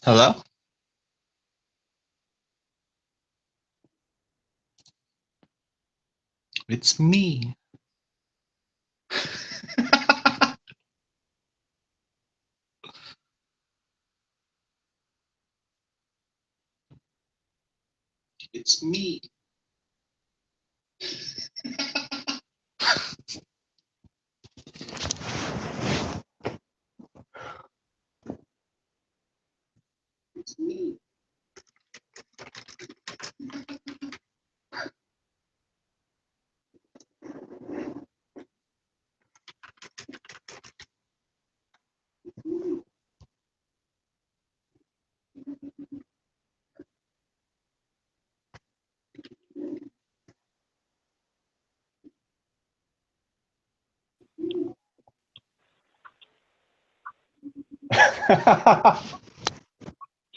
Hello? It's me. It's me. It's me.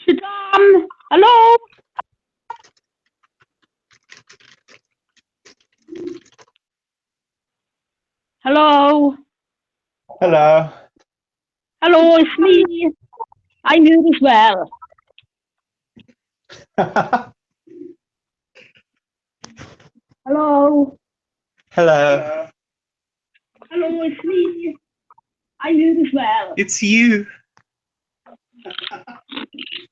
Shadam, hello. Hello. Hello. Hello, it's me. I'm here as well. Hello. Hello. Hello, it's me. I'm here as well. It's you.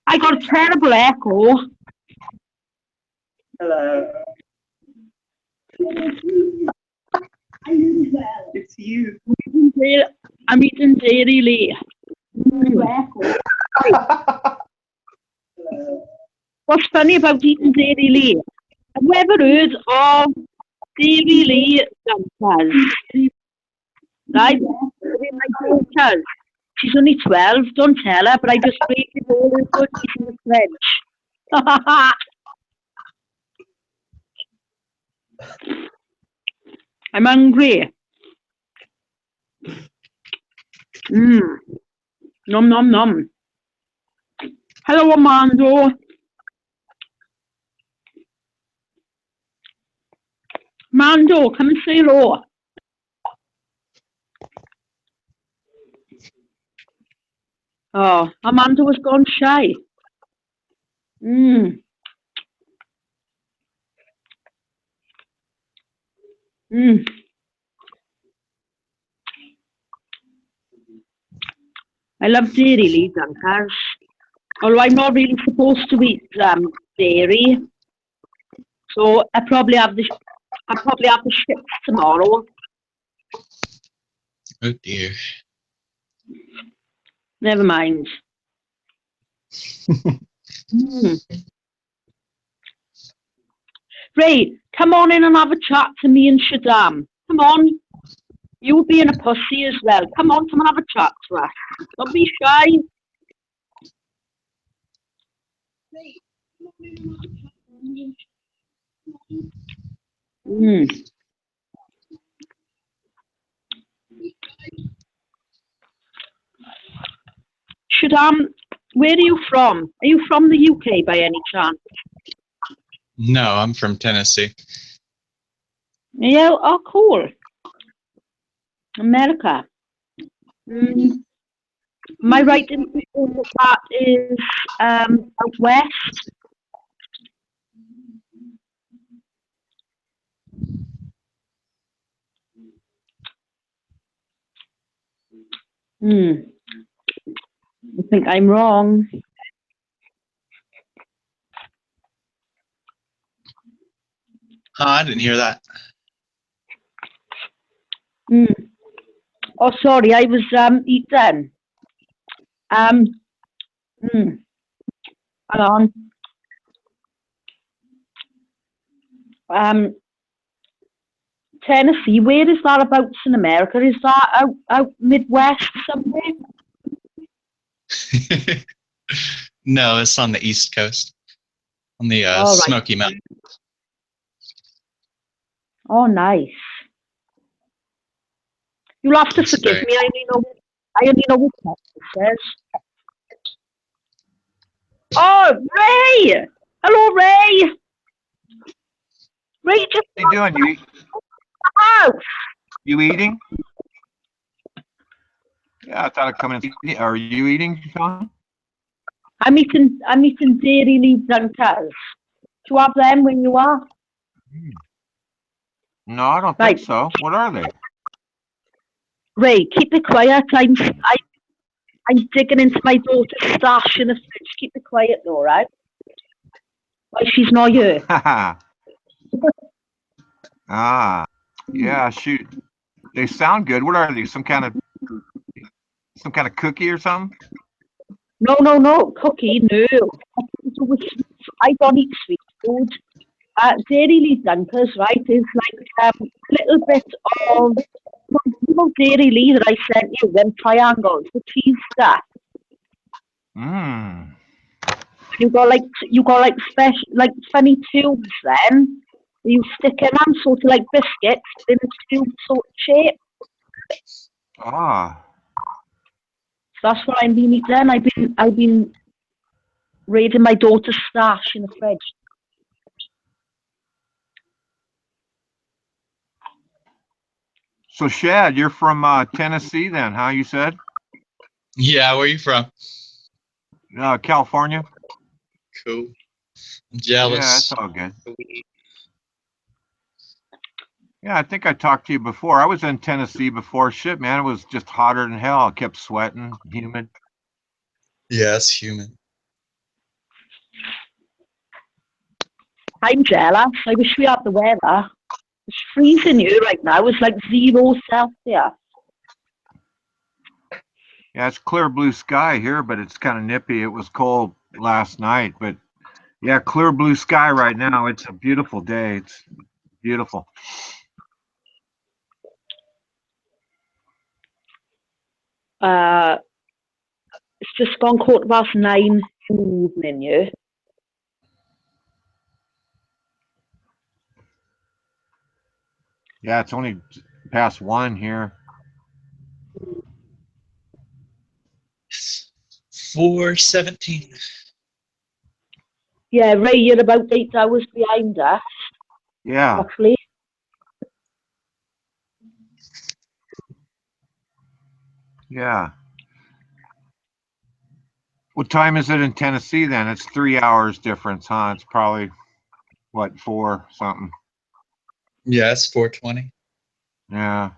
I got a terrible echo. Hello. I'm here as well. It's you. I'm eating dairy late. What's funny about eating dairy late? Have you ever heard of dairy late dancers? Right? My daughter, she's only 12, don't tell her, but I just baked it all in good in the fridge. I'm hungry. Nom nom nom. Hello, Armando. Armando, come and say hello. Oh, Armando has gone shy. I love dairy lead dunkers. Although I'm not really supposed to eat dairy, so I'll probably have the shits tomorrow. Oh dear. Never mind. Ray, come on in and have a chat to me and Shadam. Come on. You being a pussy as well. Come on, come and have a chat to us. Don't be shy. Shadam, where are you from? Are you from the UK by any chance? No, I'm from Tennessee. Yeah, oh, cool. America. Am I right in thinking that is out west? I think I'm wrong. I didn't hear that. Oh, sorry, I was eating. Hang on. Tennessee, where is that about in America? Is that out Midwest somewhere? No, it's on the East Coast, on the Smoky Mountains. Oh, nice. You'll have to forgive me. I only know what Texas says. Oh, Ray! Hello, Ray. Ray, just How you doing? You eating? Yeah, I thought I'd come in and eat. Are you eating, Sean? I'm eating dairy leaf dunkers. Do you have them when you are? No, I don't think so. What are they? Ray, keep it quiet. I'm digging into my daughter's stash in the fridge. Keep it quiet though, right? Why she's not here. Ah, yeah, shoot. They sound good. What are they? Some kind of cookie or something? No, cookie, no. I don't eat sweet food. Dairy leaf dunkers, right, is like a little bit of dairy leaf that I sent you, them triangles, the cheese stuff. Mmm. You got like special, like funny tubes then. You stick in them sort of like biscuits in a tube sort of shape. Ah. So that's what I've been eating. I've been raiding my daughter's stash in the fridge. So Shad, you're from Tennessee then, huh? You said? Yeah, where you from? California. Cool. I'm Yeah, jealous. that's all good. Yeah, I think I talked to you before. I was in Tennessee before. Shit, man, it was just hotter than hell. I kept sweating, humid. Yeah, it's human. I'm jealous. I wish we had the weather. It's freezing here right now. It's like 0 Celsius. Yeah, it's clear blue sky here, but it's kind of nippy. It was cold last night, but yeah, clear blue sky right now. It's a beautiful day. It's beautiful. It's just gone 9:15 in the evening, yeah. Yeah, it's only past 1 here. 4:17. Yeah, Ray, you're about 8 hours behind us. Yeah. Roughly. Yeah. What time is it in Tennessee then? It's 3 hours difference, huh? It's probably, what, 4 something? Yeah, it's 4:20. Yeah.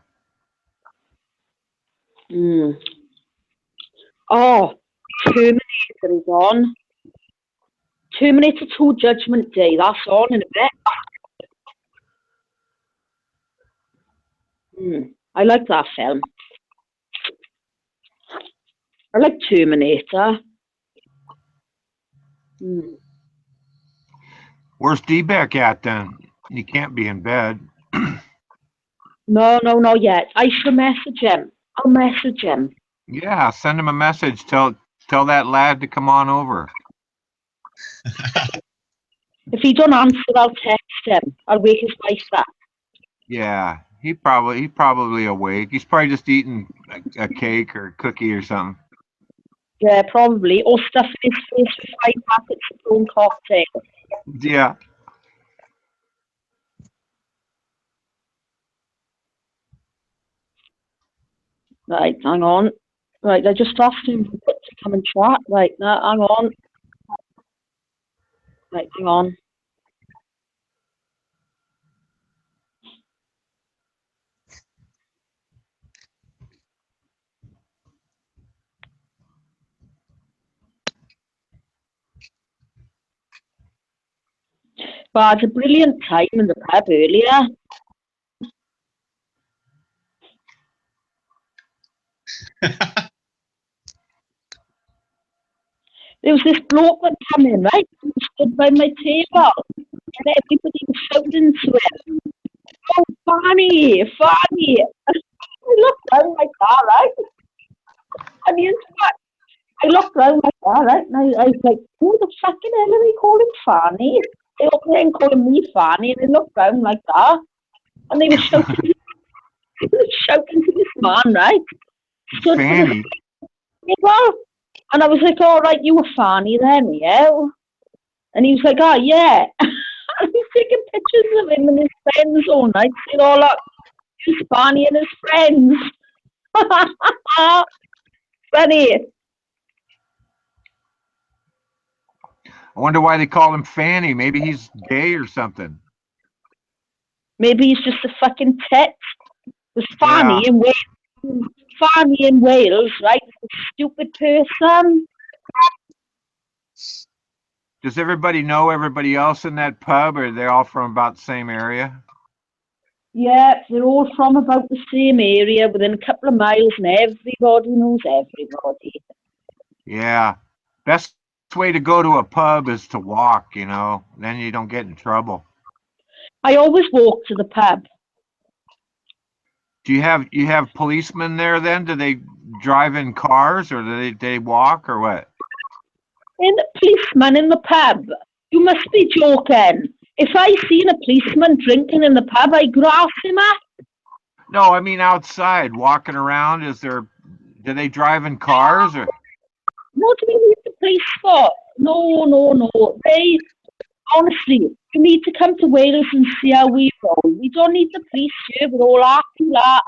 Oh, Terminator is on. Terminator 2 Judgment Day. That's on in a bit. I like that film. I like Terminator. Where's D-Beck at then? He can't be in bed. No, not yet. I shall message him. I'll message him. Yeah, send him a message. Tell that lad to come on over. If he don't answer, I'll text him. I'll wake his wife up. Yeah, he's probably awake. He's probably just eating a cake or cookie or something. Yeah, probably. Or stuffing his face with 5 packets of own cocktail. Yeah. Right, hang on. Right, I just asked him to come and chat. Right, now, hang on. Right, hang on. Well, I had a brilliant time in the pub earlier. There was this bloke that came in, right? He stood by my table, and everybody was shouting to him, "Oh, Fanny, Fanny!" I looked down like that, right? And I looked down like that, right? And I was like, "Who the fucking hell are they calling Fanny?" They were playing calling me Fanny, and they looked down like that, and they were shouting, shouting to this man, right? Stood Fanny. Well, and I was like, "All right, you were Fanny then, yeah?" And he was like, "Oh, yeah." And he's taking pictures of him and his friends all night, saying, "Oh, look, here's Fanny and his friends." Funny. I wonder why they call him Fanny. Maybe he's gay or something. Maybe he's just a fucking tit. There's Yeah. Fanny in Wales, right? A stupid person. Does everybody know everybody else in that pub, or are they all from about the same area? Yeah, they're all from about the same area, within a couple of miles, and everybody knows everybody. Yeah. Best way to go to a pub is to walk, you know, then you don't get in trouble. I always walk to the pub. Do you have policemen there then? Do they drive in cars, or do they walk, or what? In a policeman in the pub? You must be joking. If I seen a policeman drinking in the pub, I grass him up. No, I mean outside, walking around. Do they drive in cars, or? What do we need the police for? No. Honestly, you need to come to Wales and see how we roll. We don't need the police here. We're all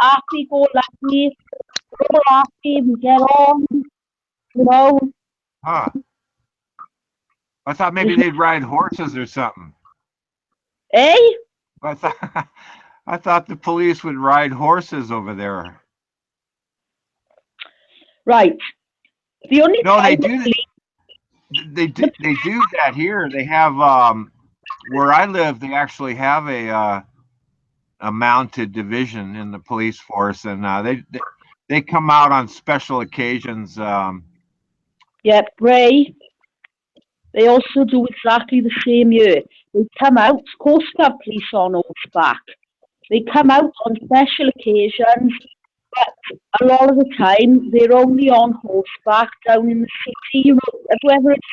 happy, go lucky. We're all happy, we get on, you know. Huh. I thought maybe they'd ride horses or something. Eh? I thought the police would ride horses over there. Right. The only No, they time do. They do that here. They have where I live. They actually have a mounted division in the police force, and they come out on special occasions. Yep, Ray. They also do exactly the same here. They come out, Coast Guard police on horseback. They come out on special occasions, but a lot of the time they're only on horseback down in the city. You know, whether it's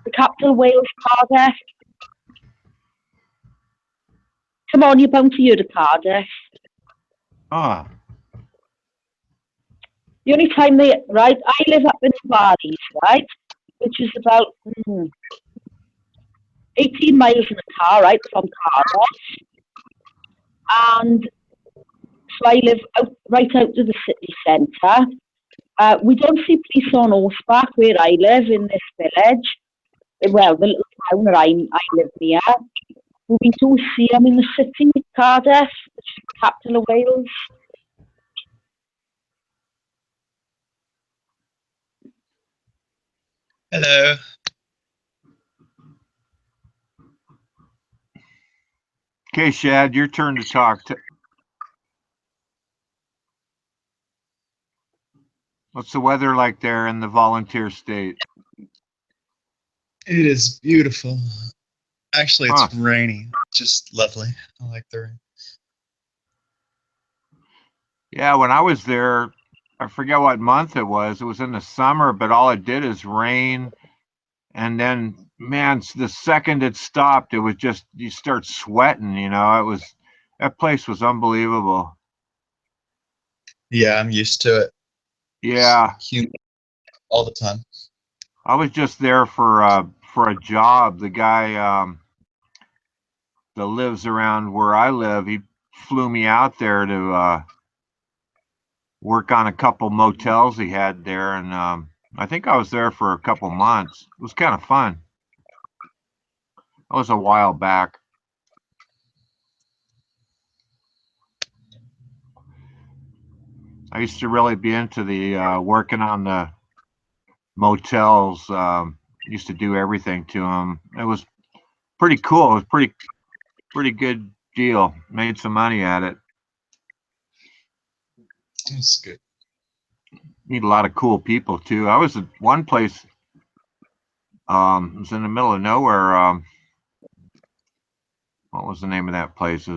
the capital Wales, Cardiff. Come on, you're bound to hear the Cardiff. Ah. The only time right, I live up in the valleys, right, which is about 18 miles in a car, right, from Cardiff. And so I live right out to the city centre. We don't see police on horseback where I live in this village. Well, the little town that I live near. But we do see them in the city, Cardiff, which is the capital of Wales. Hello. Okay, Shad, your turn to talk. What's the weather like there in the volunteer state? It is beautiful. Actually, it's rainy. Just lovely. I like the rain. Yeah, when I was there, I forget what month it was. It was in the summer, but all it did is rain. And then, man, the second it stopped, it was just, you start sweating, you know. That place was unbelievable. Yeah, I'm used to it. Yeah. Humid all the time. I was just there for a job. The guy that lives around where I live, he flew me out there to work on a couple motels he had there, and I think I was there for a couple months. It was kind of fun. That was a while back. I used to really be into the working on the motels. Used to do everything to them. It was pretty cool. It was pretty good deal. Made some money at it. That's good. Meet a lot of cool people too. I was at one place. It was in the middle of nowhere. What was the name of that place?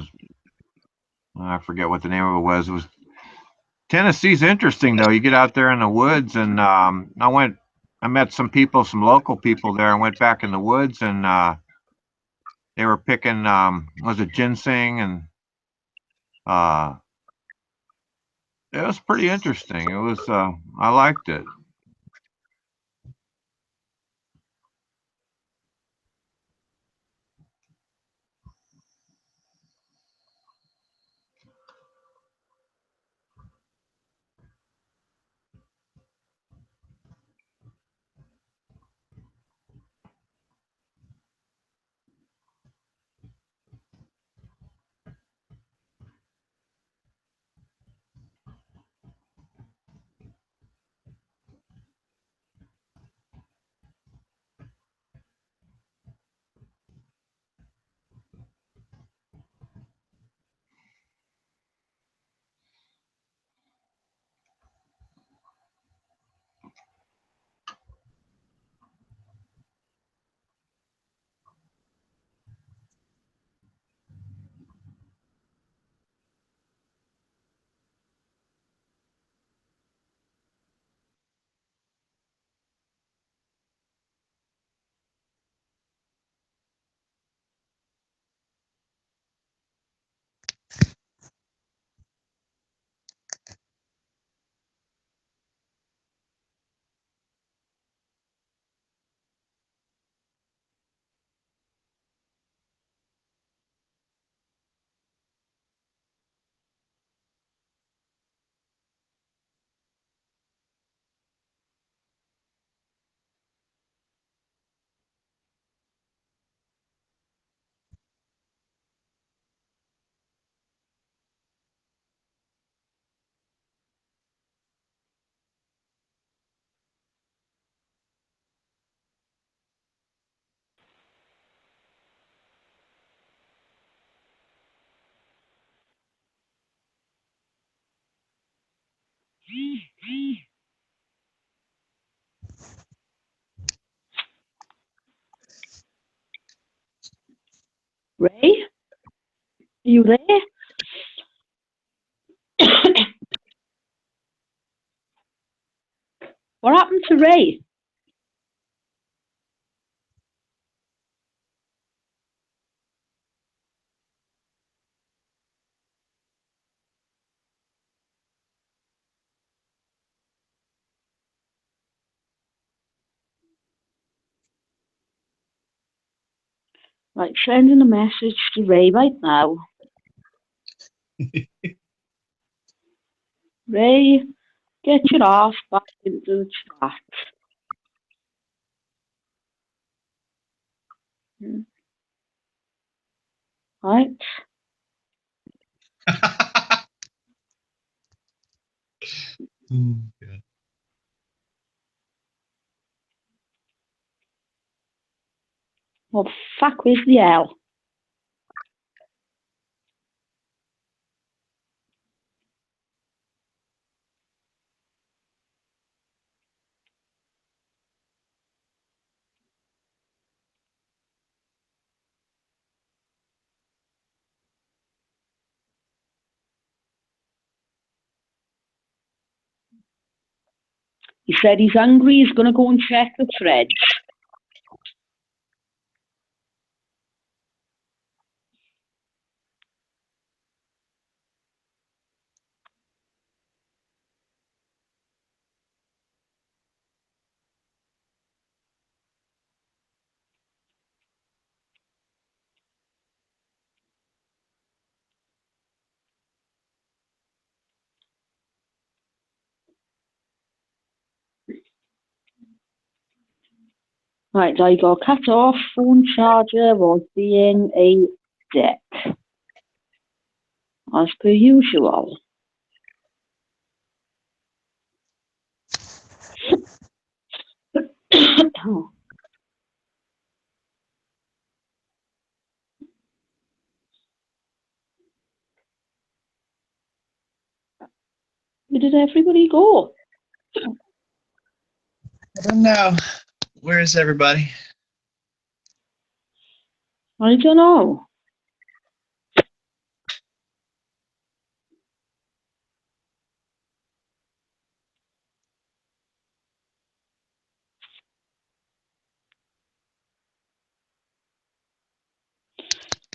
I forget what the name of it was. It was Tennessee's interesting though. You get out there in the woods, and I met some local people there, and went back in the woods, and they were picking was it ginseng, and it was pretty interesting. It was I liked it. Ray? Are you there? What happened to Ray? Right, sending a message to Ray right now. Ray, get your ass back into the chat. Right. Yeah. Oh, fuck, where's the L? He said he's hungry, he's going to go and check the fridge. Right, I got cut off, phone charger was being a dick. As per usual. Where did everybody go? I don't know. Where is everybody? I don't know.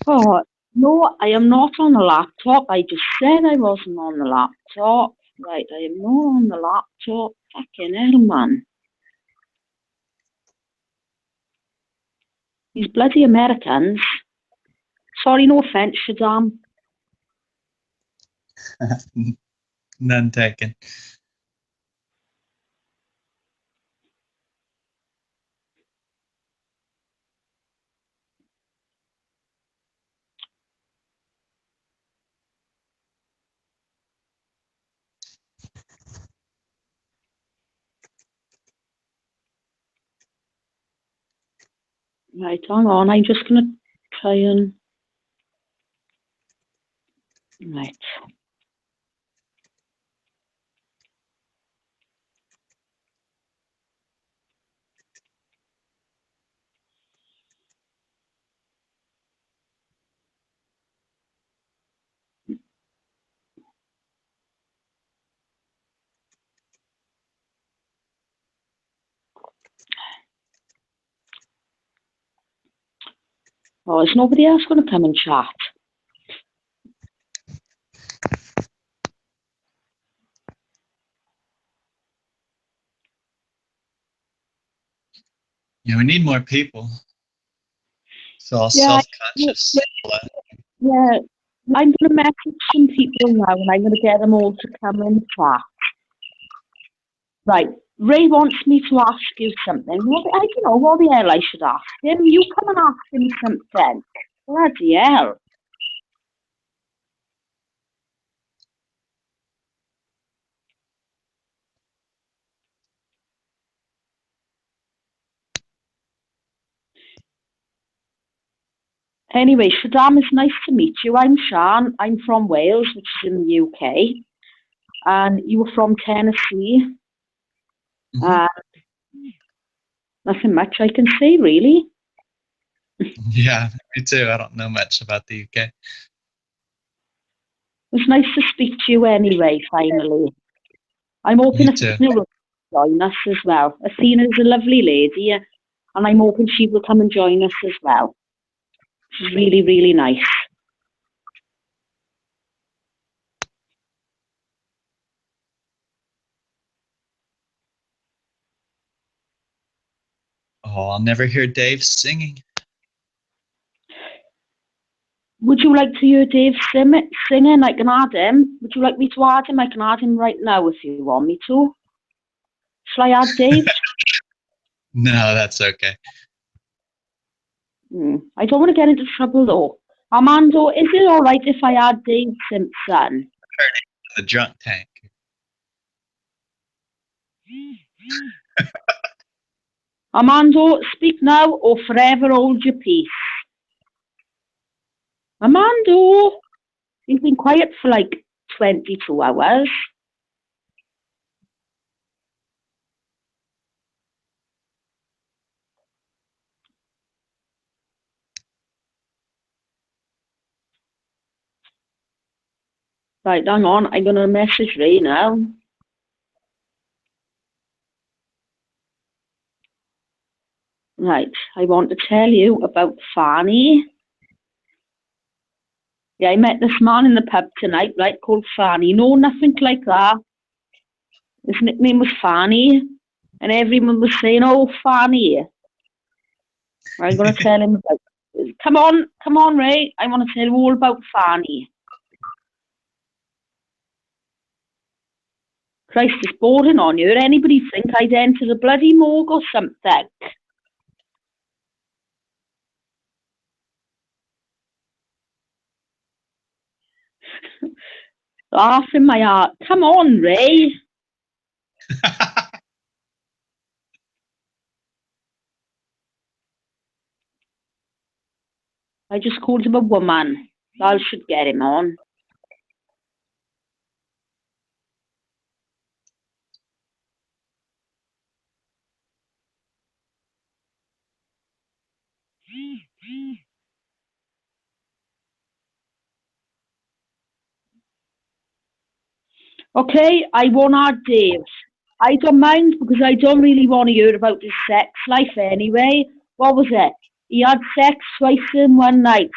Oh, no, I am not on the laptop. I just said I wasn't on the laptop. Right, I am not on the laptop. Fucking hell, man. These bloody Americans. Sorry, no offence, Shaddam. None taken. Right, hang on. I'm just going to try and... Right. Oh, is nobody else going to come and chat? Yeah, we need more people. It's all Yeah, self-conscious. yeah. I'm going to message some people now and I'm going to get them all to come and chat. Right. Ray wants me to ask you something. I don't know what the hell I should ask him. You come and ask him something. Bloody hell. Anyway, Shaddam, it's nice to meet you. I'm Shan. I'm from Wales, which is in the UK. and you were from Tennessee. Nothing much I can say, really. Yeah, me too. I don't know much about the UK. It was nice to speak to you anyway, finally. I'm hoping Athena will join us as well. Athena's a lovely lady, and I'm hoping she will come and join us as well. She's really, really nice. Oh, I'll never hear Dave singing. Would you like to hear Dave singing? I can add him. Would you like me to add him? I can add him right now if you want me to. Shall I add Dave? No, that's okay. I don't want to get into trouble though. Armando, is it all right if I add Dave Simpson? The drunk tank. Armando, speak now or forever hold your peace. Armando, he's been quiet for like 22 hours. Right, hang on. I'm going to message Ray now. Right, I want to tell you about Fanny. Yeah, I met this man in the pub tonight, right, called Fanny. No, nothing like that. His nickname was Fanny, and everyone was saying, "Oh, Fanny." I'm going to tell him about. Come on, Ray. I want to tell you all about Fanny. Christ, it's boring on you. Anybody think I'd enter the bloody morgue or something? Laugh in my heart. Come on, Ray. I just called him a woman. I should get him on. Okay, I won't add Dave. I don't mind because I don't really want to hear about his sex life anyway. What was it? He had sex twice in one night.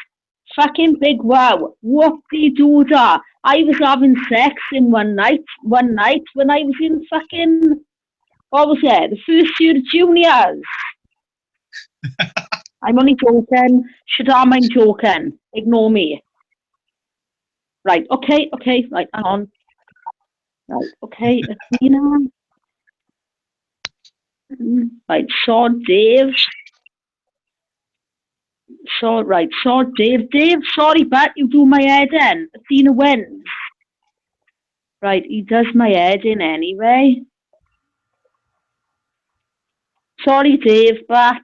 Fucking big wow. Whoop-de-doo-dah. I was having sex in one night when I was in fucking, what was it? The first year of juniors. I'm only joking. Shadam, I'm joking. Ignore me. Right, okay, right, hang on. Right, okay, Athena. Right, saw Dave. Saw Dave. Dave, sorry, but you do my head in. Athena wins. Right, he does my head in anyway. Sorry, Dave, but.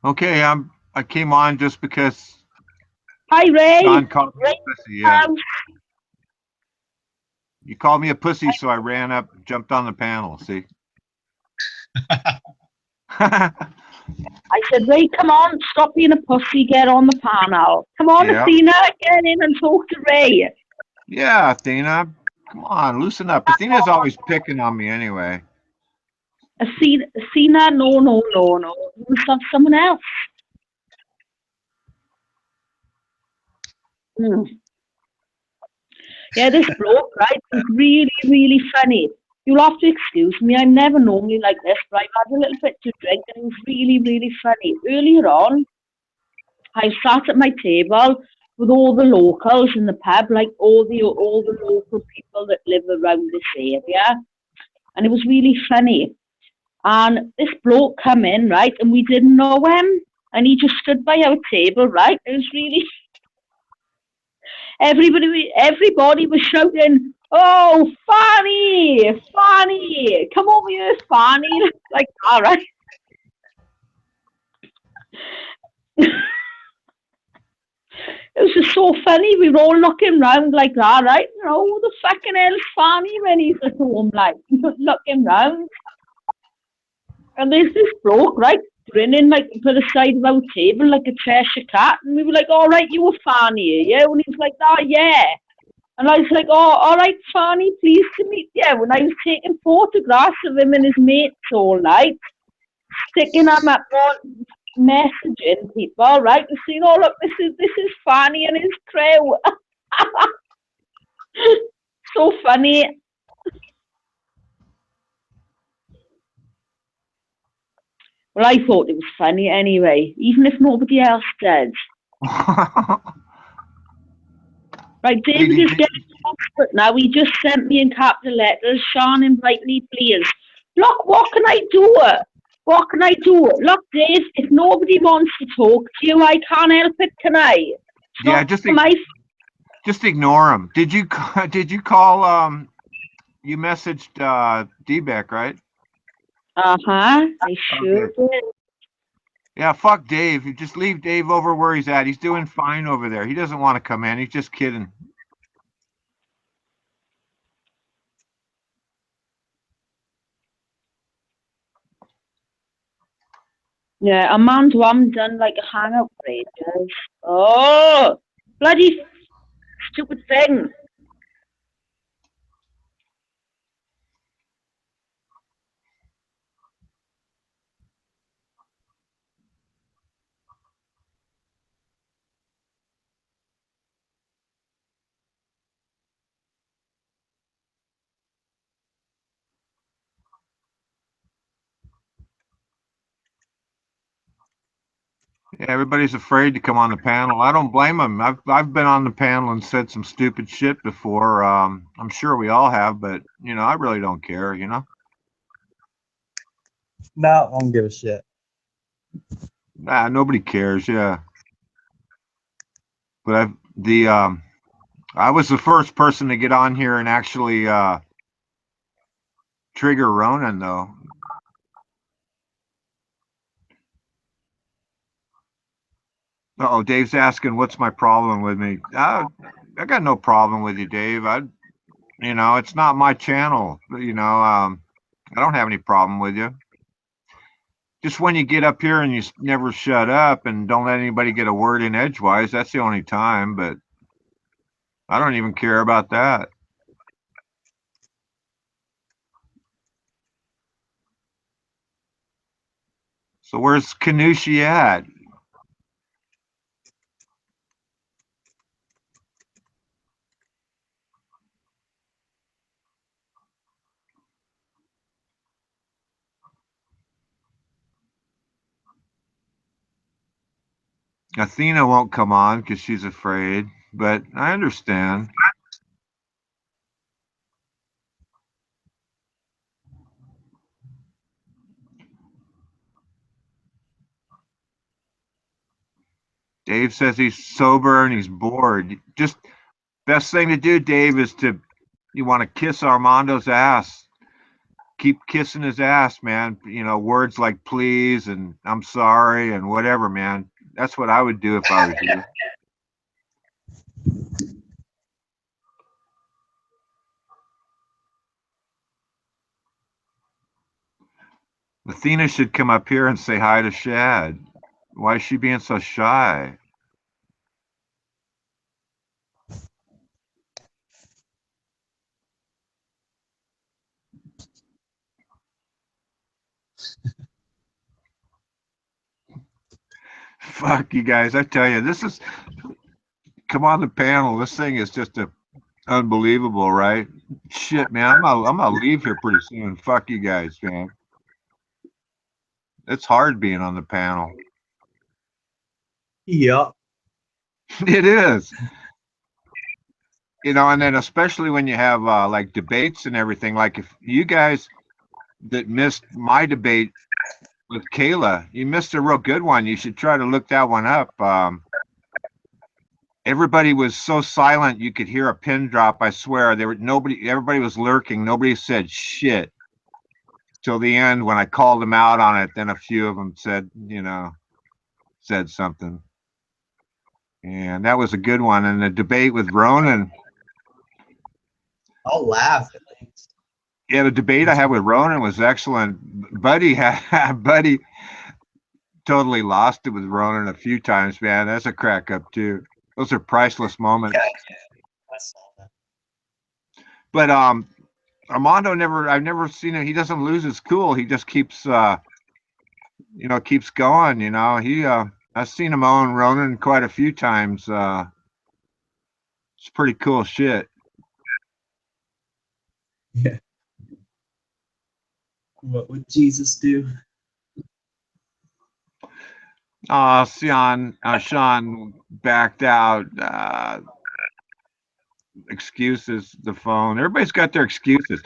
Okay, I came on just because. Hi, Ray. John called me a pussy. Yeah. You called me a pussy, so I ran up, jumped on the panel. See. I said, Ray, come on, stop being a pussy, get on the panel. Come on, Yep. Athena, get in and talk to Ray. Yeah, Athena, come on, loosen up. Athena's always picking on me anyway. Athena, no. You must have someone else. Yeah, this bloke, right, is really, really funny. You'll have to excuse me. I'm never normally like this, but I've had a little bit to drink, and it was really, really funny. Earlier on, I sat at my table with all the locals in the pub, like all the local people that live around this area, and it was really funny. And this bloke come in, right, and we didn't know him, and he just stood by our table, right. It was really. Everybody was shouting, "Oh, Fanny, come over here, Fanny!" Like, all right. It was just so funny. We were all looking round like that, right? You know, who the fucking hell's Fanny when he's at home, like, looking round. And there's this bloke, right, grinning like to the side of our table like a Cheshire cat. And we were like, all right, you were Fanny, yeah? And he's like, oh, yeah. And I was like, oh, all right, Fanny, pleased to meet you. When I was taking photographs of him and his mates all night, sticking them up on messaging people, right? And saying, oh, look, this is Fanny and his crew. So funny. Well, I thought it was funny anyway, even if nobody else did. Right, David is getting desperate now. He just sent me in capital letters, Sean, invite me, please. Look, what can I do? What can I do? Look, Dave, if nobody wants to talk to you, I can't help it, can I? It's Yeah, just ignore him. Did you call, you messaged D-Beck, right? I sure did. Yeah, fuck Dave. You just leave Dave over where he's at. He's doing fine over there. He doesn't want to come in. He's just kidding. Yeah, a man to I'm done like a hangout for ages. Oh, bloody stupid thing. Yeah, everybody's afraid to come on the panel. I don't blame them. I've been on the panel and said some stupid shit before. I'm sure we all have, but you know, I really don't care. You know. No, I don't give a shit. Nah, nobody cares. Yeah. But I was the first person to get on here and actually trigger Ronan, though. Uh-oh, Dave's asking, what's my problem with me? I got no problem with you, Dave. You know, it's not my channel. You know, I don't have any problem with you. Just when you get up here and you never shut up and don't let anybody get a word in edgewise, that's the only time. But I don't even care about that. So where's Kanushi at? Athena won't come on because she's afraid, but I understand. Dave says he's sober and he's bored. Just best thing to do, Dave, is you want to kiss Armando's ass. Keep kissing his ass, man. You know, words like please and I'm sorry and whatever, man. That's what I would do if I was you. Athena should come up here and say hi to Shad. Why is she being so shy? Fuck you guys. I tell you, come on the panel. This thing is just unbelievable, right? Shit, man. I'm gonna leave here pretty soon. Fuck you guys, man. It's hard being on the panel. Yeah. It is. You know, and then especially when you have like debates and everything, like if you guys that missed my debate with Kayla, you missed a real good one. You should try to look that one up. Everybody was so silent you could hear a pin drop. I swear, everybody was lurking. Nobody said shit till the end when I called them out on it. Then a few of them said something. And that was a good one. And the debate with Ronan. I'll laugh at things. Yeah, the debate I had with Ronan was excellent. Buddy Buddy totally lost it with Ronan a few times, man. That's a crack up too. Those are priceless moments. Yeah, I saw that. But Armando I've never seen him. He doesn't lose his cool. He just keeps keeps going, He I've seen him own Ronan quite a few times. It's pretty cool shit. Yeah. What would Jesus do? Sean backed out. Excuses, the phone. Everybody's got their excuses.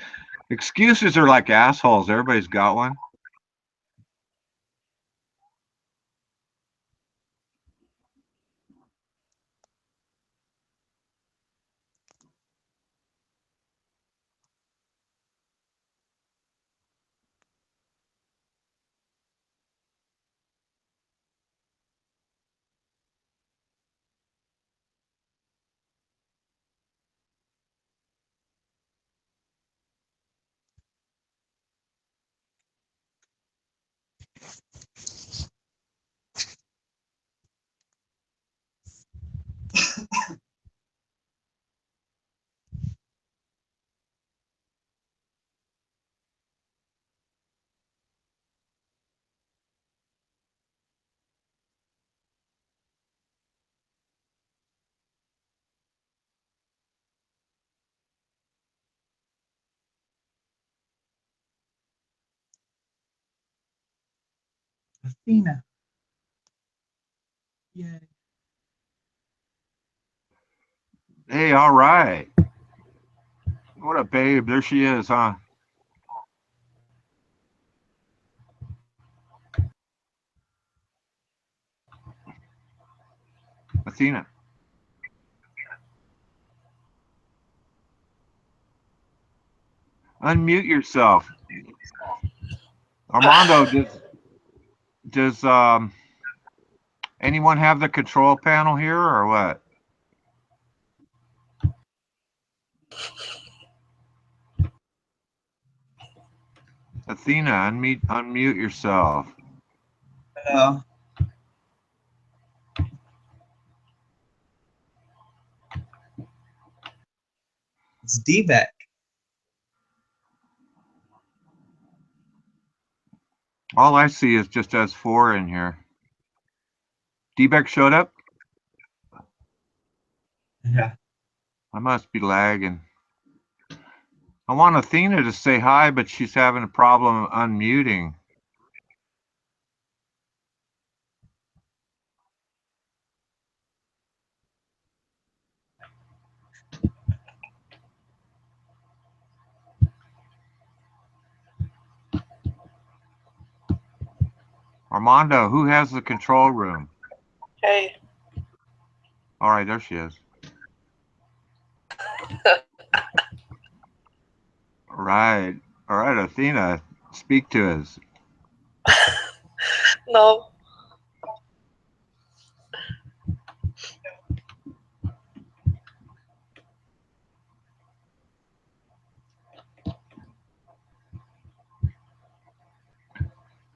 Excuses are like assholes. Everybody's got one. Athena. Yay. Hey, all right. What up, babe? There she is, huh? Athena. Unmute yourself. Armando, does anyone have the control panel here or what? Athena, unmute yourself. Hello. It's D-back. All I see is just us four in here. D-Beck showed up? Yeah. I must be lagging. I want Athena to say hi, but she's having a problem unmuting. Armando, who has the control room? Hey. All right, there she is. All right, Athena, speak to us. No.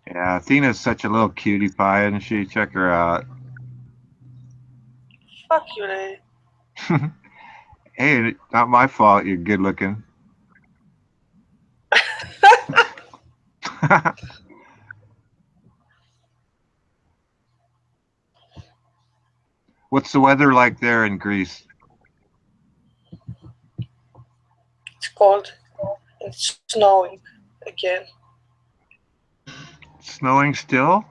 Yeah, Athena's such a little cutie pie, isn't she? Check her out. Fuck you, lady. Hey, not my fault. You're good looking. What's the weather like there in Greece? It's cold. It's snowing again. Snowing still?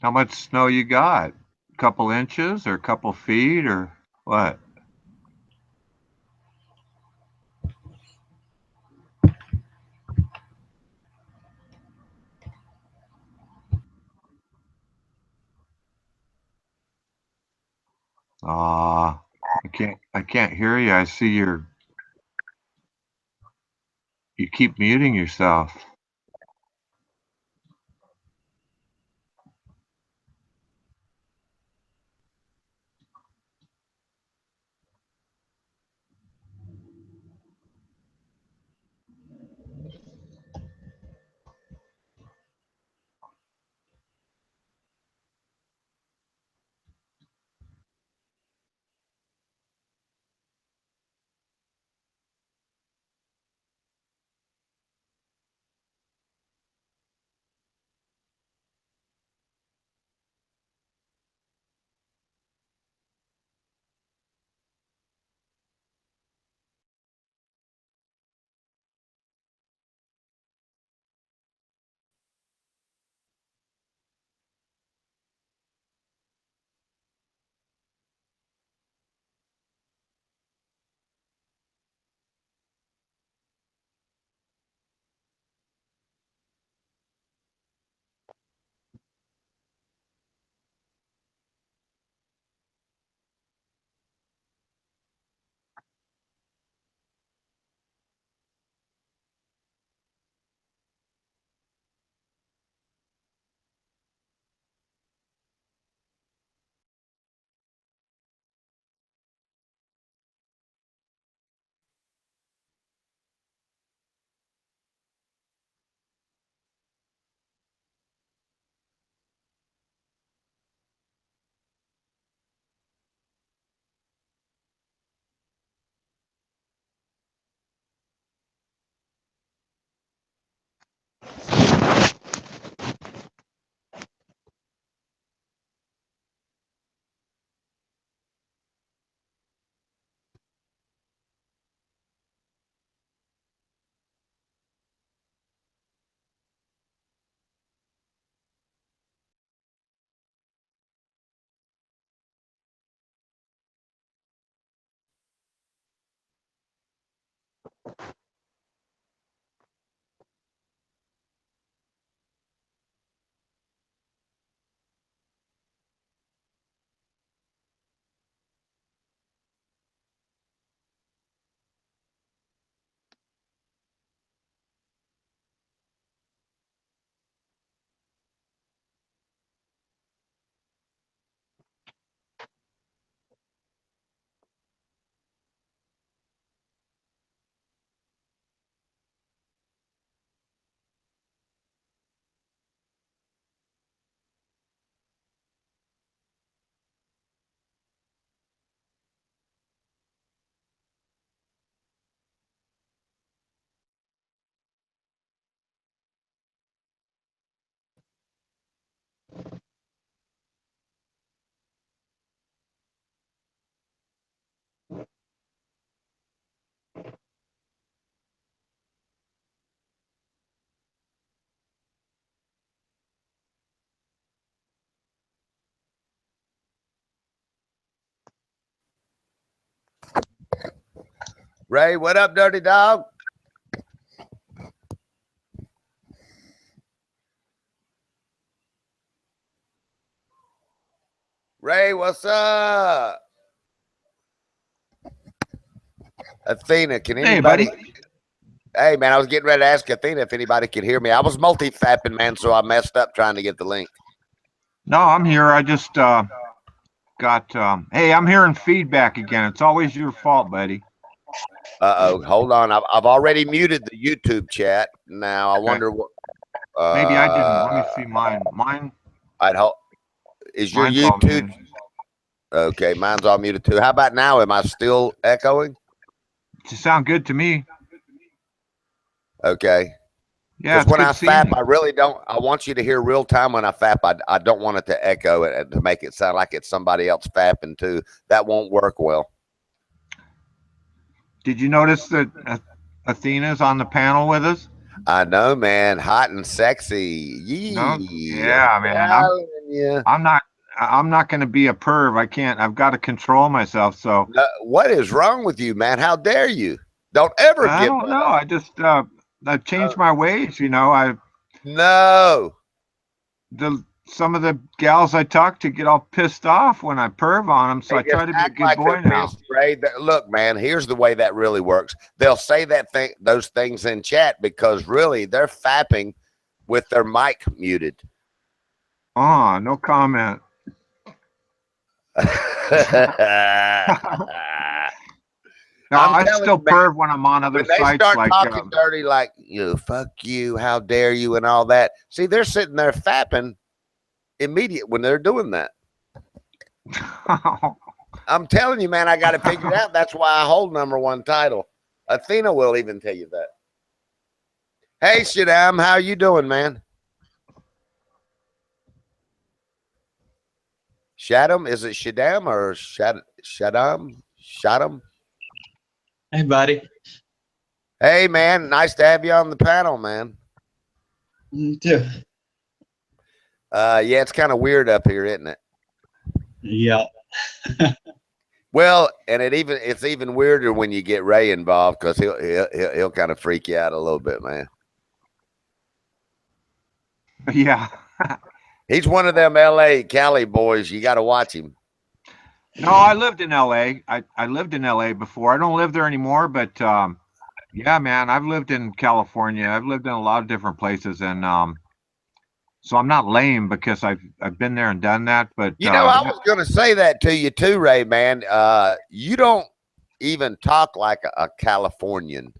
How much snow you got? A couple inches or a couple feet or what? Ah, I can't hear you. I see you keep muting yourself. Ray, what up, dirty dog? Ray, what's up? Athena, can anybody? Hey, buddy. Hey, man, I was getting ready to ask Athena if anybody could hear me. I was multi-fapping, man, so I messed up trying to get the link. No, I'm here. I just hey, I'm hearing feedback again. It's always your fault, buddy. Uh-oh, hold on. I've already muted the YouTube chat. Now I wonder what Maybe I didn't. Let me see mine. I'd hope is your Mine's all YouTube muted. okay, mine's all muted too. How about now? Am I still echoing? You sound good to me. Okay. Yeah, Because when I seeing fap, you. I really don't. I want you to hear real time when I fap. I don't want it to echo it and to make it sound like it's somebody else fapping too. That won't work well. Did you notice that Athena's on the panel with us? I know, man. Hot and sexy. No? Yee. Yeah, man. I'm not going to be a perv. I can't. I've got to control myself. So what is wrong with you, man? How dare you? Don't ever I don't know. I just I've changed my ways. You know, no. The some of the gals I talk to get all pissed off when I perv on them, so I They try just to be a act good like boy they're now. pissed, Ray. Look, man, here's the way that really works. They'll say those things in chat because really they're fapping with their mic muted. Oh, no comment. No, I still perv when I'm on other when they sites. start Like, talking dirty, like, you know, fuck you, how dare you, and all that. See, they're sitting there fapping immediate when they're doing that. I'm telling you, man, I got to figure it out. That's why I hold #1 title. Athena will even tell you that. Hey, Shaddam, how you doing, man? Shaddam, is it Shaddam or Shaddam? Shaddam? Hey, buddy. Hey, man, nice to have you on the panel, man. You too. Yeah, it's kind of weird up here, isn't it? Yeah. Well, and it's even weirder when you get Ray involved because he'll kind of freak you out a little bit, man. yeah. He's one of them LA Cali boys. You got to watch him. No, I lived in LA. I lived in LA before. I don't live there anymore, but yeah, man, I've lived in California. I've lived in a lot of different places, and so I'm not lame because I've been there and done that. But you know, I was going to say that to you too, Ray, man. You don't even talk like a Californian.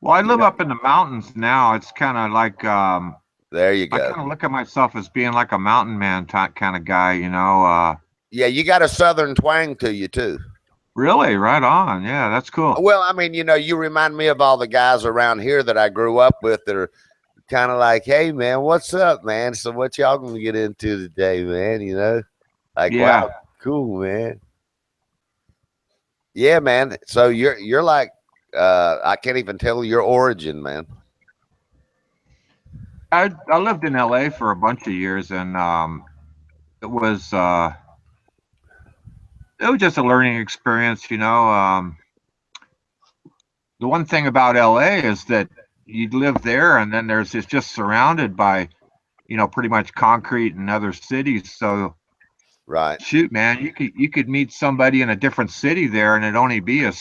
Well, I live up in the mountains now. It's kind of like there you go. I kind of look at myself as being like a mountain man type kind of guy, you know. Yeah, you got a southern twang to you too. Really? Right on. Yeah, that's cool. Well, I mean, you know, you remind me of all the guys around here that I grew up with that are kind of like, hey, man, what's up, man? So what y'all going to get into today, man? You know, like, yeah. Wow, cool, man. Yeah, man. So you're like, I can't even tell your origin, man. I lived in LA for a bunch of years, and it was just a learning experience, you know. The one thing about LA is that you live there, and then it's just surrounded by, you know, pretty much concrete and other cities. So, right, shoot, man, you could meet somebody in a different city there, and it'd only be a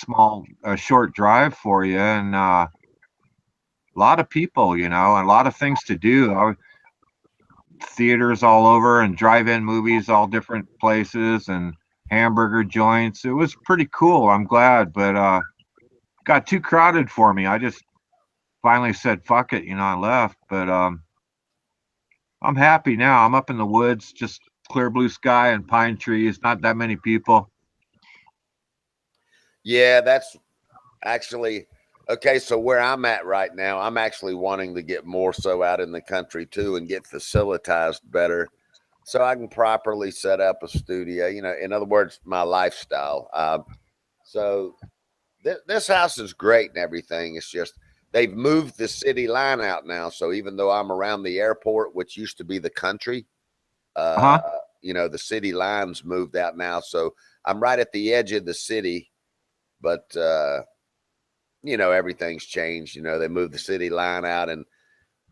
short drive for you, and a lot of people, you know, and a lot of things to do. Theaters all over and drive-in movies all different places and hamburger joints. It was pretty cool. I'm glad, but got too crowded for me. I just finally said fuck it, you know, I left. But I'm happy now. I'm up in the woods, just clear blue sky and pine trees, not that many people. Yeah, that's actually okay. So where I'm at right now, I'm actually wanting to get more so out in the country too and get facilitized better so I can properly set up a studio, you know, in other words, my lifestyle. So this house is great and everything. It's just they've moved the city line out now. So even though I'm around the airport, which used to be the country, you know, the city line's moved out now. So I'm right at the edge of the city, but you know, everything's changed. You know, they moved the city line out and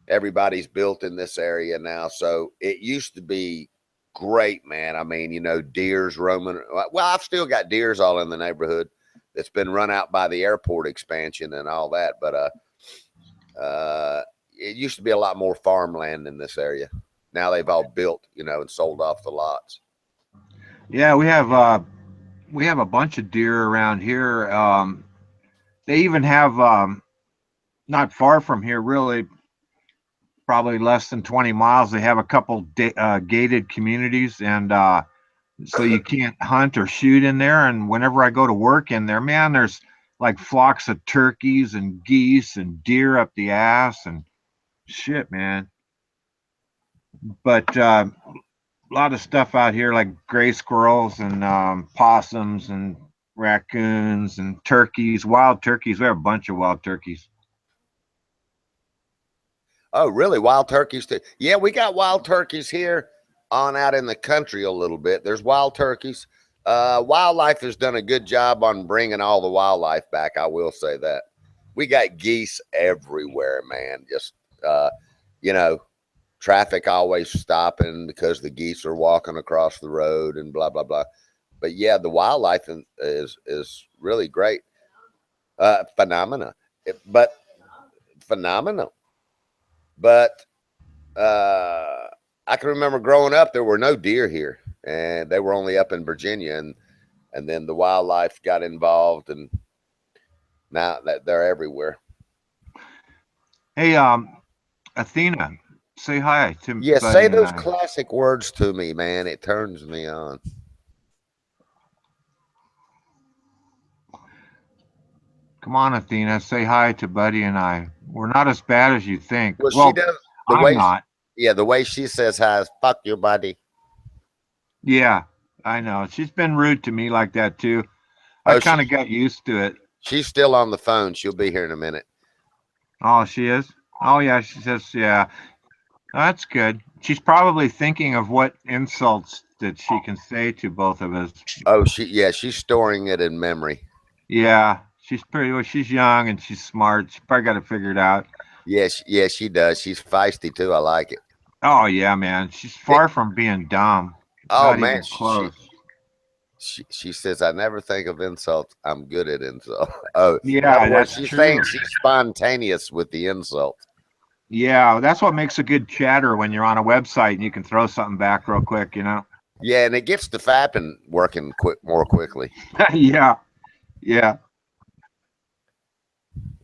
everybody's built in this area now. So it used to be great, man. I mean, you know, deers roaming. Well, I've still got deers all in the neighborhood that's been run out by the airport expansion and all that. But it used to be a lot more farmland in this area. Now they've all built, you know, and sold off the lots. Yeah, we have a bunch of deer around here. They even have not far from here, really, probably less than 20 miles. They have a couple gated communities, and so you can't hunt or shoot in there. And whenever I go to work in there, man, there's like flocks of turkeys and geese and deer up the ass and shit, man. But a lot of stuff out here like gray squirrels and possums and raccoons and turkeys, wild turkeys. We have a bunch of wild turkeys. Oh, really? Wild turkeys too? Yeah, we got wild turkeys here on out in the country a little bit. There's wild turkeys. Wildlife has done a good job on bringing all the wildlife back. I will say that. We got geese everywhere, man. Just, you know, traffic always stopping because the geese are walking across the road and blah blah blah. But yeah, the wildlife is really great. Phenomena, but phenomenal. But I can remember growing up, there were no deer here, and they were only up in Virginia, and then the wildlife got involved, and now that they're everywhere. Hey, Athena, say hi to Yeah, Buddy say and those I. classic words to me, man. It turns me on. Come on, Athena, say hi to Buddy and I. We're not as bad as you think. Well, she Well, does the I'm way. not. Yeah, the way she says hi is "fuck your buddy." Yeah, I know. She's been rude to me like that too. I Oh, kind of got used to it. she's still on the phone. She'll be here in a minute. Oh, she is? Oh, yeah, she says, yeah. That's good. She's probably thinking of what insults that she can say to both of us. Oh, she's storing it in memory. Yeah, she's young and she's smart. She probably got it figured out. Yes, she does. She's feisty too. I like it. Oh, yeah, man. She's far from being dumb. Oh Not man, even close. she says, I never think of insults. I'm good at insults. Oh, in Yeah, other words, that's she's true. saying she's spontaneous with the insult. Yeah, that's what makes a good chatter when you're on a website and you can throw something back real quick, you know? Yeah, and it gets the fapping working more quickly. Yeah, yeah.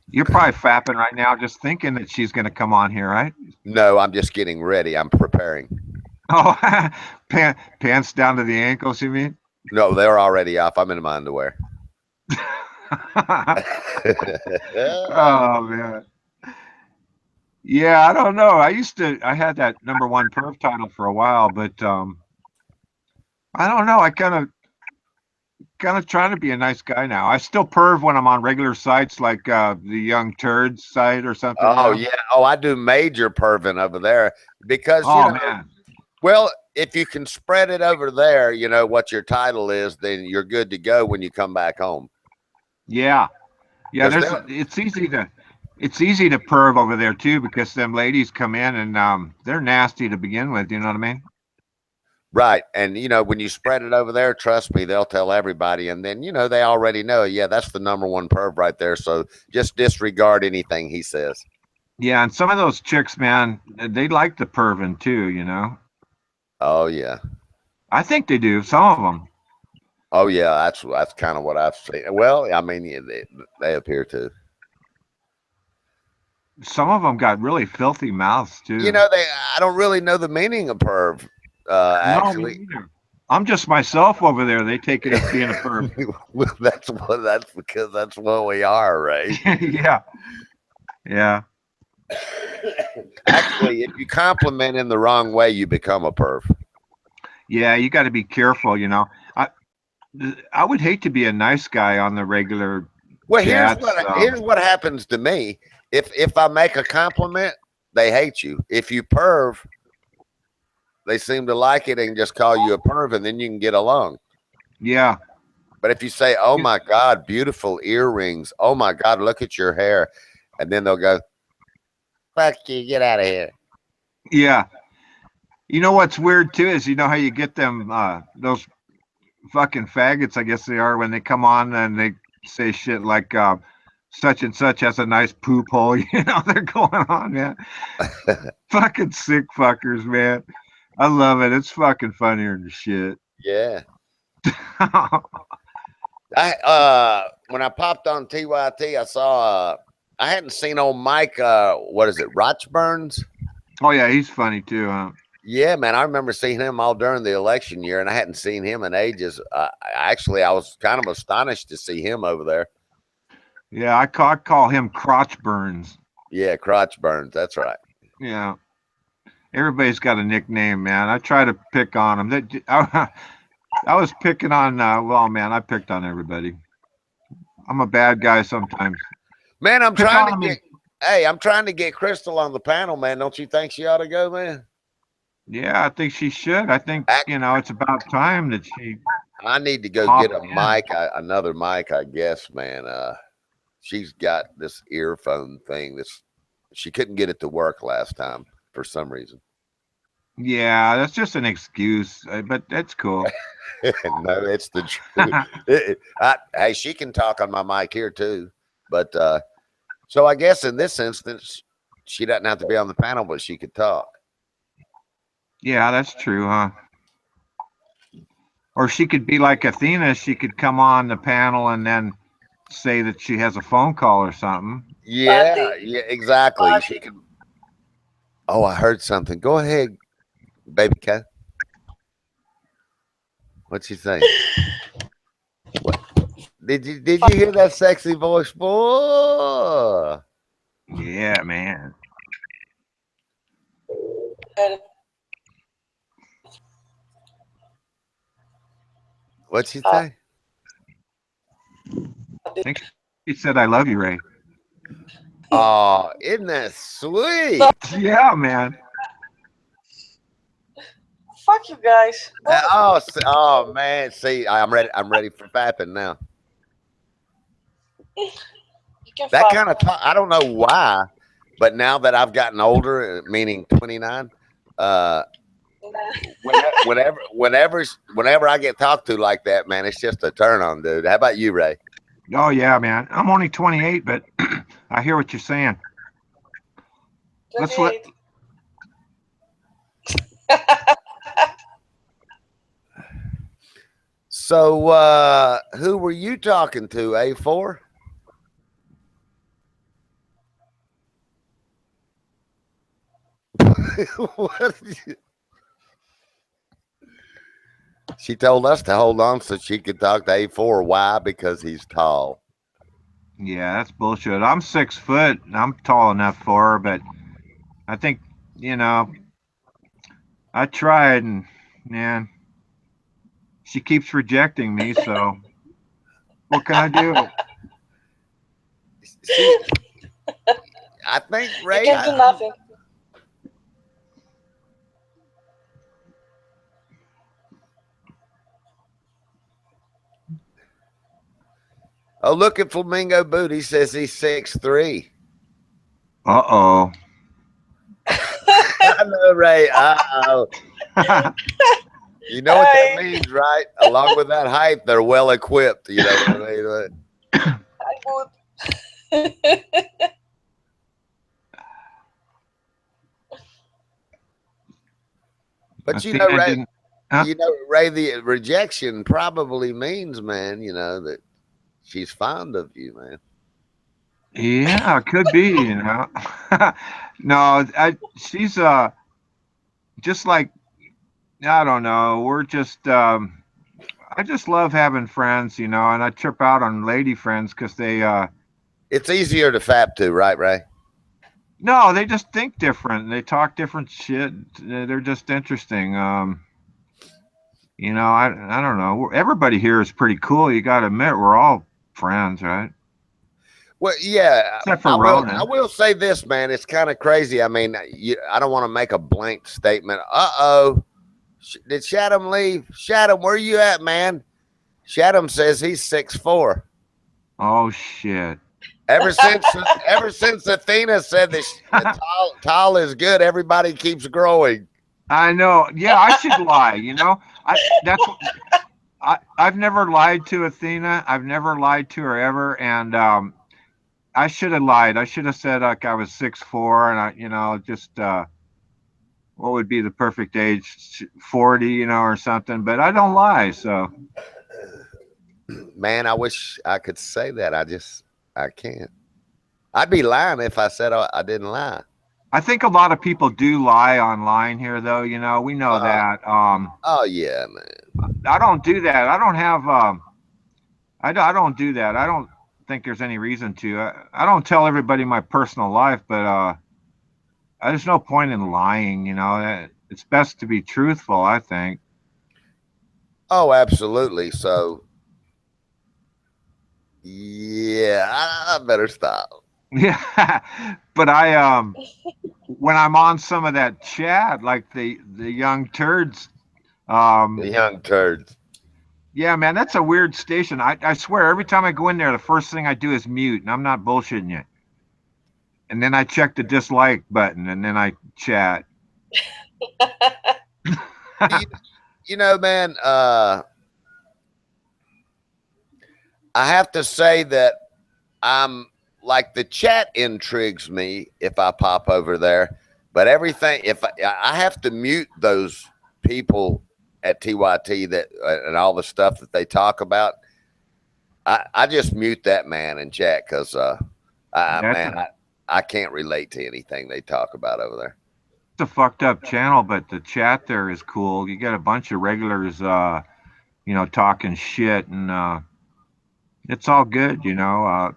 You're probably fapping right now just thinking that she's going to come on here, right? No, I'm just getting ready. I'm preparing. Oh, pants down to the ankles, you mean? No, they're already off. I'm in my underwear. Oh, man. Yeah, I don't know. I had that #1 perv title for a while, but I don't know. I kind of trying to be a nice guy now. I still perv when I'm on regular sites like the Young Turds site or something. Oh you know? yeah. Oh, I do major perving over there because Oh, you know, man. well, if you can spread it over there, you know what your title is, then you're good to go when you come back home. Yeah. Yeah, Because it's easy to perv over there too because them ladies come in and they're nasty to begin with, you know what I mean? right, and you know when you spread it over there, trust me, they'll tell everybody, and then you know they already know. Yeah, that's the #1 perv right there. So just disregard anything he says. Yeah, and some of those chicks, man, they like the perving too, you know? Oh yeah. I think they do, some of them. Oh yeah, that's kind of what I've seen. Well, I mean, yeah, they appear to. Some of them got really filthy mouths too. You know, I don't really know the meaning of perv. No, Actually, me neither. I'm just myself over there. They take it as being a perv. well, that's because that's what we are, right? Yeah. Yeah. Actually, if you compliment in the wrong way, you become a perv. Yeah, you got to be careful, you know. I would hate to be a nice guy on the regular. Well, chats, here's what happens to me. If I make a compliment, they hate you. If you perv, they seem to like it and just call you a perv, and then you can get along. Yeah. But if you say, "Oh my God, beautiful earrings," "Oh my God, look at your hair," and then they'll go, "Fuck you, get out of here." Yeah. You know what's weird too is you know how you get them those fucking faggots, I guess they are, when they come on and they say shit like such and such has a nice poop hole. You know, they're going on, man. Fucking sick fuckers, man. I love it. It's fucking funnier than shit. Yeah. When I popped on TYT, I saw I hadn't seen old Mike what is it, Rochburns? Oh yeah, he's funny too, huh? Yeah, man, I remember seeing him all during the election year, and I hadn't seen him in ages. Actually, I was kind of astonished to see him over there. Yeah, I call him Crotch Burns. Yeah, Crotch Burns. That's right. Yeah. Everybody's got a nickname, man. I try to pick on them. I was picking on, well, man, I picked on everybody. I'm a bad guy sometimes. Man, I'm trying to get Crystal on the panel, man. Don't you think she ought to go, man? Yeah, I think she should. I think, you know, it's about time that she. I need to go get a mic, another mic, I guess, man. She's got this earphone thing. She couldn't get it to work last time for some reason. Yeah, that's just an excuse, but that's cool. No, it's the truth. Hey, she can talk on my mic here too. But so I guess in this instance, she doesn't have to be on the panel, but she could talk. Yeah, that's true, huh? Or she could be like Athena. She could come on the panel and then say that she has a phone call or something. Yeah, yeah, exactly. She can. Oh, I heard something. Go ahead, baby cat. What'd she say? What? Did you hear that sexy voice, boy? Yeah, man. What'd she say? I think she said, "I love you, Ray." Oh, isn't that sweet? Yeah, man. Fuck you guys. Oh man. See, I'm ready. I'm ready for fapping now. You can That fuck. kind of talk. I don't know why, but now that I've gotten older, meaning 29, whenever I get talked to like that, man, it's just a turn on, dude. How about you, Ray? Oh yeah, man. I'm only 28, but I hear what you're saying. Let's let. 28. So, who were you talking to, A4? What? She told us to hold on so she could talk to A4. Why? Because he's tall. Yeah, that's bullshit. I'm 6 foot. I'm tall enough for her, but I think, I tried, and man, she keeps rejecting me. So what can I do? I think You Ray. can do nothing. Oh, look at Flamingo Booty says he's 6'3". Uh-oh. I know, Ray. Uh-oh. You know what that means, right? Along with that height, they're well equipped. You know what I mean? I would. But you know, Ray, Ray, the rejection probably means, man, that she's fond of you, man. Yeah, it could be, No, she's just like, I don't know. We're just I just love having friends, and I trip out on lady friends because they it's easier to fap to, right, Ray? No, they just think different. They talk different shit. They're just interesting. I don't know. Everybody here is pretty cool. You got to admit, we're all friends, right? Well, yeah. Except for Ronan. I will say this, man. It's kind of crazy. I mean, I don't want to make a blank statement. Uh-oh. Did Shaddam leave? Shaddam, where you at, man? Shaddam says he's 6'4". Oh, shit. Ever since Athena said that tall is good, everybody keeps growing. I know. Yeah, I should lie. I've never lied to Athena. I've never lied to her ever, and I should have lied. I should have said like I was 6'4", and I just what would be the perfect age, 40, or something. But I don't lie, so. Man, I wish I could say that. I can't. I'd be lying if I said I didn't lie. I think a lot of people do lie online here, though. We know that. Oh yeah, man. I don't do that. I don't have. I don't do that. I don't think there's any reason to. I don't tell everybody my personal life, but there's no point in lying. It's best to be truthful, I think. Oh, absolutely. So, yeah, I better stop. Yeah, but when I'm on some of that chat, like the young turds, The young turds. Yeah, man, that's a weird station. I swear, every time I go in there, the first thing I do is mute, and I'm not bullshitting you. And then I check the dislike button, and then I chat. You know, man, I have to say that I'm like the chat intrigues me if I pop over there, but everything, if I have to mute those people at TYT that and all the stuff that they talk about, I just mute that man in chat because I can't relate to anything they talk about over there. It's a fucked up channel, but the chat there is cool. You got a bunch of regulars, you know, talking shit, and it's all good, you know.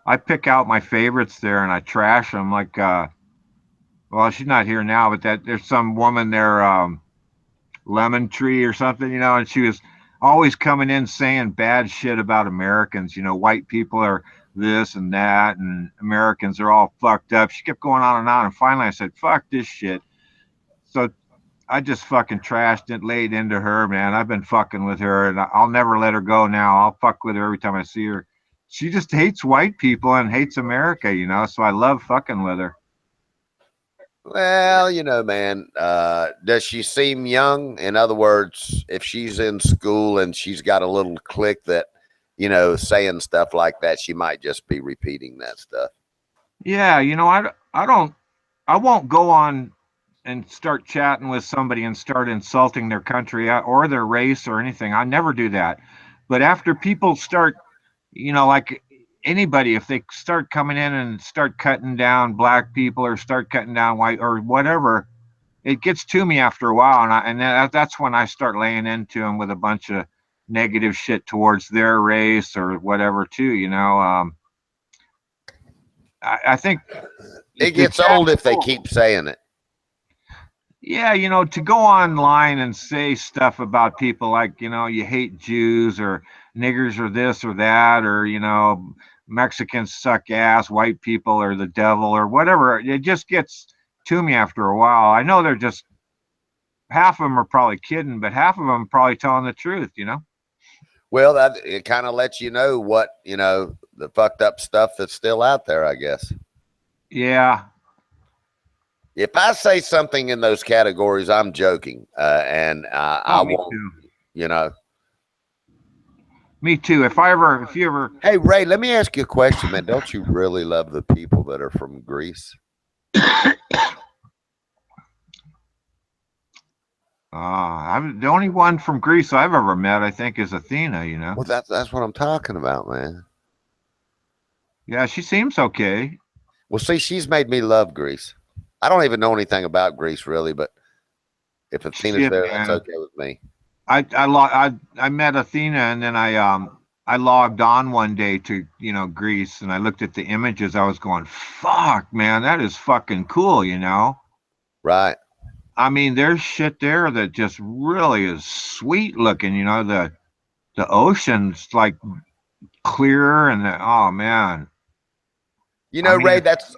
I pick out my favorites there and I trash them. Like, well, she's not here now, but there's some woman there, Lemon Tree or something, you know, and she was always coming in saying bad shit about Americans. You know, white people are this and that, and Americans are all fucked up. She kept going on, and finally I said, fuck this shit. So I just fucking trashed it, laid into her, man. I've been fucking with her, and I'll never let her go now. I'll fuck with her every time I see her. She just hates white people and hates America, you know, so I love fucking with her. Well, you know, man, does she seem young? In other words, if she's in school and she's got a little clique that, you know, saying stuff like that, she might just be repeating that stuff. Yeah, you know, I won't go on and start chatting with somebody and start insulting their country or their race or anything. I never do that. But after people start, you know, like anybody, if they start coming in and start cutting down black people or start cutting down white or whatever, it gets to me after a while, and that's when I start laying into them with a bunch of negative shit towards their race or whatever too. You know, I think it gets old if they keep saying it. Yeah, you know, to go online and say stuff about people like, you know, you hate Jews or niggers or this or that, or, you know, Mexicans suck ass, white people are the devil or whatever. It just gets to me after a while. I know they're just, half of them are probably kidding, but half of them are probably telling the truth, you know? Well, it kind of lets you know what, you know, the fucked up stuff that's still out there, I guess. Yeah. If I say something in those categories, I'm joking, and I won't, too. You know. Me too. If you ever. Hey, Ray, let me ask you a question, man. Don't you really love the people that are from Greece? I'm the only one from Greece I've ever met, I think, is Athena, you know? Well, that's what I'm talking about, man. Yeah, she seems okay. Well, see, she's made me love Greece. I don't even know anything about Greece, really, but if Athena's there, that's okay with me. I met Athena, and then I logged on one day to, you know, Greece, and I looked at the images. I was going, fuck, man, that is fucking cool, you know? Right. I mean, there's shit there that just really is sweet looking, you know, the ocean's like clear and oh man. You know, Ray, that's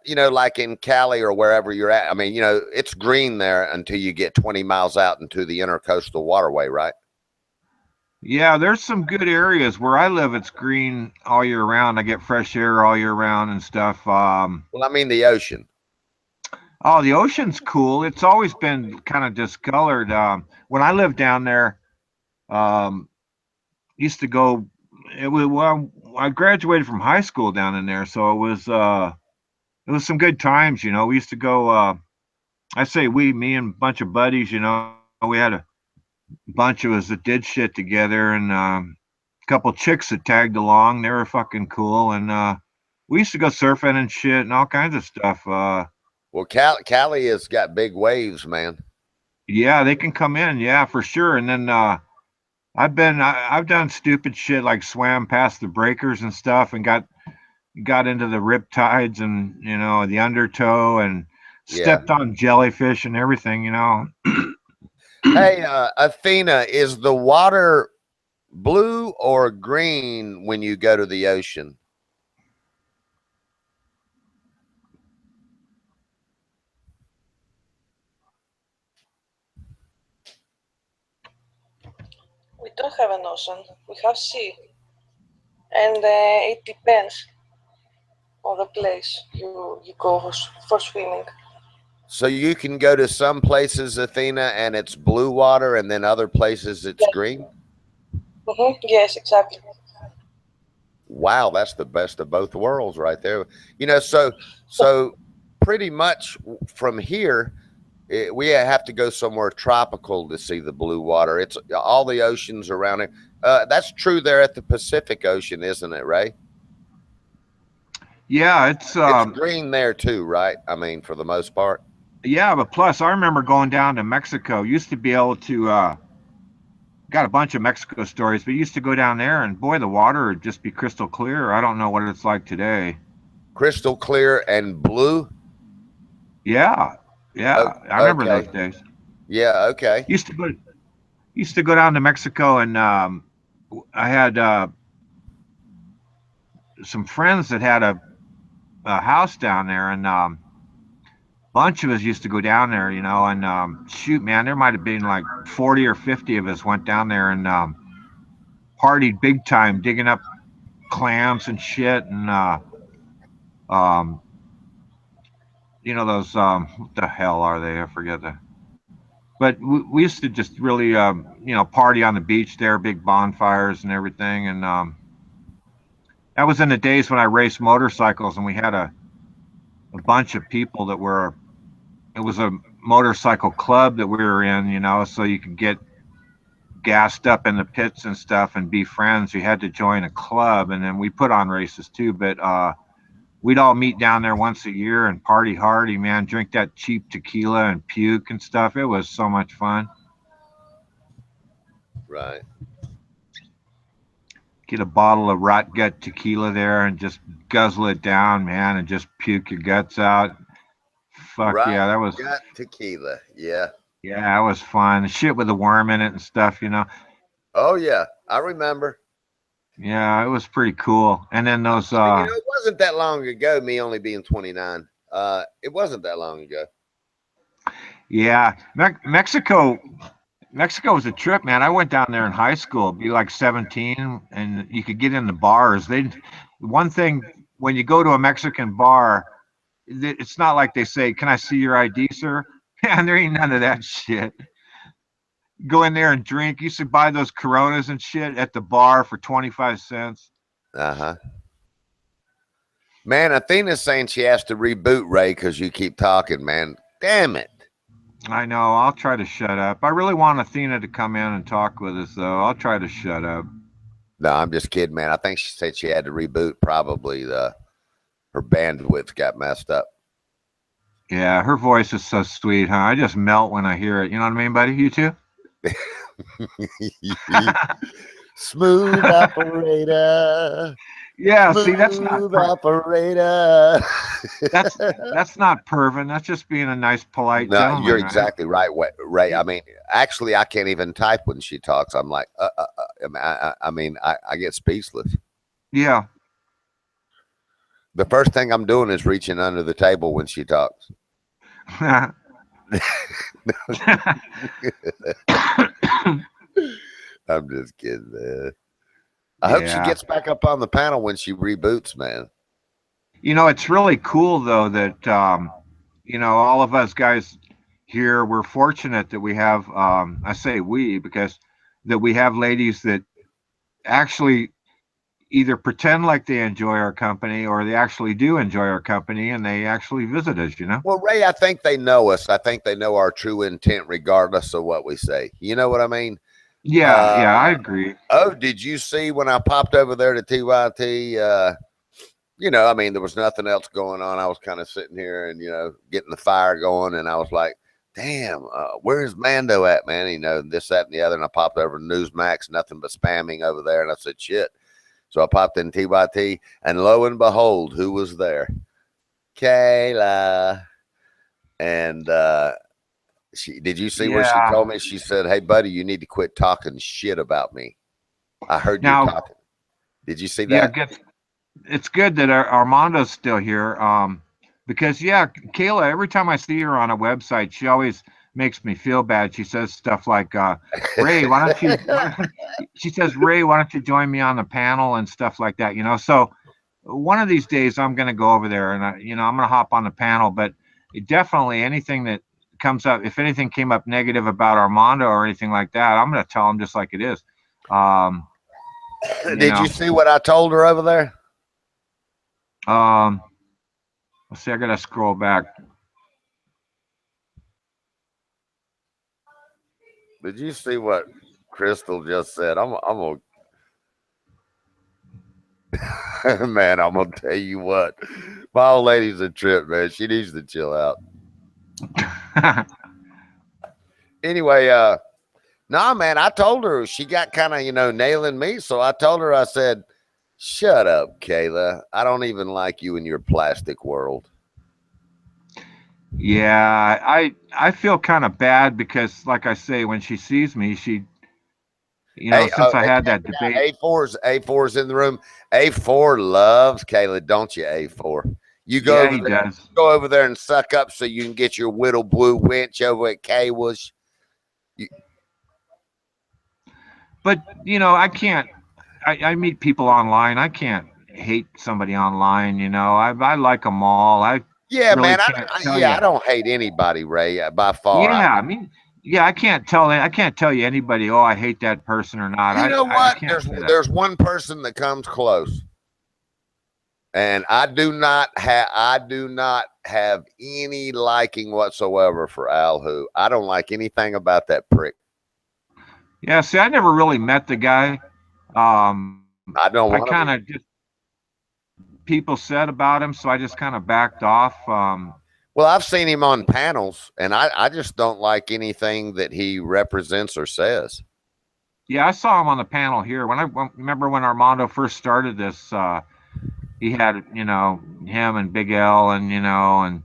you know, like in Cali or wherever you're at. I mean, you know, it's green there until you get 20 miles out into the intercoastal waterway, right? Yeah, there's some good areas where I live. It's green all year round. I get fresh air all year round and stuff. Well, I mean the ocean. Oh, the ocean's cool. It's always been kind of discolored. When I lived down there, used to go. It was well, I graduated from high school down in there, so it was some good times. You know, we used to go. I say me and a bunch of buddies. You know, we had a bunch of us that did shit together, and a couple chicks that tagged along. They were fucking cool, and we used to go surfing and shit and all kinds of stuff. Well, Cali has got big waves, man. Yeah, they can come in, yeah, for sure. And then I've done stupid shit like swam past the breakers and stuff, and got into the riptides and, you know, the undertow, and stepped on jellyfish and everything, you know. Hey, Athena, is the water blue or green when you go to the ocean? We don't have an ocean. We have sea. And it depends on the place you go for swimming. So you can go to some places, Athena, and it's blue water, and then other places it's green. Yes, exactly. Wow, that's the best of both worlds right there. You know, so pretty much from here, we have to go somewhere tropical to see the blue water. It's all the oceans around it. That's true there at the Pacific Ocean, isn't it, Ray? Yeah, It's green there too, right? I mean, for the most part. yeah, but plus I remember going down to Mexico. Used to be able to got a bunch of Mexico stories, but used to go down there and boy, the water would just be crystal clear. I don't know what it's like today. Crystal clear and blue. Yeah. Yeah. I remember those days. Yeah, okay. Used to go down to Mexico, and I had some friends that had a house down there, and bunch of us used to go down there, you know, and shoot, man, there might have been like 40 or 50 of us went down there and partied big time, digging up clams and shit, and you know those what the hell are they? I forget the. But we used to just really you know, party on the beach there, big bonfires and everything, and that was in the days when I raced motorcycles, and we had a bunch of people that were. It was a motorcycle club that we were in, you know, so you could get gassed up in the pits and stuff and be friends. You had to join a club, and then we put on races too, but we'd all meet down there once a year and party hardy, man, drink that cheap tequila and puke and stuff. It was so much fun. Right. Get a bottle of rot gut tequila there and just guzzle it down, man, and just puke your guts out. Fuck right. Yeah, that was got tequila. Yeah. Yeah, that was fun. The shit with the worm in it and stuff, you know. Oh yeah, I remember. Yeah, it was pretty cool. And then those you know, it wasn't that long ago, me only being 29. It wasn't that long ago. Yeah, Mexico was a trip, man. I went down there in high school, be like 17, and you could get in the bars. One thing, when you go to a Mexican bar, it's not like they say, "Can I see your ID, sir?" Man, there ain't none of that shit. Go in there and drink. You used to buy those Coronas and shit at the bar for 25 cents. Uh-huh. Man, Athena's saying she has to reboot, Ray, because you keep talking, man. Damn it. I know. I'll try to shut up. I really want Athena to come in and talk with us, though. I'll try to shut up. No, I'm just kidding, man. I think she said she had to reboot. Probably her bandwidth got messed up. Yeah, her voice is so sweet, huh? I just melt when I hear it. You know what I mean, buddy? You too? Smooth operator. Yeah, smooth see, that's not operator. that's not perving. That's just being a nice, polite gentleman. You're exactly right, Ray. I mean, actually, I can't even type when she talks. I'm like, I mean, I get speechless. Yeah. The first thing I'm doing is reaching under the table when she talks. I'm just kidding, man. I hope she gets back up on the panel when she reboots, man. You know, it's really cool, though, that, you know, all of us guys here, we're fortunate that we have, I say we, because that we have ladies that actually either pretend like they enjoy our company or they actually do enjoy our company and they actually visit us, you know? Well, Ray, I think they know us. I think they know our true intent regardless of what we say. You know what I mean? Yeah, yeah, I agree. Oh, did you see when I popped over there to TYT? You know, I mean, there was nothing else going on. I was kind of sitting here and, you know, getting the fire going. And I was like, damn, where's Mando at, man? You know, this, that, and the other. And I popped over to Newsmax, nothing but spamming over there. And I said, shit. So I popped in TYT, and lo and behold, who was there? Kayla. And did you see where she told me? She said, hey, buddy, you need to quit talking shit about me. I heard you talking. Did you see that? Yeah, it's good that Armando's still here. Because, yeah, Kayla, every time I see her on a website, she always makes me feel bad. She says stuff like, Ray, why don't you, she says, Ray, why don't you join me on the panel and stuff like that, you know? So one of these days I'm going to go over there and, you know, I'm going to hop on the panel, but definitely anything that comes up, if anything came up negative about Armando or anything like that, I'm going to tell him just like it is. Did you see what I told her over there? Let's see, I got to scroll back. Did you see what Crystal just said? I'm gonna man, I'm gonna tell you what. My old lady's a trip, man. She needs to chill out. Anyway, nah, man, I told her she got kind of, nailing me. So I told her, I said, shut up, Kayla. I don't even like you in your plastic world. Yeah, I feel kind of bad because, like I say, when she sees me, she, since I had that debate. A4's in the room. A4 loves Kayla, don't you, A4? You go over there, does. Go over there and suck up so you can get your whittle blue winch over at Kaywa's. But I can't. I meet people online. I can't hate somebody online. I like them all. I really man. can't tell you. I don't hate anybody, Ray, by far. Yeah, I mean, yeah, I can't tell you anybody. Oh, I hate that person or not. You know what? There's one person that comes close, and I do not have any liking whatsoever for Al Who. I don't like anything about that prick. Yeah, see, I never really met the guy. I don't. I kind of just people said about him, so I just kind of backed off. Well, I've seen him on panels, and I just don't like anything that he represents or says. Yeah, I saw him on the panel here. Remember when Armando first started this, he had, him and Big L and,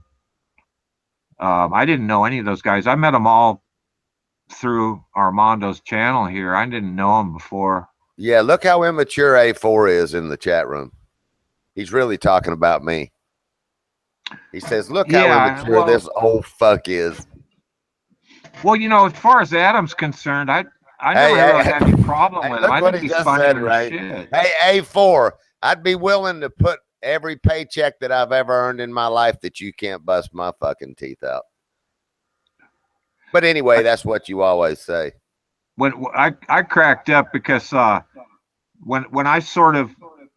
I didn't know any of those guys. I met them all through Armando's channel here. I didn't know him before. Yeah, look how immature A4 is in the chat room. He's really talking about me. He says, look how immature this old fuck is. Well, as far as Adam's concerned, I never really had any problem with him. I think he's funny as shit. Hey, A4, I'd be willing to put every paycheck that I've ever earned in my life that you can't bust my fucking teeth out. But anyway, that's what you always say. When I cracked up because when I sort of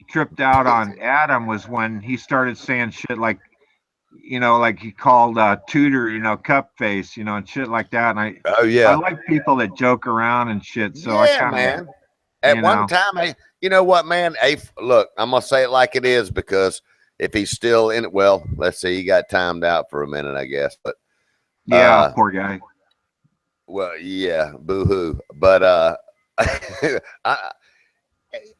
tripped out on Adam was when he started saying shit like, like he called Tudor, cup face, and shit like that. And I like people that joke around and shit. So I kind of, man. At one time, you know what, man? Look, I'm gonna say it like it is because if he's still in it, well, let's see, he got timed out for a minute, I guess. But yeah, poor guy. Well, yeah, boo-hoo. But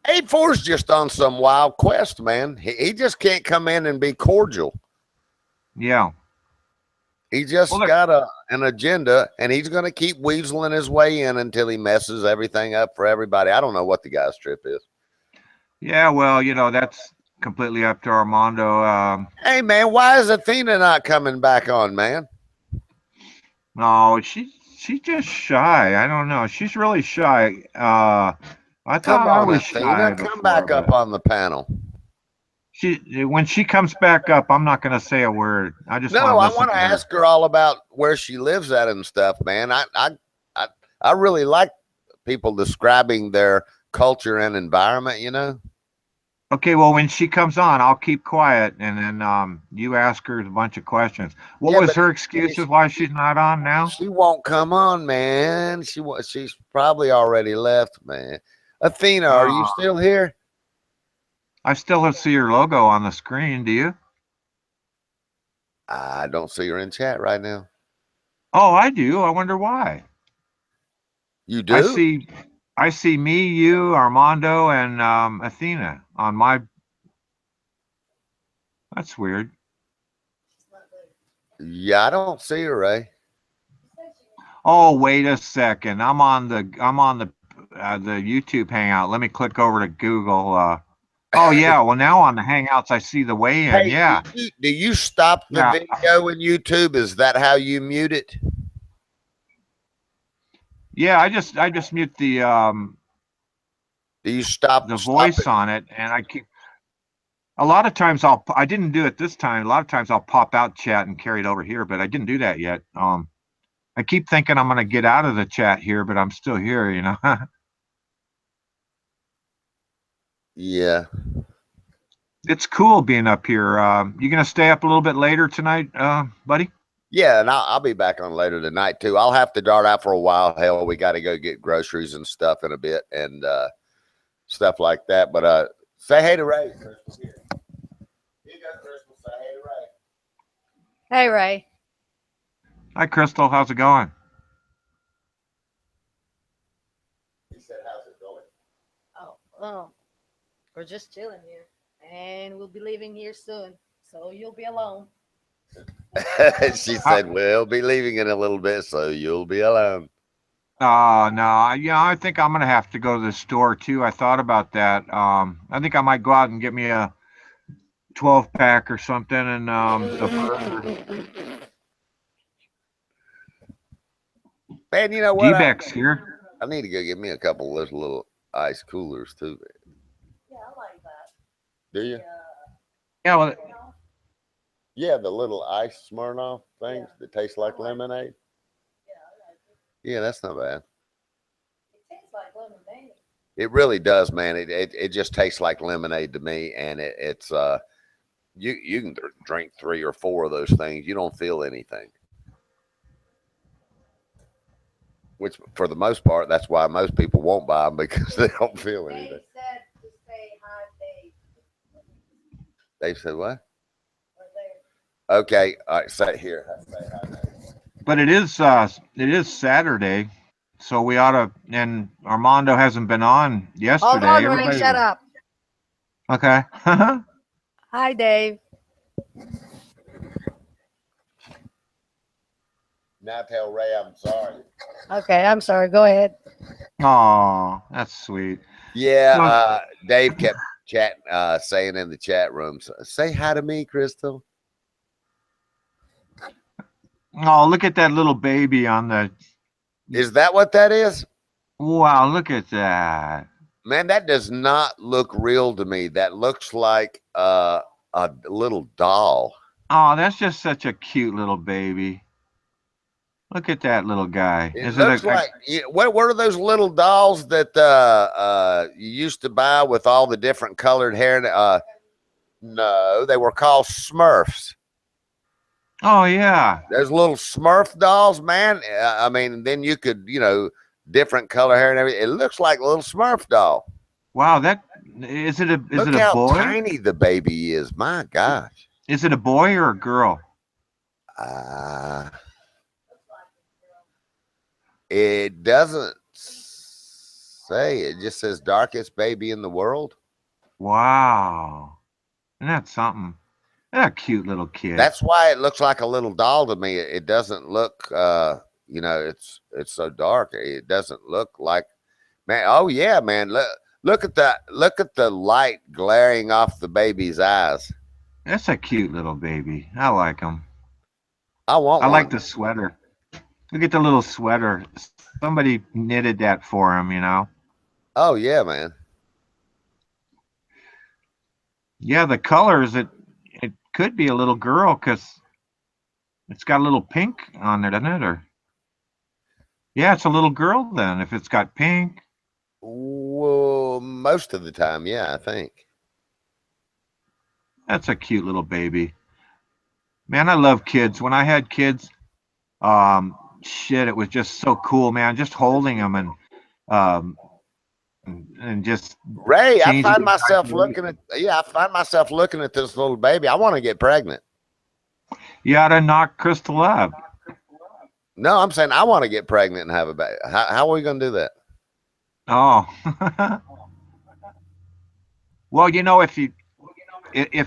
A4's just on some wild quest, man. He just can't come in and be cordial. Yeah. He just got an agenda, and he's going to keep weaseling his way in until he messes everything up for everybody. I don't know what the guy's trip is. Yeah, well, that's completely up to Armando. Hey, man, why is Athena not coming back on, man? No, she's just shy. I don't know. She's really shy. I thought I was shy. Come back up on the panel. When she comes back up, I'm not going to say a word. I want to ask her all about where she lives at and stuff, man. I really like people describing their culture and environment, Okay, well, when she comes on, I'll keep quiet, and then you ask her a bunch of questions. What was her excuses why she's not on now? She won't come on, man. She's probably already left, man. Athena, are you still here? I still see your logo on the screen. Do you? I don't see her in chat right now. Oh, I do. I wonder why. You do? I see me, you, Armando, and Athena on my. That's weird. Yeah, I don't see her, Ray. Oh, wait a second. I'm on the YouTube Hangout. Let me click over to Google. Oh yeah. Well, now on the Hangouts, I see the weigh-in. Hey, yeah. Do you stop the video in YouTube? Is that how you mute it? Yeah, I just mute the. Do you stop the voice on it, and I keep. A lot of times I didn't do it this time. A lot of times I'll pop out chat and carry it over here, but I didn't do that yet. I keep thinking I'm going to get out of the chat here, but I'm still here, you know. Yeah. It's cool being up here. You going to stay up a little bit later tonight, buddy? Yeah, and I'll be back on later tonight too. I'll have to dart out for a while. Hell, we got to go get groceries and stuff in a bit and stuff like that. But say hey to Ray. Crystal. Here you go, Crystal. Say hey to Ray. Hey, Ray. Hi, Crystal. How's it going? He said, "How's it going?" Oh, we're just chilling here, and we'll be leaving here soon, so you'll be alone. She said, "We'll be leaving in a little bit, so you'll be alone." No, yeah, I think I'm gonna have to go to the store too. I thought about that. I think I might go out and get me a 12-pack or something, and Man, you know what? D-Beck's here. I need to go get me a couple of those little ice coolers too. Yeah, I like that. Do you? Yeah, well, Yeah, the little ice Smirnoff things that taste like lemonade. Yeah, that's not bad. It tastes like lemonade. It really does, man. It just tastes like lemonade to me, and it's you can drink 3 or 4 of those things. You don't feel anything. Which, for the most part, that's why most people won't buy them, because they don't feel anything. Dave said to say hi, Dave. Dave said what? Right there. Okay, all right, say here. Say hi, Dave. but it is Saturday, so we ought to. And Armando hasn't been on yesterday. Hold on, Ray, Everybody- shut up. Okay. Hi, Dave. Now tell Ray I'm sorry. Okay, I'm sorry. Go ahead. Oh, that's sweet. Yeah, Dave kept saying in the chat rooms, say hi to me, Crystal. Oh, look at that little baby on the. Is that what that is? Wow, look at that. Man, that does not look real to me. That looks like a little doll. Oh, that's just such a cute little baby. Look at that little guy. It looks like what are those little dolls that you used to buy with all the different colored hair? No, they were called Smurfs. Oh yeah. Those little Smurf dolls, man. I mean, then you could, different color hair and everything. It looks like a little Smurf doll. Wow, that is it a Look it a how boy? tiny the baby is. My gosh. Is it a boy or a girl? It doesn't say. It just says darkest baby in the world. Wow. Isn't that something? That cute little kid. That's why it looks like a little doll to me. It doesn't look it's so dark. It doesn't look like, man. Oh yeah, man. Look at the light glaring off the baby's eyes. That's a cute little baby. I like him. I want I one. like the sweater. Look at the little sweater. Somebody knitted that for him, you know. Oh yeah, man. Yeah, the colors, it could be a little girl because it's got a little pink on there, doesn't it? Or yeah, it's a little girl then if it's got pink. Well, most of the time, yeah, I think. That's a cute little baby. Man, I love kids. When I had kids, shit, it was just so cool, man. Just holding them and just Ray, I changing find the myself diaper. I find myself looking at this little baby. I want to get pregnant. You ought to knock Crystal up. No, I'm saying I want to get pregnant and have a baby. How are we going to do that? Oh. Well, you know, if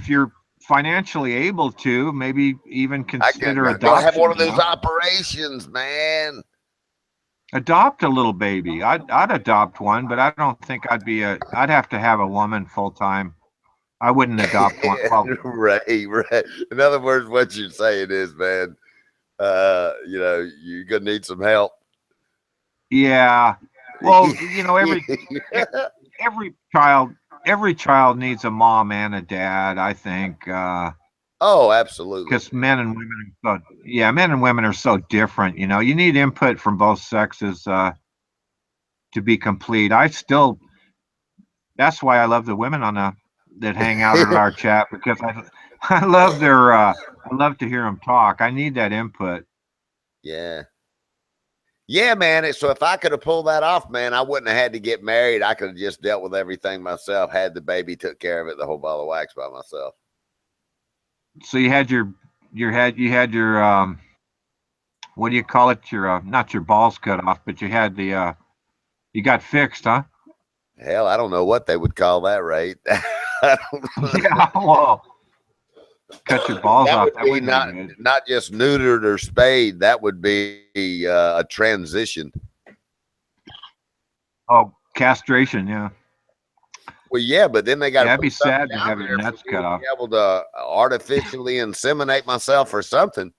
you're financially able to, maybe even consider I adoption. have one of you those know? operations, man. Adopt a little baby. I'd adopt one, but I don't think I'd have to have a woman full time. I wouldn't adopt one. Well, Right. In other words, what you're saying is, man, you're gonna need some help. yeah. Well, you know, every child every child needs a mom and a dad, I think. Oh, absolutely. Because men and women are so, yeah, men and women are so different. You know, you need input from both sexes to be complete. That's why I love the women on that hang out in our chat, because I love I love to hear them talk. I need that input. Yeah. Yeah, man. So if I could have pulled that off, man, I wouldn't have had to get married. I could have just dealt with everything myself, had the baby, took care of it, the whole ball of wax by myself. So you had your what do you call it? Your not your balls cut off, but you had the you got fixed, huh? Hell, I don't know what they would call that, right? Yeah, well, cut your balls that off. would That be wouldn't be good. not just neutered or spayed. That would be a transition. Oh, castration, yeah. Well, yeah, but then they got Yeah, to it'd be put something sad to down have your there for nuts me cut to off. be able to artificially inseminate myself or something.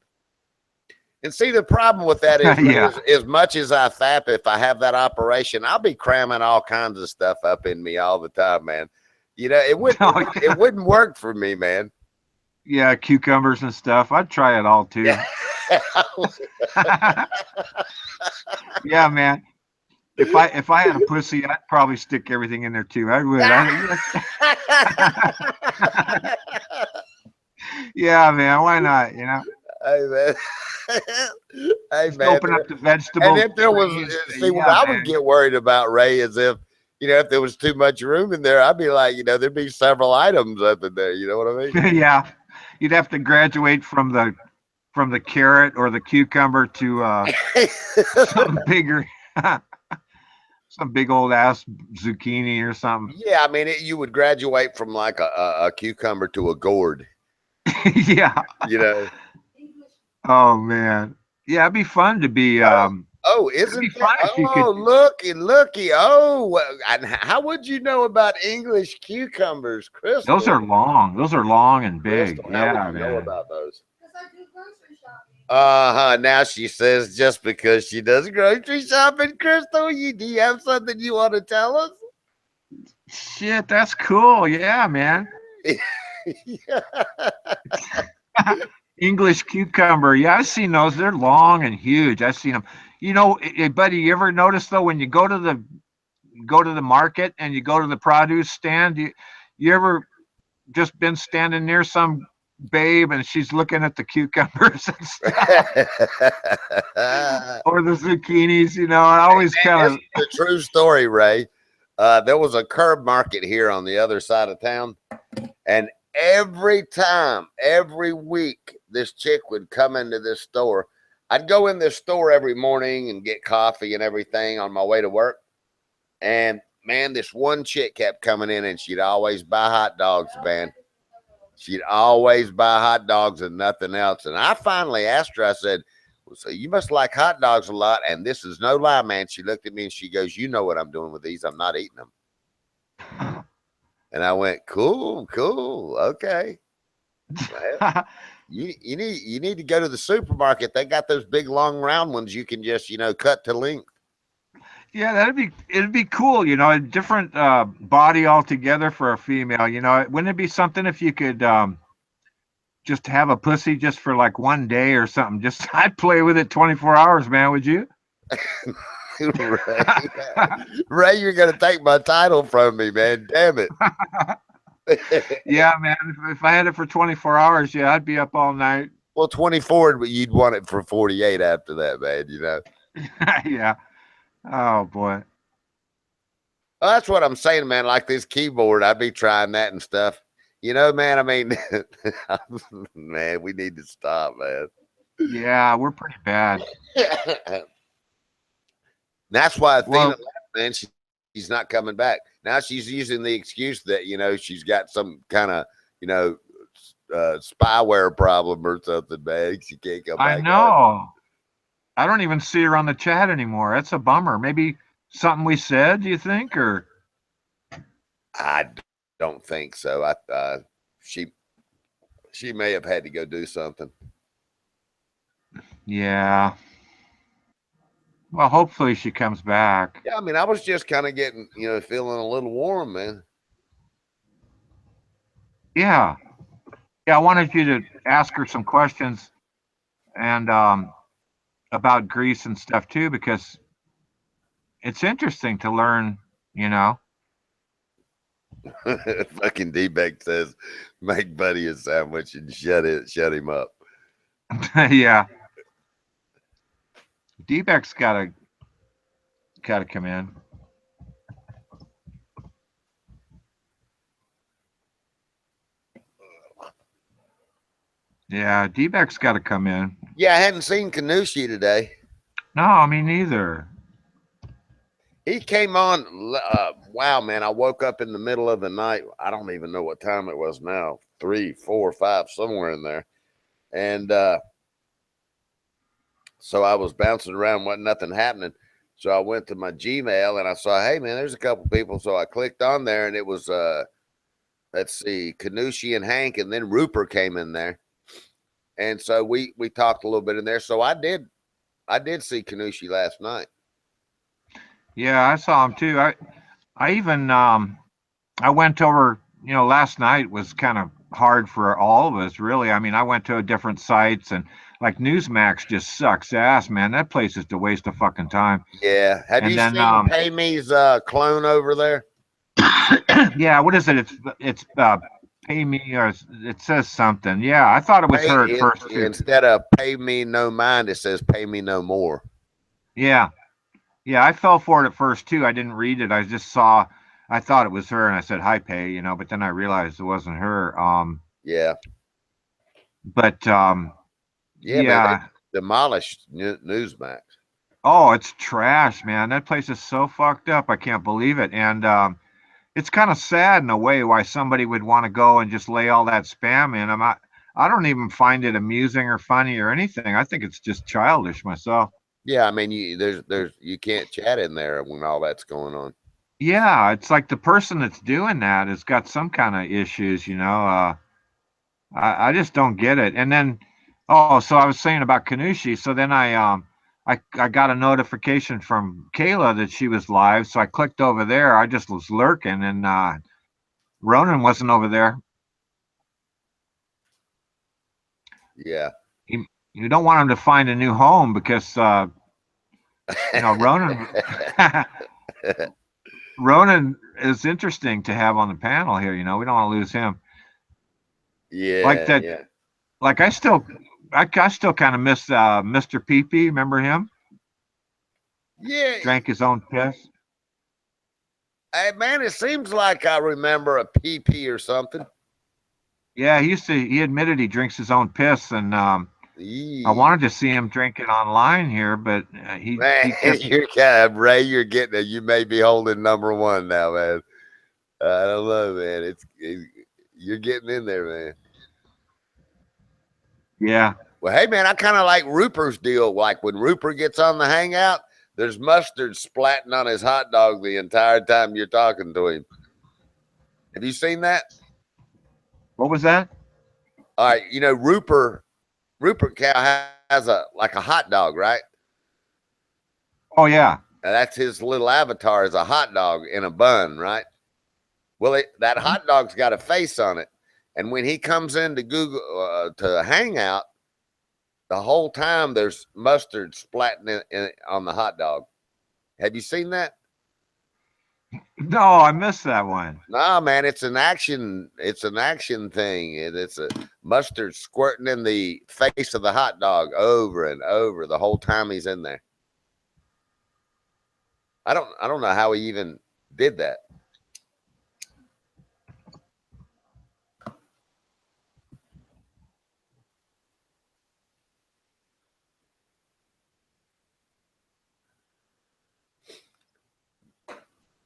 And see, the problem with that is, Yeah. as much as I thap, if I have that operation, I'll be cramming all kinds of stuff up in me all the time, man. You know, it wouldn't work for me, man. Yeah, cucumbers and stuff. I'd try it all too. Yeah, man. If I had a pussy, I'd probably stick everything in there too. I would. Yeah, man. Why not? You know. Hey, man. Hey, Just man. open up the vegetables. And if there was, see, what I would get worried about, Ray, is if, you know, if there was too much room in there, I'd be like, you know, there'd be several items up in there. You know what I mean? Yeah, you'd have to graduate from the carrot or the cucumber to something bigger, some big old ass zucchini or something. Yeah, I mean, you would graduate from like a cucumber to a gourd. Yeah. You know. Oh man. Yeah, it'd be fun to be. Oh, isn't that? Oh, looky. Oh, and how would you know about English cucumbers, Crystal? Those are long. Those are long and big. Crystal, yeah, how would you know man. about those? Uh-huh. Now she says just because she does grocery shopping, Crystal, do you have something you want to tell us? Shit, that's cool. Yeah, man. English cucumber. Yeah, I've seen those. They're long and huge. I've seen them. You know, buddy, you ever notice though when you go to the market and you go to the produce stand, you ever just been standing near some babe and she's looking at the cucumbers and stuff or the zucchinis, you know? I always kind of the true story, Ray. There was a curb market here on the other side of town, and every week, this chick would come into this store. I'd go in this store every morning and get coffee and everything on my way to work. And man, this one chick kept coming in and she'd always buy hot dogs, man. She'd always buy hot dogs and nothing else. And I finally asked her, I said, well, so you must like hot dogs a lot. And this is no lie, man. She looked at me and she goes, you know what I'm doing with these. I'm not eating them. And I went, cool. Okay. Well, you need to go to the supermarket. They got those big, long, round ones you can just, you know, cut to length. Yeah, it'd be cool, you know, a different body altogether for a female. You know, wouldn't it be something if you could just have a pussy just for like one day or something? Just I'd play with it 24 hours, man. Would you? Ray, you're gonna take my title from me, man. Damn it. Yeah, man. If I had it for 24 hours, yeah, I'd be up all night. Well, 24, but you'd want it for 48 after that, man. You know. Yeah. Oh boy. Well, that's what I'm saying, man. Like this keyboard, I'd be trying that and stuff. You know, man. I mean, man, we need to stop, man. Yeah, we're pretty bad. That's why Athena left, man. She's not coming back. Now she's using the excuse that, you know, she's got some kind of, you know, spyware problem or something, man. She can't come back. I know. I don't even see her on the chat anymore. That's a bummer. Maybe something we said, do you think? Or I don't think so. She may have had to go do something. yeah. Well, hopefully she comes back. Yeah, I mean, I was just kind of getting, you know, feeling a little warm, man. Yeah. Yeah, I wanted you to ask her some questions and about Greece and stuff too, because it's interesting to learn, you know. Fucking D-Beck says, make Buddy a sandwich and shut him up. Yeah. D-Beck's gotta come in. Yeah, D-Beck's gotta come in. Yeah, I hadn't seen Kanushi today. No, me neither. He came on. Wow, man! I woke up in the middle of the night. I don't even know what time it was now. 3, 4, 5, somewhere in there. And so I was bouncing around, wasn't nothing happening. So I went to my Gmail and I saw, hey man, there's a couple people. So I clicked on there and it was let's see, Kanushi and Hank, and then Rupert came in there. And so we talked a little bit in there. So I did see Kanushi last night. Yeah, I saw him too. I even I went over, you know, last night was kind of hard for all of us, really. I mean, I went to different sites and like Newsmax just sucks ass, man. That place is a waste of fucking time. Yeah. Have And you then, seen Pay Me's clone over there? yeah, what is it? It's Pay Me, or it says something. Yeah, I thought it was her at first too. Instead of Pay Me No Mind, it says Pay Me No More. Yeah. Yeah, I fell for it at first too. I didn't read it. I just saw, I thought it was her and I said, hi, Pay, you know, but then I realized it wasn't her. Yeah. But Yeah, yeah. man, they demolished Newsmax. Oh, it's trash, man. That place is so fucked up. I can't believe it. And it's kind of sad in a way why somebody would want to go and just lay all that spam in. I don't even find it amusing or funny or anything. I think it's just childish myself. Yeah, I mean, you can't chat in there when all that's going on. Yeah, it's like the person that's doing that has got some kind of issues, you know. I just don't get it. And then, oh, so I was saying about Kanushi. So then I got a notification from Kayla that she was live. So I clicked over there. I just was lurking, and Ronan wasn't over there. Yeah. You don't want him to find a new home because you know, Ronan is interesting to have on the panel here. You know, we don't want to lose him. Yeah. Like that. Yeah. Like I still kind of miss Mr. Peepee. Remember him? Yeah. Drank his own piss. Hey, man, it seems like I remember a PP or something. Yeah, he admitted he drinks his own piss, and I wanted to see him drink it online here, but he kept... You're kind of, Ray, you may be holding #1 now, man. I don't know, man. You're getting in there, man. Yeah. Well, hey, man, I kind of like Rupert's deal. Like when Rupert gets on the hangout, there's mustard splatting on his hot dog the entire time you're talking to him. Have you seen that? What was that? All right, you know, Rupert Cow has a hot dog, right? Oh yeah. And that's his little avatar, is a hot dog in a bun, right? Well, that hot dog's got a face on it, and when he comes into Google to Hangout, the whole time there's mustard splatting on the hot dog. Have you seen that? No, I missed that one. No, man, it's an action thing. It's a mustard squirting in the face of the hot dog over and over the whole time he's in there. I don't know how he even did that.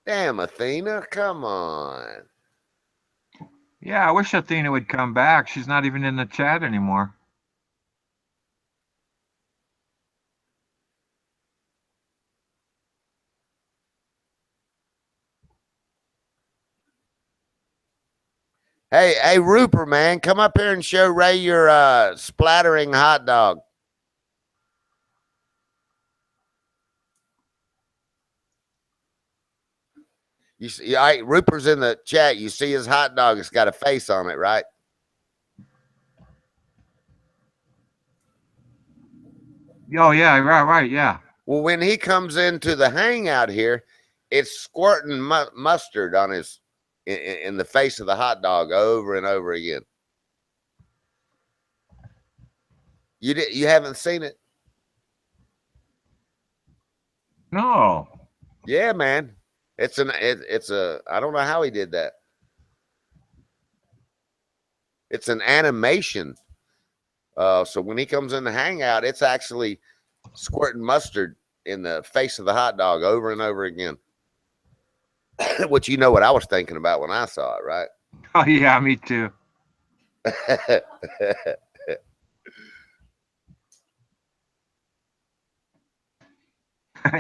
Damn, Athena, come on. Yeah, I wish Athena would come back. She's not even in the chat anymore. Hey, Rupert, man, come up here and show Ray your splattering hot dog. You see, Rupert's in the chat. You see his hot dog. It's got a face on it, right? Oh yeah, right, yeah. Well, when he comes into the hangout here, it's squirting mustard on his in the face of the hot dog over and over again. You haven't seen it? No. Yeah, man. It's a I don't know how he did that. It's an animation. So when he comes in the hangout, it's actually squirting mustard in the face of the hot dog over and over again. Which you know what I was thinking about when I saw it, right? Oh yeah, me too.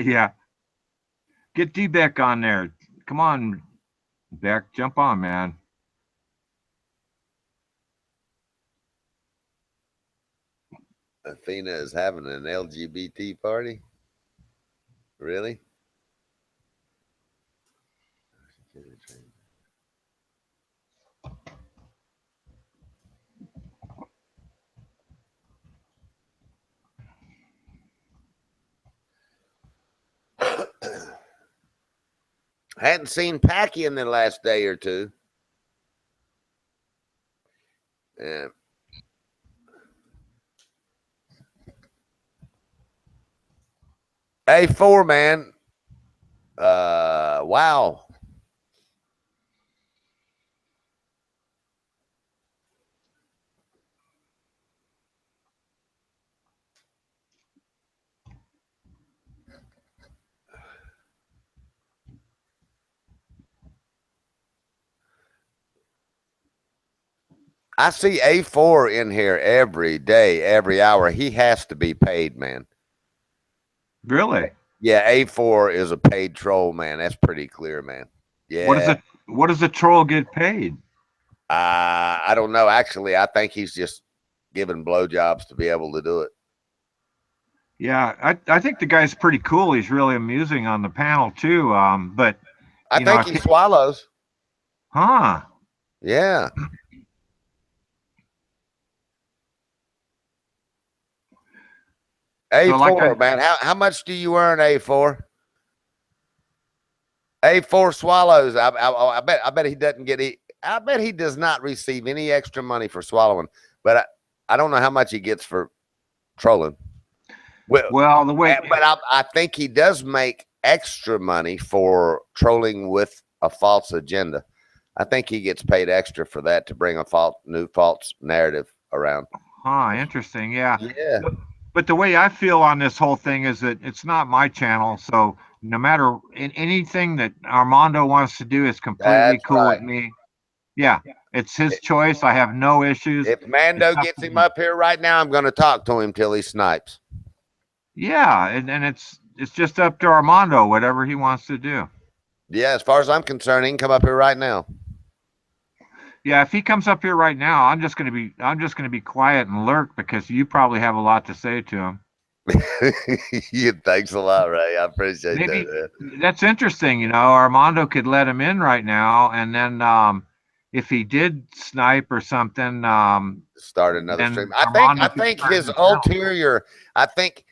Yeah. Get D-Beck on there. Come on, Beck. Jump on, man. Athena is having an LGBT party? Really? Hadn't seen Packy in the last day or two. Yeah. A4, man. Wow. I see A4 in here every day, every hour. He has to be paid, man. Really? Yeah, A4 is a paid troll, man. That's pretty clear, man. Yeah. What does the troll get paid? I don't know. Actually, I think he's just giving blowjobs to be able to do it. Yeah, I think the guy's pretty cool. He's really amusing on the panel too. But I think he swallows. Huh? Yeah. A4, so like man. How much do you earn, A4? A4 swallows. I bet he doesn't get. I bet he does not receive any extra money for swallowing. But I don't know how much he gets for trolling. Well, the way, but I think he does make extra money for trolling with a false agenda. I think he gets paid extra for that to bring a new false narrative around. Huh? Interesting. Yeah. Yeah. But the way I feel on this whole thing is that it's not my channel, so no matter anything that Armando wants to do is completely cool with me. Yeah, it's his choice. I have no issues. If Mando gets him up here right now, I'm going to talk to him till he snipes. Yeah, and it's just up to Armando, whatever he wants to do. Yeah, as far as I'm concerned, he can come up here right now. Yeah, if he comes up here right now, I'm just gonna be quiet and lurk because you probably have a lot to say to him. Yeah, thanks a lot, Ray. I appreciate that. That's interesting. You know, Armando could let him in right now, and then if he did snipe or something, start another stream. I think his ulterior. I think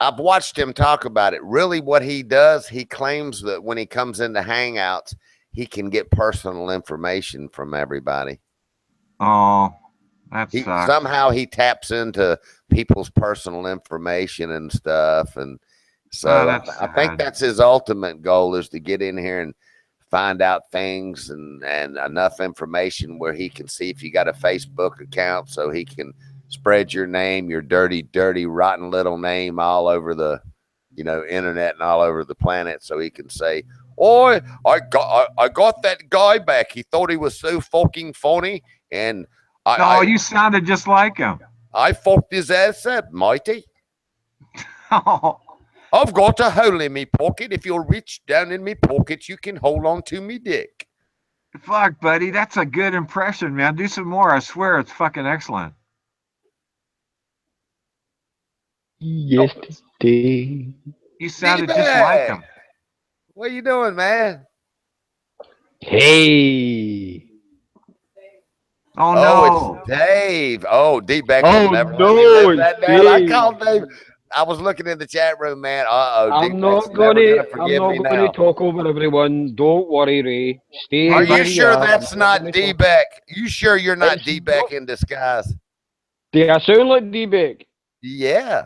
I've watched him talk about it. Really, what he does, he claims that when he comes into Hangouts, he can get personal information from everybody. Oh, somehow he taps into people's personal information and stuff, and so I think that's his ultimate goal, is to get in here and find out things and enough information where he can see if you got a Facebook account, so he can spread your name, your dirty, rotten little name all over the, internet and all over the planet, so he can say, "Oh, I got that guy back. He thought he was so fucking funny, and you sounded just like him. I fucked his ass up, matey. Oh. I've got a hole in me pocket. If you'll reach down in me pocket, you can hold on to me dick." Fuck, buddy, that's a good impression, man. Do some more. I swear, it's fucking excellent. Yesterday. You sounded just like him. What are you doing, man? Hey. Oh, Oh, no. it's Dave. Oh, D-Beck will Oh, never let me no, live it's that down. I Dave. called Dave. I was looking in the chat room, man. Uh-oh, I'm D-Beck's not never gonna. gonna I'm forgive me not gonna now. talk over everyone. Don't worry, Ray. Stay Are where you sure are. that's I'm not gonna talk. D-Beck? You sure you're not It's D-Beck not. in disguise? Do I sound like D-Beck? Yeah.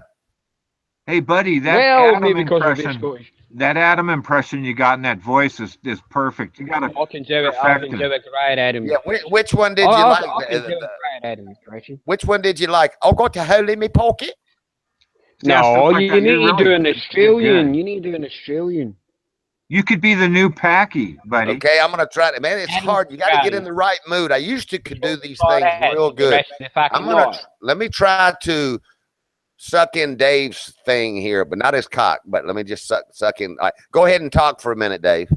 Hey, buddy, Well, maybe because of the Scottish. that Adam impression you got in that voice is perfect. You got to I can do it. I perfect can it. do it right, Adam. Yeah. Which one did you I like? can do it right, Adam. Impression. Which one did you like? Oh, got a hole in my pocket. Yeah, No, stuff like you that. need You're to do really an good. Australian. You need to do an Australian. You could be the new Packy, buddy. Okay, I'm gonna try it. Man, it's Adam hard. You got to get in Australian. the right mood. I used to could do these All things right, real the good. rest of the fucking I'm gonna lot. let me try to suck in Dave's thing here, but not his cock. But let me just suck in. All right, go ahead and talk for a minute, Dave.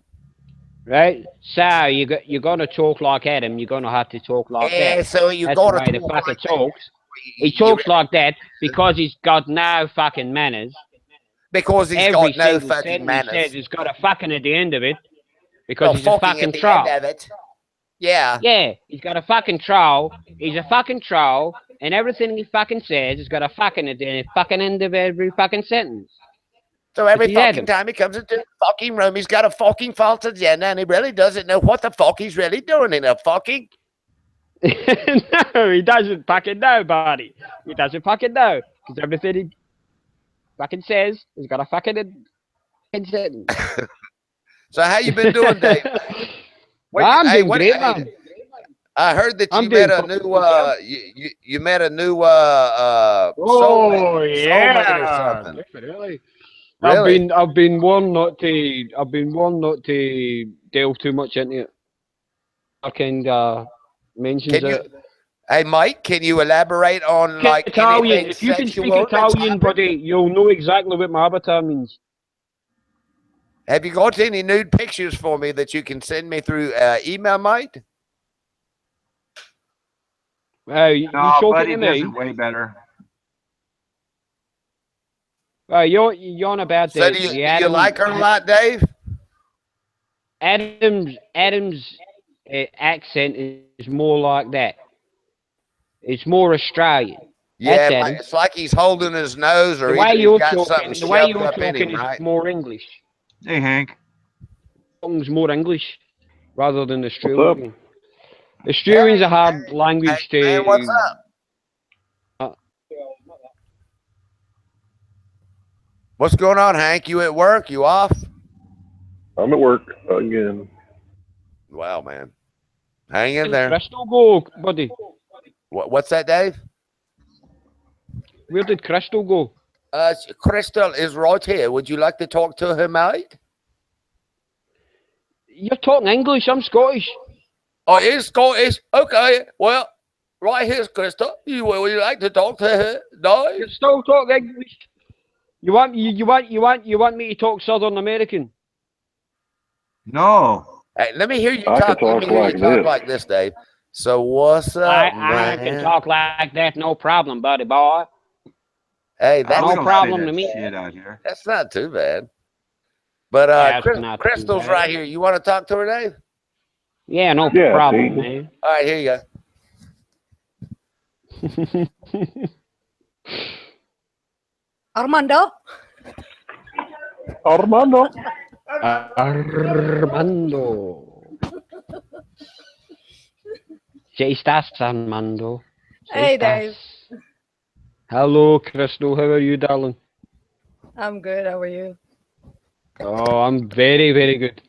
Right? So you're gonna talk like Adam. You're gonna have to talk like that. So you That's got the to way the talk fucker like talks. He You talks really- like that because he's got no fucking manners. because he's Every got no single fucking sentence manners. he says has got a fucking at the end of it because Oh, he's a fucking at the troll. end of it. Yeah. Yeah, he's got a fucking troll. He's a fucking troll, and everything he fucking says has got a fucking at the fucking end of every fucking sentence. So every He's fucking Adam. time he comes into the fucking room, he's got a fucking false agenda, and he really doesn't know what the fuck he's really doing in a fucking. No, he doesn't fucking know, buddy. He doesn't fucking know because everything he fucking says has got a fucking sentence. So how you been doing, Dave? I'm doing great, man. I heard that I'm you met doing a new myself. you met a new Oh soulmate or yeah, something. definitely. Really? I've been warned not to delve too much into it. I can mentions Can you, it. hey Mike, can you elaborate on like Italian. anything If you can speak sexual that's Italian, happened? buddy, you'll know exactly what my avatar means. Have you got any nude pictures for me that you can send me through email, Mike? You No, talking buddy, to this me? is way better. You're on about So the do you Adam, like her a lot, Dave? Adam's accent is more like that. It's more Australian. Yeah, That's like, Adam. it's like he's holding his nose, or The way either he's you're got something talking, the way shoved you're up in talking him, is right? more English. Hey, Hank. Tongue's more English rather than What's Australian. Australian's a hard language Hey, man, what's up? What's going on, Hank? You at work? You off? I'm at work again. Wow, man. Hang in Where did there. Crystal go, buddy? What's that, Dave? Where did Crystal go? Crystal is right here. Would you like to talk to her, mate? You're talking English. I'm Scottish. Oh, is Scottish? Okay. Well, right here's Crystal. Would you like to talk to her, Dave? You still talk English. You want me to talk Southern American? No. Hey, let me hear you I can talk. Let me talk hear you like talk this. like this, Dave. So what's up, I man? can talk like that, no problem, buddy boy. Hey, we that's No don't problem say to that me. shit out here. That's not too bad. But That's not too Crystal's bad. right here. You want to talk to her, Dave? Yeah, no Yeah, problem, see? man. All right, here you go. Armando. Armando. Armando. ¿Qué estás, Armando? Hey, Dave. Hello, Crystal. How are you, darling? I'm good. How are you? Oh, I'm very, very good.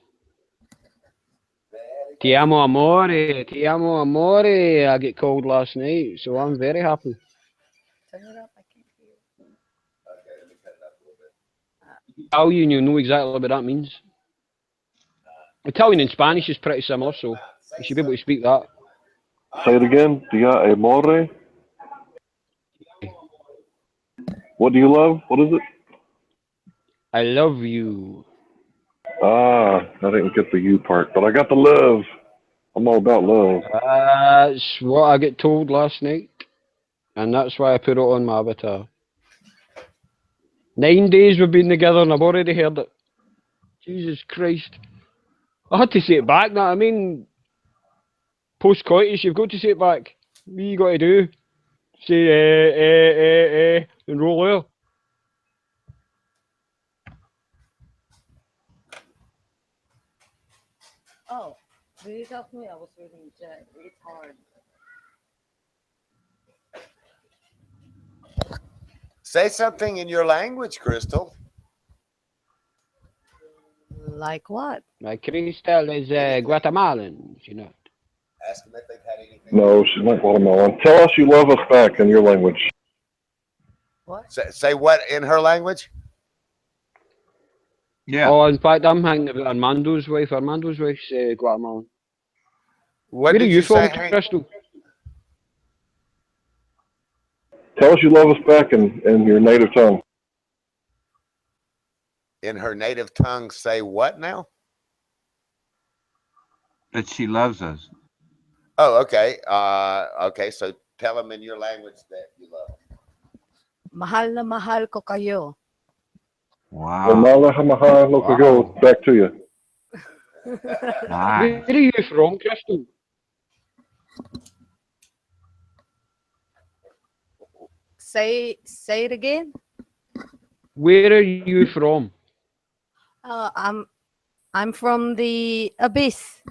Ti amo, amore. Ti amo, amore. I get called last night, so I'm very happy. Turn it up. I can't hear. Italian, you know exactly what that means. Italian and Spanish is pretty similar, so you should be able to speak that. Say it again. Dia amore. What do you love? What is it? I love you. Ah, I didn't get the you part, but I got the love. I'm all about love. That's what I get told last night, and that's why I put it on my avatar. 9 days we've been together, and I've already heard it. Jesus Christ. I had to say it back. That I mean, post-coitus, you've got to say it back. What you got to do? Say and roll out. Oh, did you help me? I was reading chat. It's hard. Say something in your language, Crystal. Like what? My Crystal is Guatemalan, you know. Ask them if they've had anything. No, she's not Guatemalan. Tell us you love us back in your language. What? Say what in her language? Yeah. Oh, in fact, I'm hanging about Armando's wife. Armando's wife's Guatemalan. What Where are did you say, from, Hank? Crystal? Tell us you love us back in your native tongue. In her native tongue, say what now? That she loves us. Oh, okay. Okay, so tell them in your language that you love them. Mahal na mahal ko kayo. Wow. Wow. Back to you. Nice. Where are you from, Crystal? Say it again. Where are you from? I'm from the abyss.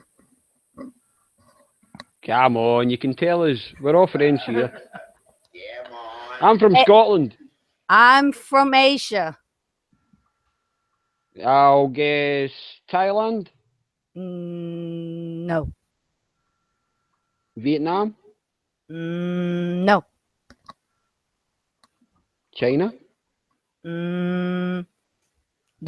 Come on, you can tell us. We're all friends here. Come on. I'm from Scotland. I'm from Asia. I'll guess Thailand, No. Vietnam, No. China. Do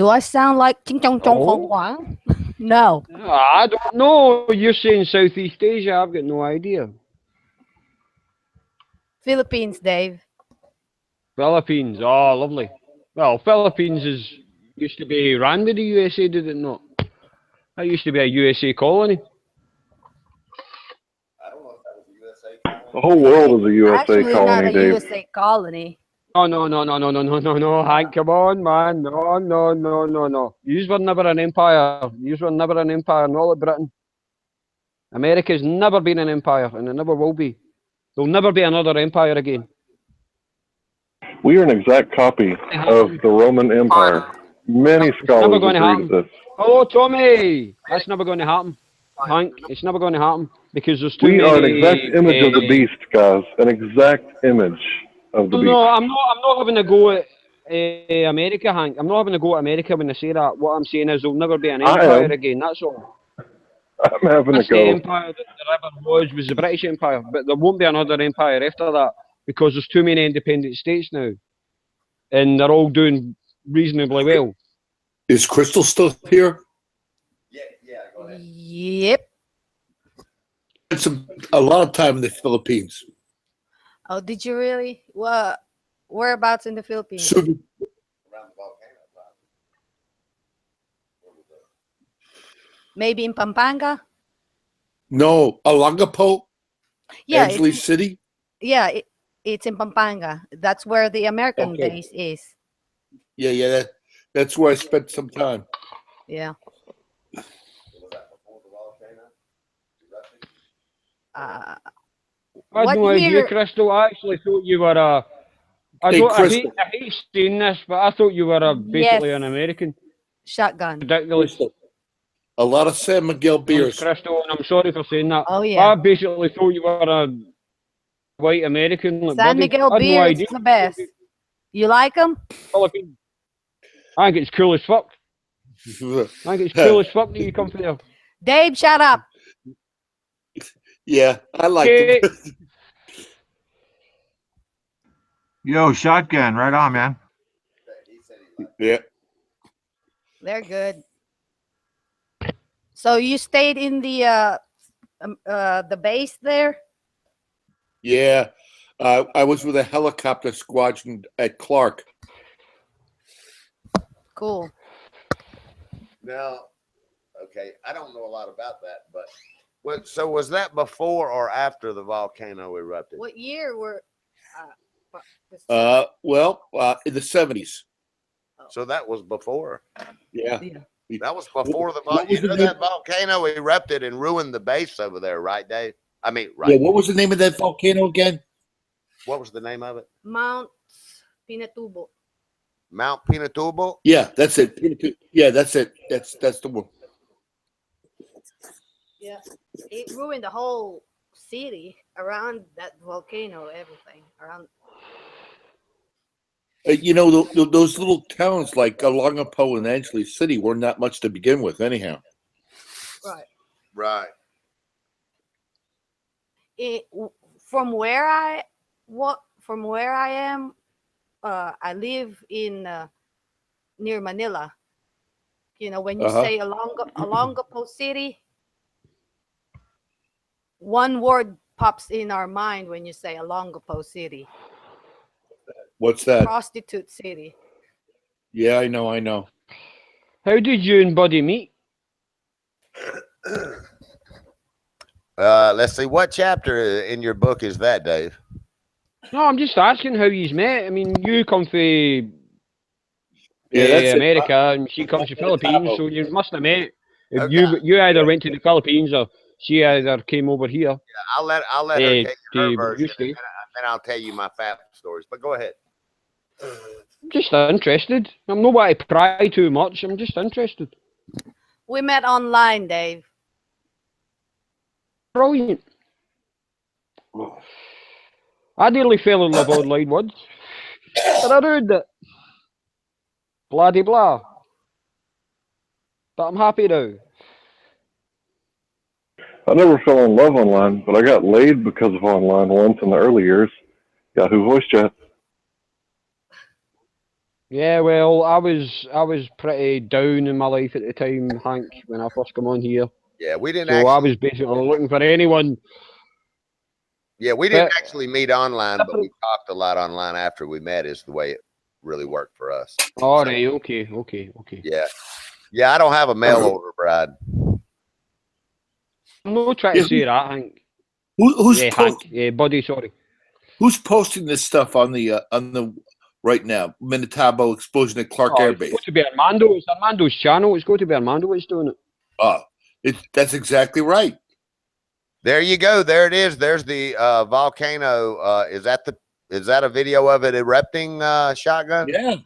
I sound like Ching Chong Chong Fong Huang? No. I don't know. You're saying Southeast Asia. I've got no idea. Philippines, Dave. Philippines. Oh, lovely. Well, Philippines used to be ran by the USA, did it not? That used to be a USA colony. I don't know if that was a USA colony. The whole world is a USA Actually, colony, not a Dave. USA colony. Oh, no, Hank, come on, man. No. Yous were never an empire. Yous were never an empire, not like Britain. America's never been an empire, and it never will be. There'll never be another empire again. We are an exact copy of the Roman Empire. Many scholars going to agree happen. to this. Hello, Tommy. That's never going to happen, Hank. It's never going to happen because there's too many. We are an exact image of the beast, guys. An exact image of the beast. No, I'm not having a go at America, Hank. I'm not having a go at America when I say that. What I'm saying is there'll never be an empire again. That's all. I'm having a That's the go. empire that there ever was the British Empire, but there won't be another empire after that because there's too many independent states now, and they're all doing reasonably well. Is Crystal still here? Yeah, go ahead. Yep. It's a lot of time in the Philippines. Oh, did you really? Well, whereabouts in the Philippines? So, Around the volcano. Maybe in Pampanga? no, Olongapo, Yeah. Angeles City. Yeah, it's in Pampanga. That's where the American Okay. base is. Yeah, that's where I spent some time. Yeah. Was that before the volcano? Uh, I had What no idea, year- Crystal. I actually thought you were a. Hey, Crystal. I hate saying this, but I thought you were basically Yes. an American. Shotgun. Ridiculous. Crystal. A lot of San Miguel Thanks, beers. Crystal, and I'm sorry for saying that. Oh, yeah. I basically thought you were a white American. Like San Buddy. Miguel I had no beer is idea. the best. You like them? Philippines. I think it's cool as fuck. I think it's cool as fuck that you come from there. Dave, shut up. Yeah, I like Okay. them. Yo, shotgun, right on, man. Yeah. They're good. So you stayed in the base there? Yeah. I was with a helicopter squadron at Clark. Cool. Now, okay, I don't know a lot about that, but so was that before or after the volcano erupted? What year were? Well, in the 70s. So that was before. Yeah. Yeah. That was before the What was the that volcano erupted and ruined the base over there, right, Dave? I mean, right. Yeah, what was the name of that volcano again? What was the name of it? Mount Pinatubo. Mount Pinatubo? Yeah, that's it. Yeah, that's it. That's the one. Yeah, it ruined the whole city around that volcano. Everything around. You know, those little towns like Longapo and Angeles City were not much to begin with, anyhow. Right. Right. From where I am, I live in near Manila. You know, when you say Olongapo City, one word pops in our mind when you say Olongapo City. What's that? Prostitute city. Yeah, I know. How did you and Buddy meet? Let's see. What chapter in your book is that, Dave? No, I'm just asking how you met. I mean, you come from that's America, and she comes from Philippines, so you must have met. If Okay. you either went to the Philippines or she either came over here. Yeah, I'll let her take her to version, Houston. and then I'll tell you my fat stories. But go ahead. I'm just interested. I'm not want to pry too much. I'm just interested. We met online, Dave. Brilliant. I nearly fell in love online once, but I ruined it. Bloody blah. But I'm happy now. I never fell in love online, but I got laid because of online once in the early years. Yahoo Voice Chat. Yeah, well, I was pretty down in my life at the time, Hank, when I first come on here. Yeah, we didn't. So I was basically looking for anyone. Yeah, we didn't actually meet online, but we talked a lot online after we met. Is the way it really worked for us. All right, okay. Yeah. I don't have a mail order bride. I'm not trying to say that, Hank. Who's Hank? Yeah, Buddy. Sorry. Who's posting this stuff on the right now? Minitabo explosion at Clark Air Base. It's got to be Armando. It's Armando's channel. It's got to be Armando that's doing it. Oh, that's exactly right. There you go. There it is. There's the volcano. Is that a video of it erupting, Shotgun? Yeah,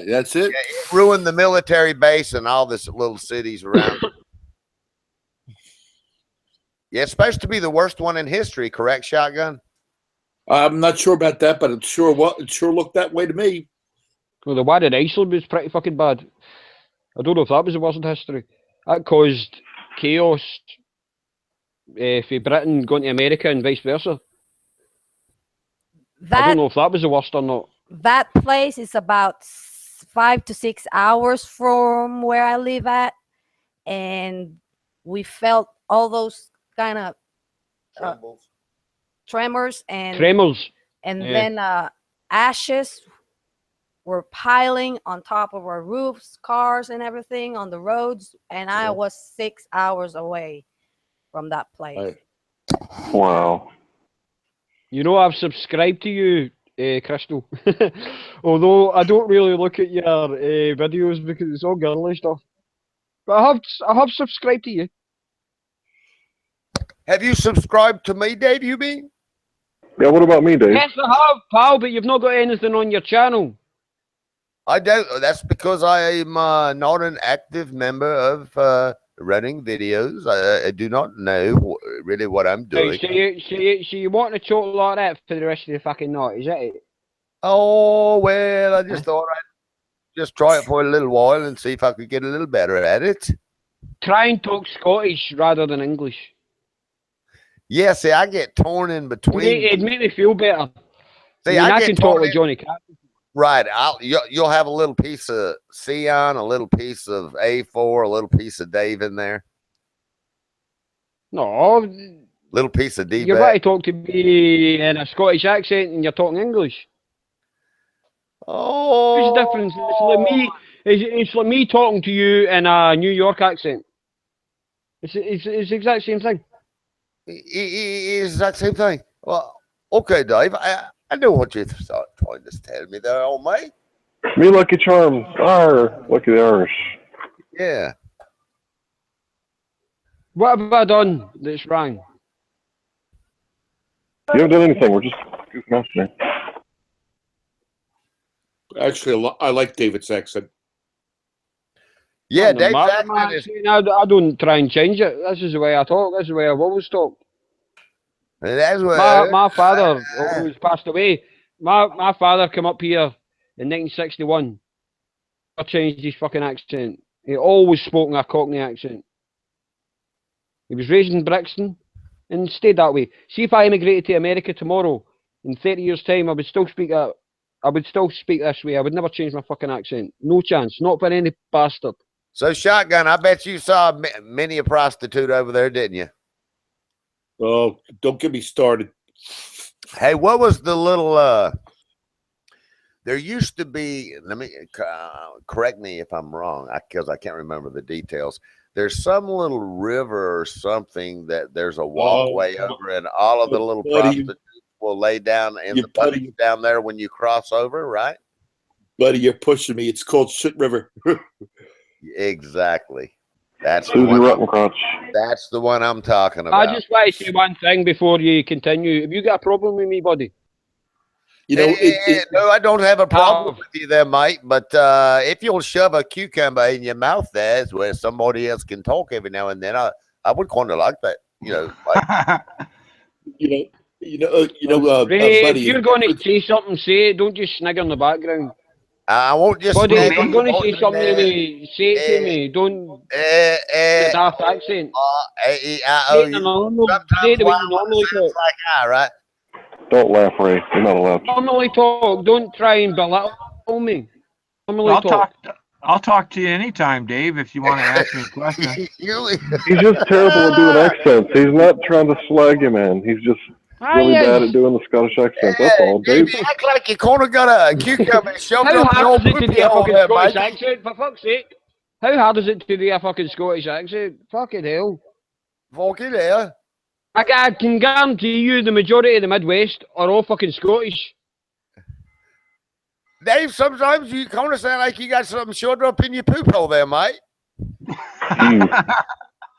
that's it. Yeah, it ruined the military base and all this little cities around. Yeah, it's supposed to be the worst one in history, correct, Shotgun? I'm not sure about that, but it sure looked that way to me. Well, the one in Iceland was pretty fucking bad. I don't know if that was the worst in history. That caused chaos for Britain going to America and vice versa. I don't know if that was the worst or not. That place is about 5 to 6 hours from where I live at, and we felt all those kind of tremors and then ashes were piling on top of our roofs, cars and everything on the roads, and I was 6 hours away from that place. Wow. You know, I've subscribed to you, Crystal. Although I don't really look at your videos because it's all girly stuff. But I have subscribed to you. Have you subscribed to me, Dave? You mean? Yeah, what about me, Dave? Yes, I have, pal, but you've not got anything on your channel. I don't. That's because I am not an active member of running videos. I do not know really what I'm doing. Right, so you want to talk like that for the rest of the fucking night, is that it? Oh, well, I just thought I'd just try it for a little while and see if I could get a little better at it. Try and talk Scottish rather than English. Yeah, see, I get torn in between. It'd make me feel better. See, I can talk like Johnny Cash. Right. You'll have a little piece of Sion, a little piece of A4, a little piece of Dave in there. No. Little piece of D. You're about to talk to me in a Scottish accent and you're talking English. Oh. What's the difference? It's like me talking to you in a New York accent. It's the exact same thing. It's that same thing. Well, okay, Dave. I know what you're trying to tell me there, old mate. Me Lucky Charms. Arr, Lucky the Irish. Yeah. What have I done that's wrong? You haven't done anything. We're just goofing off there. Actually, I like David's accent. Yeah, No Dave's matter my accent is. accent, I don't try and change it. This is the way I talk. This is the way I've always talked. That's what. My father always passed away. My father came up here in 1961. I changed his fucking accent. He always spoke in a Cockney accent. He was raised in Brixton and stayed that way. See, if I immigrated to America tomorrow, in 30 years' time, I would still speak this way. I would never change my fucking accent. No chance. Not for any bastard. So, Shotgun, I bet you saw many a prostitute over there, didn't you? Oh, don't get me started. Hey, what was the little? There used to be. Let me correct me if I'm wrong, because I can't remember the details. There's some little river or something that there's a walkway over, and all of the little prostitutes will lay down in the bunnies down there when you cross over, right? Buddy, you're pushing me. It's called Shit River. Exactly. That's Susie Ruttencrotch. That's the one I'm talking about. I just want to say one thing before you continue. Have you got a problem with me, buddy? You know, no, I don't have a problem with you there, mate. But if you'll shove a cucumber in your mouth, there's where somebody else can talk every now and then. I would kind of like that, you know. Like, Ray, buddy, if you're going to say something, say it. Don't just snigger in the background. I won't just. Buddy, if you're going to say something to me, say it to me. Don't get daft accent. Say it the way you normally talk. Like I, right? Don't laugh, Ray. You're not allowed. Normally talk. Don't try and belittle me. Normally talk. I'll talk to you anytime, Dave, if you want to ask me a question. He's just terrible at doing accents. He's not trying to slag you, man. He's just really bad at doing the Scottish accent. That's all, Dave. You act like you kind of got a cucumber shoved How up your old hard is it to poopy do a hole fucking there, Scottish mate. accent? For fuck's sake. How hard is it to do a fucking Scottish accent? Fucking hell. Fucking hell. I can guarantee you the majority of the Midwest are all fucking Scottish. Dave, sometimes you kind of sound like you got something shoved up in your poop hole there, mate.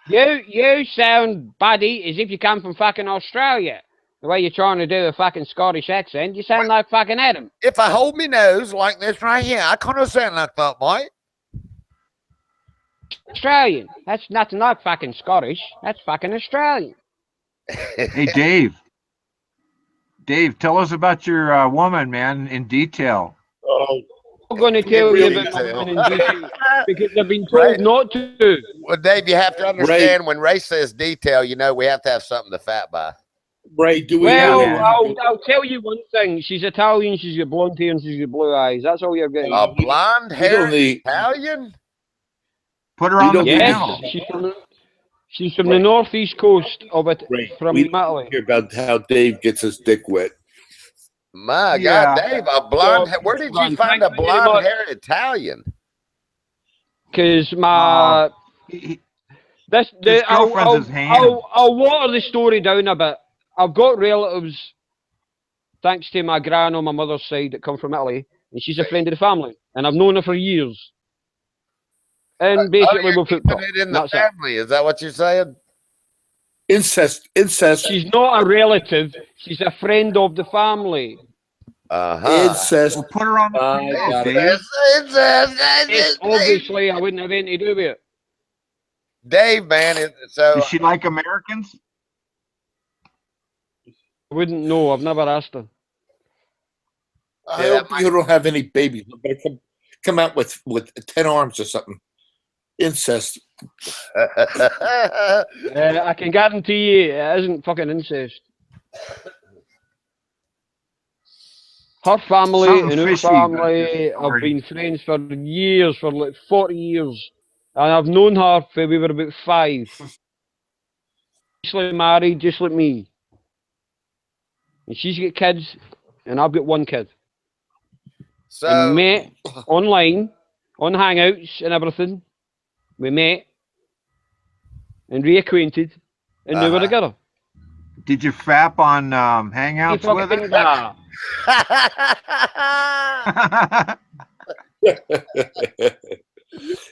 You sound, buddy, as if you come from fucking Australia. The way you're trying to do a fucking Scottish accent, you sound like fucking Adam. If I hold my nose like this right here, I kind of sound like that, mate. Australian. That's nothing like fucking Scottish. That's fucking Australian. Hey, Dave. Dave, tell us about your woman, man, in detail. Oh, I'm going to tell you about my woman in detail because I've been told not to. Well, Dave, you have to understand when Ray says detail, you know we have to have something to fat by. Ray, do we? Well, I'll tell you one thing. She's Italian. She's got blonde hair and she's got blue eyes. That's all you're getting. A blonde hair Italian? Put her on the panel. She's from the northeast coast of it, from Italy. Hear about how Dave gets his dick wet. My God, Dave, a blonde hair. Where did you find a blonde hair Italian? Because my I'll water the story down a bit. I've got relatives, thanks to my gran on my mother's side, that come from Italy, and she's a friend of the family, and I've known her for years. And basically, we'll put it in the family. Is that what you're saying? Incest. She's not a relative. She's a friend of the family. Incest. We'll put her on the Incest. Obviously, I wouldn't have anything to do with it. Dave, man. So does she like Americans? I wouldn't know. I've never asked her. I hope you don't have any babies. But come out with 10 arms or something. Incest. I can guarantee you it isn't fucking incest. Her family and our family have been friends for years, for like 40 years. And I've known her for we were about 5. She's married, just like me. And she's got kids, and I've got 1 kid. So and met online, on Hangouts and everything. We met and reacquainted, and now we're together. Did you fap on Hangouts with her?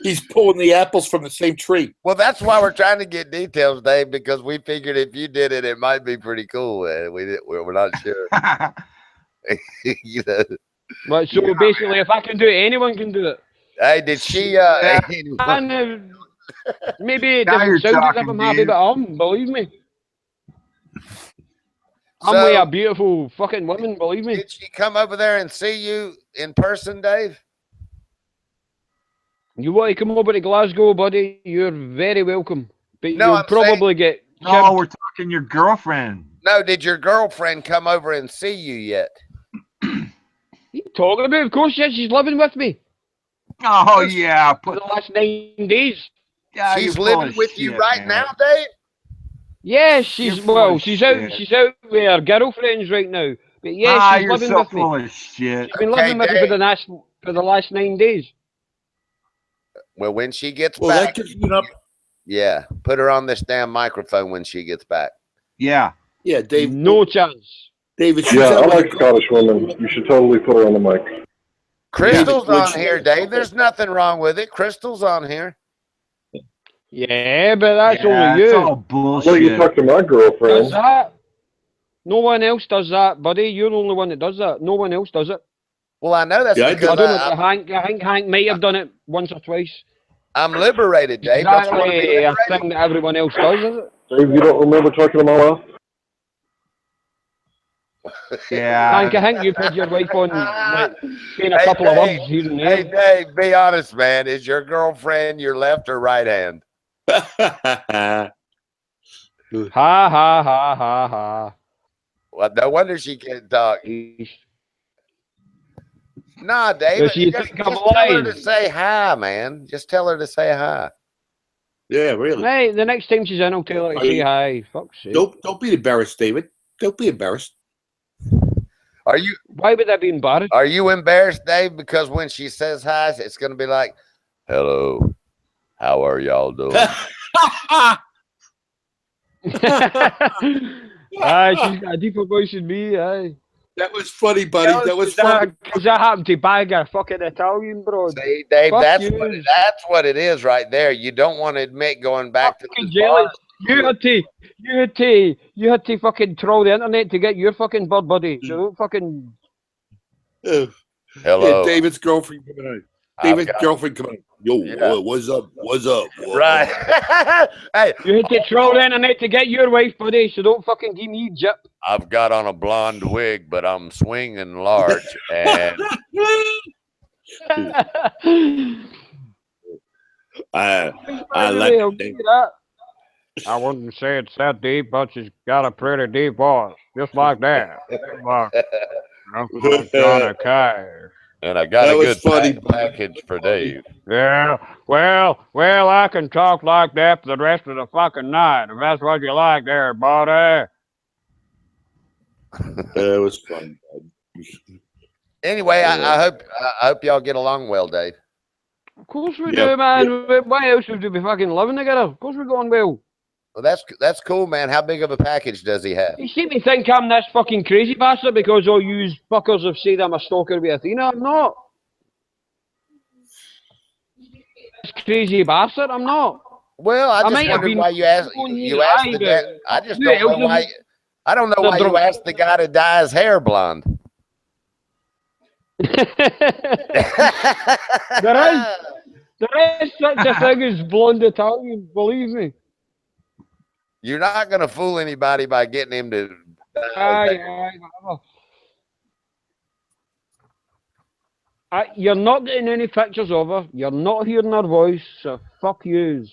He's pulling the apples from the same tree. Well, that's why we're trying to get details, Dave, because we figured if you did it, it might be pretty cool. And we're not sure. You know. But so basically, if I can do it, anyone can do it. Hey, did she? And maybe it doesn't sound as if I'm happy, but believe me. I'm with a beautiful fucking woman, believe me. Did she come over there and see you in person, Dave? You want to come over to Glasgow, buddy? You're very welcome. But No, you'll I'm probably get No, chipped. we're talking your girlfriend. No, did your girlfriend come over and see you yet? You talking about? Of course, yes, she's living with me. Oh yeah, For the last 9 days. Yeah, she's living with you right now, Dave? Yes, she's she's out with her girlfriends right now. But yes, she's you're living so with me. full of shit. She's been living with me for the last 9 days. Well, when she gets Well, back, that gives you enough. yeah, put her on this damn microphone when she gets back. Yeah. Yeah, Dave. No chance. David. Yeah, I like Scottish women. You should totally put her on the mic. Crystal's on here, Dave. There's nothing wrong with it. Crystal's on here. Yeah, but that's only It's you. all bullshit. Let you talk to my Does girlfriend. that? No one else does that, buddy. You're the only one that does that. No one else does it. Well, I know that's Yeah, because I don't know. I think Hank might have done it once or twice. I'm liberated, Dave. Don't you want to be Exactly a liberated? thing that everyone else does, is it? Dave, you don't remember talking to my wife? Yeah. Hank, I think you've had your wife on, like, saying a Hey, couple of Dave. words here and Hey, there. Dave, be honest, man. Is your girlfriend your left or right hand? Ha ha ha ha ha. Well, no wonder she can't talk. Nah, Dave. Does she Just think I'm tell her lying? to say hi, man. Just tell her to say hi. Yeah, really. Hey, the next time she's in, I'll tell her to say hi. Fuck's sake. Don't be embarrassed, David. Don't be embarrassed. Are you? Why would that be embarrassed? Are you embarrassed, Dave? Because when she says hi, it's going to be like, "Hello, how are y'all doing?" She's got a deeper voice than me, aye. That was funny, buddy. That was funny. Because I happened to bag a fucking Italian, bro. See, Dave, Fuck that's you. what it is right there. You don't want to admit going back to Fucking the bar. jealous. You had to fucking troll the internet to get your fucking bird, buddy. So don't fucking. Hello. Yeah, David's girlfriend coming out. David's got- girlfriend coming out. Yo, Yeah. what's up? What's up? Right. Hey, You had to troll the internet to get your wife, buddy. So don't fucking give me jip. I've got on a blonde wig, but I'm swinging large, and I Really, I'll like give you that. I wouldn't say it's that deep, but she's got a pretty deep voice, just like that. Like John Cash. and I got That a was good funny. package for Dave. Yeah, well, I can talk like that for the rest of the fucking night, if that's what you like there, buddy. That was fun. Anyway, I hope y'all get along well, Dave. Of course we Yep, do, man. Why else would we be fucking living together? Of course we're going well. Well, that's cool, man. How big of a package does he have? You see me think I'm this fucking crazy bastard because all you fuckers have said I'm a stalker with Athena. I'm not. This crazy bastard, I'm not. Well, I just might have wondered been why you asked on you your asked eye, the guy. but I just who don't know else why. would- I don't know why you asked the guy to dye his hair blonde. There is such a thing as blonde Italian, believe me. You're not going to fool anybody by getting him to. Whatever. You're not getting any pictures of her. You're not hearing her voice. So fuck yous.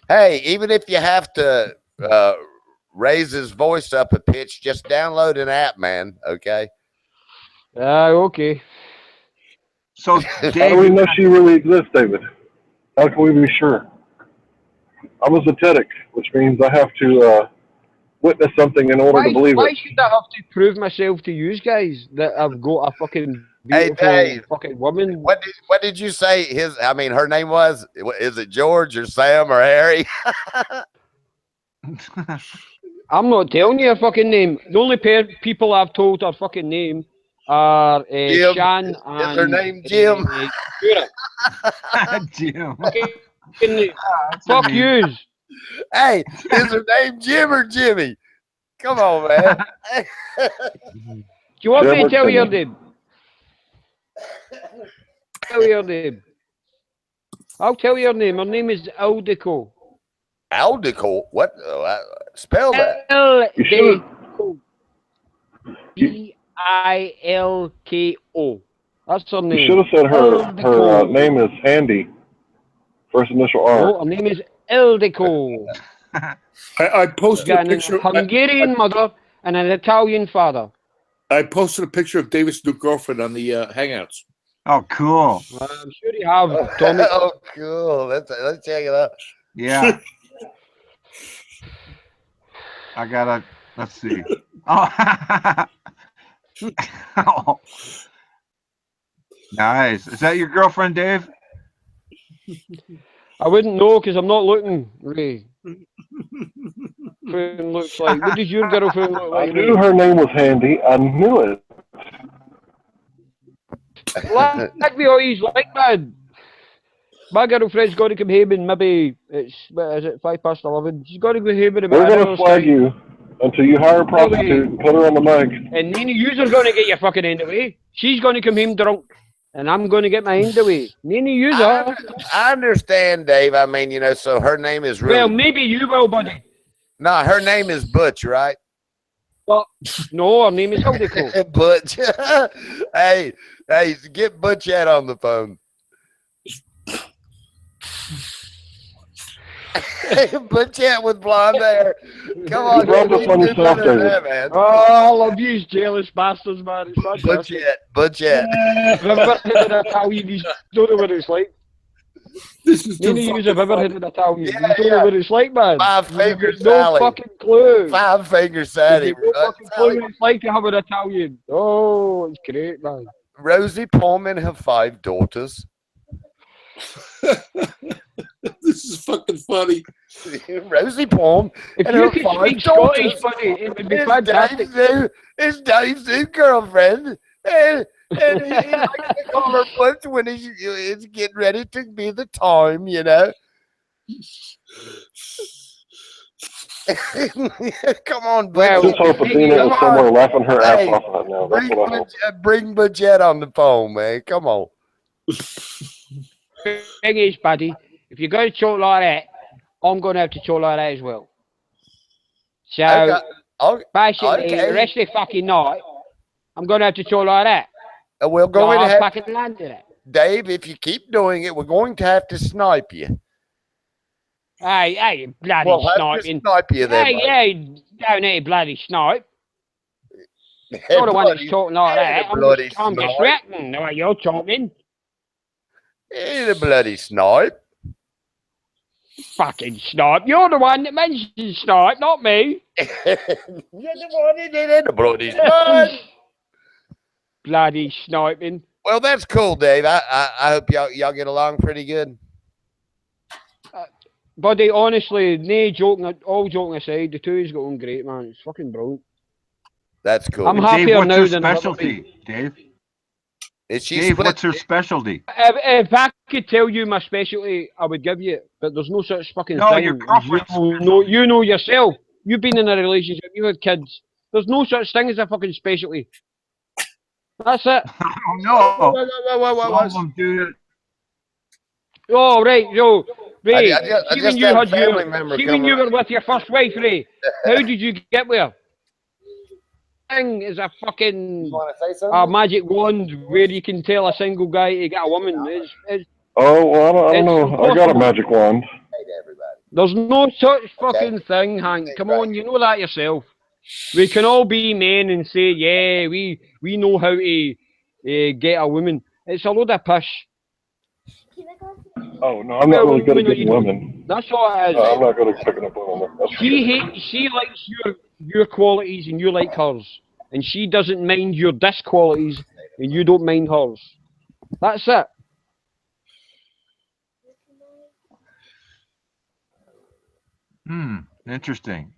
Hey, even if you have to raise his voice up a pitch, just download an app, man. Okay. Okay. So, How do we know she really exists, David? How can we be sure? I'm esoteric, which means I have to witness something in order to believe Why it. should I have to prove myself to you guys that I've got a fucking Hey, beautiful Dave. fucking woman? What did you say? Her name was? Is it George or Sam or Harry? I'm not telling you her fucking name. The only people I've told her fucking name are Jim. Shan Is and her name Jim? Shura. Jim. Fuck yous. Hey, is her name Jim or Jimmy? Come on, man. Do you want me to tell your Jimmy. name? Tell your name. I'll tell your name. Her name is Aldiko. Aldiko? What? Spell that. Aldiko. Bilko. That's her name. You should have said her name is Handy. First initial R. No, her name is Aldiko. I posted a picture. A Hungarian mother and an Italian father. I posted a picture of David's new girlfriend on the Hangouts. Oh, cool. I'm sure you have, Tommy. Oh, cool. Let's check it out. Yeah. I gotta. Let's see. Oh. Oh. Nice. Is that your girlfriend, Dave? I wouldn't know because I'm not looking, Ray. Looks like. What does your girlfriend look like? I knew her name was Handy. I knew it. Like we always like, man. My girlfriend's got to come home and maybe it's, what is it, 11:05. She's got to go home in about We're an going to hour's flag time. you until you hire a prostitute and put her on the mic. And none of yous are going to get your fucking end away. She's going to come home drunk. And I'm going to get my end away. None of yous are. I understand, Dave. I mean, so her name is really... Well, maybe you will, buddy. No, her name is Butch, right? Well, no, her name is Hildiko. Butch. Hey, get Butch Ed on the phone. Butch Ed with blonde hair. Come on, man. Oh, all of you jealous bastards, man. It's fantastic. Butch Ed. Remember hitting Italian? You don't know what it's like. This is None of you have ever hit an Italian. Yeah, you don't know what it's like, man. 5 Finger No Sally. fucking clue. 5 Finger Sally. No fucking clue what it's like to have an Italian. Oh, it's great, man. Rosie Pullman have 5 daughters. This is fucking funny. Rosie Palm. If and you her could 5 speak daughters. Scottish, buddy, it would be It's fantastic. It's Dave's new girlfriend. And he likes to call her Butch when it's getting ready to be the time, Come on, Butch. I just hope Athena is somewhere laughing her ass off right now. That's what I hope. Bring Butchette on the phone, man. Come on. Thing is, buddy, if you're going to talk like that, I'm going to have to talk like that as well. So, basically, the rest of the fucking night, I'm going to have to talk like that. We're going to have fucking land it. Dave, if you keep doing it, we're going to have to snipe you. Hey, bloody sniping. Snipe you then, don't need bloody snipe. You're the one that's talking like that. I'm just reacting the way you're talking. Ain't a bloody snipe. Fucking snipe. You're the one that mentioned snipe, not me. You're the one that did it, bloody snipe. Bloody sniping. Well, that's cool, Dave. I hope y'all get along pretty good. Buddy, honestly, all joking aside, the two has got on great, man. It's fucking brilliant. That's cool. I'm happier Dave, what's now her than specialty, Dave? Dave, what's her specialty? If I could tell you my specialty, I would give you it. But there's no such fucking thing. Your girlfriend's you know yourself. You've been in a relationship. You had kids. There's no such thing as a fucking specialty. That's it. Oh no! Dude. Oh right, so Ray, I even just you had had you were with your first wife, Ray. How did you get with her? Thing is a fucking magic wand where you can tell a single guy to get a woman. Oh well, I don't know. I got a magic wand. There's no such fucking thing, Hank. Come on, you know that yourself. We can all be men and say, yeah, we know how to get a woman. It's a load of pish. Oh no, I'm not really good at getting women. That's all it is. I'm not good at picking up women. She likes your qualities and you like hers, and she doesn't mind your disc qualities and you don't mind hers. That's it. Interesting.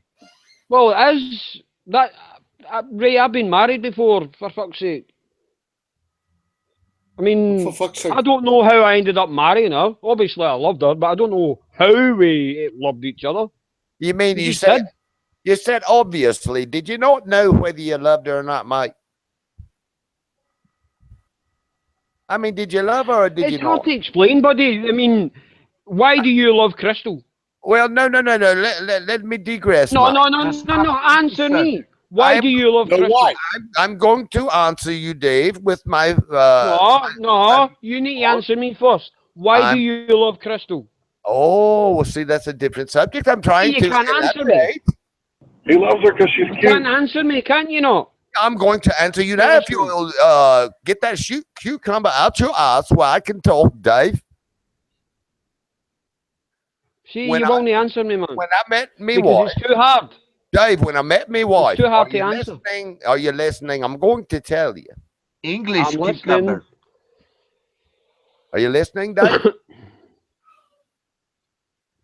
Well, as that Ray, I've been married before, for fuck's sake. I mean, For fuck's sake. I don't know how I ended up marrying her. Obviously, I loved her, but I don't know how we loved each other. You mean We you just said did. you said obviously? Did you not know whether you loved her or not, Mike? I mean, did you love her or did you It's hard not? to explain, buddy. I mean, why do you love Crystal? Well, no. Let me digress. No, Mike. no. Answer me. Why do you love Crystal? Why? I'm going to answer you, Dave, with my. No. You need to answer me first. Why do you love Crystal? Oh, well, see, that's a different subject. I'm trying You to can't answer me. elaborate. He loves her because she's You cute. can't answer me, can't you not? I'm going to answer you now. If you get that cucumber out your ass where I can talk, Dave. See, you've only answered me, man. When I met me because wife, it's too hard. Dave, when I met me wife, It's too hard to answer. Are you listening? I'm going to tell you. English I'm listening. cucumber. Are you listening, Dave?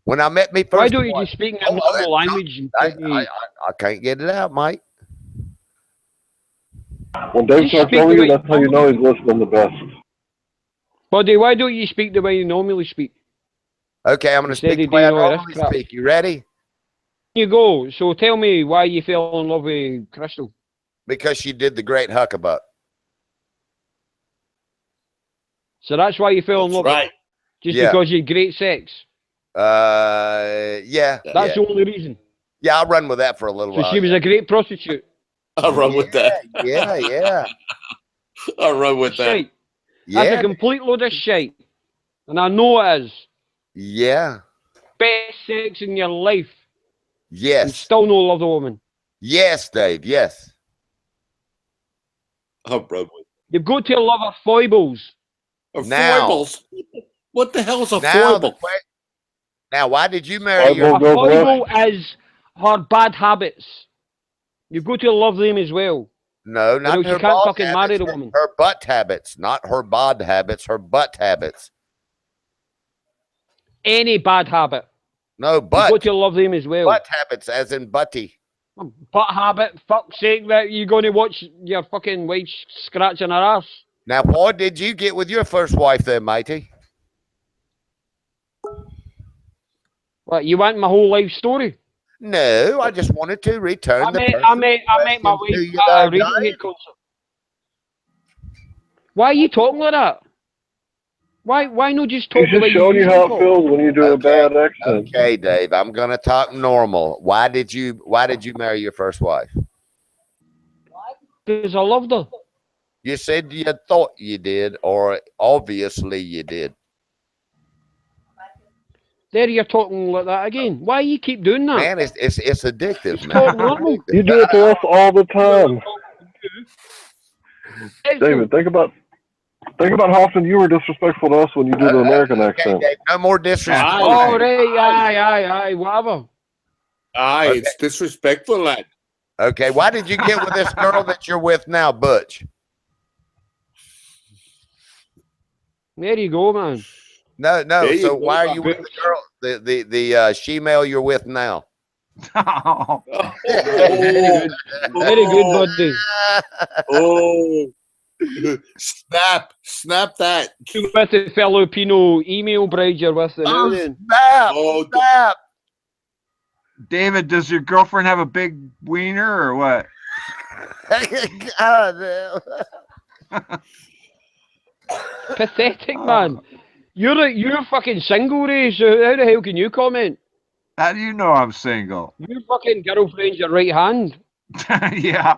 When I met me first, Why don't you just speak in a normal language? I can't get it out, Mike. When Dave Just starts speak over the you, way- that's how you know he's listening the best. Buddy, why don't you speak the way you normally speak? Okay, I'm going to Instead speak of the way I doing all this normally crap. speak. You ready? You go. So tell me why you fell in love with Crystal. Because she did the great huckabuck. So that's why you fell in love. Right. Just Yeah. because you had great sex. Yeah. That's the only reason. Yeah, I'll run with that for a little So while. she was a great prostitute. I'll run with that. Yeah. I'll run with that. Shite. That's a Yeah. complete load of shite. And I know it is. Yeah. Best sex in your life. And Yes. still no love the woman. Yes, Dave. Yes. I'll run with You've got to love her foibles. it. Now. Foibles. What the hell is a Now, foible? now, why did you marry your? A foible is her bad habits. You've got to love them as well. No, Or not else her you can't bald fucking marry habits, the woman. Her butt habits, not her bod habits. Her butt habits. Any bad habit. No, You've butt. got to love them as well. Butt habits, as in butty. Butt habit, fuck's sake, that you're going to watch your fucking wife scratching her ass. Now, what did you get with your first wife there, matey? What, you want my whole life story? No, I just wanted to return I the met my question to wife you at a there, Radiohead Dave. concert. Why are you talking like that? Why not just talk He's the way just showing you usually how it talk? feels when you do a bad accent. Okay, Dave, I'm gonna talk normal. Why did you marry your first wife? Because I loved her. You said you thought you did, or obviously you did. There you're talking like that again. Why you keep doing that? Man, it's addictive, Talk man. normal. You do it to us all the time. David, think about how often you were disrespectful to us when you do the American Okay, accent. Dave, no more disrespect. All right, aye, whatever. Aye, it's disrespectful, lad. Okay, why did you get with this girl that you're with now, Butch? There you go, man. No. There you So go, why are you with Butch. the girl, the she-male you're with now? Oh, Very good, buddy. oh. Snap that. You with the Filipino email bride you're with now then. Snap! Oh, Snap! David, does your girlfriend have a big wiener or what? God, Pathetic, man. You're fucking single, Ray, so how the hell can you comment? How do you know I'm single? Your fucking girlfriend's your right hand. Yeah.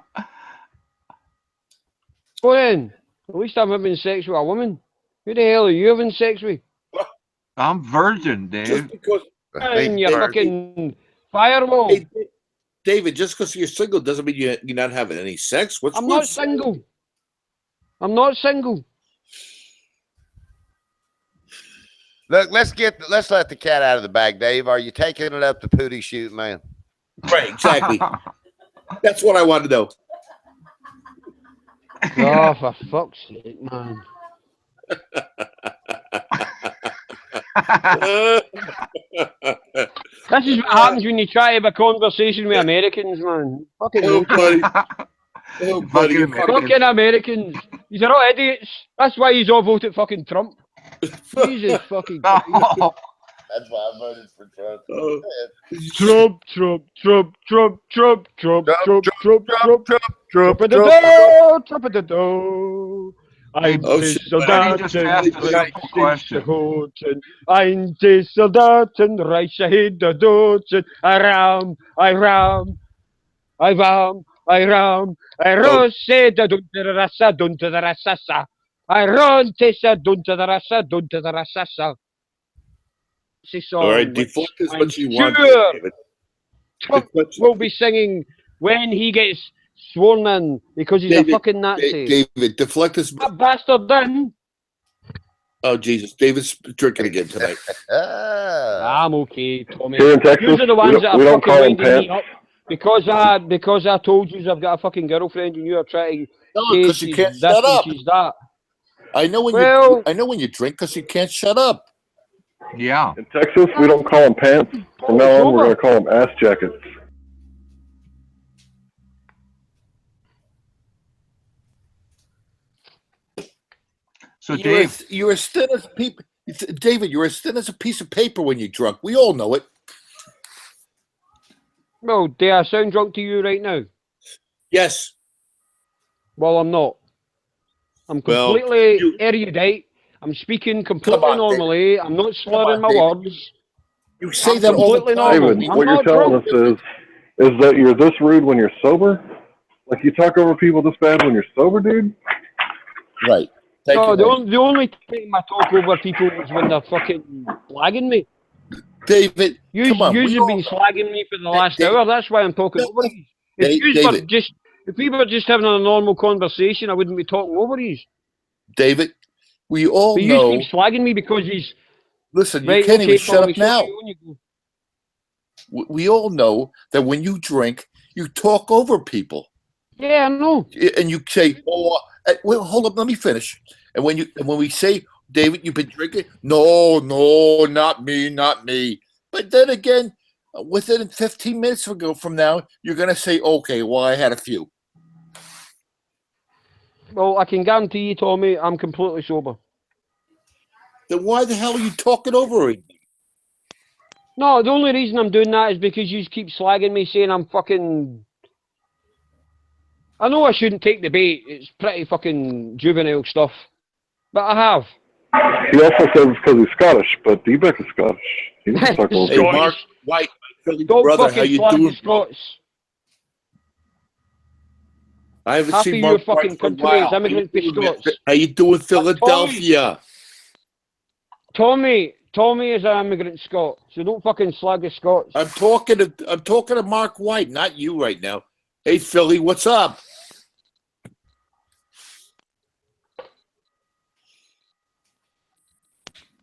Go then. At least I'm having sex with a woman. Who the hell are you having sex with? I'm virgin, Dave. just because, And your fucking firewall. hey, David, just because you're single doesn't mean you're not having any sex. I'm not single. I'm not single. Look, let's let the cat out of the bag, Dave. Are you taking it up the pooty shoot, man? Right, exactly. That's what I want to know. Oh, for fuck's sake, man. This is what happens when you try to have a conversation with Americans, man. Fucking Oh, Americans. buddy. Oh, buddy. Fucking Fucking Americans. These are all idiots. That's why he's all voted fucking Trump. Jesus fucking Christ. That's why I voted for Trump. Trump, Trump, Trump, Trump, Trump, Trump, Trump, Trump, Trump, Trump, Trump at the door. Ein Soldaten, Roten, ein Soldaten, reiche hinter Deutschen, Aram, Iram, Iram, Iram, Rose, da dunter Rassa, dunter Rassassa, Iron Tessa, dunter Rassa, dunter Rassassa. All right, deflect as much as you want. David. Trump will be singing when he gets sworn in because he's a fucking Nazi. David, deflect as that bastard then. Oh Jesus, David's drinking again tonight. I'm okay, Tommy. Here in Texas, These are the ones that we are don't fucking call them winding me pants. up because I told you I've got a fucking girlfriend and you are trying to because you can't shut up. She's that. I know when you drink because you can't shut up. Yeah. In Texas, we don't call them pants. From now on, we're going to call them ass jackets. So, Dave, you're as thin as people. David, you're as thin as a piece of paper when you're drunk. We all know it. Well, do I sound drunk to you right now? Yes. Well, I'm not. I'm completely erudite. I'm speaking completely normally. I'm not slurring my words. You say that all the time. David, what you're telling us is that you're this rude when you're sober? Like you talk over people this bad when you're sober, dude? Right. No, the only time I talk over people is when they're fucking slagging me. David, come on. You've been slagging me for the last hour. That's why I'm talking over you. If we were just having a normal conversation, I wouldn't be talking over you. David, we all but know. You keep slagging me because he's. Listen, you can't even shut up now. We all know that when you drink, you talk over people. Yeah, I know. And you say, "Oh, well, hold up, let me finish." And when we say, "David, you've been drinking," no, not me. But then again, within 15 minutes from now, you're gonna say, "Okay, well, I had a few." Well, I can guarantee you, Tommy, I'm completely sober. Then why the hell are you talking over it? No, the only reason I'm doing that is because you keep slagging me, saying I'm fucking. I know I shouldn't take the bait. It's pretty fucking juvenile stuff, but I have. He also says it's because he's Scottish, but D-Beck is Scottish. He doesn't talk over Hey, Mark White, Philly don't brother, fucking how you slag doing? the Scots. I haven't Happy seen your Mark fucking White for a country is while. immigrant for Scots. How you doing, Philadelphia? Tommy is an immigrant Scot, so don't fucking slag the Scots. I'm talking to Mark White, not you right now. Hey, Philly, what's up?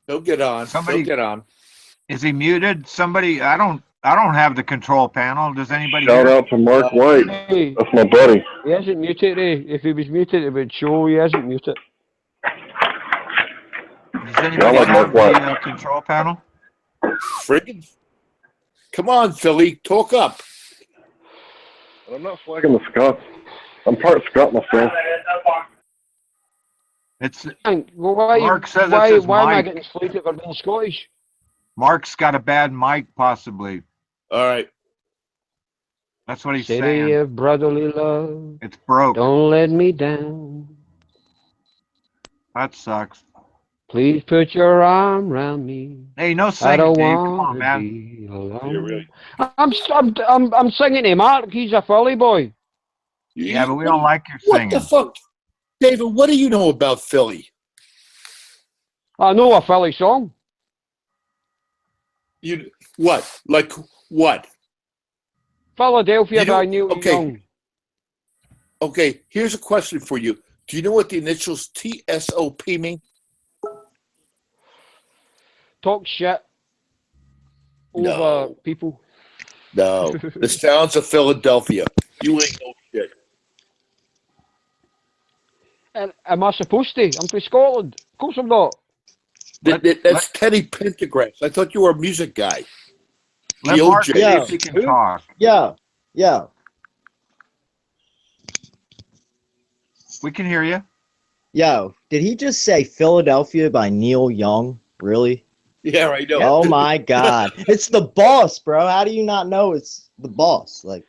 Don't get on. Somebody Don't get on. Is he muted? Somebody, I don't have the control panel. Does anybody Shout out to Mark White. Hey, that's my buddy. He hasn't muted, eh? If he was muted, it would show he hasn't muted. Does anybody have the control panel? Friggin'. Come on, Philly, talk up. I'm not flagging the Scots. I'm part Scot myself. It's Mark says why it's his am I mic. getting slated for being Scottish? Mark's got a bad mic, possibly. All right. That's what he's City saying. of brotherly love. It's broke. Don't let me down. That sucks. Please put your arm around me. Hey, no I singing, don't Dave. Come want on, to man. be alone. Yeah, really. I'm singing to Mark. He's a Philly boy. Yeah, but we don't like your singing. What the fuck? David, what do you know about Philly? I know a Philly song. You what? Like what? Philadelphia You know- by Neil okay. Young. Okay, here's a question for you. Do you know what the initials TSOP mean? Talk shit over No. people. No. The sounds of Philadelphia. You ain't no shit. And am I supposed to? I'm from Scotland. Of course I'm not. That's Teddy Pendergrass. I thought you were a music guy. Let The Mark OJ. see if he can talk. Yeah. We can hear you. Yo, did he just say Philadelphia by Neil Young? Really? Yeah, I know. Oh my God. It's the boss, bro. How do you not know it's the boss? Like,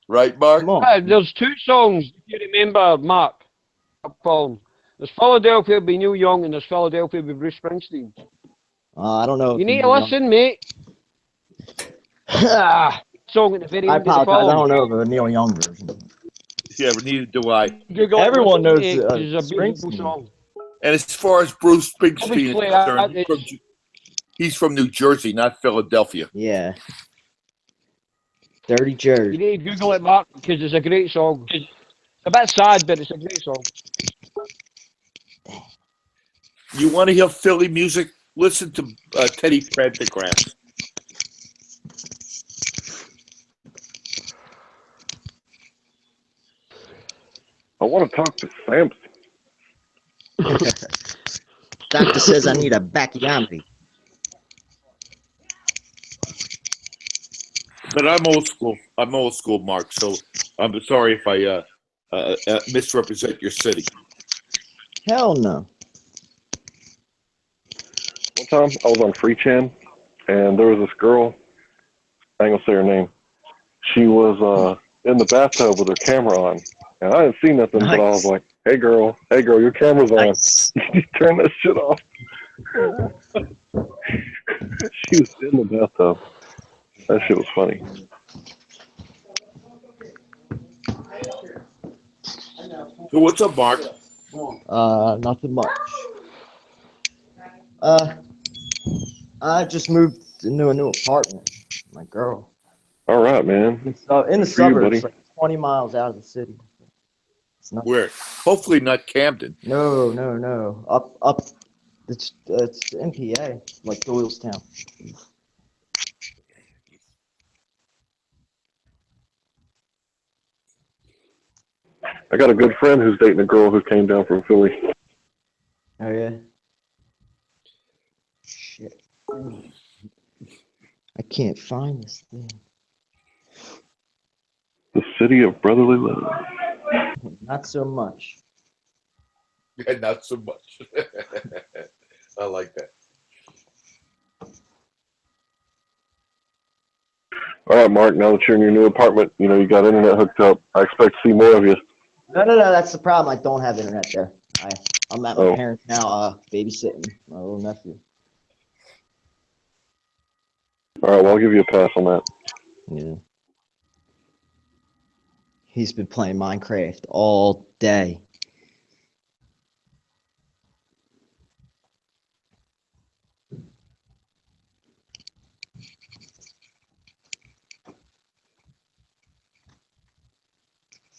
right, Mark? come on. There's two songs, if you remember, Mark. There's Philadelphia by Neil Young and there's Philadelphia by Bruce Springsteen. I don't know. You need to listen, mate. Song at the very I end of the apologize. I film. don't know the Neil Young version. Yeah, but neither do I. Google it, Everyone listen knows to it, it's a beautiful Springsteen. song. And as far as Bruce Springsteen is Obviously, concerned, he's from New Jersey, not Philadelphia. Yeah. Dirty Jersey. You need to Google it, Mark, because it's a great song. It's a bit sad, but it's a great song. You want to hear Philly music? Listen to Teddy Pendergrass. I want to talk to Samson. Doctor says I need a bacchiometry. But I'm old school. I'm old school, Mark. So I'm sorry if I misrepresent your city. Hell no. One time I was on Free Chan, and there was this girl. I ain't gonna say her name. She was in the bathtub with her camera on, and I didn't see nothing, but I was like, hey girl, your camera's on. Nice. You turn that shit off." She was in the bathtub. That shit was funny. So what's up, Mark? Nothing much. I just moved into a new apartment. My girl. All right, man. In the Good for you, buddy. suburbs, like 20 miles out of the city. It's not. Where? Hopefully not Camden. No. Up. It's NPA, like Doylestown. I got a good friend who's dating a girl who came down from Philly. Oh yeah. Shit. I can't find this thing. The city of brotherly love. Not so much. Yeah, not so much. I like that. All right, Mark, now that you're in your new apartment, you know, you got internet hooked up. I expect to see more of you. No, that's the problem. I don't have internet there. I'm at my parents now, babysitting my little nephew. All right, well, I'll give you a pass on that. Yeah. He's been playing Minecraft all day.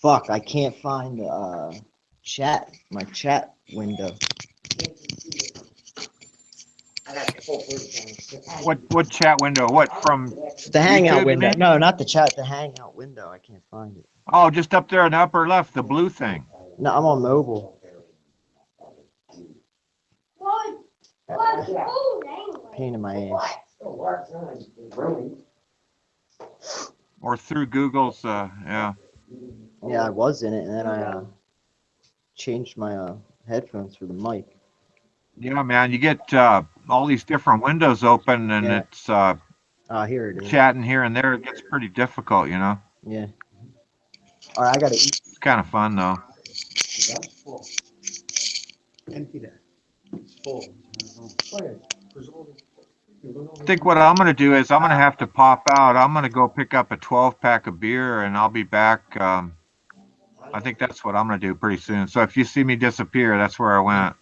Fuck, I can't find the my chat window. What chat window? What from The hangout YouTube, window. you mean? No, not the chat, the hangout window. I can't find it. Oh, just up there in the upper left, the blue thing. No, I'm on mobile. Pain in my ass. Or through Google's, yeah. Yeah, I was in it, and then I changed my headphones for the mic. Yeah, man, you get all these different windows open, and Yeah. it's Here it is. chatting here and there. It gets pretty difficult, you know. Yeah. All right, I gotta eat. It's kind of fun though. Empty that. It's full. I think what I'm gonna do is I'm gonna have to pop out. I'm gonna go pick up a 12-pack of beer, and I'll be back. I think that's what I'm gonna do pretty soon. So if you see me disappear, that's where I went.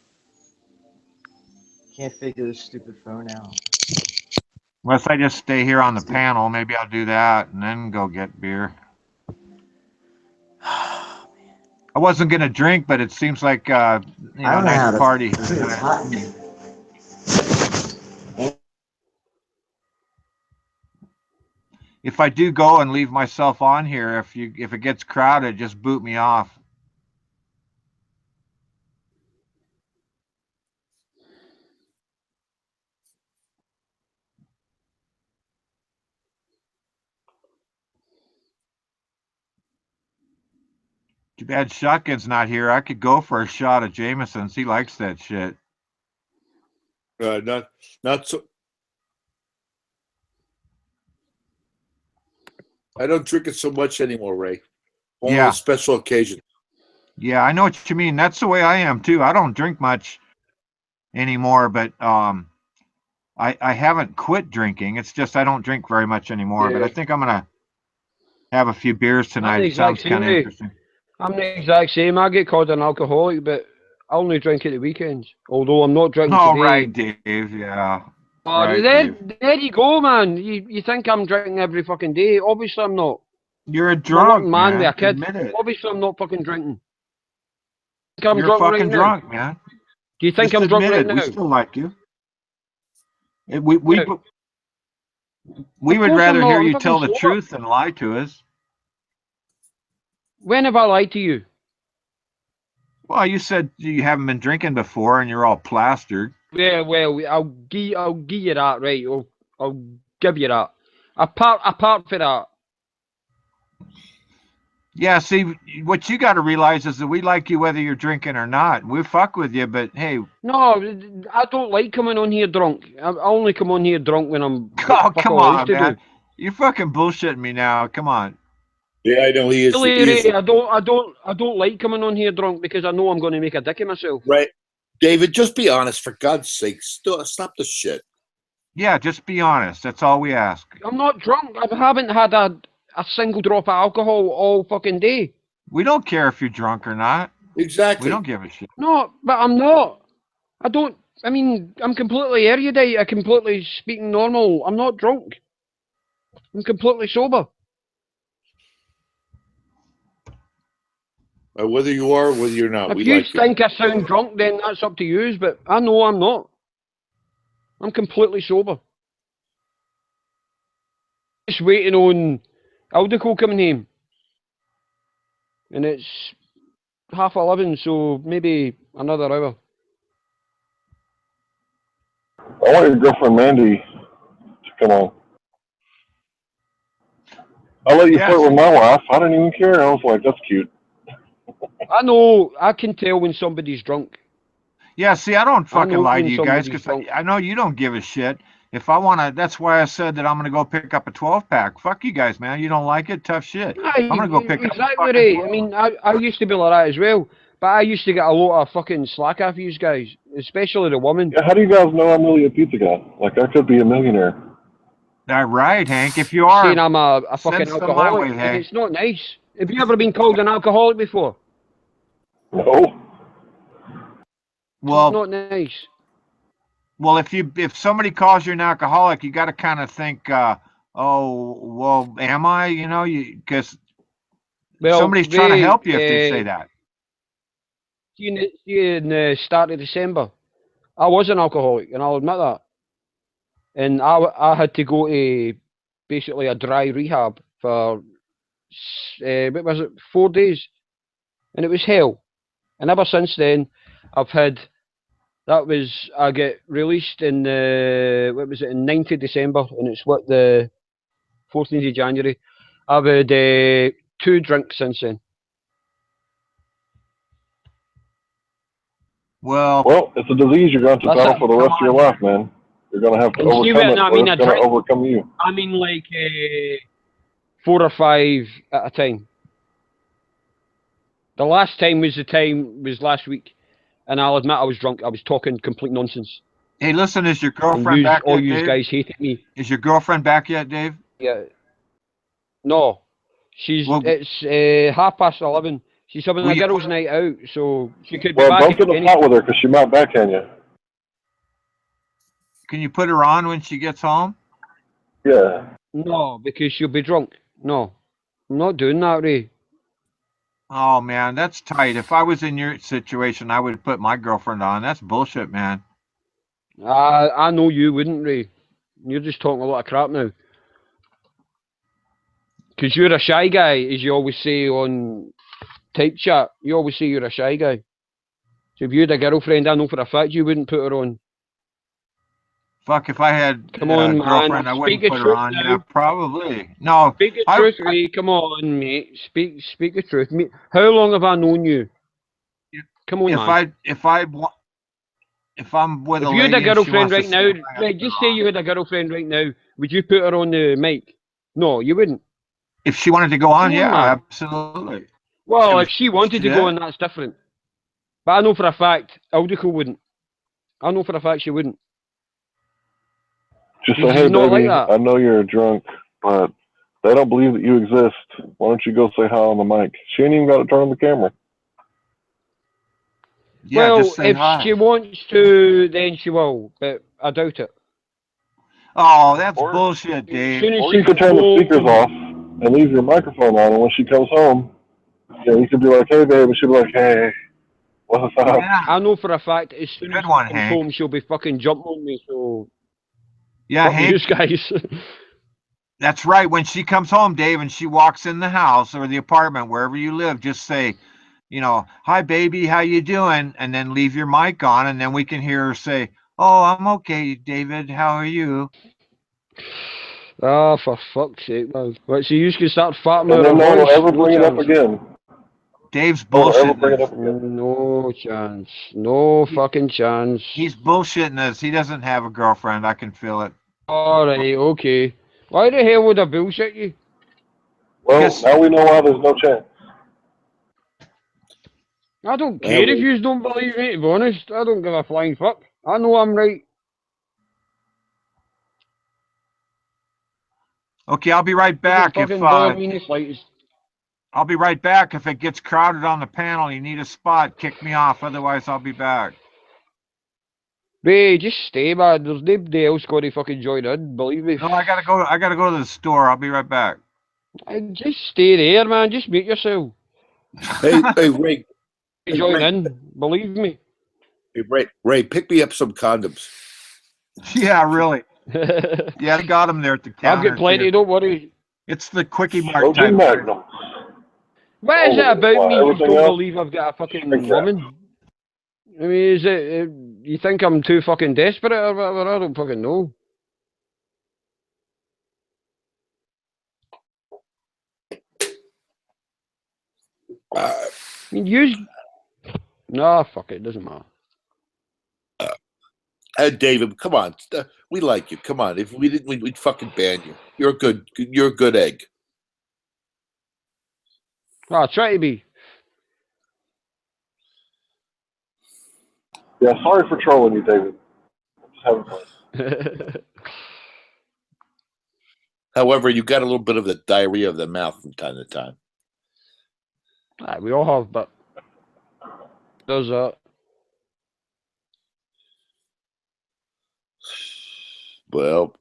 Can't figure this stupid phone out. Unless I just stay here on the panel, maybe I'll do that and then go get beer. I wasn't gonna drink, but it seems like nice party. It's hot in here. If I do go and leave myself on here, if it gets crowded, just boot me off. Too bad Shotgun's not here. I could go for a shot of Jameson's. He likes that shit. Not so. I don't drink it so much anymore, Ray. Only on special occasions. Yeah, I know what you mean. That's the way I am too. I don't drink much anymore, but I haven't quit drinking. It's just I don't drink very much anymore. Yeah. But I think I'm gonna have a few beers tonight. It sounds kind of interesting. I'm the exact same. I get called an alcoholic, but I only drink at the weekends. Although I'm not drinking All today. right, Dave. Yeah. Oh, Right, there you go, man. You think I'm drinking every fucking day? Obviously, I'm not. You're a I'm a drunk, working man with man. a kid. Admit it. Obviously, I'm not fucking drinking. Think I'm You're drunk fucking right now? drunk, man. Do you think Just I'm drunk admit right it. now? We still like you. We Yeah. would Of course I'm rather not. hear I'm you fucking tell the sober. truth than lie to us. When have I lied to you? Well, you said you haven't been drinking before and you're all plastered. Yeah, well, I'll give you that, right? I'll give you that. Apart for that. Yeah, see, what you got to realize is that we like you whether you're drinking or not. We fuck with you, but hey. No, I don't like coming on here drunk. I only come on here drunk when I'm. Oh, come on, man. You're fucking bullshitting me now. Come on. Yeah, I know he is. Really, I don't like coming on here drunk because I know I'm going to make a dick of myself. Right, David. Just be honest, for God's sake. Stop the shit. Yeah, just be honest. That's all we ask. I'm not drunk. I haven't had a single drop of alcohol all fucking day. We don't care if you're drunk or not. Exactly. We don't give a shit. No, but I'm not. I mean, I'm completely erudite. I completely speaking normal. I'm not drunk. I'm completely sober. Whether you are, whether you're not, If we you like think I sound drunk, then that's up to you. But I know I'm not. I'm completely sober. Just waiting on Aldico coming home. And it's 11:30, so maybe another hour. I want your girlfriend Mandy to come on. I let you flirt with my wife. I didn't even care. I was like, that's cute. I know. I can tell when somebody's drunk. Yeah, see, I don't fucking lie to you guys somebody's because I know you don't give a shit. If I want to, that's why I said that I'm going to go pick up a 12-pack. Fuck you guys, man. You don't like it? Tough shit. I'm going to go pick up a Exactly fucking right. 12. I mean, I used to be like that as well. But I used to get a lot of fucking slack off you guys, especially the women. Yeah, how do you guys know I'm really a pizza guy? Like, I could be a millionaire. That right, Hank. If you are, saying I'm a fucking send some my alcoholic, way, and Hank. it's not nice. Have you ever been called an alcoholic before? No. Well, it's not nice. Well, if somebody calls you an alcoholic, you got to kind of think, oh, well, am I? You know, because somebody's trying to help you if they say that. In the start of December, I was an alcoholic, and I'll admit that. And I had to go to basically a dry rehab for what was it, 4 days, and it was hell. And ever since then, I've had. I get released in what was it, in 9th of December, and it's what, the 14th of January. I've had 2 drinks since then. Well, it's a disease you're going to battle for the rest of your life, man. You're going to have to overcome it, or it's going to overcome you. I mean, like 4 or 5 at a time. The last time was last week. And I'll admit I was drunk. I was talking complete nonsense. Hey, listen, is your girlfriend back yet, all you Dave? guys hated me. Is your girlfriend back yet, Dave? Yeah. No. It's 11:30. She's having a girls' night out, so she could be back. Well, don't get upset with her because she might backhand you. Can you put her on when she gets home? Yeah. No, because she'll be drunk. No. I'm not doing that, Ray. Oh, man, that's tight. If I was in your situation, I would put my girlfriend on. That's bullshit, man. I know you wouldn't, Ray. You're just talking a lot of crap now. Because you're a shy guy, as you always say on type chat. You always say you're a shy guy. So if you had a girlfriend, I know for a fact you wouldn't put her on. Fuck, if I had Come a on, man. girlfriend, I Speak wouldn't the put her truth on. now. Yeah, probably. No, Speak the I, truth, Ray. Come on, mate. Speak the truth. How long have I known you? Come on, if man. if I'm with If a you had a lady and she girlfriend wants to right see now, if I got right, her just say on. you had a girlfriend right now, would you put her on the mic? No, you wouldn't. If she wanted to go on, Come on, yeah, man. absolutely. Well, If if she wanted she to go did. on, that's different. But I know for a fact, Ildiko wouldn't. I know for a fact she wouldn't. Just She's say, hey, not like baby, that. I know you're a drunk, but they don't believe that you exist. Why don't you go say hi on the mic? She ain't even got to turn on the camera. Yeah, Well, just say if hi. she wants to, then she will, but I doubt it. Oh, that's bullshit, Dave. Soon as Or she you could gets turn the speakers home, off and leave your microphone on, and when she comes home, you could be like, hey, babe, and she'll be like, hey, what's up? Yeah, I know for a fact, as soon as good she one, comes Hank. home, she'll be fucking jumping on me, so Yeah, fuck you Hank. guys. That's right. When she comes home, Dave, and she walks in the house or the apartment, wherever you live, just say, hi, baby, how you doing? And then leave your mic on, and then we can hear her say, oh, I'm okay, David. How are you? Ah, for fuck's sake, man. Right, so you can start farting And out her then no one will voice? ever No bring it up chance. again. Dave's No one will ever bring bullshitting it us. up again. No chance. No fucking chance. He's bullshitting us. He doesn't have a girlfriend. I can feel it. Alright, okay. Why the hell would I bullshit you? Well, Because now we know why there's no chance. I don't care if you don't believe me, to be honest. I don't give a flying fuck. I know I'm right. okay, I'll be right Doesn't back. fucking bother me in the slightest. I'll be right back. If it gets crowded on the panel, you need a spot, kick me off. Otherwise, I'll be back. Ray, just stay, man. There's nobody else got to fucking join in, believe me. No, I gotta go. I gotta go to the store. I'll be right back. Just stay there, man. Just mute yourself. Hey, Ray. Join Ray, in, believe me. hey, Ray, pick me up some condoms. Yeah, really. Yeah, I got them there at the counter. I've got plenty, too. don't worry. It's the quickie mart OG type. Magnum. What is it about me you Everything don't else, believe I've got a fucking drink that. woman? I mean, is it, you think I'm too fucking desperate or whatever? I don't fucking know. I mean, nah, fuck it, doesn't matter. David, come on. We like you. Come on. If we didn't, we'd fucking ban you. You're a good egg. Ah, try to be. Yeah, sorry for trolling you, David. I'm just having fun. However, you got a little bit of the diarrhea of the mouth from time to time. We all have, but does that. Well,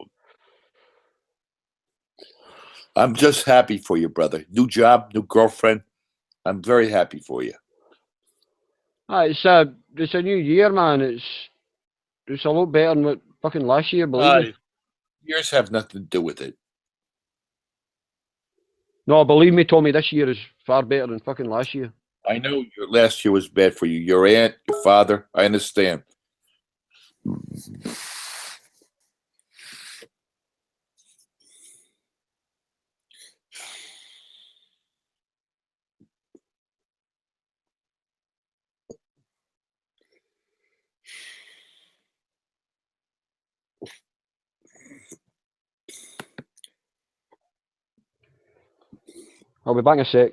I'm just happy for you, brother. New job, new girlfriend. I'm very happy for you. It's a new year, man. It's a lot better than what fucking last year, believe me. Years have nothing to do with it. No, believe me, Tommy, this year is far better than fucking last year. I know your last year was bad for you. Your aunt, your father, I understand. I'll be back in a sec.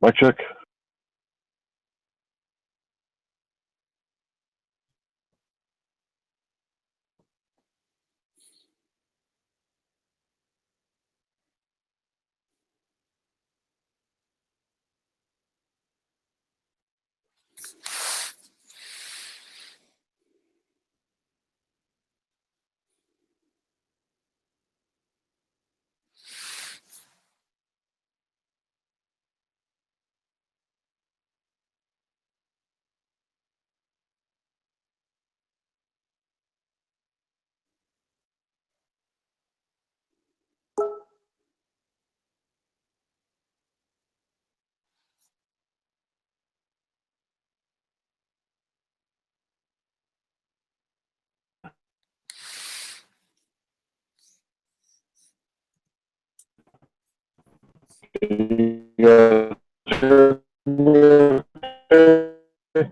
Mic check. You guys hear me okay?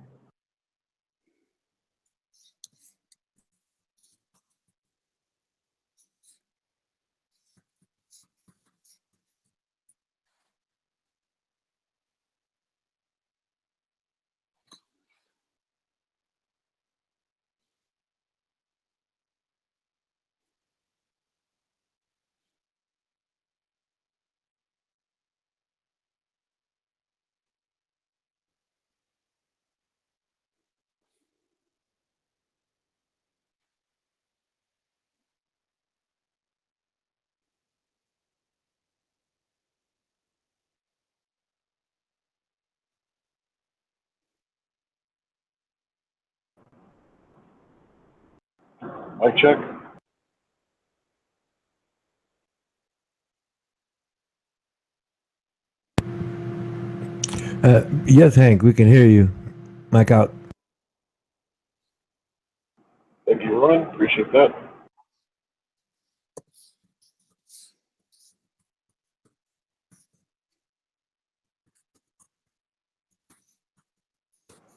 Mic check. Yes, Hank, we can hear you. Mic out. Thank you, Ronan. Appreciate that.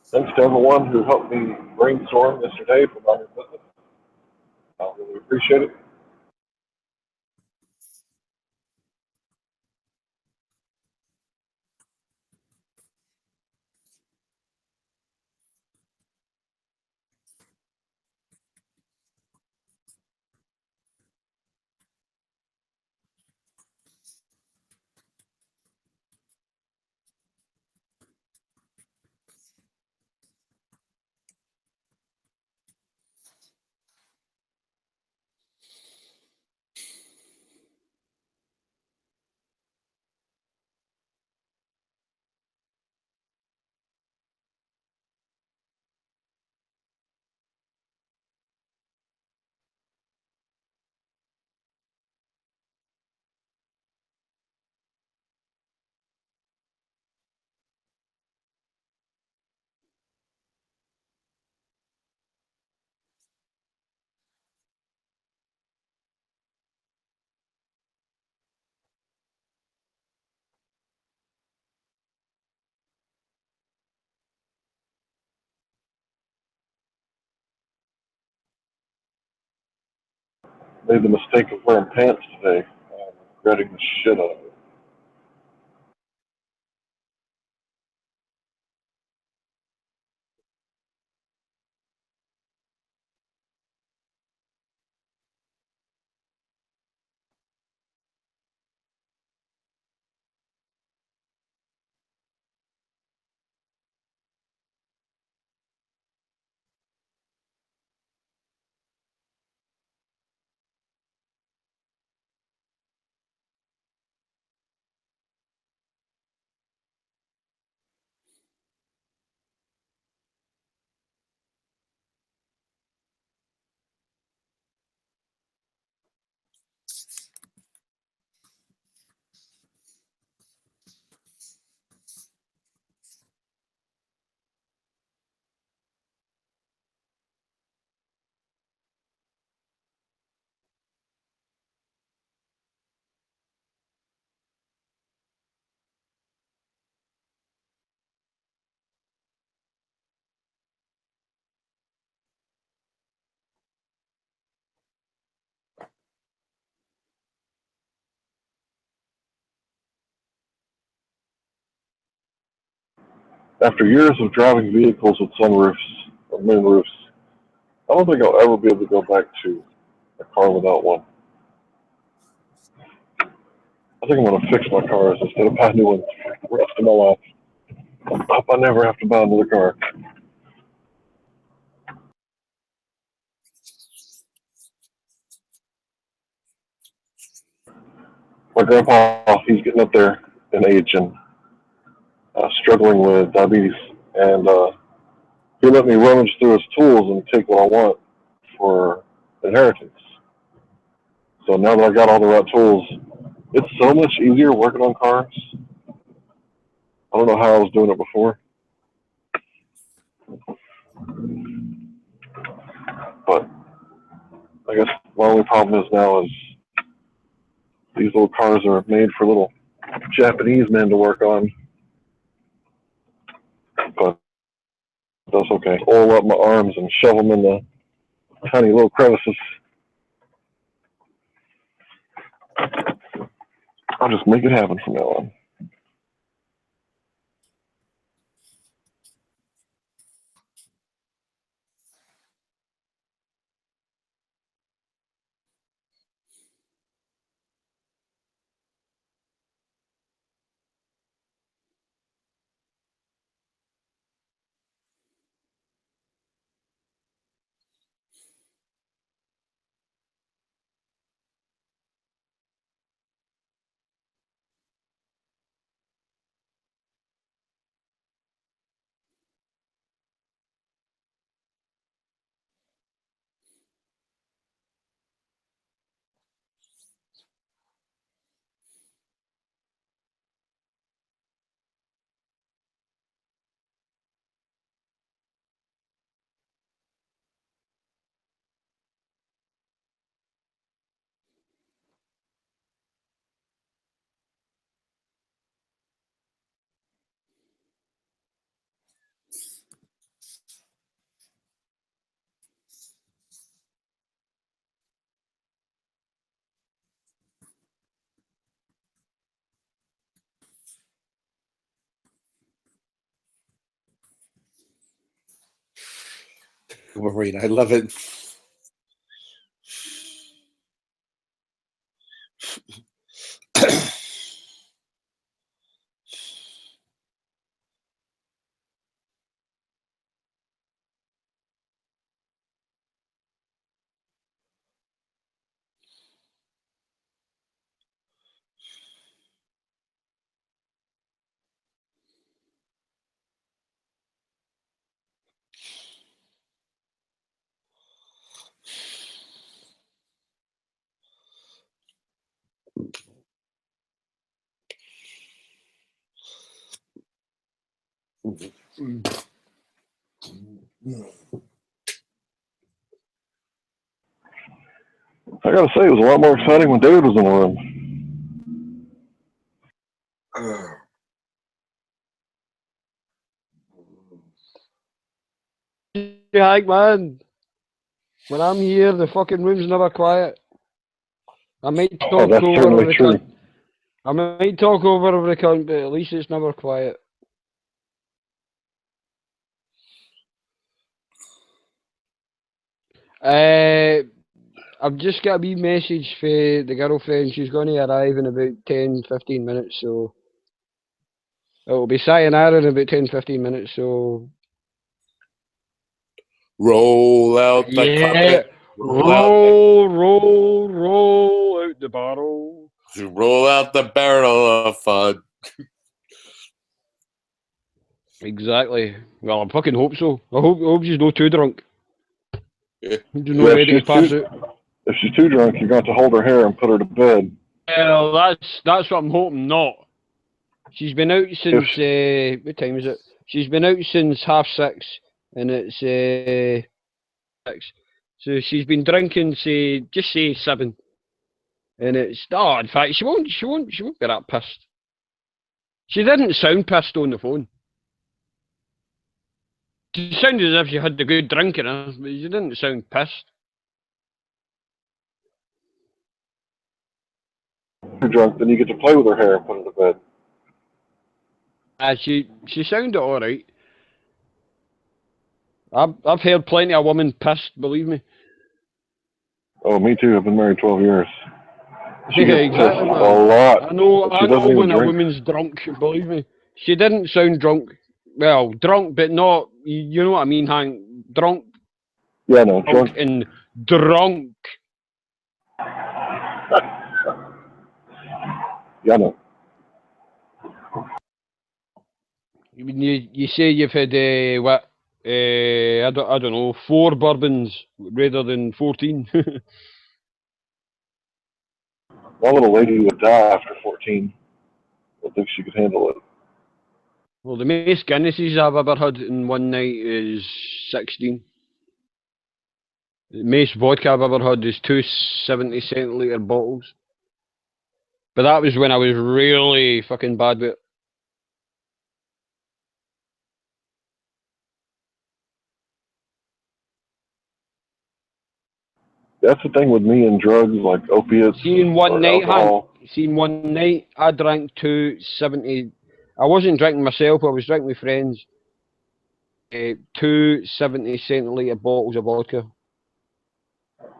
Thanks to everyone who helped me brainstorm yesterday for my new business. I really appreciate it. Made the mistake of wearing pants today. I'm regretting the shit out of it. After years of driving vehicles with sunroofs or moonroofs, I don't think I'll ever be able to go back to a car without one. I think I'm going to fix my cars instead of buy new ones for the rest of my life. I hope I never have to buy another car. My grandpa, he's getting up there in age and struggling with diabetes, and he let me rummage through his tools and take what I want for inheritance. So now that I got all the right tools, it's so much easier working on cars. I don't know how I was doing it before, but I guess my only problem is now is these little cars are made for little Japanese men to work on. But that's okay. Oil up my arms and shove them in the tiny little crevices. I'll just make it happen from now on. Marine, I love it. I gotta say, it was a lot more exciting when David was in the room. Hank, man. When I'm here, the fucking room's never quiet. I might talk that's over certainly every true. cunt. I might talk over every cunt, but at least it's never quiet. I've just got a wee message for the girlfriend. She's going to arrive in about 10-15 minutes, so it'll be sayonara in about 10-15 minutes, so Roll out the yeah, carpet. Roll out the barrel. Roll out the barrel of fun. Exactly. Well, I fucking hope so. I hope she's not too drunk. Yeah. She's not ready to pass out. If she's too drunk, you got to hold her hair and put her to bed. Well, that's what I'm hoping not. She's been out since what time is it? She's been out since 6:30, and it's 6. So she's been drinking, just say 7, and it's in fact she won't be that pissed. She didn't sound pissed on the phone. She sounded as if she had a good drink in her, but she didn't sound pissed. If you're drunk, then you get to play with her hair and put her to bed. She sounded all right. I've heard plenty of women pissed, believe me. Oh, me too. I've been married 12 years. She Yeah, gets exactly, pissed man. a lot. I know She doesn't even when a drink. woman's drunk, believe me. She didn't sound drunk. Well, drunk, but not, you know what I mean, Hank? Drunk. Yeah, no, drunk. And drunk. Yeah, no. You say you've had, what, I don't know, 4 bourbons rather than 14. My little lady would die after 14. I don't think she could handle it. Well, the most Guinnesses I've ever had in one night is 16. The most vodka I've ever had is 2 70-centilitre bottles. But that was when I was really fucking bad with it. That's the thing with me and drugs, like opiates or alcohol. One night, I drank 270. I wasn't drinking myself, I was drinking with friends. 2 70-centilitre bottles of vodka.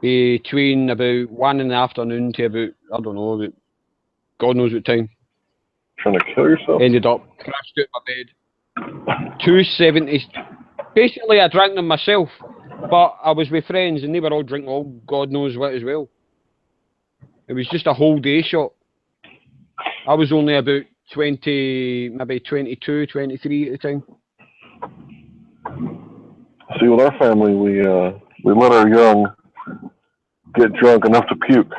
Between about 1 in the afternoon to about, I don't know, about God knows what time. Trying to kill yourself? Ended up crashed out my bed. 270. Basically, I drank them myself, but I was with friends and they were all drinking all God knows what as well. It was just a whole day shot. I was only about 20, maybe 22, 23 at the time. See, with our family, we let our young get drunk enough to puke,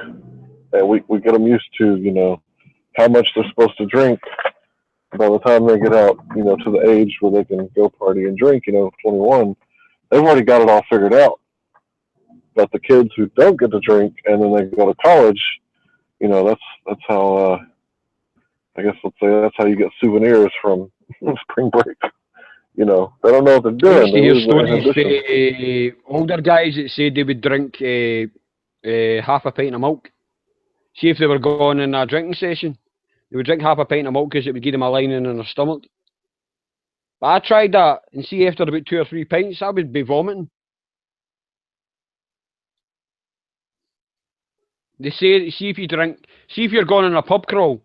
and we get them used to, you know, how much they're supposed to drink. By the time they get out, you know, to the age where they can go party and drink, you know, 21, they've already got it all figured out. But the kids who don't get to drink and then they go to college, you know, that's how I guess let's say that's how you get souvenirs from spring break. You know, they don't know what they're doing. I used to they hear lose their stories, inhibition. older guys that said they would drink half a pint of milk. See if they were going in a drinking session. They would drink half a pint of milk because it would give them a lining in their stomach. But I tried that, and see after about 2 or 3 pints, I would be vomiting. They say, see if you're going on a pub crawl,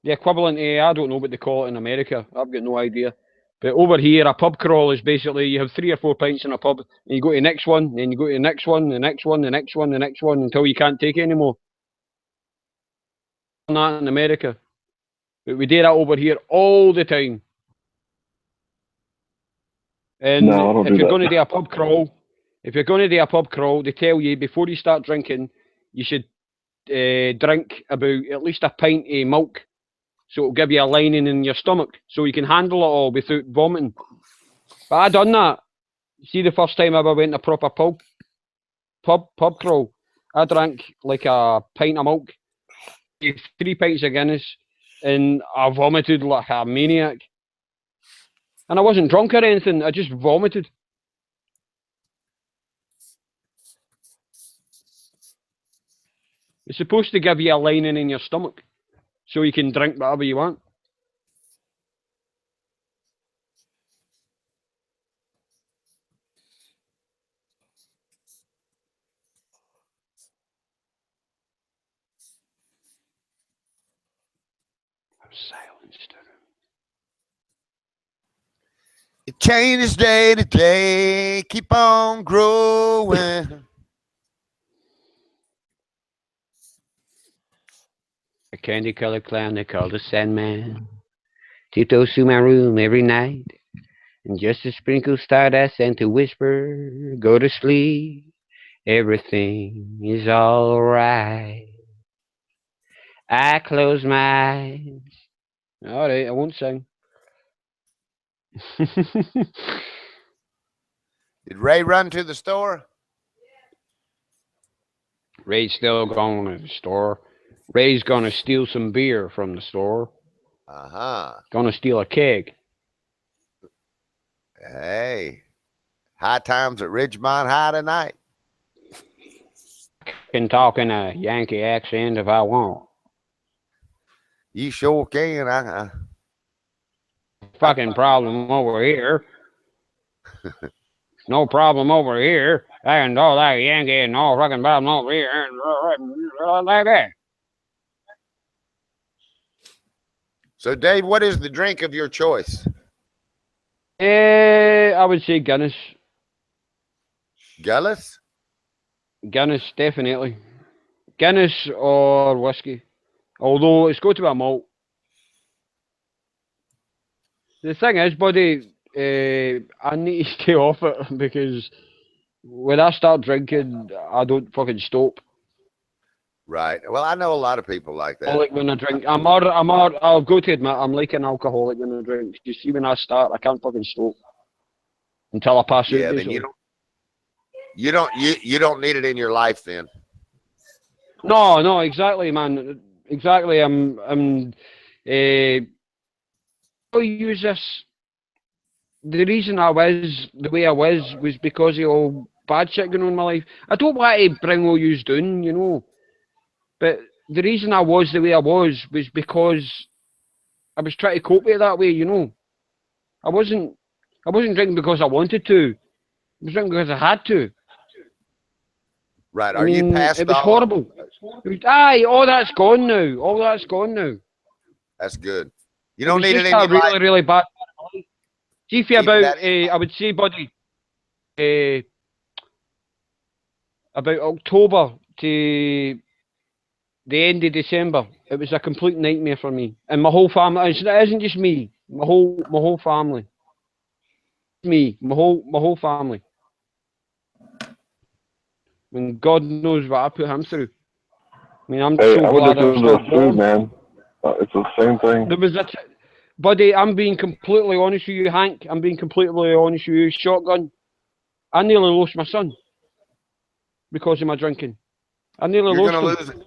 the equivalent to, I don't know what they call it in America, I've got no idea. But over here, a pub crawl is basically, you have 3 or 4 pints in a pub, and you go to the next one, then you go to the next one, the next one, the next one, the next one, until you can't take it anymore. Not in America. But we do that over here all the time. And no, if you're going to do a pub crawl, they tell you before you start drinking, you should drink about at least a pint of milk, so it'll give you a lining in your stomach, so you can handle it all without vomiting. But I done that. See, the first time I ever went to a proper pub crawl, I drank like a pint of milk, 3 pints of Guinness, and I vomited like a maniac. And I wasn't drunk or anything, I just vomited. It's supposed to give you a lining in your stomach, so you can drink whatever you want. Silenced. It changes day to day, keep on growing. A candy-colored clown they called the Sandman tiptoes through my room every night, and just to sprinkle stardust and to whisper, go to sleep, everything is all right. I close my eyes. All right, I won't sing. Did Ray run to the store? Ray's still going to the store. Ray's gonna steal some beer from the store. Gonna steal a keg. Hey, high times at Ridgemont High tonight. Can talk in a Yankee accent if I want. You sure can. fucking problem over here. No problem over here. I can do that Yankee and no fucking problem over here. And like that. So, Dave, what is the drink of your choice? I would say Guinness. Guinness? Guinness, definitely. Guinness or whiskey. Although it's got to be a malt. The thing is, buddy, I need to stay off it because when I start drinking, I don't fucking stop. Right. Well, I know a lot of people like that. Alcoholic when I drink. I'll go to admit, I'm like an alcoholic when I drink. You see, when I start, I can't fucking stop until I pass out. Yeah, then you don't need it in your life then. No, exactly, man. Exactly. I use this. The reason I was the way I was because of all bad shit going on in my life. I don't want to bring all yous down, you know. But the reason I was the way I was because I was trying to cope with it that way, you know. I wasn't drinking because I wanted to. I was drinking because I had to. Right. Are you past it was all? horrible. Aye, all that's gone now. All that's gone now. That's good. You don't need it in your your life. really bad. See if you about, I would say, buddy, about October to the end of December, it was a complete nightmare for me and my whole family. It isn't just me, my whole family. Me, my whole family. I mean, God knows what I put him through. I mean, I'm so glad I was still food, man. It's the same thing. There was buddy, I'm being completely honest with you, Hank. I'm being completely honest with you. Shotgun. I nearly lost my son because of my drinking. I nearly You're lost gonna him. lose it.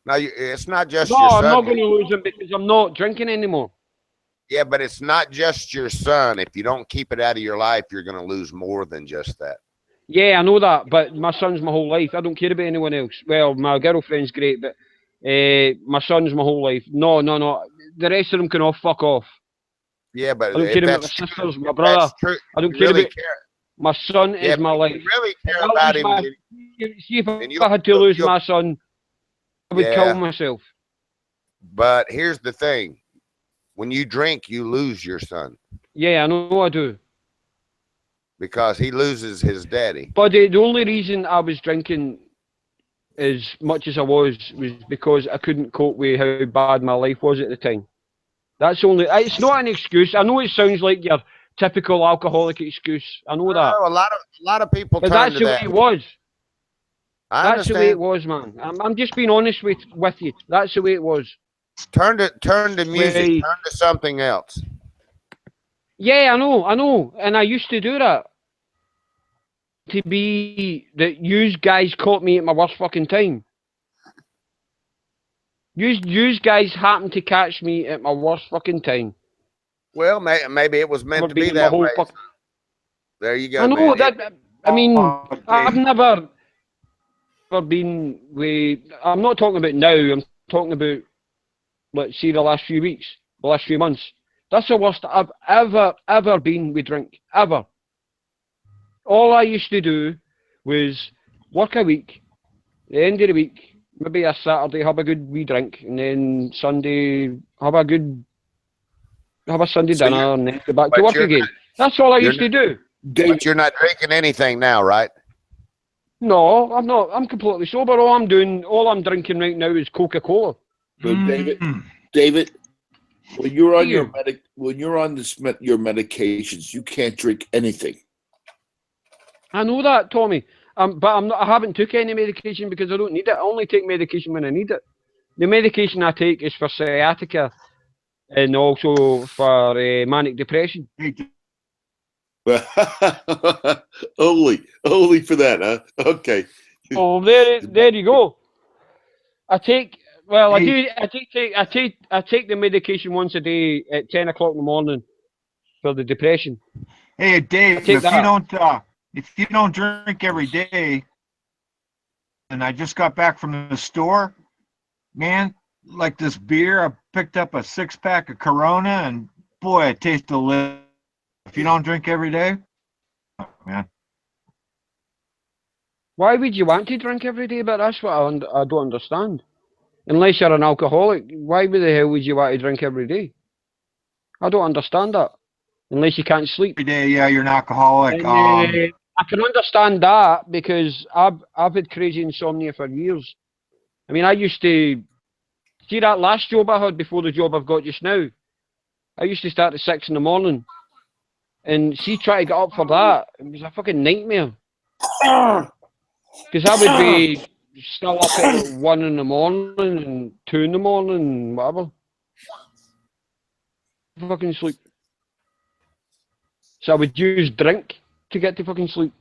Now, it's not just No, your son. I'm not going to lose him because I'm not drinking anymore. Yeah, but it's not just your son. If you don't keep it out of your life, you're going to lose more than just that. Yeah, I know that, but my son's my whole life. I don't care about anyone else. Well, my girlfriend's great, but my son's my whole life. No. The rest of them can all fuck off. Yeah, but I don't care about my sisters, my brother. I don't care about my son. Is my life. If you really care about him, see if I had to lose my son, I would kill myself. But here's the thing: when you drink, you lose your son. Yeah, I know I do. Because he loses his daddy. But the only reason I was drinking as much as I was because I couldn't cope with how bad my life was at the time. That's only. It's not an excuse. I know it sounds like your typical alcoholic excuse. I know that. No, a lot of people. But that's the way it was. That's the way it was, man. I'm just being honest with you. That's the way it was. Turn to music. Turn to something else. Yeah, I know, and I used to do that. To be that you guys caught me at my worst fucking time. You guys happened to catch me at my worst fucking time. Well, maybe it was meant to be that way. There you go. I know man. that. I mean, I've never been with. I'm not talking about now. I'm talking about, let's see, the last few weeks, the last few months. That's the worst I've ever been with drink, ever. All I used to do was work a week, the end of the week, maybe a Saturday, have a good wee drink, and then Sunday, have a Sunday dinner, and then go back to work again. That's all I used to do. But you're not drinking anything now, right? No, I'm not. I'm completely sober. All I'm drinking right now is Coca-Cola. So David, when you're on your medications, you can't drink anything. I know that, Tommy. But I haven't took any medication because I don't need it. I only take medication when I need it. The medication I take is for sciatica and also for manic depression. only for that, huh? Okay. Oh, there you go. I take the medication once a day at 10 o'clock in the morning for the depression. Hey, Dave, if you don't drink every day, and I just got back from the store, man, like this beer, I picked up a 6-pack of Corona, and boy, it tastes delicious. If you don't drink every day, oh, man. Why would you want to drink every day? But that's what I don't understand. Unless you're an alcoholic, why the hell would you want to drink every day? I don't understand that. Unless you can't sleep. Every day, yeah, you're an alcoholic. And, I can understand that because I've had crazy insomnia for years. I mean, I used to see that last job I had before the job I've got just now. I used to start at 6 in the morning, and see, try to get up for that, it was a fucking nightmare. Because I would be still up at 1 in the morning and 2 in the morning and whatever. Fucking sleep. So I would use drink to get to fucking sleep.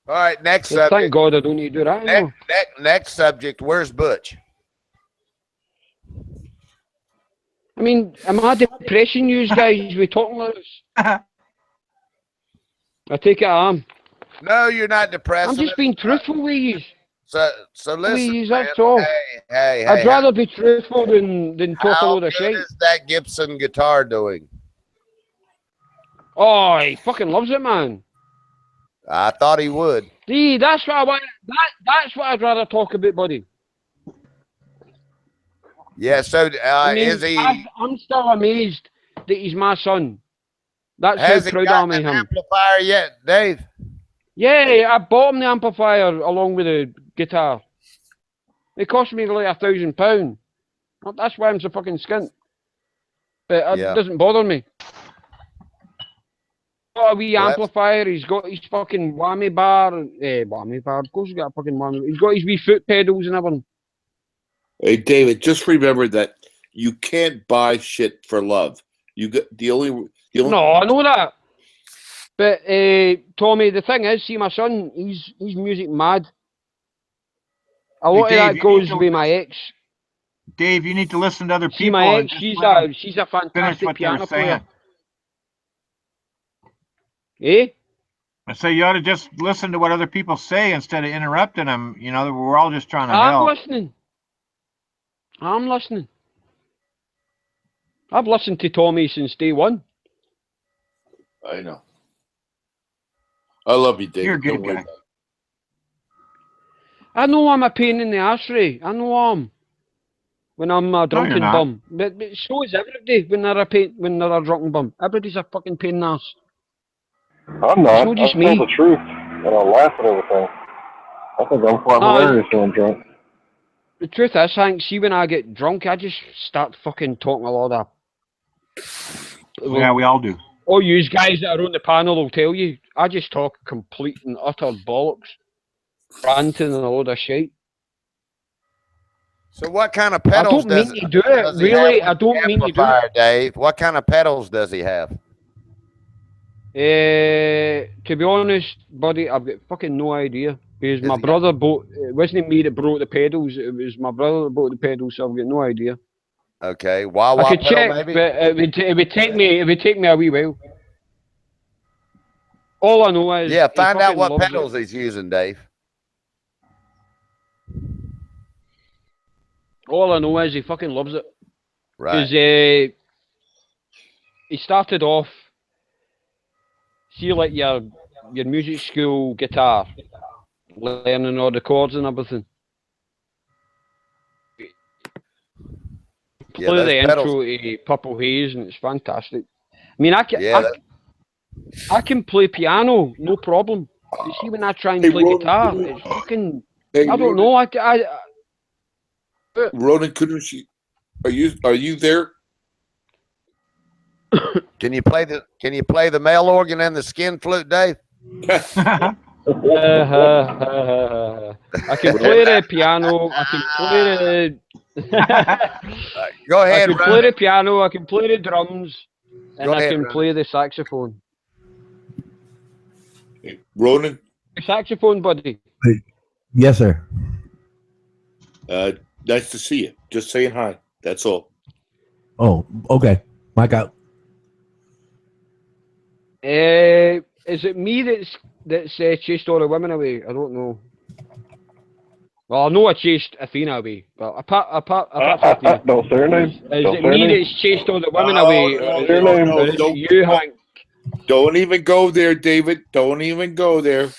All right, next But subject. thank God I don't need to do that anymore. Next subject. Where's Butch? I mean, am I depressing you guys? We talking like this? I take it I am. No, you're not depressing. I'm just being truthful with you. So listen, man. That's all. Hey, I'd rather be truthful than talk a load of shit. How good is that Gibson guitar doing? Oh, he fucking loves it, man. I thought he would. See, that's what I want. That's what I'd rather talk about, buddy. Yeah. So I mean, is he? I'm still amazed that he's my son. That's Has how he proud got I am an of him. amplifier yet, Dave? Yeah, I bought him the amplifier along with the guitar. It cost me like £1,000. That's why I'm so fucking skint. But it doesn't bother me. Got a wee amplifier. He's got his fucking whammy bar. Whammy bar. Of course, he's got a fucking whammy. He's got his wee foot pedals and everything. Hey, David, just remember that you can't buy shit for love. You got the only. No, I know that. But Tommy, the thing is, see, my son, he's music mad. A lot of that goes with my ex. Dave, you need to listen to other people. See, my ex, she's a fantastic piano player. Eh? I say you ought to just listen to what other people say instead of interrupting them. You know, we're all just trying to help. I'm listening. I've listened to Tommy since day one. I know. I love you, David. You're a good guy. I know I'm a pain in the ass, Ray. I know I'm. When I'm a drunken bum. But so is everybody when they're a drunken bum. Everybody's a fucking pain in the ass. I'm not. It's not just I tell me. the truth, and I laugh at everything. I think I'm quite hilarious when I'm drunk. The truth is, Hank, see when I get drunk, I just start fucking talking a lot of... Yeah, we all do. All you guys that are on the panel will tell you, I just talk complete and utter bollocks. Ranting and a load of shit. So what kind of pedals does he do it, really. I don't mean to do it. Dave, what kind of pedals does he have? To be honest, buddy, I've got fucking no idea. Because my brother bought, it wasn't me that brought the pedals, it was my brother that bought the pedals, so I've got no idea. Okay, I could check, maybe? But it would take me a wee while. All I know is... Yeah, find out what pedals he's using, Dave. All I know is he fucking loves it. Right. Because he started off, see, like your music school guitar, learning all the chords and everything. Play the intro to Purple Haze and it's fantastic. I mean, I can play piano, no problem. You see, when I try and play guitar, it's fucking... I don't know. Ronan Kunushi, are you there? Can you play the male organ and the skin flute, Dave? I can play the piano. I can play the. Go ahead. I can play the piano. I can play the drums, and I can play the saxophone. Ronan. The saxophone, buddy. Yes, sir. Nice to see you. Just saying hi. That's all. Oh, okay. Mic out. Is it me that's chased all the women away? I don't know. Well, I know I chased Athena away, but apart from Athena, Don't say her name. is Don't it say her me name. that's chased all the women No, away, no, or is Say her name. it don't, you, Hank? don't even go there, David. Don't even go there.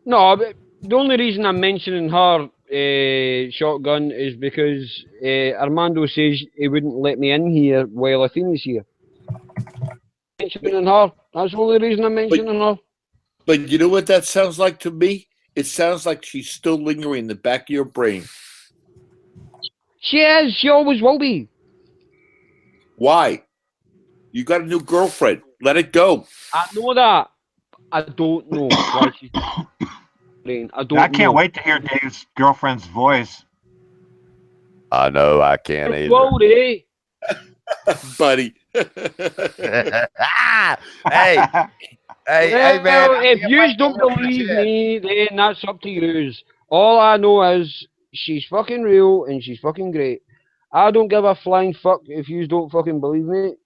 No, but the only reason I'm mentioning her shotgun is because Armando says he wouldn't let me in here while Athena's here. Mentioning her. That's the only reason I'm mentioning her. But you know what that sounds like to me? It sounds like she's still lingering in the back of your brain. She is. She always will be. Why? You got a new girlfriend. Let it go. I know that. I don't know why she's brain. I don't I can't know. wait to hear Dave's girlfriend's voice. I know I can't either. Whoa, eh? Buddy. Hey, hey, man. Well, if you don't believe me, then that's up to yous. All I know is she's fucking real and she's fucking great. I don't give a flying fuck if yous don't fucking believe me.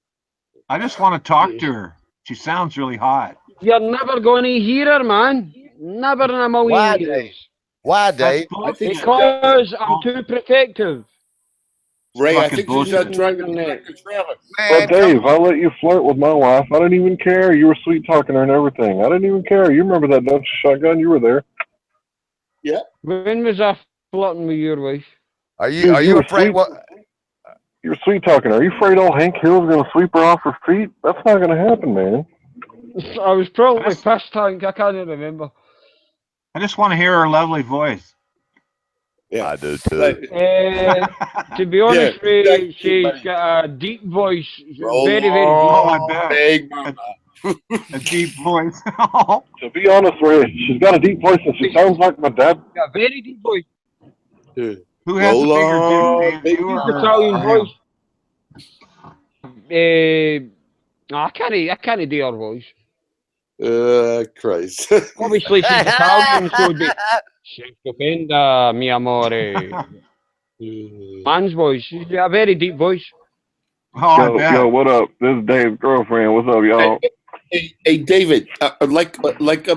I just want to talk to her. She sounds really hot. You're never going to hear her, man. Never in a million Why, years. Dave? Why, Dave? Because I'm too protective. Ray, I think she's driving the trailer. Well, Dave, I let you flirt with my wife. I didn't even care. You were sweet talking her and everything. I didn't even care. You remember that, don't you, shotgun? You were there. Yeah. When was I flirting with your wife? Are you afraid? What? You were sweet talking her. Are you afraid old Hank Hill's going to sweep her off her feet? That's not going to happen, man. I was probably pissed, Hank. I can't even remember. I just want to hear her lovely voice. Yeah, I do too. To be honest with you, she's got a deep voice. Very, very deep. Oh, I bet. A deep voice. To be honest with you, she's got a deep voice and she sounds like my dad. Got a very deep voice. Who has a bigger Dave, you or Italian him? voice. No, I can't do her voice. Christ. Obviously, she's Italian, so it'd be stupenda, mi amore. Man's voice. She's got a very deep voice. Oh, yo, what up? This is Dave's girlfriend. What's up, y'all? Hey, David. Like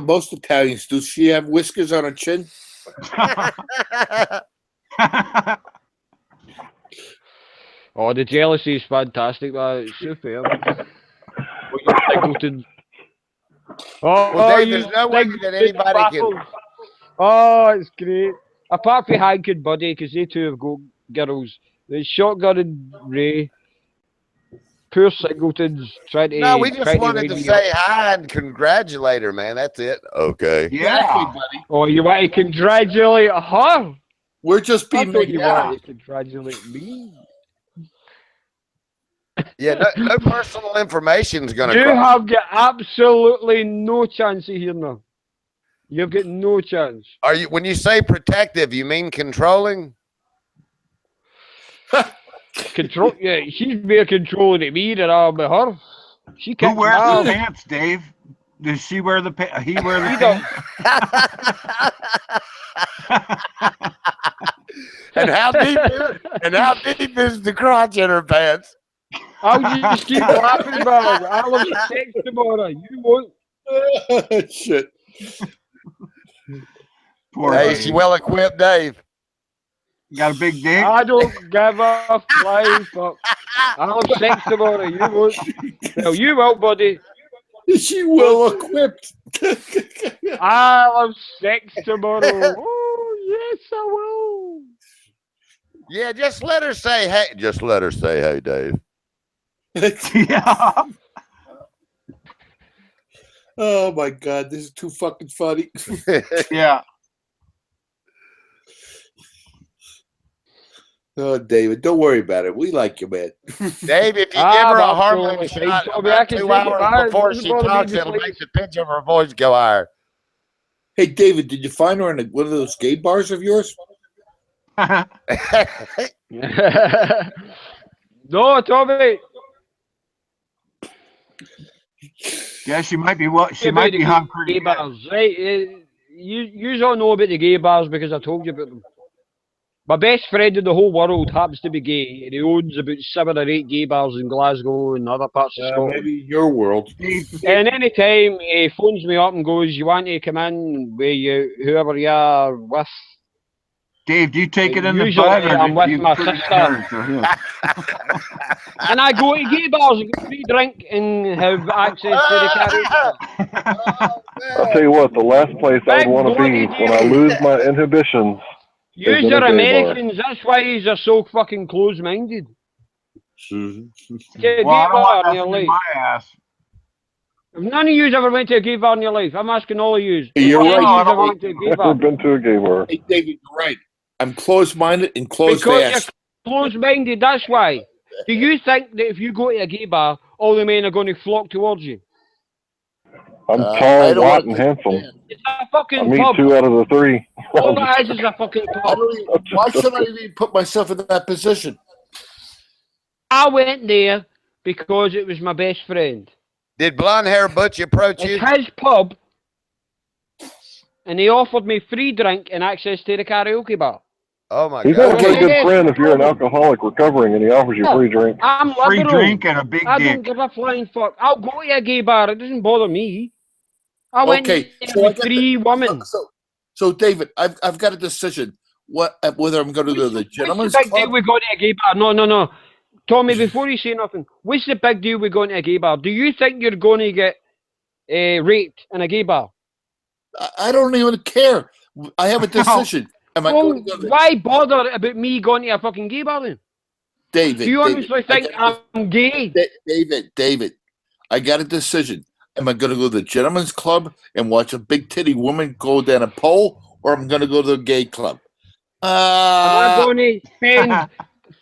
most Italians, does she have whiskers on her chin? Oh, the jealousy is fantastic, man. It's super. Well, Dave, there's no way that anybody can. Oh, it's great. Apart from Hank and Buddy, because they two have got girls. There's Shotgun and Ray. Poor Singleton's trying to. No, we just wanted to say hi and congratulate her, man. That's it. Okay. Exactly, buddy. Oh, you want to congratulate her? We're just being. You want to congratulate me? Yeah, no personal information is going to. You have got absolutely no chance of hearing her. You've got no chance. Are you? When you say protective, you mean controlling? Control? Yeah, she's more controlling of me than I'm of her. She can't. Who wears the pants, Dave? Does she wear the pants? He wear the pants? And how deep is the crotch in her pants? I'll just keep laughing about it. I'll have sex tomorrow. You won't. Shit. Poor hey, is she well equipped, Dave? You got a big dick? I don't give a flying fuck. I'll have sex tomorrow. You won't. Well, you won't, buddy. Is she well equipped? I'll have sex tomorrow. Oh, yes, I will. Yeah, just let her say hey. Just let her say hey, Dave. Yeah. Oh my God, this is too fucking funny. Yeah. Oh, David, don't worry about it. We like you, man. Dave, if you give her a hormone shot about 2 hours before she talks, it'll make the pitch of her voice go higher. Hey, David, did you find her in one of those gay bars of yours? No, Tommy. Yeah, she might be. Well, she might be hung pretty gay bars, right? You all know about the gay bars because I told you about them. My best friend in the whole world happens to be gay, and he owns about 7 or 8 gay bars in Glasgow and other parts of Scotland. Maybe your world. And any time he phones me up and goes, "You want to come in with you, whoever you are with?" Dave, do you take it in the Usually butt, or I'm do with you my put it in sister. hers or his? And I go to gay bars and get free drink and have access to the karaoke bar. I'll tell you what, the last place I'd Big want to bloody be when I deal. lose my inhibitions is Yous in a are gay bar. Americans, that's why yous are so fucking close-minded. Get a Well, I gay don't bar want in your nothing in life. my ass. If none of yous ever went to a gay bar in your life, I'm asking all of yous. You're If any right. of yous ever went to a gay Never bar. been to a gay bar. Hey, David, you're right. I'm closed-minded and closed Because fast. you're close-minded, that's why. Do you think that if you go to a gay bar, all the men are going to flock towards you? I'm I tall, don't white, want and to handsome. It's a I fucking meet pub. 2 out of the 3. All it is a fucking I pub. don't even, why should I even put myself in that position? I went there because it was my best friend. Did blonde hair Butch approach you? It's his pub, and he offered me free drink and access to the karaoke bar. Oh my He's God. not a very good friend if you're an alcoholic recovering and he offers you free drink. I'm liberal. Free drink and a big I dick. don't give a flying fuck. I'll go to a gay bar. It doesn't bother me. I went Okay, there so I with got 3 women. So David, I've got a decision. Whether I'm going to go to the gentleman's What's the big club? deal we go to a gay bar? No. Tommy, before you say nothing, what's the big deal with going to a gay bar? Do you think you're going to get raped in a gay bar? I don't even care. I have a decision. Am I Well, going to go to why bother about me going to a fucking gay bar then? David? Do you David, honestly think I'm gay? David, I got a decision. Am I going to go to the gentleman's club and watch a big titty woman go down a pole, or am I going to go to the gay club? Am I going to spend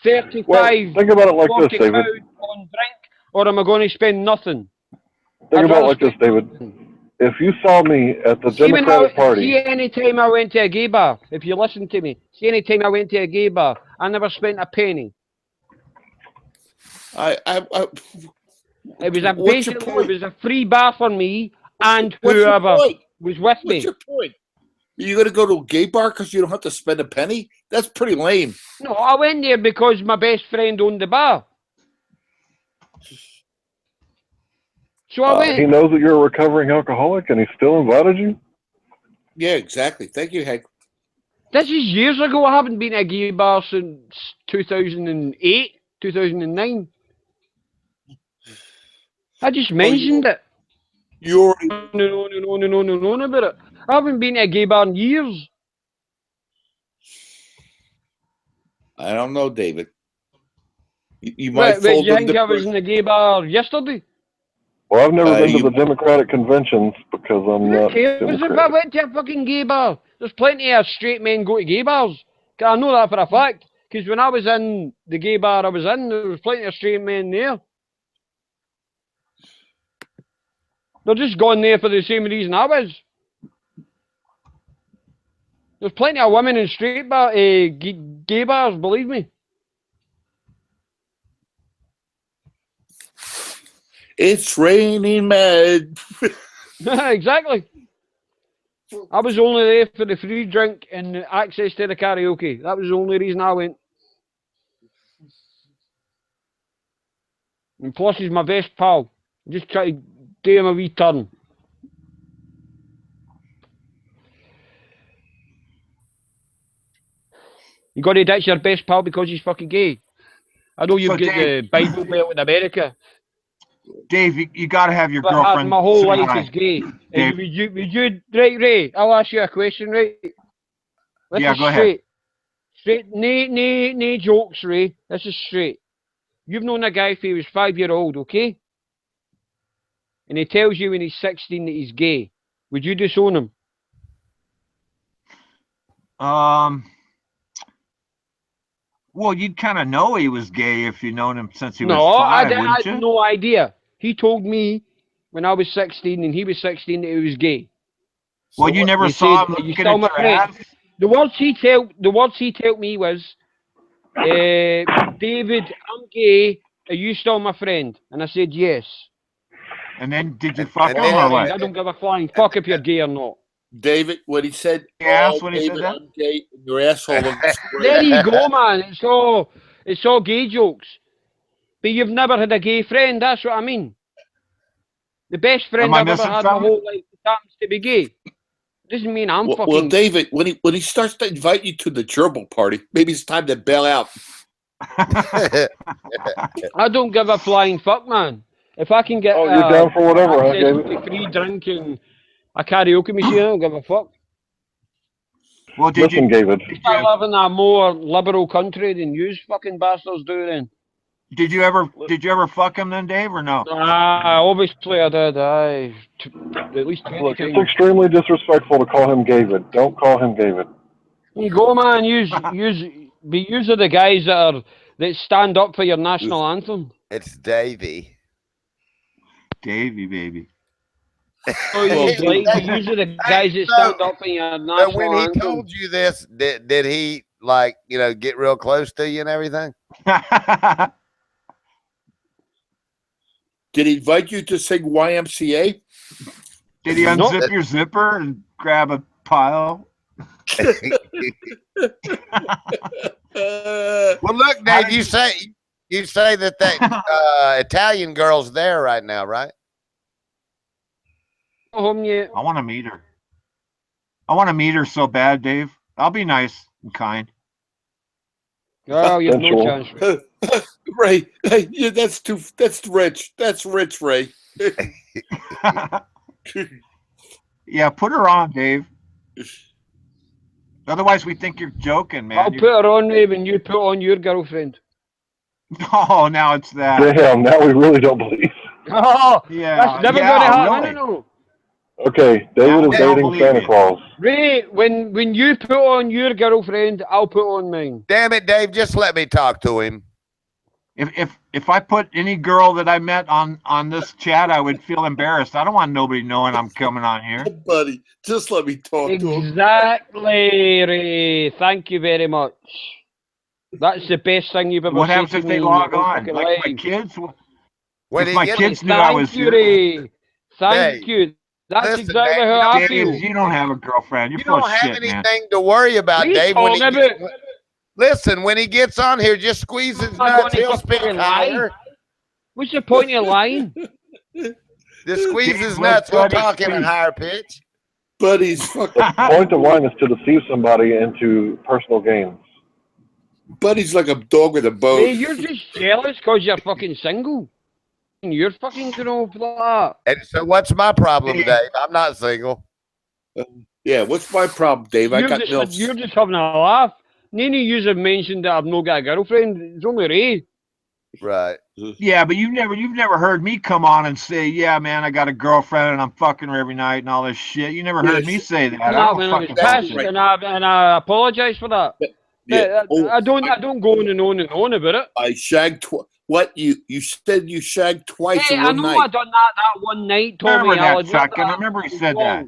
35, Well, think about it like 40 this, David. pounds on drink, or am I going to spend nothing? Think I'd about it rather like this, David. If you saw me at the See, Democratic Party, see, any time I went to a gay bar, if you listen to me, see, any time I went to a gay bar, I never spent a penny. It was basically it was a free bar for me and whoever was with me. What's your point? You're going to go to a gay bar because you don't have to spend a penny? That's pretty lame. No, I went there because my best friend owned the bar. So I went. he knows that you're a recovering alcoholic and he still invited you? Yeah, exactly. Thank you, Hank. This is years ago. I haven't been to a gay bar since 2008, 2009. I just mentioned it. You already No about it. I haven't been to a gay bar in years. I don't know, David. You might Wait, fold you them think I was in a gay bar yesterday? Well, I've never been to the Democratic conventions because I'm not Who cares if I Democratic. went to a fucking gay bar? There's plenty of straight men go to gay bars. I know that for a fact. Because when I was in the gay bar I was in, there was plenty of straight men there. They're just gone there for the same reason I was. There's plenty of women in straight bar, gay bars, believe me. It's raining mad. Exactly. I was only there for the free drink and access to the karaoke. That was the only reason I went. And plus he's my best pal. Just try to do him a wee turn. You got to ditch your best pal because he's fucking gay. I know you've got the Bible Belt in America. Dave, you got to have your But girlfriend. my whole say life hi. is gay. Dave. Would you, right, Ray? I'll ask you a question, right? This Yeah, is go ahead. straight. Straight, no jokes, Ray. This is straight. You've known a guy for he was 5-year-old, okay? And he tells you when he's 16 that he's gay. Would you disown him? Well, you'd kind of know he was gay if you'd known him since he was No, 5, I wouldn't had you? no idea. He told me when I was 16 and he was 16 that he was gay. Well, you never He saw said, him "Are you looking still at my your friend?" ass? The words he told me was, David, I'm gay. Are you still my friend? And I said yes. And then did you fuck him Well, or friend, what? I don't give a flying fuck if you're gay or not. David, when he said, Yes, when he said David, that? I'm gay, and your asshole looks There great. you go, man. It's all gay jokes. But you've never had a gay friend. That's what I mean. The best friend Am I I've ever missing had my something? whole life happens to be gay. Doesn't mean I'm fucking. Well, David, when he starts to invite you to the gerbil party, maybe it's time to bail out. I don't give a flying fuck, man. If I can get you're down for whatever, huh, access David? to free drink and a karaoke machine, I don't give a fuck. Well, Listen, David. I live in a more liberal country than you fucking bastards do. Then. Did you ever fuck him then, Dave, or no? Obviously I did. At least 20 Look, it's times. extremely disrespectful to call him David. Don't call him David. You go, man. Use are the guys that stand up for your national anthem. It's Davy. Davy, baby. So use are the guys that stand up for your national when he anthem. told you this, did he like get real close to you and everything? Did he invite you to sing YMCA? Did he unzip your zipper and grab a pile? Well, look, Dave. You say that Italian girl's there right now, right? Home yet? I want to meet her. I want to meet her so bad, Dave. I'll be nice and kind. Oh, you have no chance. Ray, yeah, that's rich. That's rich, Ray. Yeah, put her on, Dave. Otherwise, we think you're joking, man. I'll put her on, Ray, when you put on your girlfriend. Oh, now it's that. Damn, now we really don't believe. Oh, yeah, that's never yeah, going to happen. really. No. Okay, David is dating Santa Claus. Ray, when you put on your girlfriend, I'll put on mine. Damn it, Dave! Just let me talk to him. If I put any girl that I met on this chat, I would feel embarrassed. I don't want nobody knowing I'm coming on here. Oh, buddy, just let me talk to him. Exactly, Ray. Thank you very much. That's the best thing you've ever said. What happens if they log on? Like my kids? If my kids knew I was here. Ray. Thank you. That's exactly how I feel. You don't have a girlfriend. You're full of shit, man. You don't have anything to worry about, Dave. Listen, when he gets on here, just squeeze his nuts. He'll speak higher. What's the point of lying? Just squeeze his nuts. He'll talk in a higher pitch. Buddy's fucking. The point of lying is to deceive somebody into personal gains. Buddy's like a dog with a bone. Hey, you're just jealous because you're fucking single. You're fucking that. And so what's my problem, Dave? I'm not single. Yeah, what's my problem, Dave? You're just having a laugh. None of you have mentioned that I've not got a girlfriend. It's only Ray. Right. Yeah, but you've never heard me come on and say, yeah, man, I got a girlfriend and I'm fucking her every night and all this shit. You never heard me say that. No, man, I was pissed and I apologize for that. Yeah. I don't go on and on and on about it. I shagged what you said you shagged twice in one night. I know I done that one night, Tommy. I remember he said that.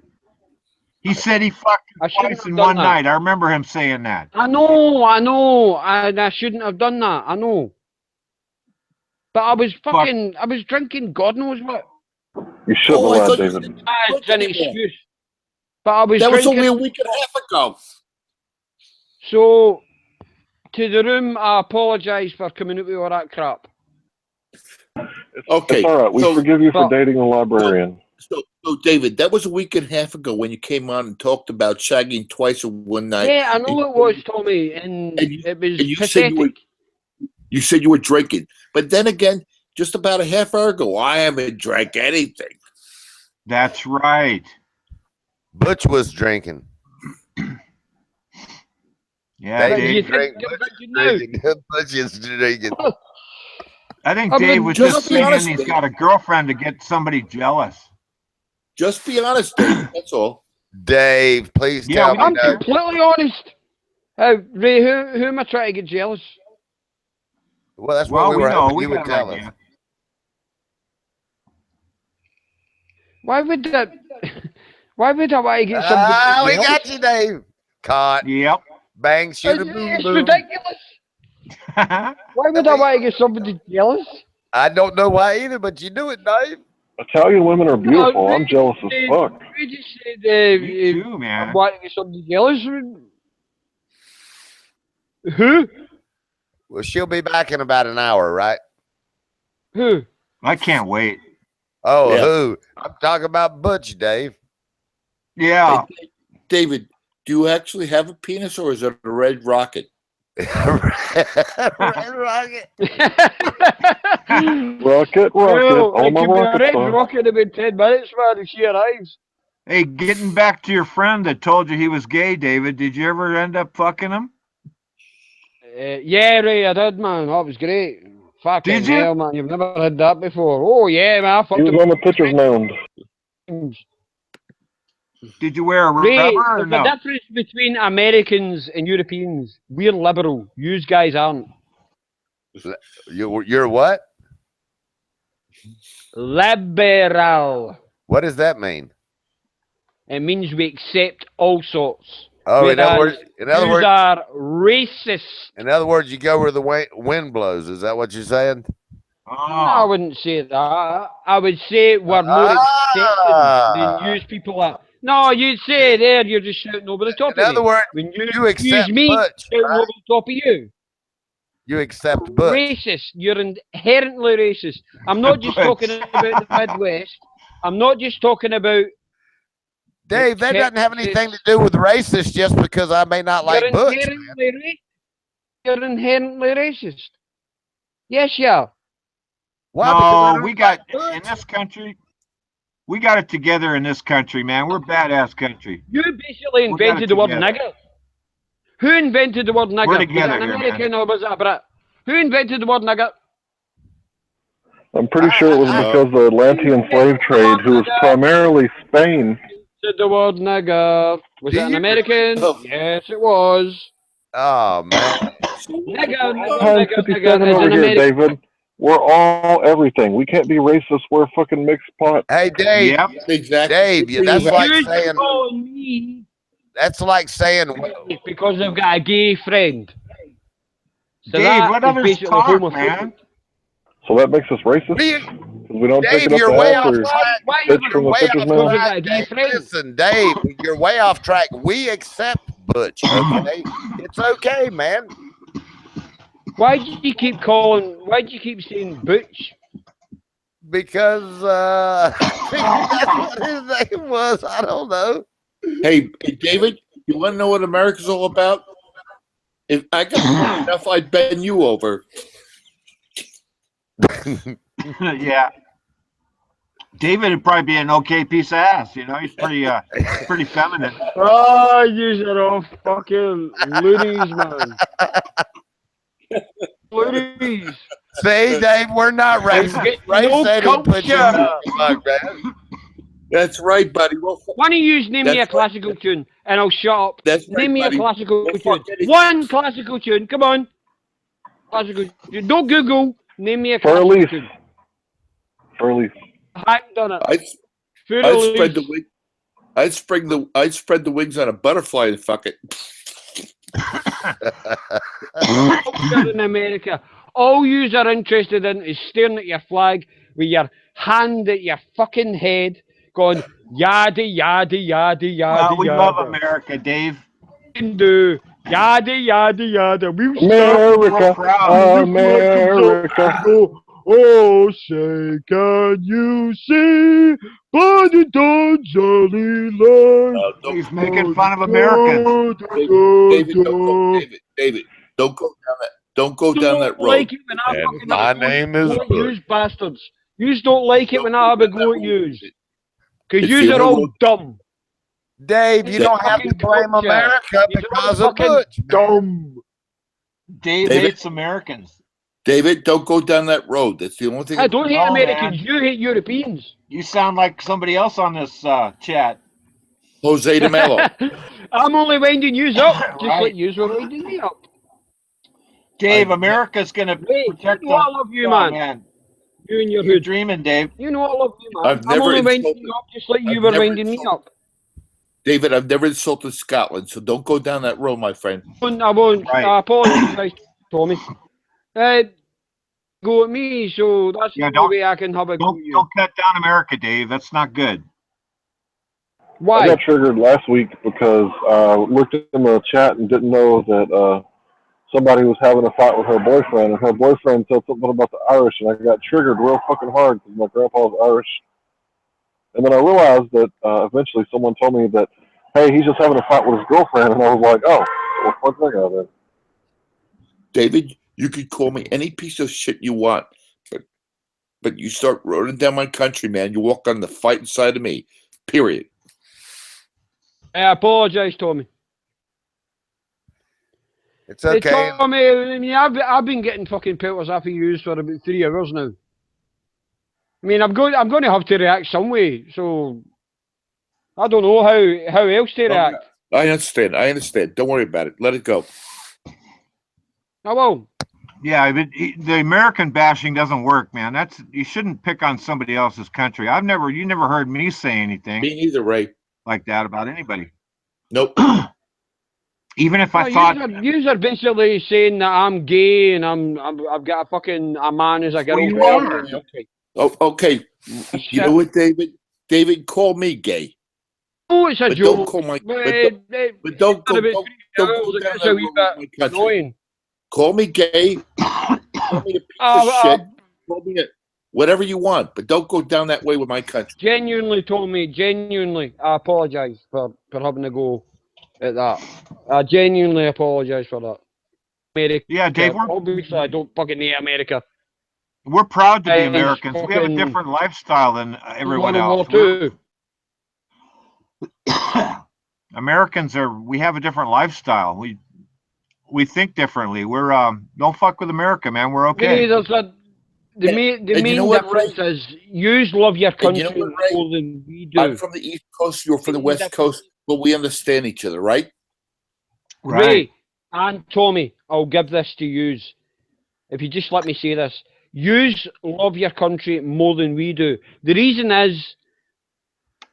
He said he fucked twice in one night. I remember him saying that. I know. I shouldn't have done that. I know. But I was I was drinking God knows what. You shouldn't have lied, David. It's an excuse. But I was That was drinking. only a week and a half ago. So, to the room, I apologise for coming out with all that crap. Okay. It's all right. We forgive you for dating a librarian. So, David, that was a week and a half ago when you came on and talked about shagging twice in one night. Yeah, I know it was, Tommy, and it was pathetic. You said you were drinking. But then again, just about a half hour ago, I haven't drank anything. That's right. Butch was drinking. Yeah, Dave drank. Butch is drinking. I think Dave was just saying he's got a girlfriend to get somebody jealous. Just be honest, Dave. That's all. Dave, please tell me. I'm completely honest. Ray, who am I trying to get jealous? Well, that's what we were hoping you would tell us. Why would that? Why would I want to get somebody? Ah, we got you, Dave. Caught. Yep. Bang, shoot a boom, It's boom. ridiculous. Why would I want to get somebody jealous? I don't know why either, but you do it, Dave. Italian women are beautiful. I'm jealous as fuck. You just said, Me too, man. I want to get somebody jealous. Who? Well, she'll be back in about an hour, right? Who? I can't wait. Oh, yeah. Who? I'm talking about Butch, Dave. Yeah. David, do you actually have a penis, or is it a red rocket? Red rocket. Rocket, Well, all it my could be a rockets red are. rocket in about 10 minutes, man, if she arrives. Hey, getting back to your friend that told you he was gay, David, did you ever end up fucking him? Yeah, Ray, I did, man. That was great. Fucking Did you? hell, man. You've never had that before. Oh, yeah, man. I He fucked was him. on the pitcher's mound. Did you wear a Ray, rubber or there's no? a difference between Americans and Europeans. We're liberal. You guys aren't. You're what? Liberal. What does that mean? It means we accept all sorts. Oh, in other words, Jews are racist. In other words, you go where the wind blows. Is that what you're saying? No, I wouldn't say that. I would say we're more accepting than use people are. No, you'd say there, you're just shouting over the top of me. In other words, when you accept use me, Butch, shouting right? over the top of you. You accept Butch. Racist. You're inherently racist. I'm not just talking about the Midwest. I'm not just talking about Dave, that doesn't have anything to do with racist just because I may not like Butch. You're inherently racist. Yes, yeah. No, we got in this country. We got it together in this country, man. We're badass country. You basically invented the word nigger. Who invented the word nigger? We're Was together it an here, American or was it a Brit? Who invented the word nigger? I'm pretty sure it was because of the Atlantean slave trade, who was primarily Spain. Said the word nigger. Was it an American? Yes, it was. Oh man. Times 57 over here, David. We're all everything. We can't be racist. We're a fucking mixed pot. Hey, Dave. Yep, exactly. Dave, that's like saying. Me That's like saying. Because I've got a gay friend. So Dave, that let is others basically talk, homophobic. man. So that makes us racist? Because we don't Dave, take it up you're the way ass off or track. bitch from the pitcher's mound? Dave, listen, Dave, you're way off track. We accept Butch, okay? It's okay, man. Why do you keep saying Butch? Because that's what his name was. I don't know. Hey, David, you want to know what America's all about? If I got enough, I'd bend you over. Yeah. David would probably be an okay piece of ass. You know, he's pretty feminine. Oh, you are all fucking loonies, man. Loonies. See, Dave, we're not racist. No said he put you in culture. the mug, man. That's right, buddy. Well, Why don't you name me a classical tune and I'll shut up? That's right, name me buddy. a classical Well, tune. One classical tune. Come on. Classical tune. Don't Google. Name me a classical tune. Fur-leaf. I haven't done it. I'd spread the wing. I'd spread the wings on a butterfly and fuck it. In America, all yous are interested in is staring at your flag with your hand at your fucking head, going yada yada yada yada. Well, we yada. love America, Dave. Do yada yada yada. We America, America. Oh, say, can you see by the dawn's early light? He's making fun of Americans. David, don't go down that road. Like it when I And fucking my have a go name at is yous bastards. Yous don't like it when I have a go at yous. Because It's yous the are only all dumb. Dave, you don't have to blame America because of Butch. Dumb. Dave hates Americans. David, don't go down that road. That's the only thing. I don't hate Oh, Americans. man. You hate Europeans. You sound like somebody else on this chat. Jose de Mello. I'm only winding yous up, just Right. like yous were winding me up. Dave, America's going to protect you know I love you, man. You and your You're hood. dreaming, Dave. You know I love you, man. I've I'm never only winding insulted- you up just like you I've were never winding me insulted- up. David, I've never insulted Scotland, so don't go down that road, my friend. I won't. Right. I apologize, Tommy. Go at me, so that's the only way I can have a go at you. Don't cut down America, Dave. That's not good. Why? I got triggered last week because I looked in the chat and didn't know that somebody was having a fight with her boyfriend, and her boyfriend said something about the Irish, and I got triggered real fucking hard because my grandpa's Irish. And then I realized that eventually someone told me that hey, he's just having a fight with his girlfriend, and I was like, oh, well, what's that guy then? David, you could call me any piece of shit you want, but you start running down my country, man. You walk on the fighting side of me. Period. I apologise, Tommy. It's okay. Hey, Tommy, I mean, I've been getting fucking pelters off of you for about 3 hours now. I mean, I'm going to have to react some way, so I don't know how else to react. I understand. Don't worry about it. Let it go. I will. Yeah, but the American bashing doesn't work, man. You shouldn't pick on somebody else's country. You never heard me say anything. Me neither, Ray. Like that about anybody. Nope. Even if I thought you are basically saying that I'm gay and I've got a man as a girl. You are. Okay. Oh, okay. You know what, David? David, call me gay. Oh, it's a but joke. Don't call my. But don't go down that road with my country. Call me gay. Call me a piece of shit. Call me whatever you want, but don't go down that way with my country. Genuinely, Tommy. Genuinely, I apologise for having to go at that. I genuinely apologise for that. America. Yeah, Dave. Obviously, I don't fucking hate America. We're proud to be Americans. We have a different lifestyle than everyone else. Americans we have a different lifestyle. We think differently. We're don't fuck with America, man. We're okay. The main difference is you love your country more than we do. I'm from the East Coast, you're from the West Coast, but we understand each other, right? Right. Ray and Tommy, I'll give this to yous. If you just let me say this. Yous love your country more than we do. The reason is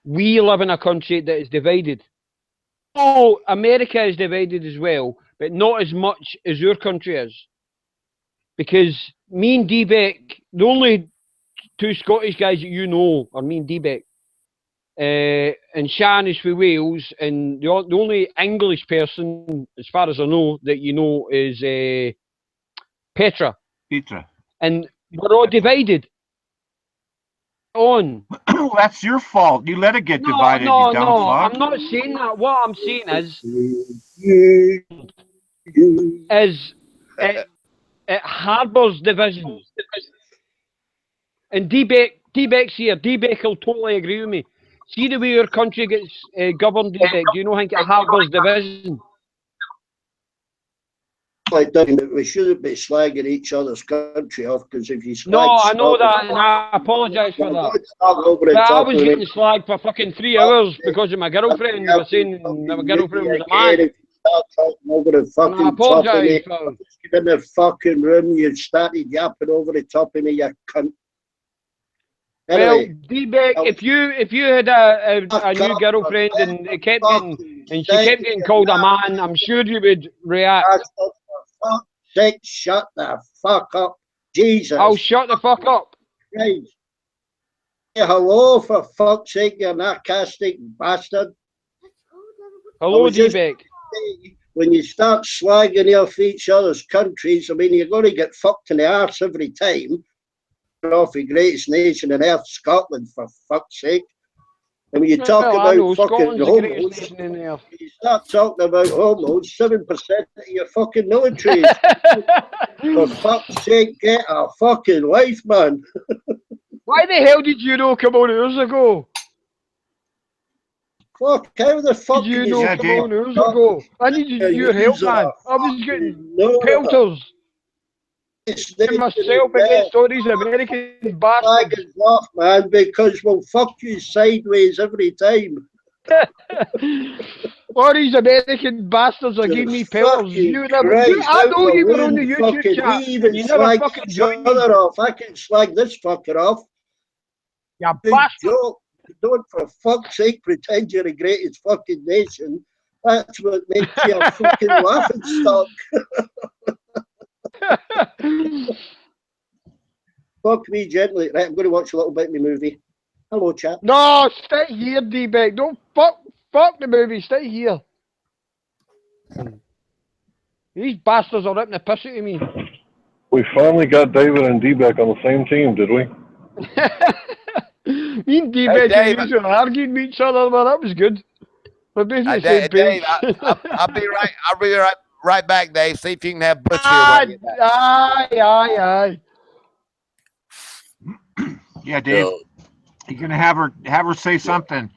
we live in a country that is divided. Oh, America is divided as well, but not as much as your country is. Because me and D-Beck, the only two Scottish guys that you know are me and D-Beck. And Shan is from Wales, and the only English person, as far as I know, that you know is Petra. And we're all divided. That's your fault. You let it get divided, you dumb fuck. I'm not saying that. What I'm saying is it harbours division. And D-Beck's here. D-Beck will totally agree with me. See the way your country gets governed, D-Beck. Do you know how it harbours division? Like that, we shouldn't be slagging each other's country off, because if you slag I know that, and I apologise for that. But I was getting slagged for fucking 3 hours because of my girlfriend. They were saying that my girlfriend was a man. If you start talking over the fucking I apologise top of me, in the fucking room, you started yapping over the top of me, you cunt. Anyway, well, D-Beck, if you had a new girlfriend and she kept getting called a man, I'm sure you would react. For fuck's sake, shut the fuck up. Jesus. I'll shut the fuck up. Right. Hey, hello, for fuck's sake, you narcissistic bastard. Hello, D-Beck. When you start slagging off each other's countries, I mean, you're going to get fucked in the arse every time. Off the greatest nation on earth, Scotland, for fuck's sake. And when you talk about fucking homos, you start talking about homos, 7% of your fucking military. For fuck's sake, get a fucking life, man. Why the hell did you know a couple of years ago? Fuck, how the fuck did you know a couple of years ago? I needed your help, man. I was getting pelters. Myself against all these American bastards. Off, man, because we'll fuck you sideways every time. All these American bastards are giving me pelters. I know you were on the YouTube chat. You never fucking joined me. Off. I can slag this fucker off. You bastard. Don't for fuck's sake pretend you're the greatest fucking nation. That's what makes you a fucking laughing stock. Fuck me gently. Right, I'm going to watch a little bit of my movie. Hello, chat. No, stay here, D-Beck. Don't fuck the movie. Stay here. These bastards are ripping the piss out of me. We finally got David and D-Beck on the same team, did we? Me and D-Beck were arguing with each other, man. That was good. We're basically Hey, the same Dave, page. I'll be right back, Dave. See if you can have Butch here Aye, when I get back. Yeah, Dave. You're gonna have her say something.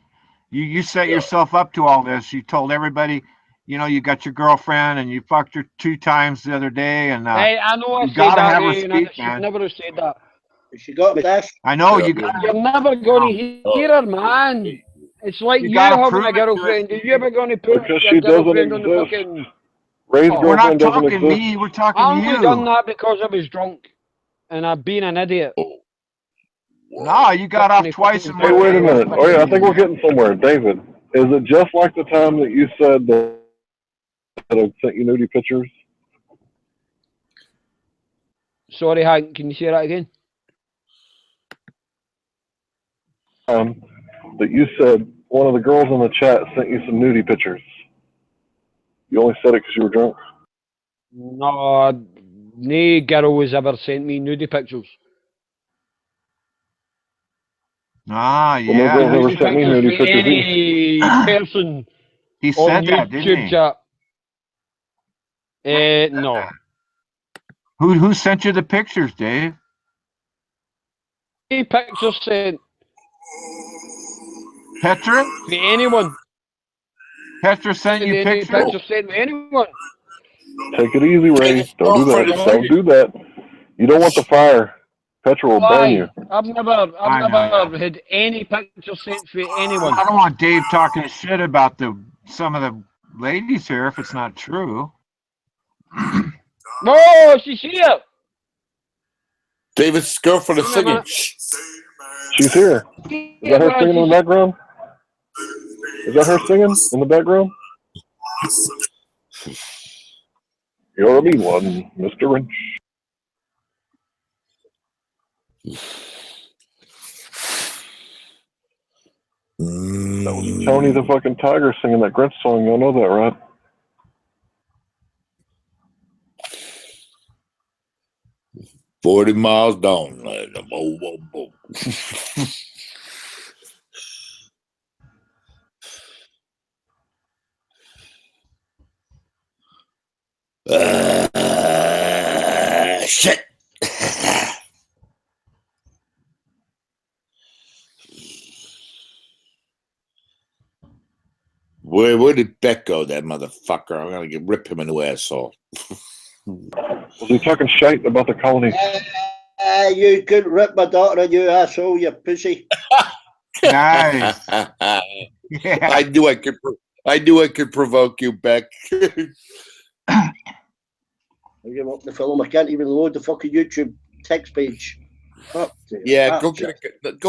You set yourself up to all this. You told everybody, you got your girlfriend and you fucked her 2 times the other day, and Hey, I know I you said gotta that, have her and I speak, should man. never have said that. She got me this. I know you. You're never going to hear her, man. It's like You you gotta having prove a it to her. girlfriend. Are you ever going to put Because your she doesn't girlfriend on the exist. fucking... Ray's We're not girlfriend doesn't talking exist. me. We're talking I only you. done that because I was drunk and I've been an idiot. No, you got off twice in Hey, one wait day. a minute. Oh yeah, I think we're getting somewhere. David, is it just like the time that you said that I sent you nudie pictures? Sorry, Hank, can you say that again? That you said one of the girls in the chat sent you some nudie pictures. You only said it because you were drunk? No, no girl has ever sent me nudie pictures. Ah, Well, no yeah. girls ever sent me nudie pictures Any either. person He on said that, didn't YouTube he? chat. No. Who sent you the pictures, Dave? Any pictures sent Petra? to anyone. Petra sent you Any pictures? pictures sent to anyone. Take it easy, Ray. Don't do that. Don't do that. You don't want the fire. Petrol will burn you. I've never had any pictures sent for anyone. I don't want Dave talking shit about some of the ladies here if it's not true. No, she's here. David's girlfriend is singing. She's here. Is that her singing in the background? Is that her singing in the background? You're a mean one, Mr. Wrench. That was Tony the fucking Tiger singing that Grinch song. Y'all know that, right? $40 down. Shit. Where did Beck go, that motherfucker? I'm gonna rip him a new asshole. Was he talking shite about the colony? You couldn't rip my daughter, you asshole, you pussy. Nice. Yeah. I knew I could provoke you, Beck. I give up the film. I can't even load the fucking YouTube text page. Yeah, go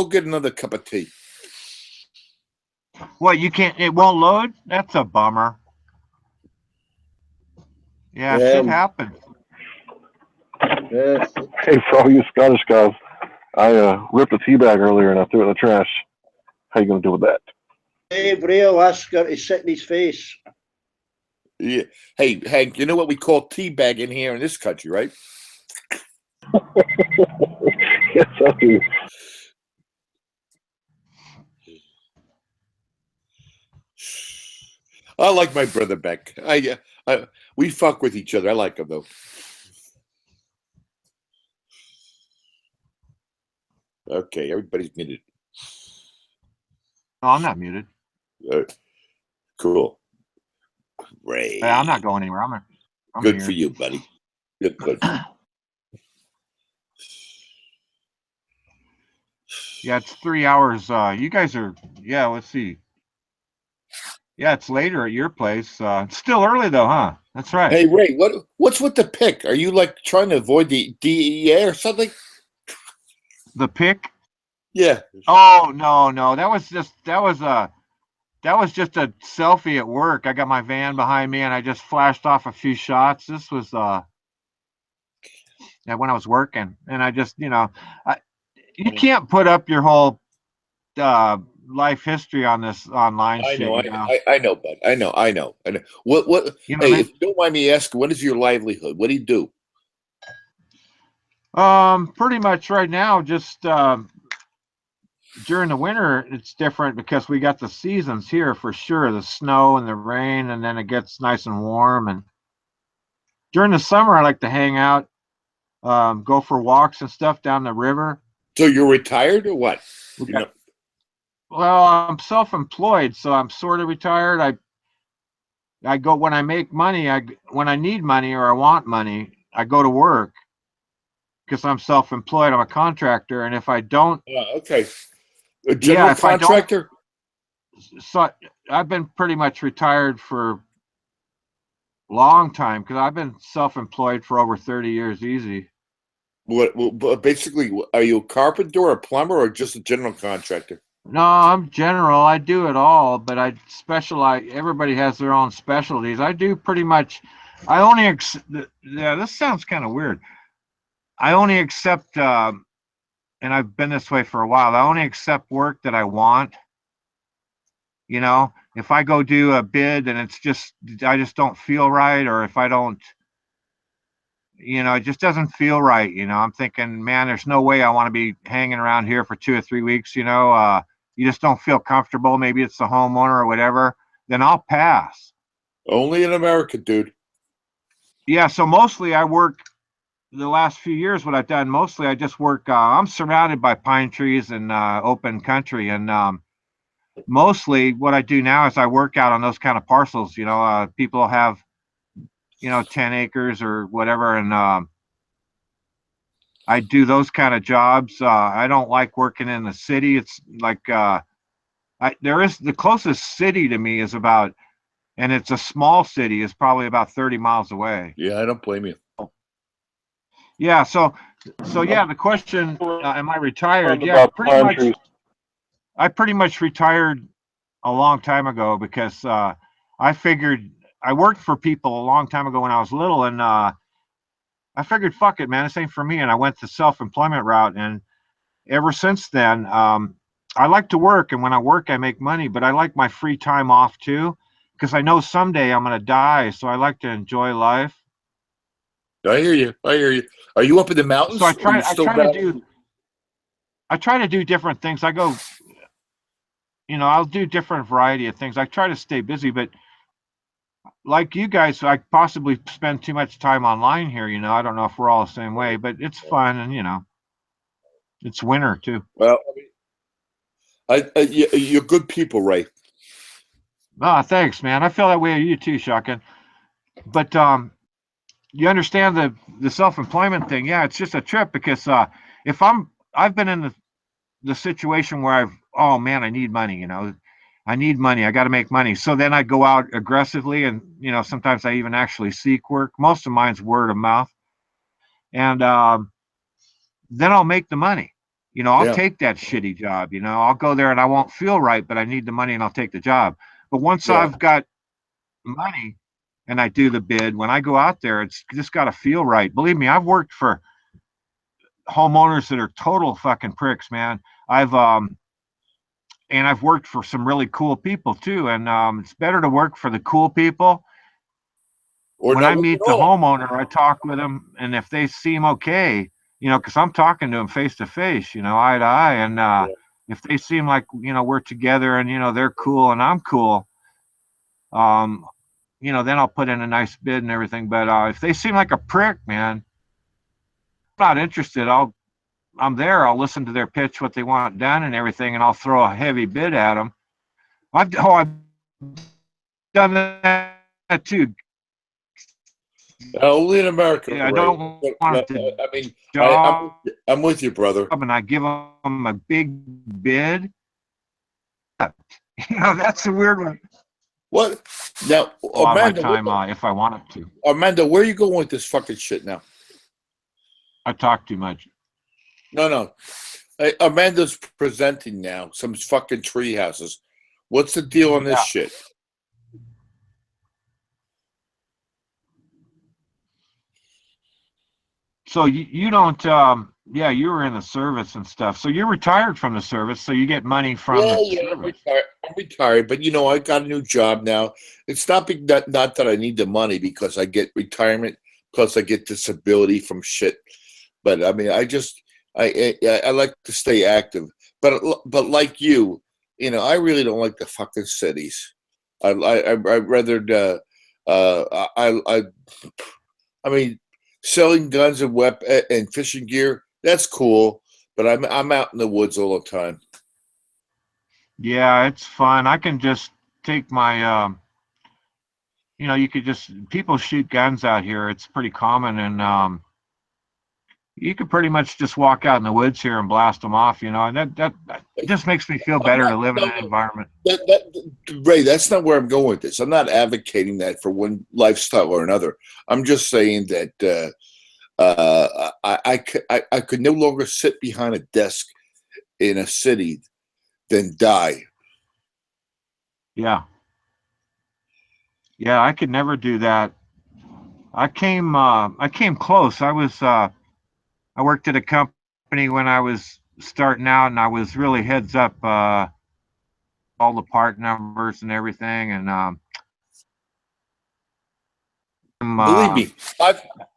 get another cup of tea. What, you can't, it won't load? That's a bummer. Yeah, shit happens. Hey, for all you Scottish guys, I ripped a tea bag earlier and I threw it in the trash. How you gonna deal with that? Dave Real asked her to sit in his face. Yeah. Hey, Hank, you know what we call teabagging here in this country, right? Yes, I do. I like my brother Beck. We fuck with each other. I like him though. Okay, everybody's muted. No, I'm not muted. Cool. Great. Hey, I'm not going anywhere. I'm good here. for you, buddy. Good. Yeah, it's 3 hours. You guys are, let's see. Yeah, it's later at your place. It's still early though, huh? That's right. Hey, Ray, what's with the pick? Are you like trying to avoid the DEA or something? The pick? Yeah. Oh, no. That was just a selfie at work. I got my van behind me and I just flashed off a few shots. This was when I was working, and I just, you can't put up your whole life history on this online shit. I know, bud. I know. What hey, if you don't mind me asking, what is your livelihood? What do you do? Pretty much right now, just during the winter, it's different because we got the seasons here for sure, the snow and the rain, and then it gets nice and warm. And during the summer, I like to hang out, go for walks and stuff down the river. So you're retired or what? Well, I'm self-employed, so I'm sort of retired. I go when I make money. When I need money or I want money, I go to work because I'm self-employed. I'm a contractor, and if I don't, okay, a general contractor. So I've been pretty much retired for a long time because I've been self-employed for over 30 years easy. What basically, are you a carpenter or a plumber or just a general contractor? No, I'm general. I do it all, but I specialize. Everybody has their own specialties. I do pretty much. I only yeah. This sounds kind of weird. I only accept, and I've been this way for a while. I only accept work that I want. You know, if I go do a bid and it's just, I just don't feel right, or if I don't, you know, it just doesn't feel right. You know, I'm thinking, man, there's no way I want to be hanging around here for 2 or 3 weeks. You know, you just don't feel comfortable. Maybe it's the homeowner or whatever. Then I'll pass. Only in America, dude. Yeah. So mostly I work the last few years. What I've done mostly, I just work. I'm surrounded by pine trees and open country, and mostly what I do now is I work out on those kind of parcels. You know, people have, you know, 10 acres or whatever, and I do those kind of jobs. I don't like working in the city. It's like there is the closest city to me is about, and it's a small city, is probably about 30 miles away. Yeah, I don't blame you. Yeah, so yeah, the question, am I retired? Yeah, pretty much. I pretty much retired a long time ago because I figured I worked for people a long time ago when I was little, and I figured, fuck it, man, this ain't for me, and I went the self-employment route. And ever since then, I like to work, and when I work, I make money, but I like my free time off too, because I know someday I'm gonna die, so I like to enjoy life. I hear you. I hear you. Are you up in the mountains? So I try to do different things. I go, you know, I'll do different variety of things. I try to stay busy, but like you guys, I possibly spend too much time online here. You know, I don't know if we're all the same way, but it's fun, and you know, it's winter too. Well, you're good people, Ray. Ah, thanks, man. I feel that way of you too, Shotgun. But you understand the self-employment thing? Yeah, it's just a trip because if I've been in the situation where oh man, I need money. You know, I need money. I got to make money. So then I go out aggressively, and you know, sometimes I even actually seek work. Most of mine's word of mouth, and then I'll make the money. You know, I'll take that shitty job. You know, I'll go there and I won't feel right, but I need the money and I'll take the job. But once I've got money and I do the bid, when I go out there, it's just got to feel right. Believe me, I've worked for homeowners that are total fucking pricks, man. And I've worked for some really cool people too. And it's better to work for the cool people. When I meet the homeowner, I talk with them, and if they seem okay, you know, because I'm talking to them face to face, you know, eye to eye, and if they seem like, you know, we're together and, you know, they're cool and I'm cool, you know, then I'll put in a nice bid and everything. But if they seem like a prick, man, I'm not interested. I'm there. I'll listen to their pitch, what they want done and everything, and I'll throw a heavy bid at them. I've done that too. Only in America. Yeah, I don't want to. I mean, I'm with you, brother. And I give them a big bid. You know, that's a weird one. What? Now, Amanda, my time if I wanted to. Amanda, where are you going with this fucking shit now? I talk too much. No. Hey, Amanda's presenting now some fucking tree houses. What's the deal on this shit? So you don't, yeah, you were in the service and stuff. So you're retired from the service, so you get money from the service. I'm retired, but you know, I got a new job now. It's not that I need the money because I get retirement, plus I get disability from shit. But I mean, I like to stay active. but like you know, I really don't like the fucking cities. I'd rather I mean, selling guns and and fishing gear, that's cool, but I'm out in the woods all the time. Yeah, it's fun. I can just take my you know, you could just people shoot guns out here. It's pretty common, and you could pretty much just walk out in the woods here and blast them off. You know, and that just makes me feel better to live in that environment. Ray, that's not where I'm going with this. I'm not advocating that for one lifestyle or another. I'm just saying that I could no longer sit behind a desk in a city than die. Yeah. Yeah, I could never do that. I came close. I worked at a company when I was starting out, and I was really heads up all the part numbers and everything, and believe me,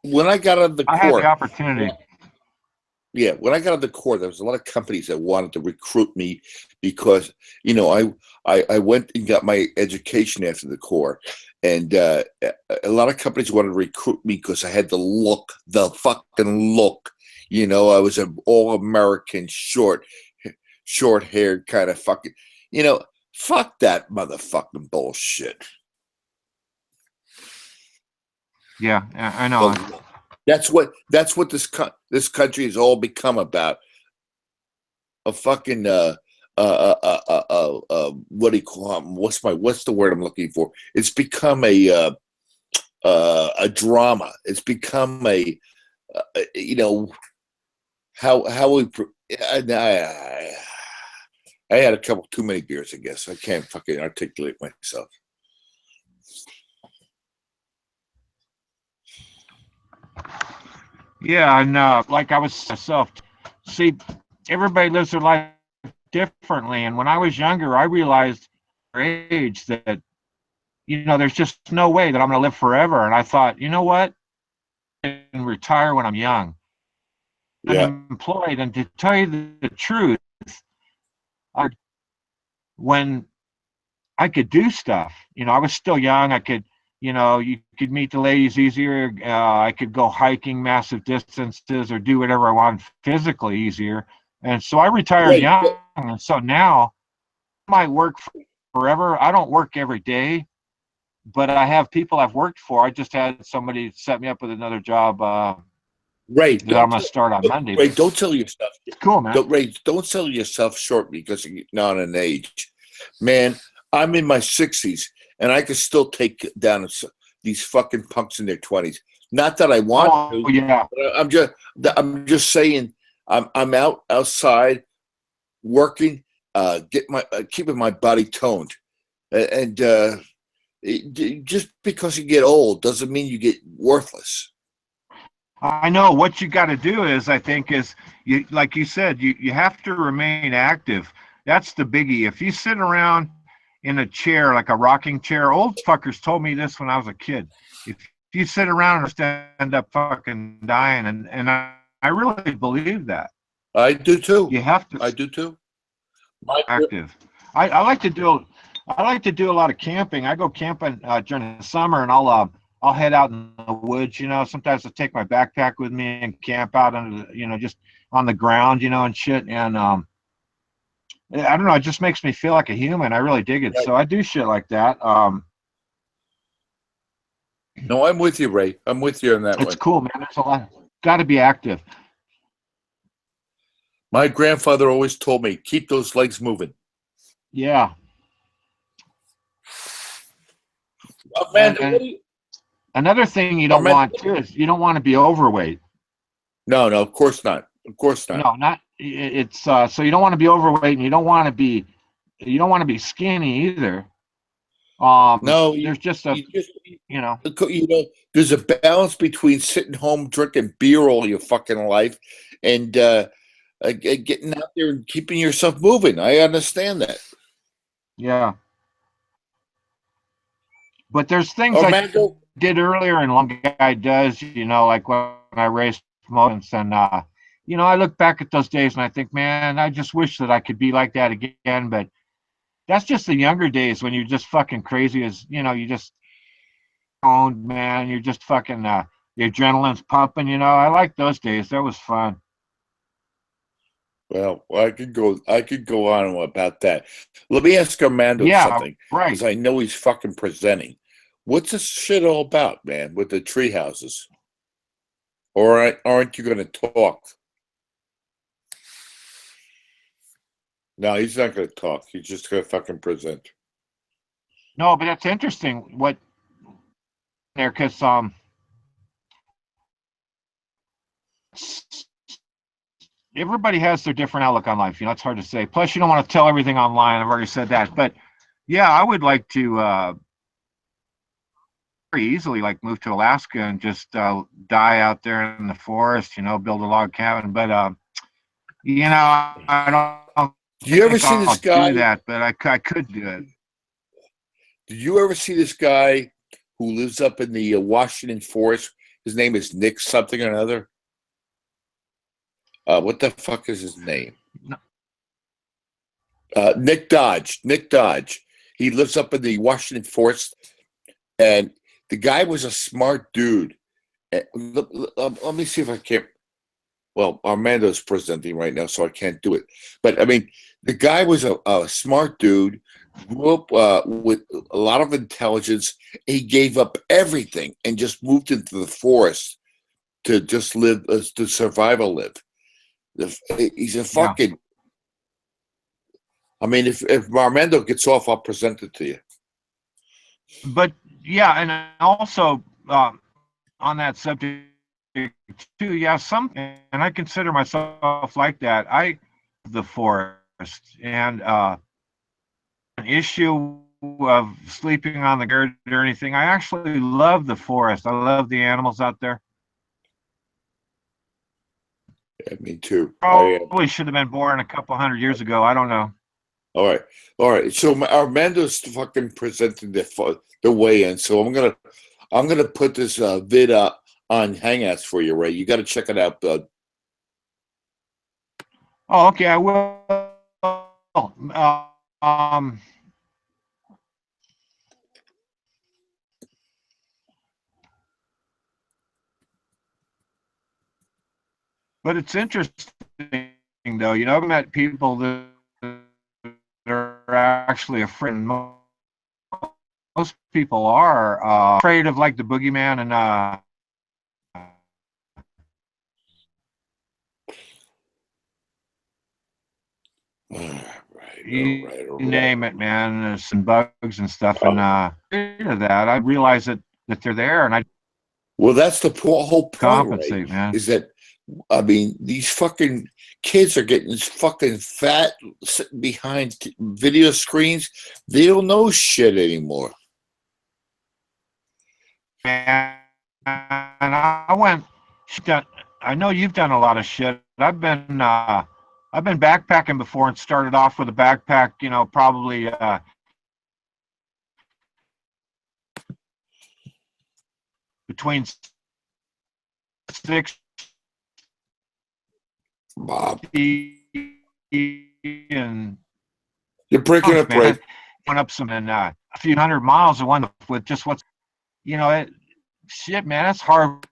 when I got out of the I Corps, had the opportunity. Yeah, when I got out of the Corps, there was a lot of companies that wanted to recruit me because, you know, I went and got my education after the Corps, and a lot of companies wanted to recruit me because I had the fucking look. You know, I was an all-American, short-haired kind of fucking, you know, fuck that motherfucking bullshit. Yeah, I know. That's what this country has all become about. A fucking what do you call them? What's the word I'm looking for? It's become a drama. It's become a you know, how we. I had a couple too many beers, I guess. I can't fucking articulate myself. Yeah, and like I was myself. See, everybody lives their life differently, and when I was younger, I realized at age that, you know, there's just no way that I'm going to live forever. And I thought, you know what? I can retire when I'm young, unemployed. And to tell you the truth, when I could do stuff, you know, I was still young. I could, you know, you could meet the ladies easier. I could go hiking massive distances or do whatever I want physically easier. And so I retired young. And so now I might work forever. I don't work every day, but I have people I've worked for. I just had somebody set me up with another job. Right. That I'm going to start on Monday. Ray, don't sell yourself. It's cool, man. Don't sell yourself short because you're not an age. Man, I'm in my 60s and I can still take down these fucking punks in their 20s. Not that I want to. Yeah. But I'm just saying I'm outside working, keeping my body toned. And just because you get old doesn't mean you get worthless. I know what you got to do is, I think, is you, like you said, you have to remain active. That's the biggie. If you sit around in a chair, like a rocking chair, old fuckers told me this when I was a kid. If you sit around and stand up fucking dying, and I really believe that. I do too. You have to. I do too. Active. I like to do a lot of camping. I go camping during the summer, and I'll head out in the woods, you know. Sometimes I take my backpack with me and camp out under the, you know, just on the ground, you know, and shit. And I don't know, it just makes me feel like a human. I really dig it. Right. So I do shit like that. No, I'm with you, Ray. I'm with you on that one. It's cool, man. There's a lot. Got to be active. My grandfather always told me, keep those legs moving. Yeah. Man, another thing you don't want too is you don't want to be overweight. No, of course not. Of course not. No, not it's so you don't want to be overweight, and you don't want to be skinny either. No, there's just a you know, there's a balance between sitting home drinking beer all your fucking life and getting out there and keeping yourself moving. I understand that. Yeah. But there's things I did earlier and one guy does, you know, like when I raced mountains, and you know, I look back at those days and I think, man, I just wish that I could be like that again. But that's just the younger days when you're just fucking crazy as, you know, you just owned, man. You're just fucking, the adrenaline's pumping, you know. I like those days. That was fun. Well, I could go on about that. Let me ask Armando something, right? because I know he's fucking presenting. What's this shit all about, man? With the tree houses, or aren't you going to talk? No, he's not going to talk. He's just going to fucking present. No, but that's interesting. What there, because everybody has their different outlook on life. You know, it's hard to say. Plus, you don't want to tell everything online. I've already said that. But yeah, I would like to very easily like move to Alaska and just die out there in the forest. You know, build a log cabin. But you know, I don't. Do you ever see this guy? Do that, but I could do it. Did you ever see this guy who lives up in the Washington forest? His name is Nick something or another. What the fuck is his name? No. Nick Dodge. Nick Dodge. He lives up in the Washington forest, and the guy was a smart dude. Let me see if I can. Well, Armando's presenting right now, so I can't do it. But I mean, the guy was a smart dude, grew up with a lot of intelligence. He gave up everything and just moved into the forest to just live, to survival live. He's a fucking. Yeah. I mean, if Armando gets off, I'll present it to you. But yeah, and also on that subject too, yeah, and I consider myself like that. The forest, and an issue of sleeping on the dirt or anything. I actually love the forest. I love the animals out there. Yeah, me too. Probably should have been born a couple 100 years ago. I don't know. All right. So Armando's fucking presenting the weigh-in. So I'm gonna put this vid up on Hangouts for you, Ray. You got to check it out, bud. Oh, okay. I will. But it's interesting, though. You know, I've met people that are actually afraid. Most people are afraid of like the boogeyman and you name it, man. There's some bugs and stuff, and that I realize that they're there, and I. Well, that's the whole point, compensate, right? Man. Is that, I mean, these fucking kids are getting fucking fat sitting behind video screens. They don't know shit anymore. And I know you've done a lot of shit. I've been backpacking before and started off with a backpack, you know, probably between 6 Bob and you're breaking up, right? Went up some and a few 100 miles and one with just what's, you know, shit, man, it's hard.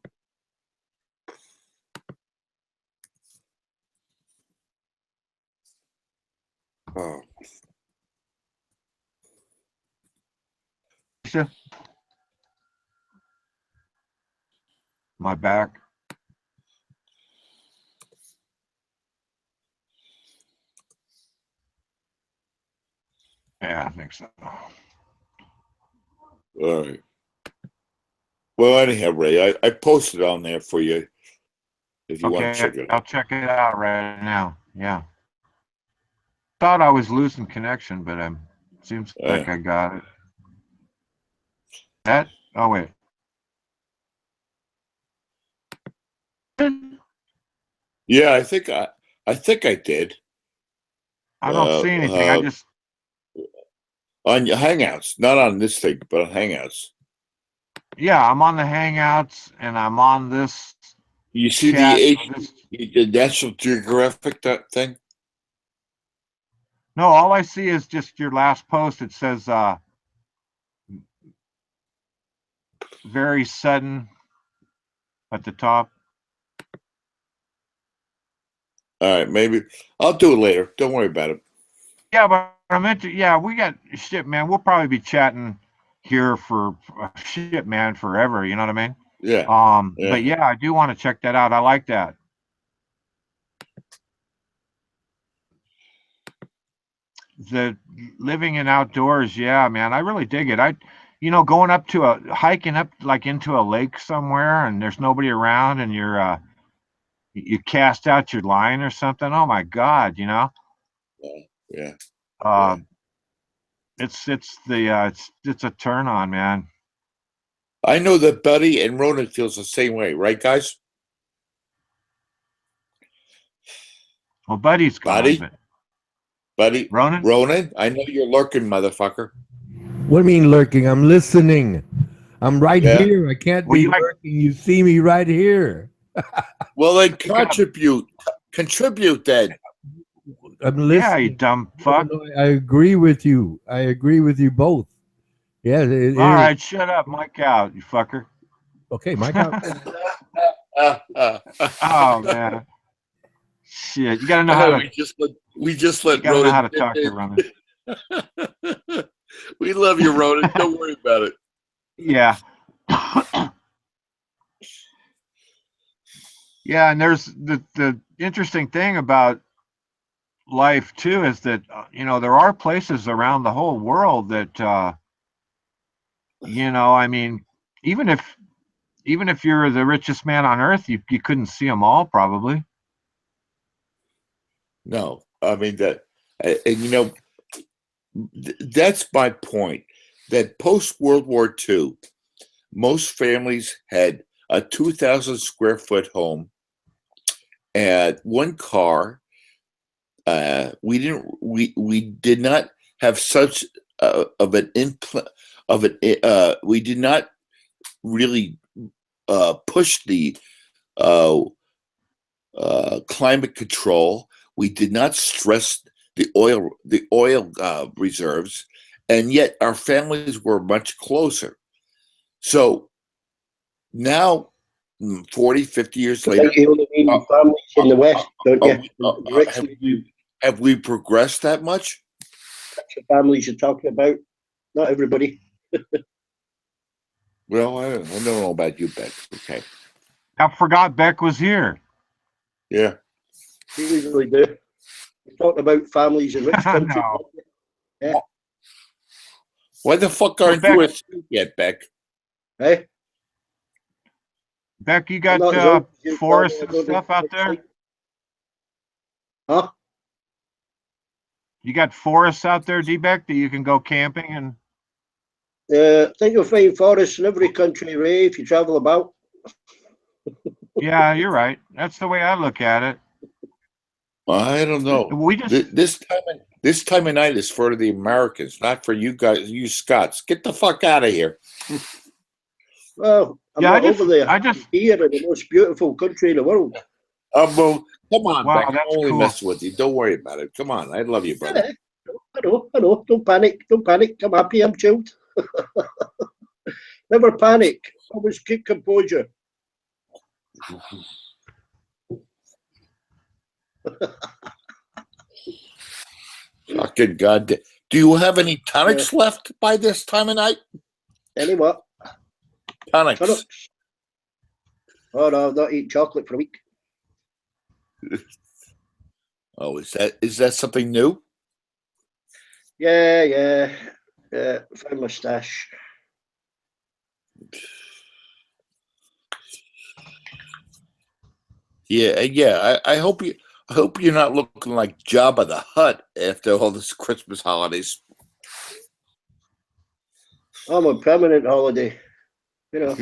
Oh. My back. Yeah, I think so. All right. Well, anyhow, Ray, I posted on there for you if you want to check it out. I'll check it out right now. Yeah. Thought I was losing connection, but seems like I got it. Oh wait. Yeah, I think I did. I don't see anything. I just on your Hangouts, not on this thing, but on Hangouts. Yeah, I'm on the Hangouts and I'm on this You see the National Geographic that thing? No, all I see is just your last post. It says very sudden at the top. All right, maybe I'll do it later. Don't worry about it. Yeah, but I meant to. Yeah, we got shit, man. We'll probably be chatting here for shit, man, forever. You know what I mean? Yeah. But yeah, I do want to check that out. I like that. The living in outdoors, yeah, man, I really dig it. Going up to hiking up like into a lake somewhere, and there's nobody around, and you cast out your line or something. Oh my God, Yeah. It's a turn on, man. I know that Buddy and Ronan feels the same way, right, guys? Well, Buddy's gone, Buddy, Ronan, I know you're lurking, motherfucker. What do you mean lurking? I'm listening. I'm right here. I can't be lurking. You see me right here. Well, then contribute then. I'm listening. Yeah, you dumb fuck. No, I agree with you. I agree with you both. Yeah. All right, shut up, Mike out, you fucker. Okay, Mike out. Oh man, shit! You gotta know how to. We just let you gotta Ronan know how to talk to Ronan. We love you, Ronan. Don't worry about it. Yeah. Yeah, and there's the interesting thing about life too is that there are places around the whole world that I mean, even if you're the richest man on earth, you couldn't see them all probably. No, I mean that, and that's my point. That post World War II, most families had a 2,000 square foot home and one car. We did not have such of an implant of it. We did not really push the climate control. We did not stress the oil reserves, and yet our families were much closer. So now, 40, 50 years later, you only mean families in the West, don't you? Have we progressed that much? That's the families you're talking about. Not everybody. Well, I don't know about you, Beck. Okay. I forgot Beck was here. Yeah. We usually do. We talk about families in rich countries. No. Yeah. Why the fuck aren't you asleep yet, Beck? Hey? Beck, you got forests and stuff out there? Huh? You got forests out there, D-Beck, that you can go camping and... I think you'll find forests in every country, Ray, if you travel about. Yeah, you're right. That's the way I look at it. I don't know. We just this time of night is for the Americans, not for you guys, you Scots. Get the fuck out of here. Well, I'm not over there. I'm here in the most beautiful country in the world. Well, come on, wow, Beck. I'm only messing with you. Don't worry about it. Come on, I love you, brother. I know. Don't panic. I'm happy. I'm chilled. Never panic. Always keep composure. Fucking God. Do you have any tonics left by this time of night? Any what? Tonics. Oh no, I've not eaten chocolate for a week. Oh, is that something new? Yeah. Found my stash. Yeah. I hope you're not looking like Jabba the Hutt after all this Christmas holidays. I'm on permanent holiday. Yeah.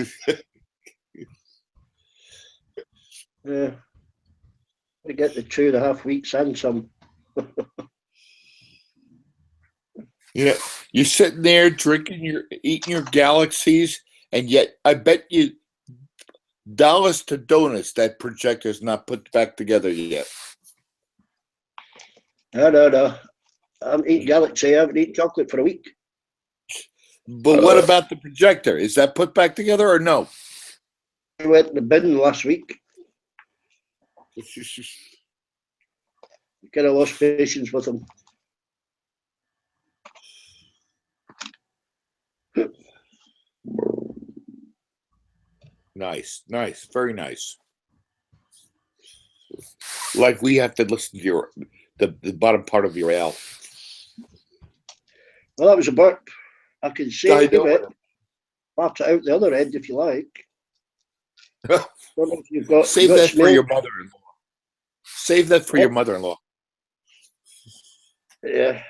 I get the 2.5 weeks and some. Yeah, you're sitting there eating your galaxies, and yet I bet you Dallas to Donuts, that projector's not put back together yet. No. I haven't eaten Galaxy. I haven't eaten chocolate for a week. But what about the projector? Is that put back together or no? I went in the bin last week. Kind of lost patience with them. Nice, very nice. Like we have to listen to the bottom part of your L. Well, that was a burp. I can save it. Part it out the other end if you like. Don't know if you've got, Save that for your mother-in-law. Save that for your mother-in-law. Yeah.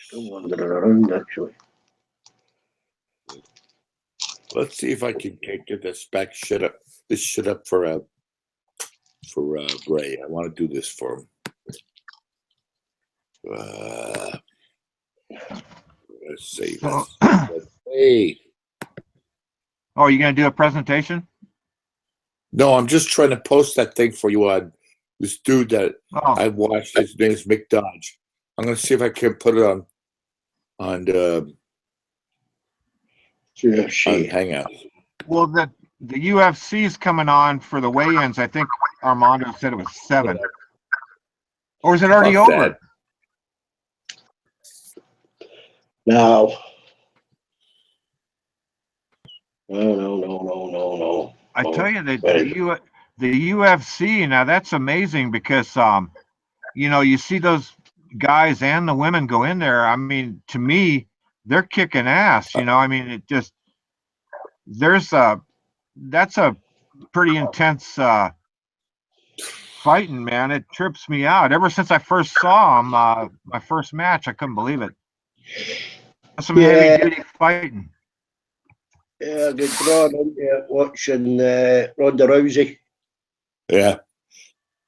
Still wandering around, actually. Let's see if I can get this back shit up. This shit up for Ray. I want to do this for him. Let's see. Hey. Oh, you gonna do a presentation? No, I'm just trying to post that thing for you on this dude that I watched. His name is Mick Dodge. I'm gonna see if I can put it on Hangout. Well, the UFC's coming on for the weigh-ins. I think Armando said it was 7. Or is it already over? No. No. I tell you that the UFC, now that's amazing because you see those guys and the women go in there. I mean, to me, they're kicking ass. I mean, it just that's a pretty intense fighting, man. It trips me out. Ever since I first saw him, my first match, I couldn't believe it. Some heavy duty fighting. Yeah, good drawn into watching Ronda Rousey. Yeah.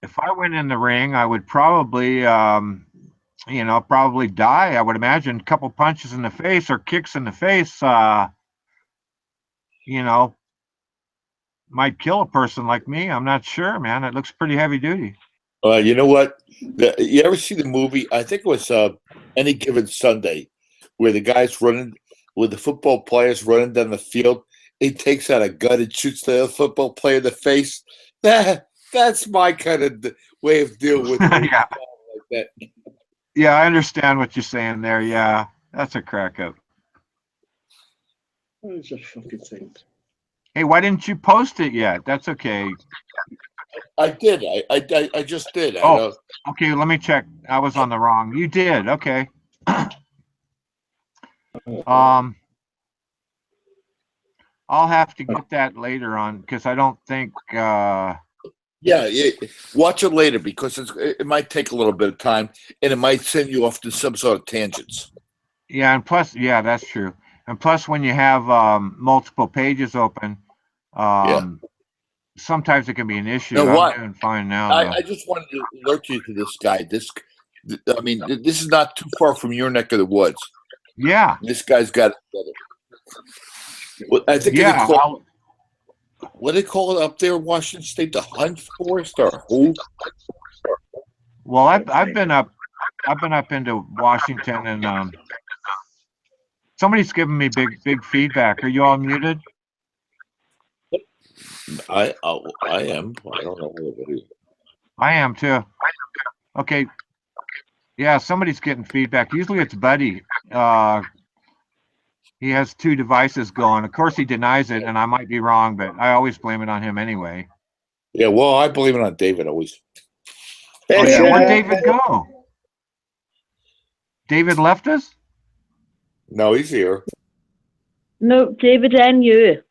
If I went in the ring, I would probably, probably die. I would imagine a couple punches in the face or kicks in the face, might kill a person like me. I'm not sure, man. It looks pretty heavy duty. You know what? You ever see the movie? I think it was Any Given Sunday, where the guy's running, with the football players running down the field. He takes out a gun and shoots the other football player in the face. That's my kind of way of dealing with it. Yeah. Like that. Yeah, I understand what you're saying there. Yeah, that's a crack up. What's a fucking thing? Hey, why didn't you post it yet? That's okay. I did. I just did. Okay. Let me check. I was on the wrong. You did. Okay. I'll have to get that later on because I don't think. Watch it later because it might take a little bit of time and it might send you off to some sort of tangents. Yeah, and plus, that's true. And plus, when you have multiple pages open, sometimes it can be an issue. What? I'm doing fine now. I just wanted to alert you to this guy. This is not too far from your neck of the woods. Yeah. This guy's got it together. Well, I think what do they call it up there in Washington State? The Hunt Forest or who? Well, I've been up into Washington and somebody's giving me big feedback. Are you all muted? I am. I don't know what it is. I am too. Okay. Yeah, somebody's getting feedback. Usually it's Buddy. He has 2 devices going. Of course, he denies it, and I might be wrong, but I always blame it on him anyway. Yeah, well, I blame it on David always. Oh, yeah. Where'd David go? David left us? No, he's here. No, David and you.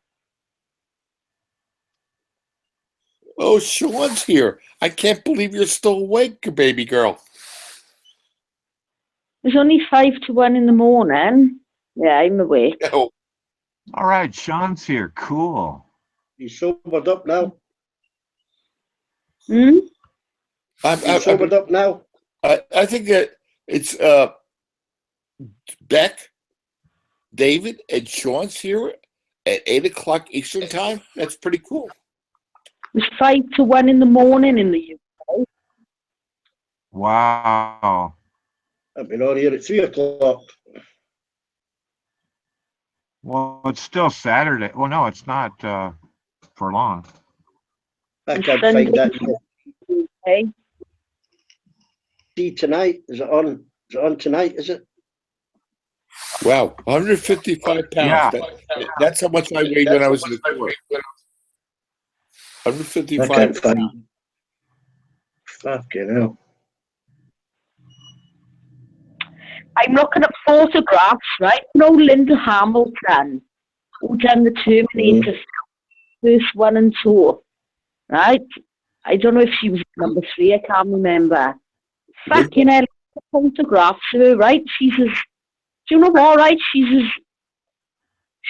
Oh, Sean's here. I can't believe you're still awake, baby girl. It's only 5 to 1 in the morning. Yeah, I'm awake. Oh. All right, Sean's here. Cool. He's sobered up now. Hmm? He's sobered up now. I think that it's Beck. David and Sean's here at 8 o'clock Eastern time. That's pretty cool. It was 5 to 1 in the morning in the UK. Wow. I've been on here at 3 o'clock. Well, it's still Saturday. Well, no, it's not for long. I can't find that. Okay. See tonight? Is it on? Is it on tonight? Is it? Wow, 155 pounds. Yeah. That's how much I weighed when I was in the Corps. 155 I can't pounds. find. Fucking hell. I'm looking at photographs, right? You know Linda Hamilton, who done the Terminator first 1 and 2, right? I don't know if she was number 3, I can't remember. Fucking hell, photographs of her, right? She's as, do you know what, right? She's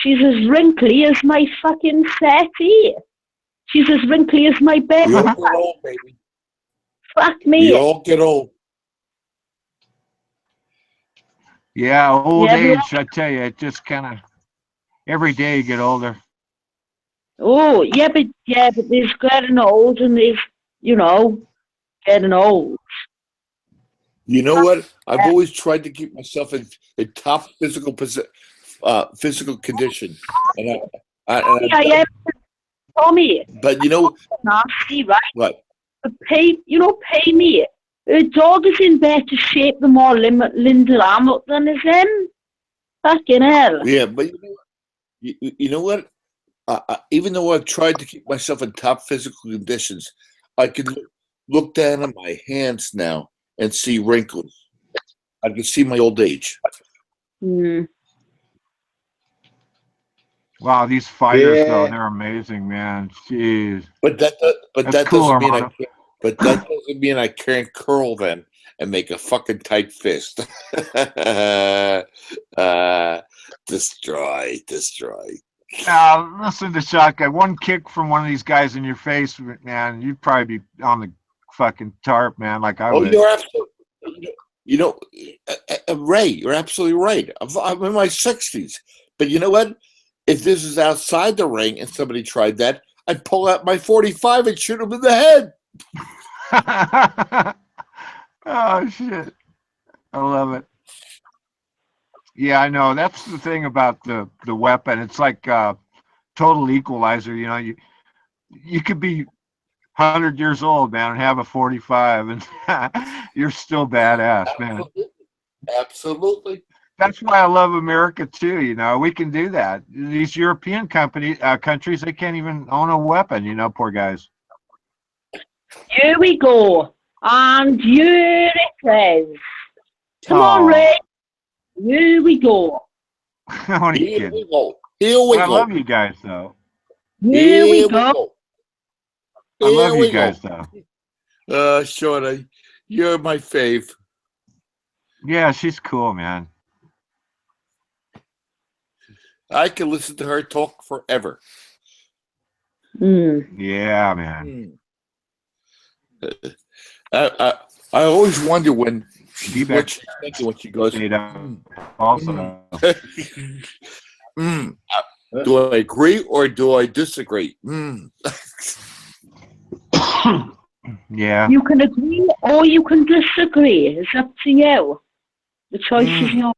as wrinkly as my fucking settee. She's as wrinkly as my bed. We all get old, baby. Fuck me. We all get old. Yeah, old Yeah, age, I tell you, it just kind of, every day you get older. Oh, yeah, but there's getting old and there's, you know, getting old. You know what? I've always tried to keep myself in top physical condition, and I Tommy. But you know, nasty, right? What? But pay me. Her dog is in better shape than more Linda Hamilton is in. Fucking hell. Yeah, but you know what? Even though I've tried to keep myself in top physical conditions, I can look down at my hands now and see wrinkles. I can see my old age. Mm. Wow, these fighters though, they're amazing, man. Jeez. But that cool, doesn't mean Armando. that doesn't mean I can't curl them and make a fucking tight fist. Destroy. Listen to Shotgun. One kick from one of these guys in your face, man, you'd probably be on the fucking tarp, man, like I would. You're absolutely. You know, Ray, you're absolutely right. I'm in my 60s, but you know what? If this is outside the ring and somebody tried that, I'd pull out my 45 and shoot him in the head. Oh shit! I love it. Yeah, I know. That's the thing about the weapon. It's like total equalizer. You know, you could be 100 years old, man, and have a 45, and you're still badass, man. Absolutely. That's why I love America too. You know, we can do that. These European countries, they can't even own a weapon. You know, poor guys. Here we go. And here it is. Come on, Ray. Here we go. Here we go. I love you guys, though. Here we go. I love you guys, though. Shorty, you're my fave. Yeah, she's cool, man. I can listen to her talk forever. Yeah, man. I always wonder when she goes. Also. Do I agree or do I disagree? Yeah. You can agree or you can disagree. It's up to you. The choice is yours.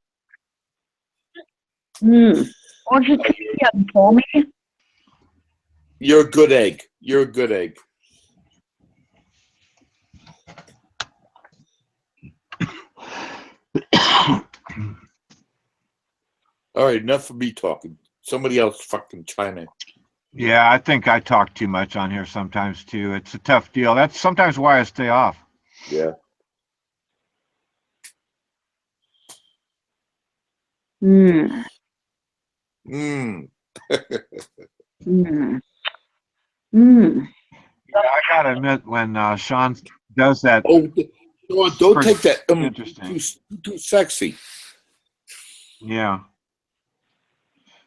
What's it for me? You're a good egg. You're a good egg. All right, enough of me talking. Somebody else fucking chime in. Yeah, I think I talk too much on here sometimes too. It's a tough deal. That's sometimes why I stay off. Yeah. Mm. Yeah, I gotta admit, when Sean does that. Oh, don't take that. Interesting. Too sexy. Yeah.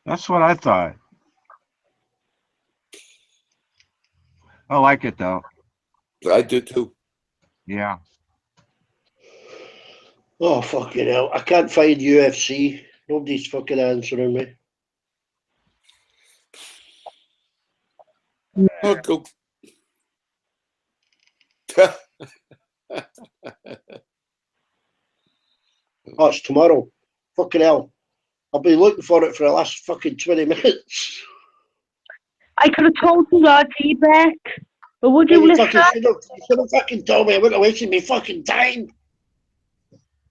That's what I thought. I like it though. I do too. Yeah. Oh, fucking hell. I can't find UFC. Nobody's fucking answering me. Oh, go. Oh, it's tomorrow. Fucking hell. I've been looking for it for the last fucking 20 minutes. I could have told you that, Beck. But would you listen? You should have fucking told me. I wouldn't have wasted my fucking time.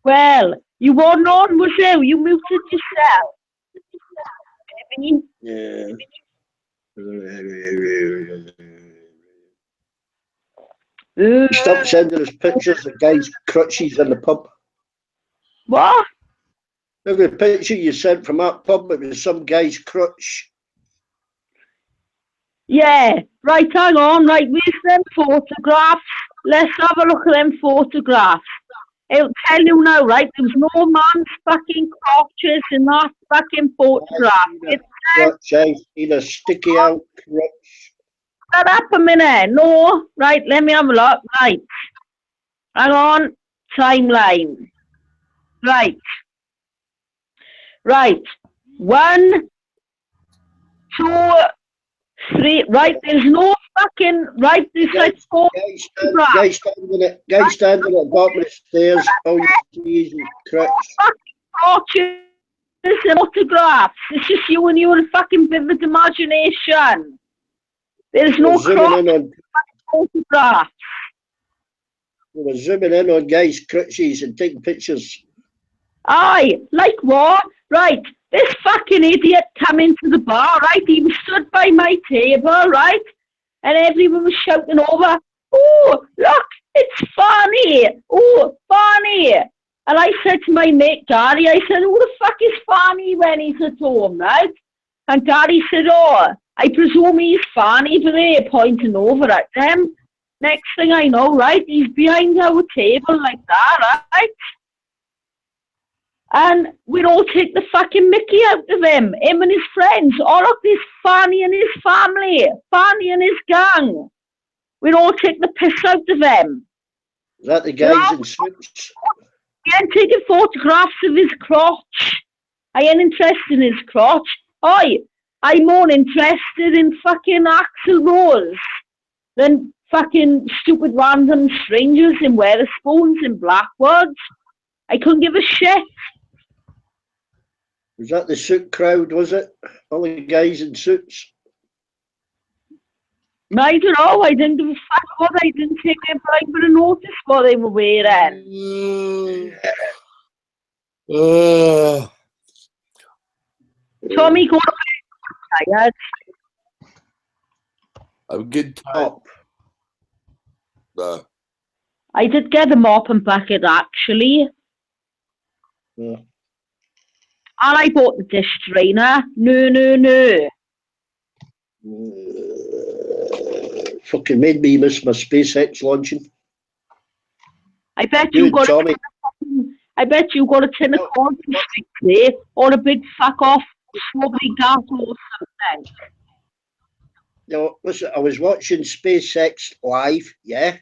Well, you weren't on, was you? You muted yourself. Yeah. Stop sending us pictures of guys' crutches in the pub. What? Every picture you sent from that pub, it was some guy's crutch. Yeah, right, hang on, right, where's them photographs? Let's have a look at them photographs. It'll tell you now, right, there's no man's fucking crotches in that fucking photograph. I've seen a sticky out crutch. Shut up a minute. No, right, let me have a look. Right. Hang on. Timeline. Right. Right. 1, 2, 3. Right, there's no fucking. Right, there's like 4. Guy standing at the bottom of the stairs. Oh, you see his crutch. Crotches and photographs. It's just you and your fucking vivid imagination. There's no photographs. We were zooming in on guys' crutches and taking pictures. Aye, like what? Right, this fucking idiot come into the bar, right? He was stood by my table, right? And everyone was shouting over, "Oh, look, it's Fanny! Oh, Fanny!" And I said to my mate Gary, I said, "Who the fuck is Fanny when he's at home, right?" And Gary said, "Oh, I presume he's Fanny over there," pointing over at them. Next thing I know, right, he's behind our table like that, right? And we'd all take the fucking mickey out of him and his friends. Oh, look, there's Fanny and his family, Fanny and his gang. We'd all take the piss out of him. Is that the guys in suits? He ain't taking photographs of his crotch. I ain't interested in his crotch. I'm more interested in fucking Axl Rose than fucking stupid random strangers in Wetherspoons in Blackwoods. I couldn't give a shit. Was that the suit crowd, was it? All the guys in suits? I don't know. I didn't give a fuck what. I didn't take a bit of notice what they were wearing. Tommy, go to bed. Tired. I'm getting tired. I did get a mop and bucket actually. Yeah. And I bought the dish drainer. No. Fucking made me miss my SpaceX launching. I bet you got a tin of corn there, or a big fuck off strawberry gas or something. No, listen, I was watching SpaceX live, yeah?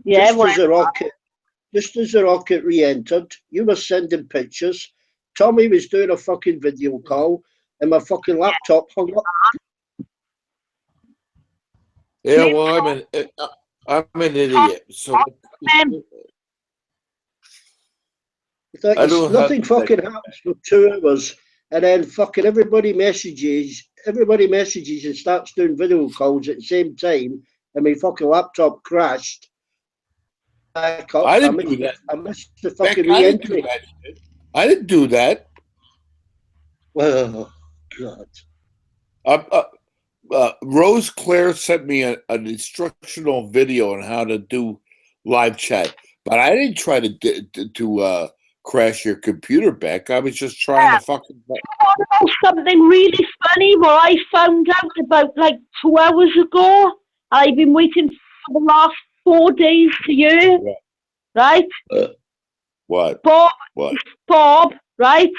Yeah, just as the rocket re-entered, you were sending pictures. Tommy was doing a fucking video call, and my fucking laptop hung up. Yeah, well, I'm an idiot. So nothing fucking happens for 2 hours, and then fucking everybody messages and starts doing video calls at the same time, and my fucking laptop crashed. I didn't do that. I missed the fucking re-entry. I didn't do that. Oh, God. Rose Claire sent me an instructional video on how to do live chat, but I didn't try to crash your computer back. I was just trying to fucking. You want to know something really funny? What I found out about like 2 hours ago. I've been waiting for the last 4 days to hear. Right? What? Bob, right?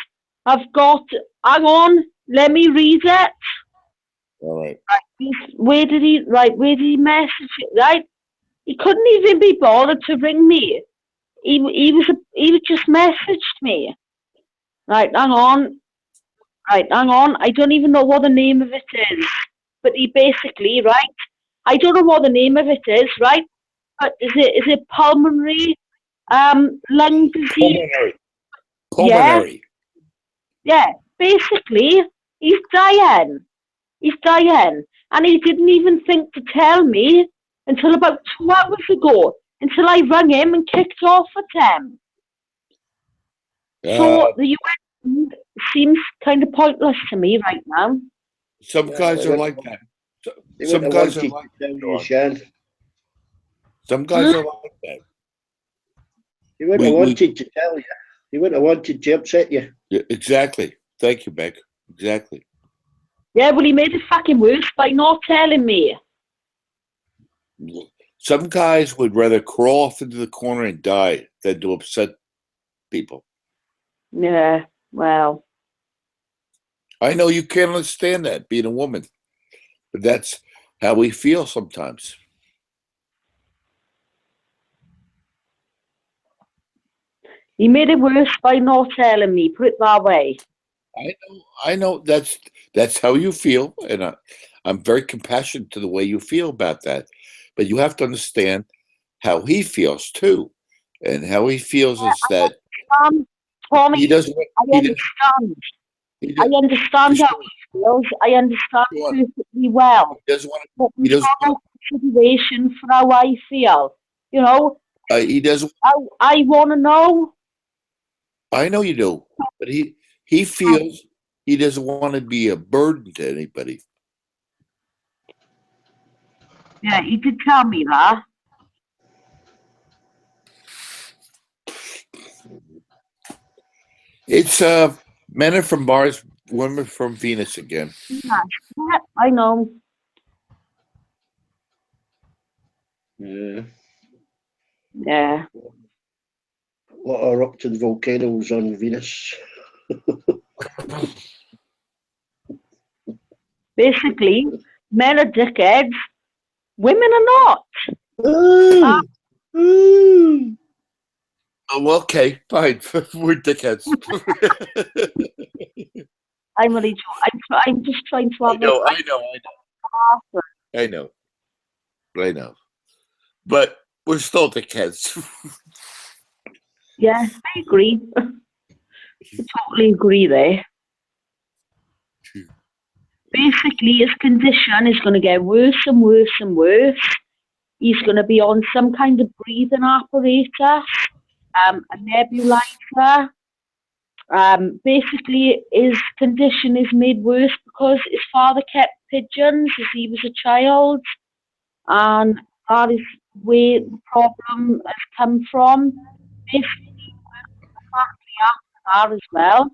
I've got. Hang on. Let me read it. All right. Where did he message it? Right? He couldn't even be bothered to ring me. He just messaged me. Right, hang on. Right, hang on. I don't even know what the name of it is. But he basically, right? I don't know what the name of it is, right? But is it pulmonary lung disease? Pulmonary. Yeah. Basically, he's dying. He's dying. And he didn't even think to tell me until about 2 hours ago, until I rang him and kicked off at him. So the UN seems kind of pointless to me right now. Some guys are like that. Some guys are like that. Some guys are like that. He wouldn't have wanted to tell you. He wouldn't have wanted to upset you. Yeah, exactly. Thank you, Beck. Exactly. Yeah, well, he made it fucking worse by not telling me. Some guys would rather crawl off into the corner and die than to upset people. Yeah, well. I know you can't understand that, being a woman. But that's how we feel sometimes. He made it worse by not telling me, put it that way. I know that's how you feel, and I'm very compassionate to the way you feel about that. But you have to understand how he feels too, and how he feels is that Tommy, he doesn't. I understand. I understand how he feels. I understand perfectly well. He doesn't want but he doesn't want consideration for how I feel. You know. He doesn't. I want to know. I know you do, but he feels he doesn't want to be a burden to anybody. Yeah, he did tell me that. It's men are from Mars, women from Venus again. Yeah, I know. Yeah. Yeah. A lot of erupting volcanoes on Venus. Basically, men are dickheads, women are not. Oh, okay, fine. We're dickheads. I'm just trying to have I know. But we're still dickheads. Yeah, I agree. I totally agree there. Basically, his condition is going to get worse and worse and worse. He's going to be on some kind of breathing apparatus, a nebulizer. Basically, his condition is made worse because his father kept pigeons as he was a child, and that is where the problem has come from. Basically, he worked in the factory after that as well.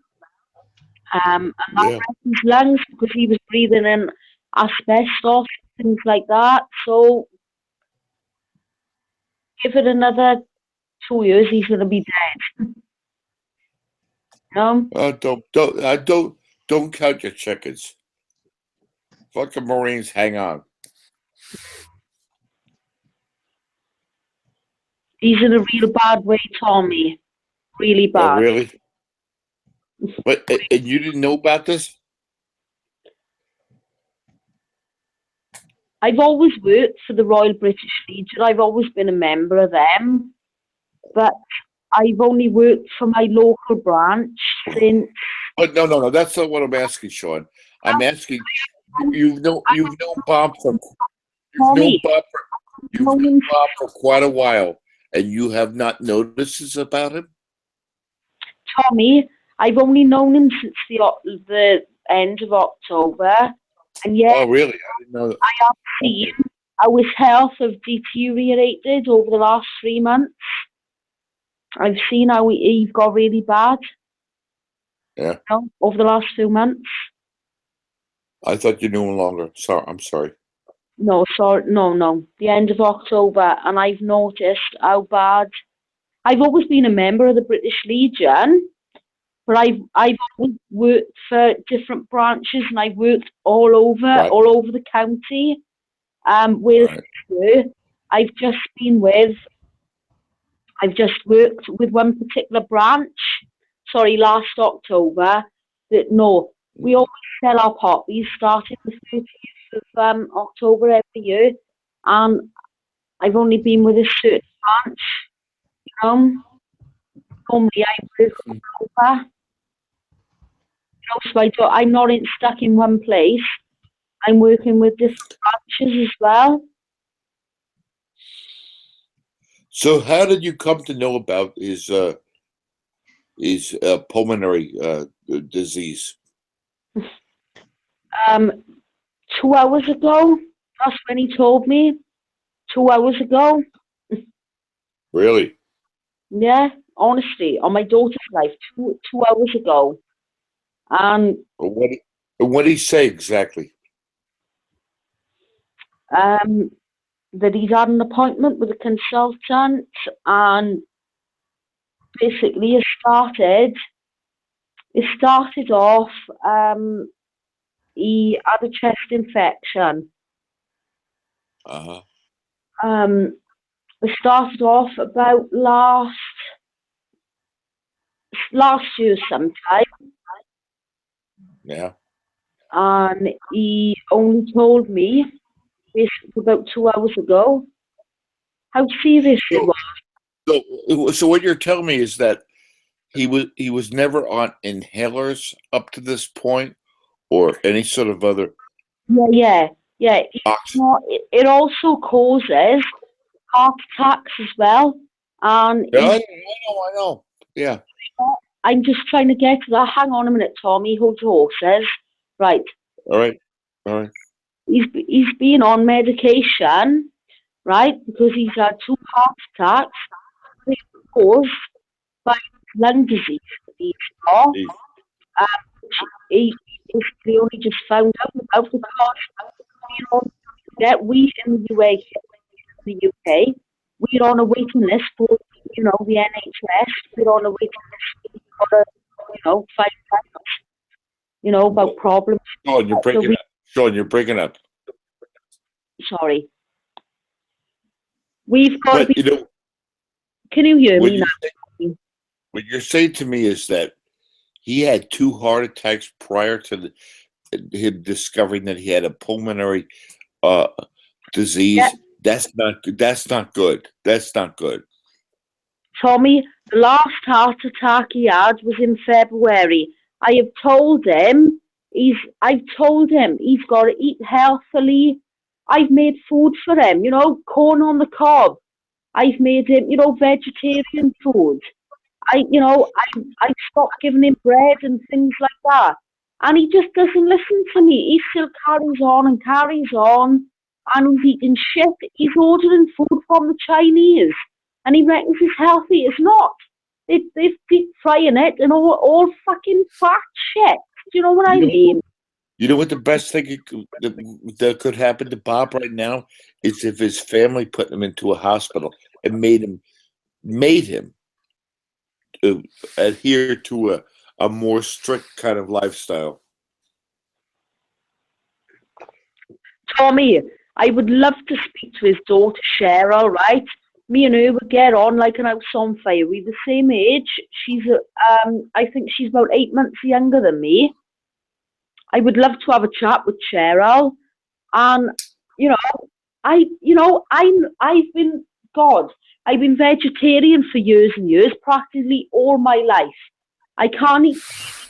And that wrecked his lungs because he was breathing in asbestos, things like that. So give it another 2 years, he's going to be dead. No? Don't count your chickens. Fucking Marines, hang on. He's in a real bad way, Tommy. Really bad. Oh, really? But and you didn't know about this? I've always worked for the Royal British Legion. I've always been a member of them. But I've only worked for my local branch since... But no. That's not what I'm asking, Sean. I'm asking, you've known Bob for quite a while, and you have not noticed this about him? Tommy, I've only known him since the end of October, and yet oh, really? I didn't know that. I have seen how his health has deteriorated over the last 3 months. I've seen how he got really bad. Yeah. Over the last 2 months. I thought you knew him longer. Sorry, I'm sorry. No. The end of October, and I've noticed how bad. I've always been a member of the British Legion, but I've always worked for different branches, and I've worked all over the county. I've just worked with one particular branch. last October, that no, we always sell our poppies starting the 30th of October every year, and I've only been with a certain branch, you know. Normally I work over, so I'm not stuck in one place. I'm working with different branches as well. So how did you come to know about his pulmonary disease? 2 hours ago. That's when he told me. 2 hours ago. Really? Yeah, honestly, on my daughter's life, two hours ago. And what did he say exactly? That he's had an appointment with a consultant, and basically it started off, he had a chest infection. It started off about last year sometime. Yeah. And he only told me basically about 2 hours ago how serious it was. So what you're telling me is that he was never on inhalers up to this point, or any sort of other. Yeah. It also causes heart attacks as well. And I know. Yeah. I'm just trying to get to that. Hang on a minute, Tommy. Hold your horses. Right. All right. He's been on medication, right? Because he's had 2 heart attacks caused by lung disease. He basically only just found out about the because get we in the UK, we're on a waiting list for the NHS. We're on a waiting list for find out about problems. Sean, you're breaking up. Sean, you're breaking up. Sorry. We've got to be. Can you hear me now? What you're saying to me is that he had 2 heart attacks prior to him discovering that he had a pulmonary disease. Yeah. That's not good. That's not good. Tommy, the last heart attack he had was in February. I've told him he's got to eat healthily. I've made food for him, corn on the cob. I've made him, vegetarian food. I stopped giving him bread and things like that. And he just doesn't listen to me. He still carries on, and he's eating shit. He's ordering food from the Chinese, and he reckons it's healthy. It's not. They've deep frying it and all fucking fat shit. Do you know what I mean? You know what the best thing that could happen to Bob right now is if his family put him into a hospital and made him adhere to a more strict kind of lifestyle. Tommy, I would love to speak to his daughter Cheryl, right? Me and her would get on like an house on fire. We're the same age. She's I think she's about 8 months younger than me. I would love to have a chat with Cheryl. And I've been vegetarian for years and years, practically all my life. I can't eat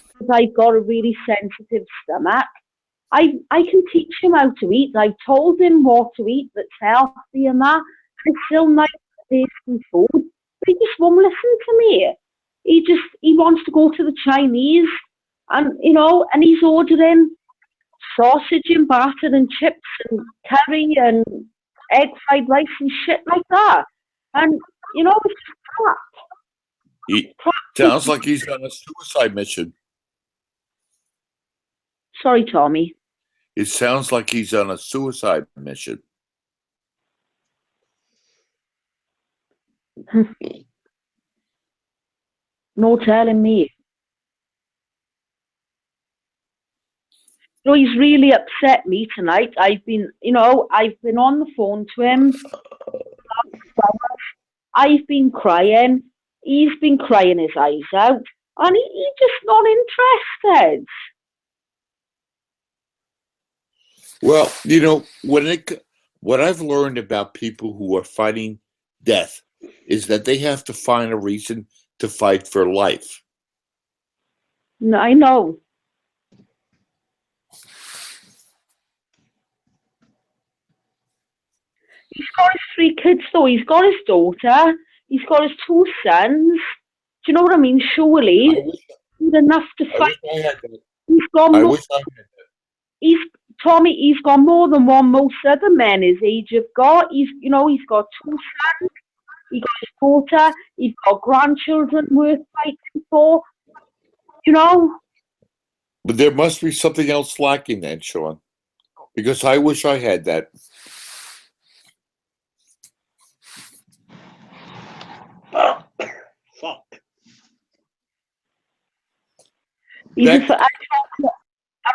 because I've got a really sensitive stomach. I can teach him how to eat. I've told him what to eat that's healthy and that. And it's still nice tasty food. But he just won't listen to me. He wants to go to the Chinese, and and he's ordering sausage and batter and chips and curry and egg fried rice and shit like that. And it's crap. He sounds like he's on a suicide mission. Sorry, Tommy. It sounds like he's on a suicide mission. No telling me. He's really upset me tonight. I've been on the phone to him. I've been crying. He's been crying his eyes out. And he's just not interested. Well, you know, what I've learned about people who are fighting death is that they have to find a reason to fight for life. No, I know. He's got his 3 kids, though. He's got his daughter. He's got his 2 sons. Do you know what I mean? Surely, he's enough to fight. He's got more. Tommy, he's got more than one most other men his age have got. He's got 2 sons. He got his daughter. He's got grandchildren worth fighting for. You know. But there must be something else lacking then, Sean, because I wish I had that. Fuck. He's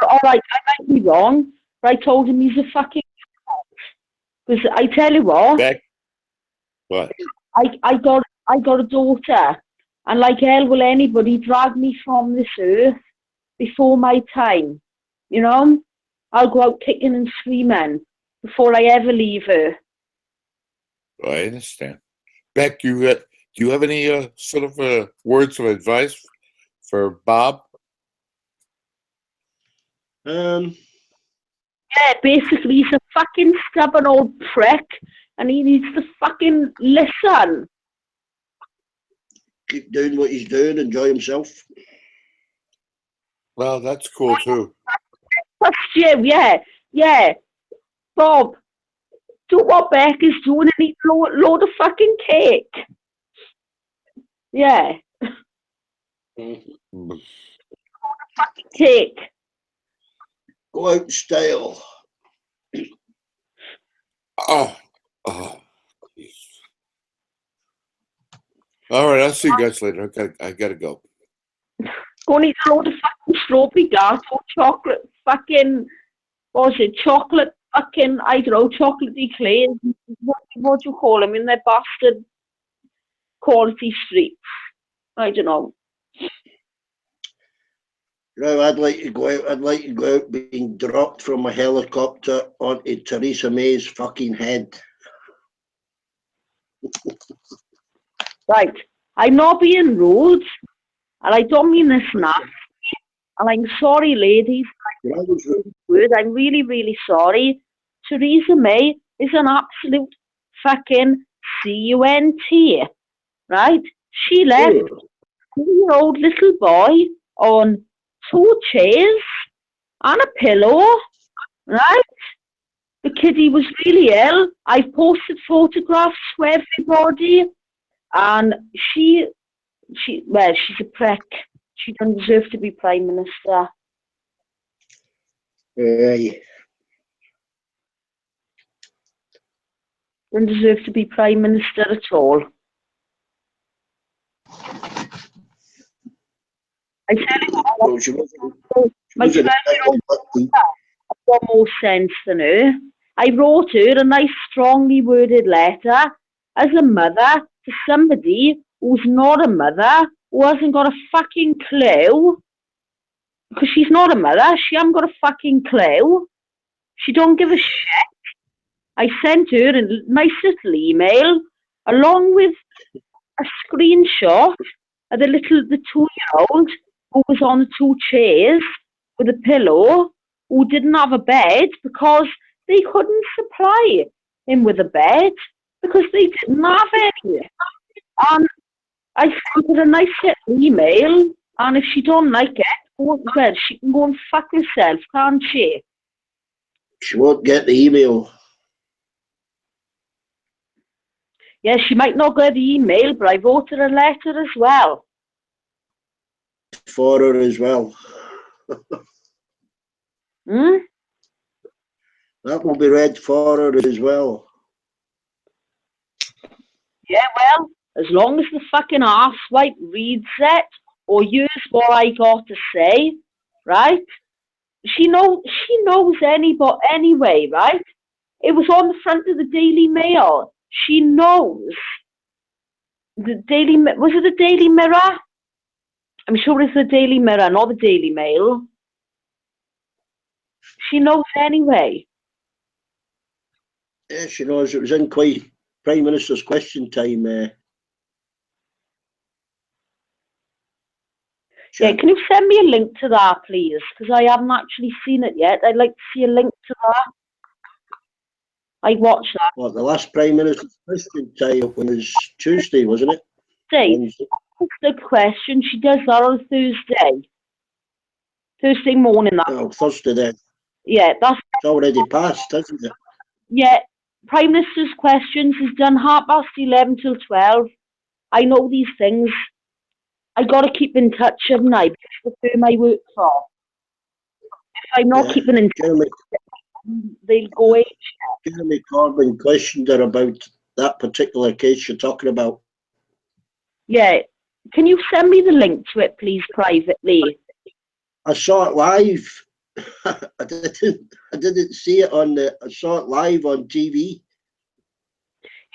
all right, I might be wrong, but I told him he's a fucking. Because I tell you what. What? I got a daughter, and like hell will anybody drag me from this earth before my time. You know, I'll go out kicking and screaming before I ever leave her. I understand. Beck, do you have any sort of words of advice for Bob? Yeah, basically he's a fucking stubborn old prick, and he needs to fucking listen. Keep doing what he's doing, enjoy himself. Well, that's cool too. That's Jim, yeah. Bob, do what Beck is doing and eat a load of fucking cake. Yeah. Fucking cake. Go out in style. Oh. All right, I'll see you guys later. I gotta go. Go and eat a load of fucking strawberry darts or chocolate fucking, what was it, chocolate fucking, I don't know, chocolate eclairs. What do you call them in their bastard quality streets? I don't know. No, I'd like to go out being dropped from a helicopter onto Theresa May's fucking head. Right. I'm not being rude, and I don't mean this nasty, and I'm sorry, ladies. I'm really, really sorry. Theresa May is an absolute fucking cunt, right? She left a 2-year-old little boy on 2 chairs and a pillow, right? The kiddie was really ill. I've posted photographs for everybody, and she's a prick. She doesn't deserve to be Prime Minister. Doesn't deserve to be Prime Minister at all. I tell you what, my 12-year-old has got more sense than her. I wrote her a nice, strongly worded letter as a mother to somebody who's not a mother, who hasn't got a fucking clue. Because she's not a mother, she hasn't got a fucking clue. She don't give a shit. I sent her a nice little email along with a screenshot of the 2-year-old who was on the 2 chairs with a pillow, who didn't have a bed because they couldn't supply him with a bed because they didn't have any. And I sent her a nice little email, and if she don't like it, go to bed. She can go and fuck herself, can't she? She won't get the email. Yeah, she might not get the email, but I wrote her a letter as well. For her as well. That will be read for her as well. Yeah, well, as long as the fucking arsewipe reads it or hears what I got to say, right? She knows anyway, right? It was on the front of the Daily Mail. She knows. Was it the Daily Mirror? I'm sure it's the Daily Mirror, not the Daily Mail. She knows anyway. Yeah, she knows. It was in Prime Minister's question time. Yeah, can you send me a link to that, please? Because I haven't actually seen it yet. I'd like to see a link to that. I watched that. Well, the last Prime Minister's question time was Tuesday, wasn't it? The question, she does that on Thursday morning. Oh, Thursday then. Yeah, it's already passed, hasn't it? Yeah, Prime Minister's questions is done 11:30 till 12. I know these things. I got to keep in touch, haven't I? Because the firm I work for. If I'm not keeping in touch, they'll go in. Jeremy Corbyn questioned her about that particular case you're talking about. Yeah. Can you send me the link to it, please, privately? I saw it live. I didn't see it I saw it live on TV.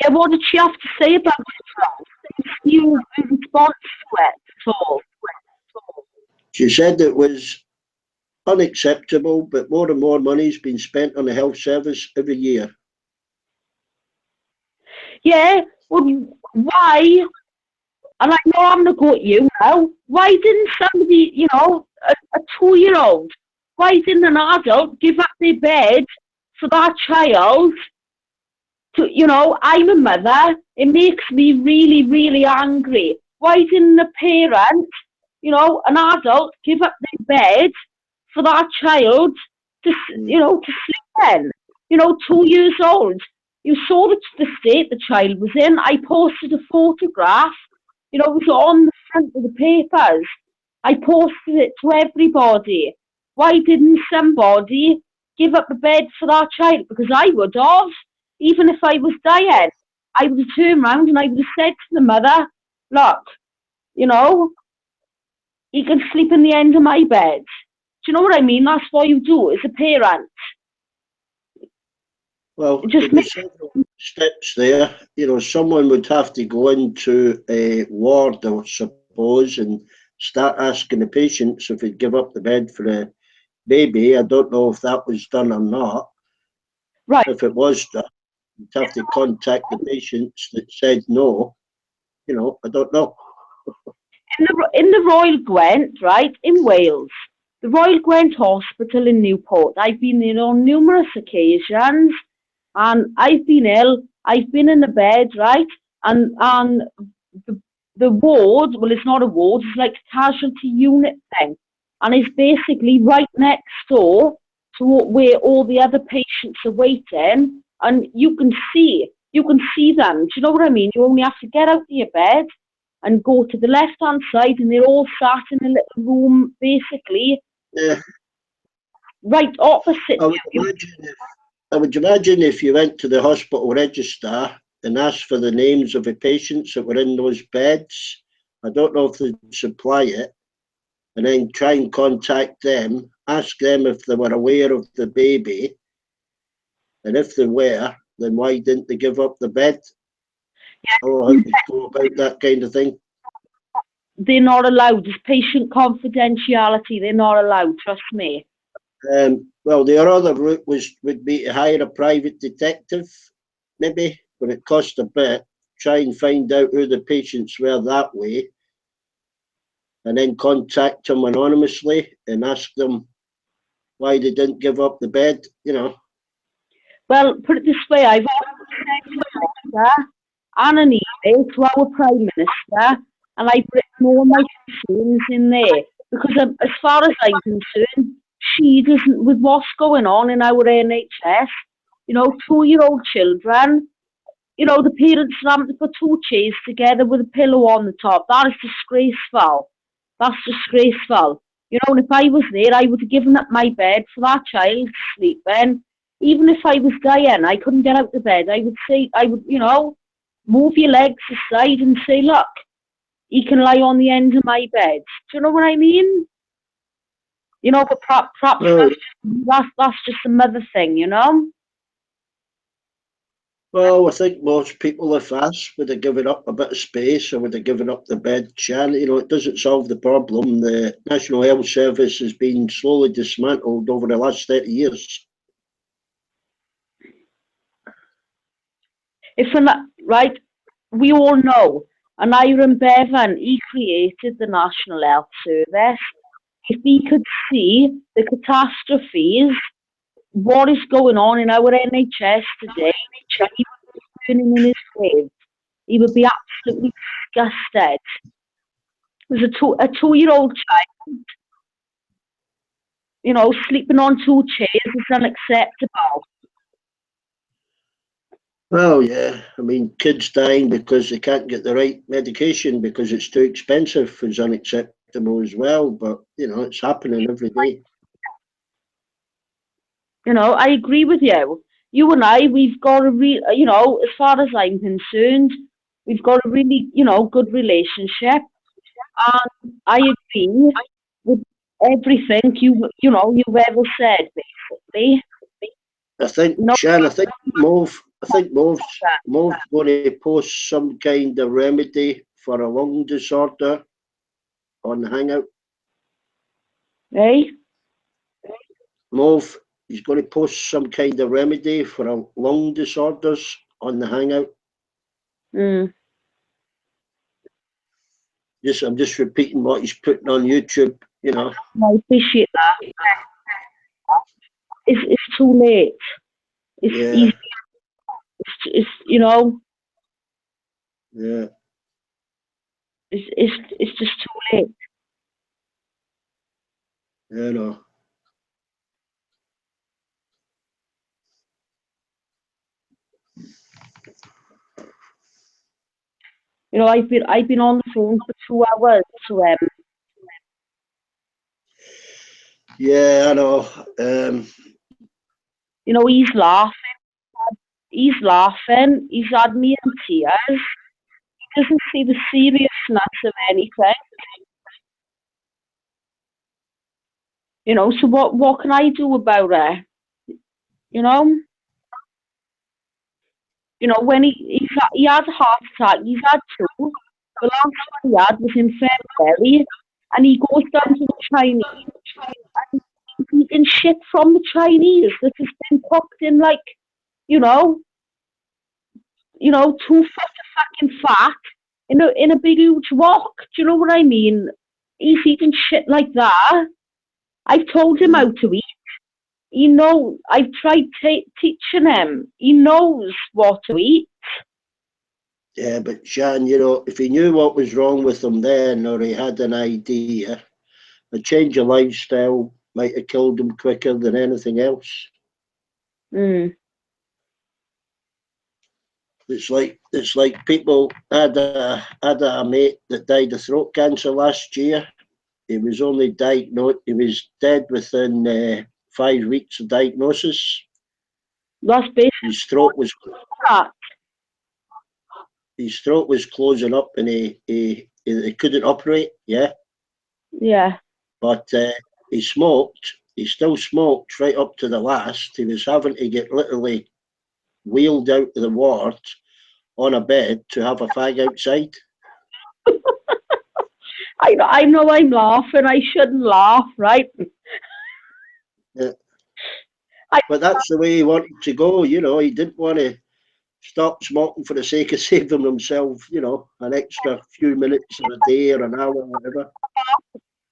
Yeah, what did she have to say about it? Your response to it at all? She said it was unacceptable, but more and more money is being spent on the health service every year. Yeah, well, why? And I know I'm going to go at you now. Why didn't somebody, a 2-year-old, why didn't an adult give up their bed for that child? I'm a mother. It makes me really, really angry. Why didn't a parent, an adult, give up their bed for that child to sleep in? 2 years old. You saw the state the child was in. I posted a photograph. It was on the front of the papers. I posted it to everybody. Why didn't somebody give up the bed for that child? Because I would have. Even if I was dying, I would have turned around and I would have said to the mother, look, he can sleep in the end of my bed. Do you know what I mean? That's what you do as a parent. Well, there's several steps there. Someone would have to go into a ward, I suppose, and start asking the patients if they'd give up the bed for a baby. I don't know if that was done or not. Right. If it was done, you'd have to contact the patients that said no. I don't know. In the Royal Gwent, right, in Wales, the Royal Gwent Hospital in Newport, I've been there on numerous occasions, and I've been ill. I've been in the bed, right, and the ward, well, it's not a ward, it's like a casualty unit thing, and it's basically right next door to where all the other patients are waiting, and you can see them. Do you know what I mean? You only have to get out of your bed and go to the left-hand side, and they're all sat in a little room, basically, right opposite you. I would imagine if you went to the hospital register and asked for the names of the patients that were in those beds, I don't know if they'd supply it, and then try and contact them, ask them if they were aware of the baby, and if they were, then why didn't they give up the bed? Or how to go about that kind of thing? They're not allowed. It's patient confidentiality. They're not allowed. Trust me. Well, the other route would be to hire a private detective, maybe, but it cost a bit. Try and find out who the patients were that way, and then contact them anonymously and ask them why they didn't give up the bed. Well, put it this way: I've already sent a letter and an email to our Prime Minister, and I've written all my concerns in there because, as far as I'm concerned, she doesn't, with what's going on in our NHS, 2-year-old children, the parents are having to put 2 chairs together with a pillow on the top. That is disgraceful. That's disgraceful. And if I was there, I would have given up my bed for that child to sleep in. Even if I was dying, I couldn't get out of bed. I would, move your legs aside and say, look, he can lie on the end of my bed. Do you know what I mean? But perhaps that's, Well, just, that's just a mother thing, Well, I think most people, if asked, would have given up a bit of space or would have given up the bed. Shan, you know, it doesn't solve the problem. The National Health Service has been slowly dismantled over the last 30 years. Right, we all know, and Iron Bevan, he created the National Health Service. If he could see the catastrophes, what is going on in our NHS today, he would be turning in his grave. He would be absolutely disgusted. There's a two-year-old child, you know, sleeping on 2 chairs is unacceptable. Well, yeah. I mean, kids dying because they can't get the right medication because it's too expensive is unacceptable as well. But, you know, it's happening every day. You know, I agree with you. You and I, we've got a you know, as far as I'm concerned, we've got a really, you know, good relationship. And I agree with everything you've ever said, basically. I think, Shan, I think Mov's going to post some kind of remedy for a lung disorder on the Hangout. Hey? Move, he's going to post some kind of remedy for a lung disorders on the Hangout. I'm just repeating what he's putting on YouTube, you know. I appreciate that. It's too late. It's you know. Yeah. It's just too late. Yeah, no. You know, I've been on the phone for 2 hours to him. Yeah, I know. You know, he's laughing. He's laughing. He's had me in tears. He doesn't see the seriousness of anything. You know, so what can I do about it? You know? You know, when he had a heart attack, he's had 2. The last one he had was in February, and he goes down to the Chinese, and he's eating shit from the Chinese that has been cooked in, like, you know, 2 foot of fucking fat in a big huge wok. Do you know what I mean? He's eating shit like that. I've told him how to eat. He knows. I've tried teaching him. He knows what to eat. Yeah, but Shan, you know, if he knew what was wrong with him then, or he had an idea, a change of lifestyle might have killed him quicker than anything else. It's like people had a mate that died of throat cancer last year. He was only diagnosed. He was dead within 5 weeks of diagnosis. That's basically his throat was closing up, and he couldn't operate. Yeah. Yeah. But he smoked. He still smoked right up to the last. He was having to get literally wheeled out of the ward on a bed to have a fag outside. I know I'm laughing. I shouldn't laugh, right? Yeah. But that's the way he wanted to go, you know. He didn't want to stop smoking for the sake of saving himself, you know, an extra few minutes or a day or an hour or whatever.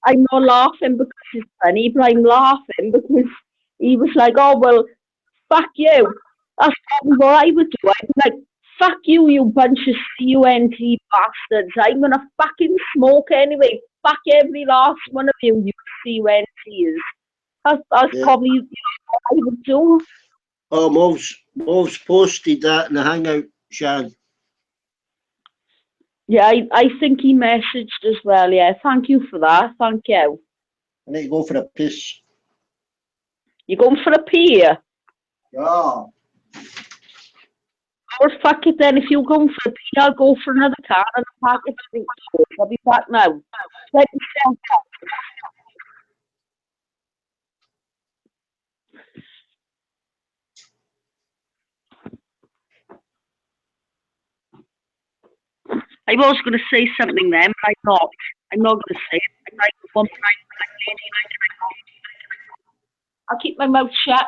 I'm not laughing because it's funny, but I'm laughing because he was like, oh, well, fuck you. That's probably what I would do. I'd be like, fuck you, you bunch of CUNT bastards. I'm going to fucking smoke anyway. Fuck every last one of you, you CUNTs. That's probably what I would do. Oh, Mov's posted that in the Hangout, Shan. Yeah, I think he messaged as well. Yeah, thank you for that. Thank you. I need to go for a piss. You going for a pee? Yeah. Well, fuck it then. If you're going for a pee, I'll go for another car and a packet of drinks. I'll be back now. Let me stand up. I was going to say something then, but I'm not. I'm not going to say it. I'll keep my mouth shut.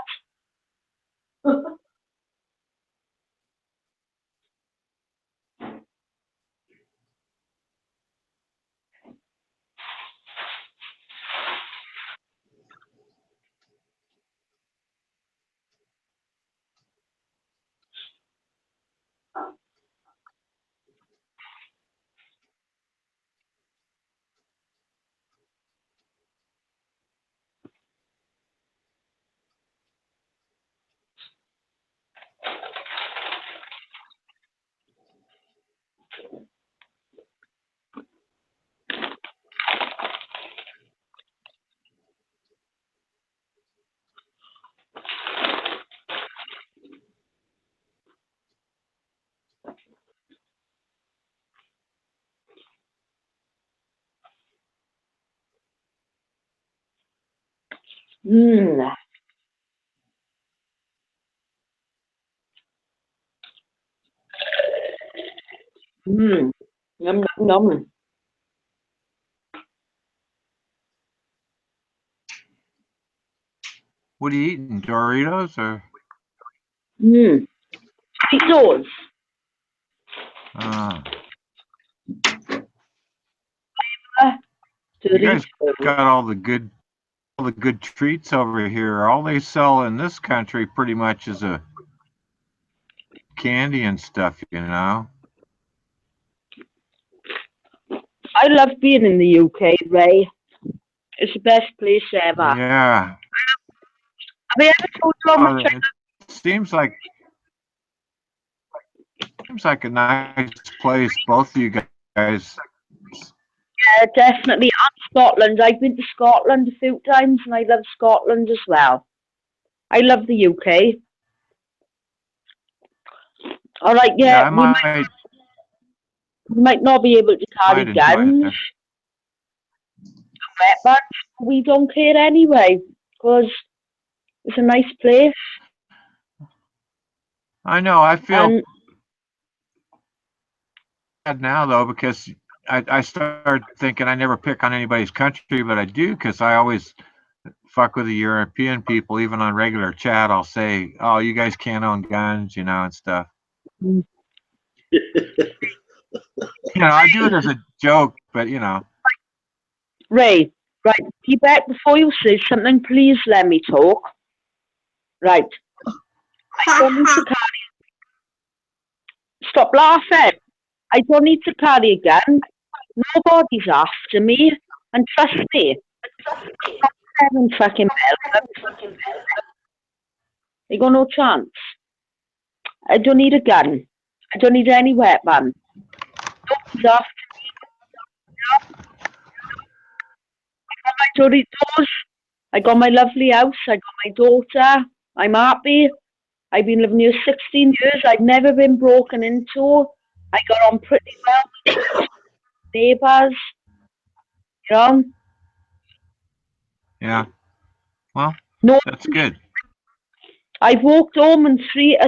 Mmm. Mmm. Yum, yum, yum. What are you eating? Doritos or? Mmm. Cheetos. You guys got all the good treats over here. All they sell in this country pretty much is a candy and stuff, you know. I love being in the UK, Ray. It's the best place ever. Yeah. Have you ever told you how much It seems like a nice place, both of you guys. Yeah, definitely. And Scotland. I've been to Scotland a few times, and I love Scotland as well. I love the UK. All right, yeah, we might not be able to carry guns, but we don't care anyway, because it's a nice place. I know. I feel bad now, though, because I started thinking I never pick on anybody's country, but I do, because I always fuck with the European people. Even on regular chat, I'll say, oh, you guys can't own guns, you know, and stuff. You know, I do it as a joke, but, you know. Ray, right, Quebec, before you say something, please let me talk. Right. I don't need to carry... Stop laughing. I don't need to carry a gun. Nobody's after me. And trust me, seven fucking bells. I got no chance. I don't need a gun. I don't need any weapon. Nobody's after me. I got my Doritos. I got my lovely house. I got my daughter. I'm happy. I've been living here 16 years. I've never been broken into. I got on pretty well with neighbours. You know? Yeah. Well, that's good. I've walked home at 3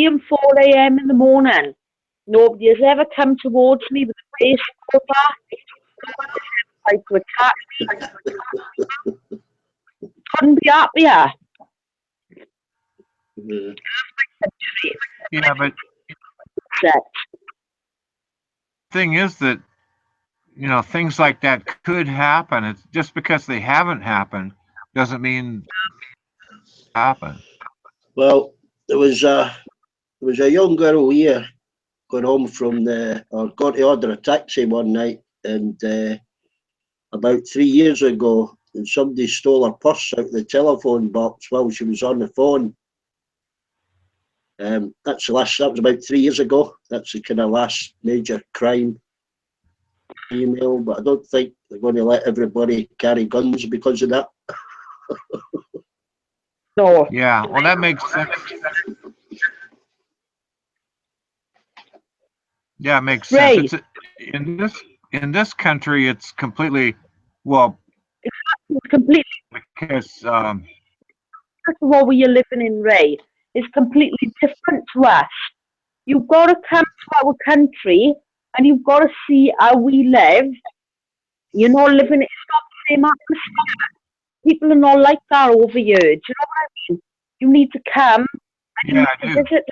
and 4 a.m. in the morning. Nobody has ever come towards me with a baseball bat. Tried to attack me. Couldn't be happier. Yeah, but thing is that, you know, things like that could happen. It's just because they haven't happened doesn't mean happen. Well, there was a young girl here going home from got to order a taxi one night, and about 3 years ago, and somebody stole her purse out of the telephone box while she was on the phone. That was about 3 years ago. That's the kind of last major crime email, but I don't think they're going to let everybody carry guns because of that. No. Yeah, well, that makes sense. Yeah, it makes sense. It's in this country, it's completely it's completely because first of all, where you're living in, Ray, is completely different to us. You've got to come to our country and you've got to see how we live. You're not living, it's not the same atmosphere. People are not like that over here. Do you know what I mean? You need to come and you need to visit.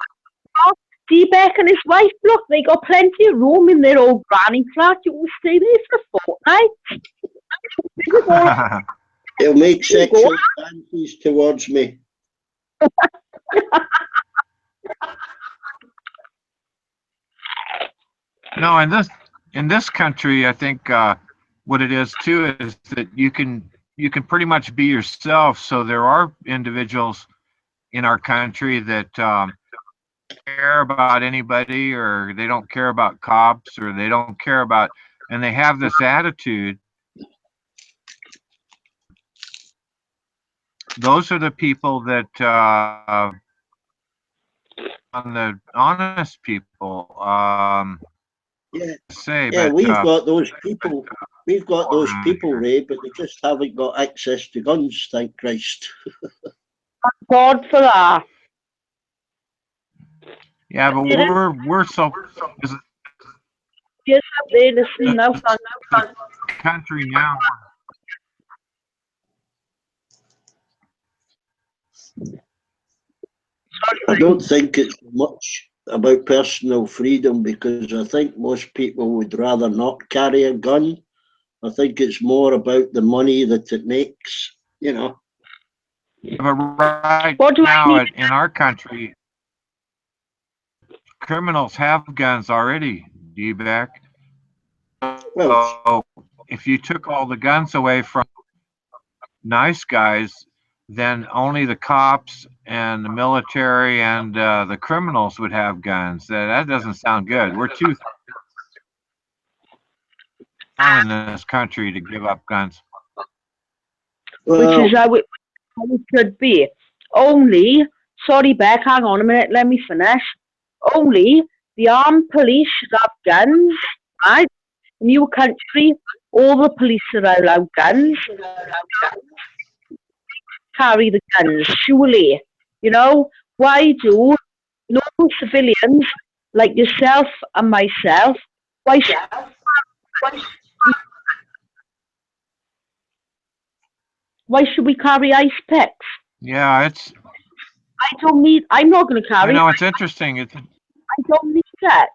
D-Beck and his wife, look, they got plenty of room in their old granny flat. You can stay there for a fortnight. He'll make sexual advances towards me. No, in this country, I think what it is too is that you can pretty much be yourself. So there are individuals in our country that care about anybody, or they don't care about cops, or they don't care about, and they have this attitude. Those are the people that on the honest people. We've got those people. We've got those people, Ray, but they just haven't got access to guns. Thank Christ. Thank God for that. Yeah, but we're so. Yes, they listen now. Country now. I don't think it's much about personal freedom, because I think most people would rather not carry a gun. I think it's more about the money that it makes, you know. But right now in our country, criminals have guns already, D-Beck. So if you took all the guns away from nice guys, then only the cops and the military and the criminals would have guns. That doesn't sound good. We're too in this country to give up guns. Which is how it should be. Only, sorry Beck, hang on a minute, let me finish. Only the armed police should have guns, right? In your country, all the police are allowed guns. Carry the guns, surely. You know, why do normal civilians like yourself and myself, why should we carry ice picks? Yeah, it's. I'm not going to carry. I know, it's interesting. I don't need that.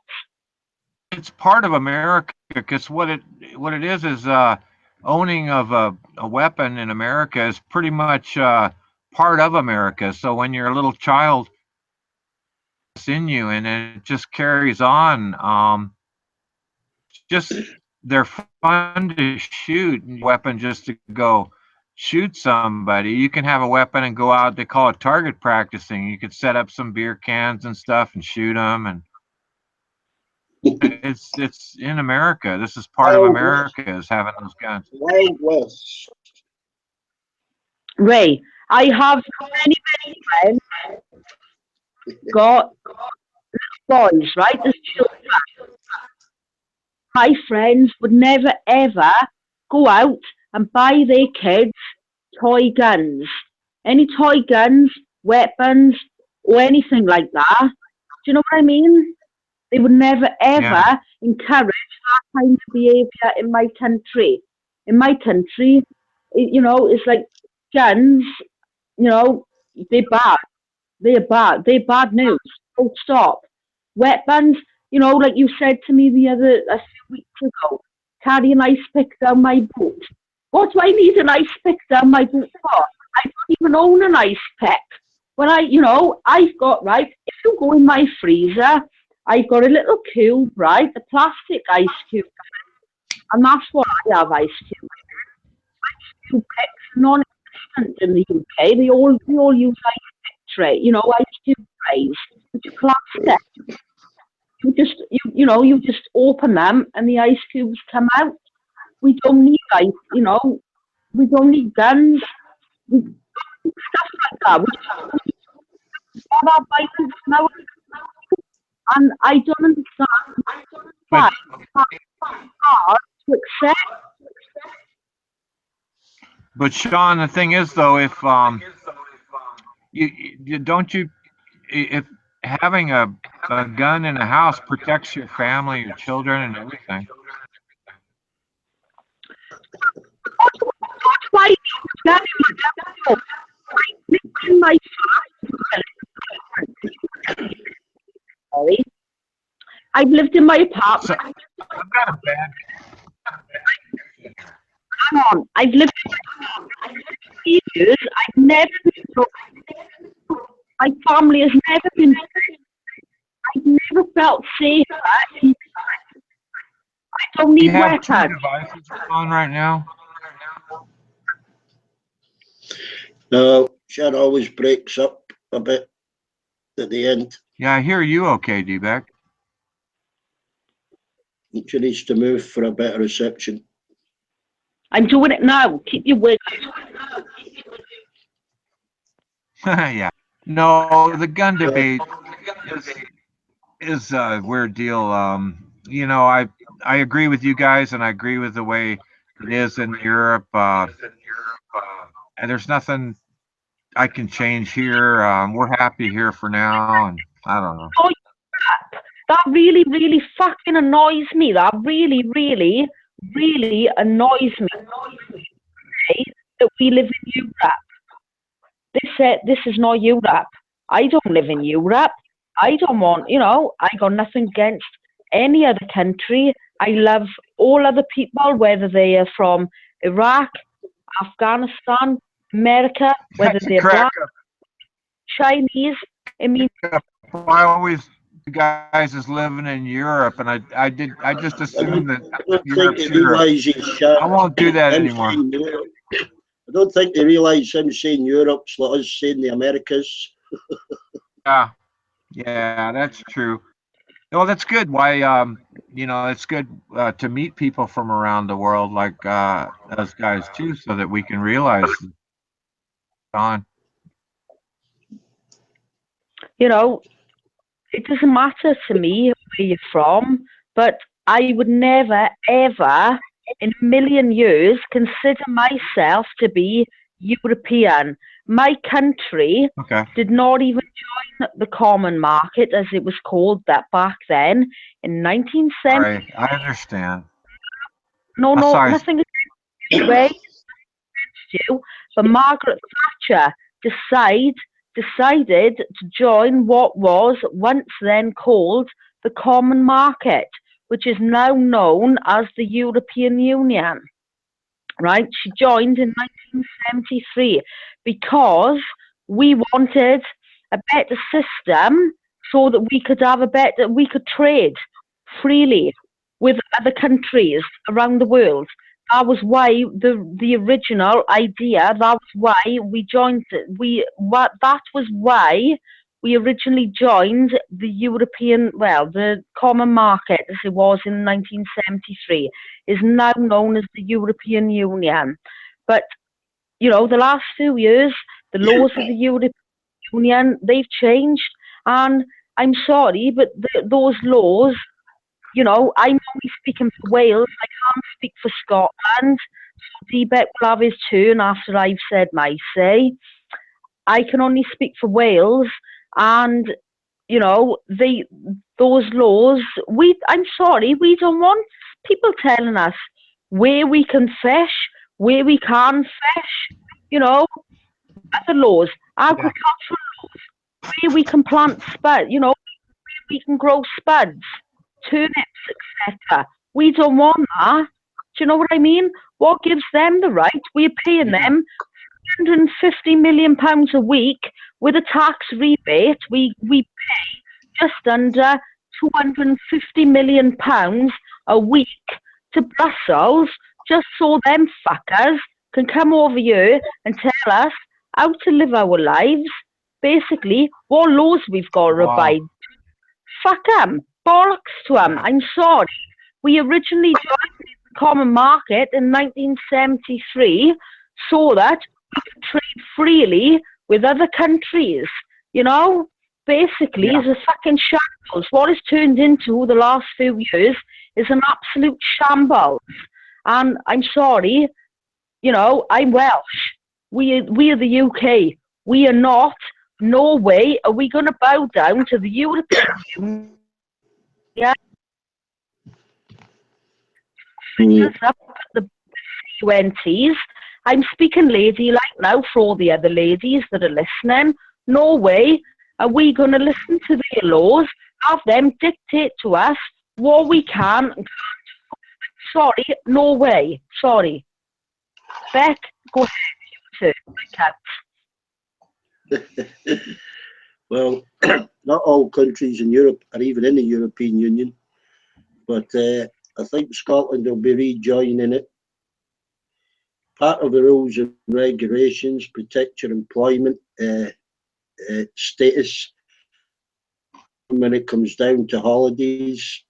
It's part of America, because what it is owning of a weapon in America is pretty much part of America. So when you're a little child, it's in you, and it just carries on. Just they're fun to shoot weapon just to go shoot somebody. You can have a weapon and go out. They call it target practicing. You could set up some beer cans and stuff and shoot them, and it's in America. This is part of America, is having those guns. Wild West. Ray, I have many friends got boys, right? There's children. My friends would never ever go out and buy their kids toy guns. Any toy guns, weapons, or anything like that. Do you know what I mean? They would never ever encourage that kind of behaviour in my country. In my country, it's like guns, they're bad. They're bad. They're bad news. Full stop. Weapons, like you said to me a few weeks ago, carry an ice pick down my boot. What do I need an ice pick down my boot for? I don't even own an ice pick. Well, I've got, right, if you go in my freezer, I've got a little cube, right, a plastic ice cube, and that's what I have, ice cube. Ice cube picks are non-existent in the UK. They all use ice pick tray, ice cube trays, which are plastic. You just open them and the ice cubes come out. We don't need ice, we don't need guns, stuff like that. We have our bikes now. And I don't understand why it's hard to accept. But Sean, the thing is, though, if if having a a gun in a house protects your family, your children, and everything. That's why in my sorry. I've lived in my apartment. So, I've got a bad. Hang on. I've lived in years. I've never been. My family has never been. I've never felt safer. I don't need You have weapons. two devices on right now. No, Chad always breaks up a bit at the end. Yeah, I hear you okay, D-Beck. She needs to move for a better reception. I'm doing it now. Keep your word. Yeah. No, the gun debate is a weird deal. You know, I agree with you guys, and I agree with the way it is in Europe. And there's nothing I can change here. We're happy here for now, and I don't know. Oh, that really, really fucking annoys me. That really, really, really annoys me. Okay, that we live in Europe. This is not Europe. I don't live in Europe. I don't want, I got nothing against any other country. I love all other people, whether they are from Iraq, Afghanistan, America, whether they're black, Chinese. I mean, I always you guys is living in Europe, and I just assumed that Europe's Europe. I won't do that anymore. I don't think they realise him saying Europe's like us saying the Americas. Yeah, that's true. Well, that's good. Why, it's good to meet people from around the world like us guys too, so that we can realize on. It doesn't matter to me where you're from, but I would never, ever in a million years consider myself to be European. My country did not even join the common market, as it was called that back then, in 1970. Right, I understand. No, nothing against you, but Margaret Thatcher decided to join what was once then called the common market, which is now known as the European Union. Right? She joined in 1973 because we wanted a better system so that we could trade freely with other countries around the world. That was why the original idea. That was why we joined. That was why we originally joined the the common market, as it was in 1973, is now known as the European Union. But the last few years, the laws of the European Union, they've changed, and I'm sorry, but those laws. I'm only speaking for Wales. I can't speak for Scotland. D-Beck will have his turn after I've said my say. I can only speak for Wales, and those laws. I'm sorry, we don't want people telling us where we can fish, where we can't fish. Other laws, agricultural laws, where we can plant spud. Where we can grow spuds, turnips, etc. We don't want that. Do you know what I mean? What gives them the right? We're paying them £150 million a week with a tax rebate. We pay just under £250 million a week to Brussels, just so them fuckers can come over here and tell us how to live our lives. Basically, what laws we've got to abide. Fuck them. Bollocks to them. I'm sorry. We originally joined the common market in 1973 so that we could trade freely with other countries. Basically, it's a fucking shambles. What it's turned into the last few years is an absolute shambles. And I'm sorry, I'm Welsh. We are the UK. We are not no way are we going to bow down to the European Union. Up the UNTs. I'm speaking ladylike now for all the other ladies that are listening. No way are we going to listen to their laws, have them dictate to us what we can and can't. Sorry, no way. Sorry. Beck, go ahead. Well, not all countries in Europe are even in the European Union, but I think Scotland will be rejoining it. Part of the rules and regulations protect your employment status when it comes down to holidays.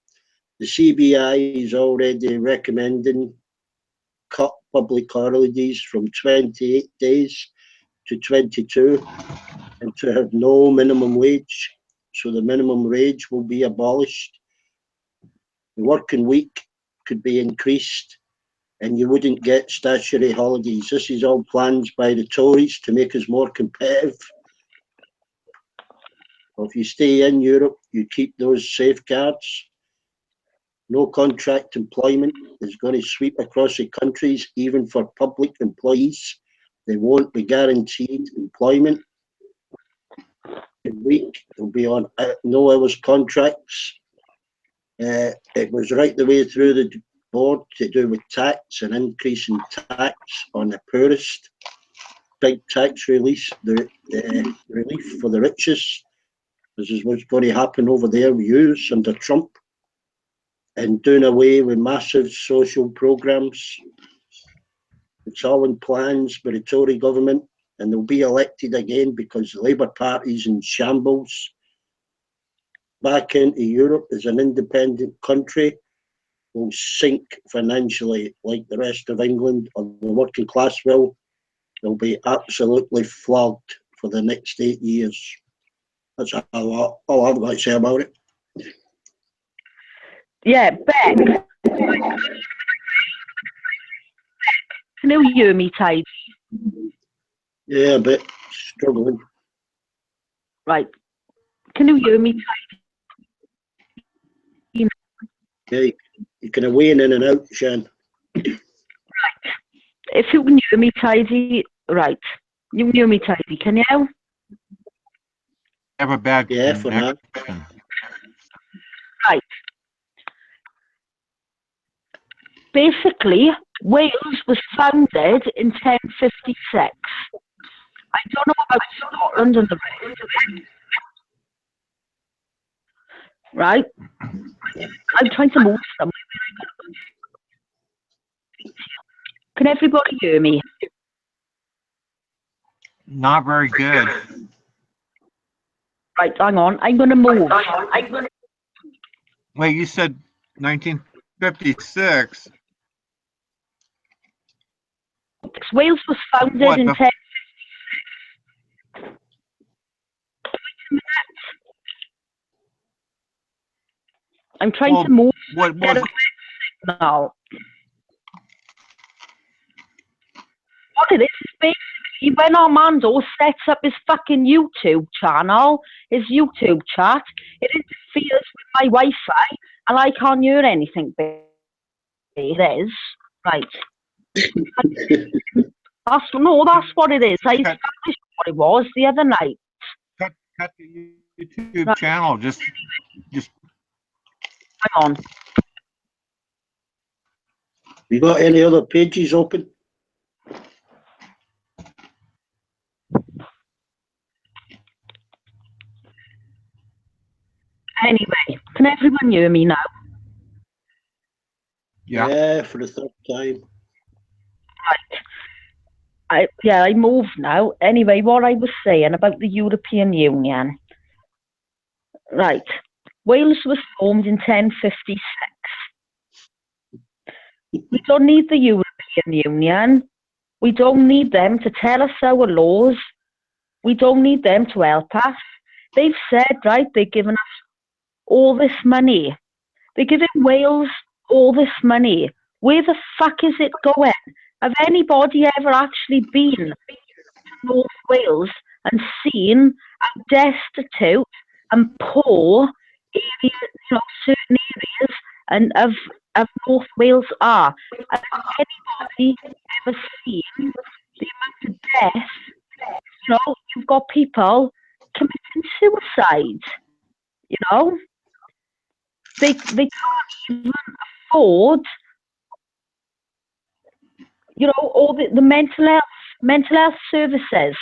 The CBI is already recommending cut public holidays from 28 days to 22 and to have no minimum wage. So the minimum wage will be abolished. The working week could be increased and you wouldn't get statutory holidays. This is all plans by the Tories to make us more competitive. If you stay in Europe, you keep those safeguards. No contract employment is going to sweep across the countries, even for public employees. They won't be guaranteed employment. In week, they'll be on no hours contracts. It was right the way through the board to do with tax and increase in tax on the poorest. Big tax release, the relief for the richest. This is what's going to happen over there with yous under Trump, and doing away with massive social programs. It's all in plans by the Tory government, and they'll be elected again because the Labour Party's in shambles. Back into Europe as an independent country will sink financially like the rest of England, or the working class will. They'll be absolutely flogged for the next 8 years. That's all I've got to say about it. Yeah, Beck. Can you hear me, Tidy? Yeah, a bit struggling. Right. Can you hear me, Tidy? Yeah, you can wane in and out, Shan. Right. If you can hear me, Tidy, right. You can hear me, Tidy, can you? Have a bad for now. Right. Basically, Wales was founded in 1056. I don't know about Scotland and the rest of it. Right? I'm trying to move somewhere. Can everybody hear me? Not very good. Right, hang on. I'm going to move. Wait, you said 1956. Wales was founded in 1056. I'm trying to move. What was now? What it is basically when Armando sets up his fucking YouTube channel, his YouTube chat, it interferes with my Wi-Fi and I can't hear anything. It is right. That's what it is. I established what it was the other night. Cut the YouTube channel. Just hang on. You got any other pages open? Anyway, can everyone hear me now? Yeah, for the third time. Right. I moved now. Anyway, what I was saying about the European Union. Right. Wales was formed in 1056. We don't need the European Union. We don't need them to tell us our laws. We don't need them to help us. They've said, right, they've given us all this money. They're giving Wales all this money. Where the fuck is it going? Have anybody ever actually been to North Wales and seen how destitute and poor areas, certain areas and of North Wales are. Has anybody ever seen the amount of death? You've got people committing suicide. They can't even afford, all the mental health services.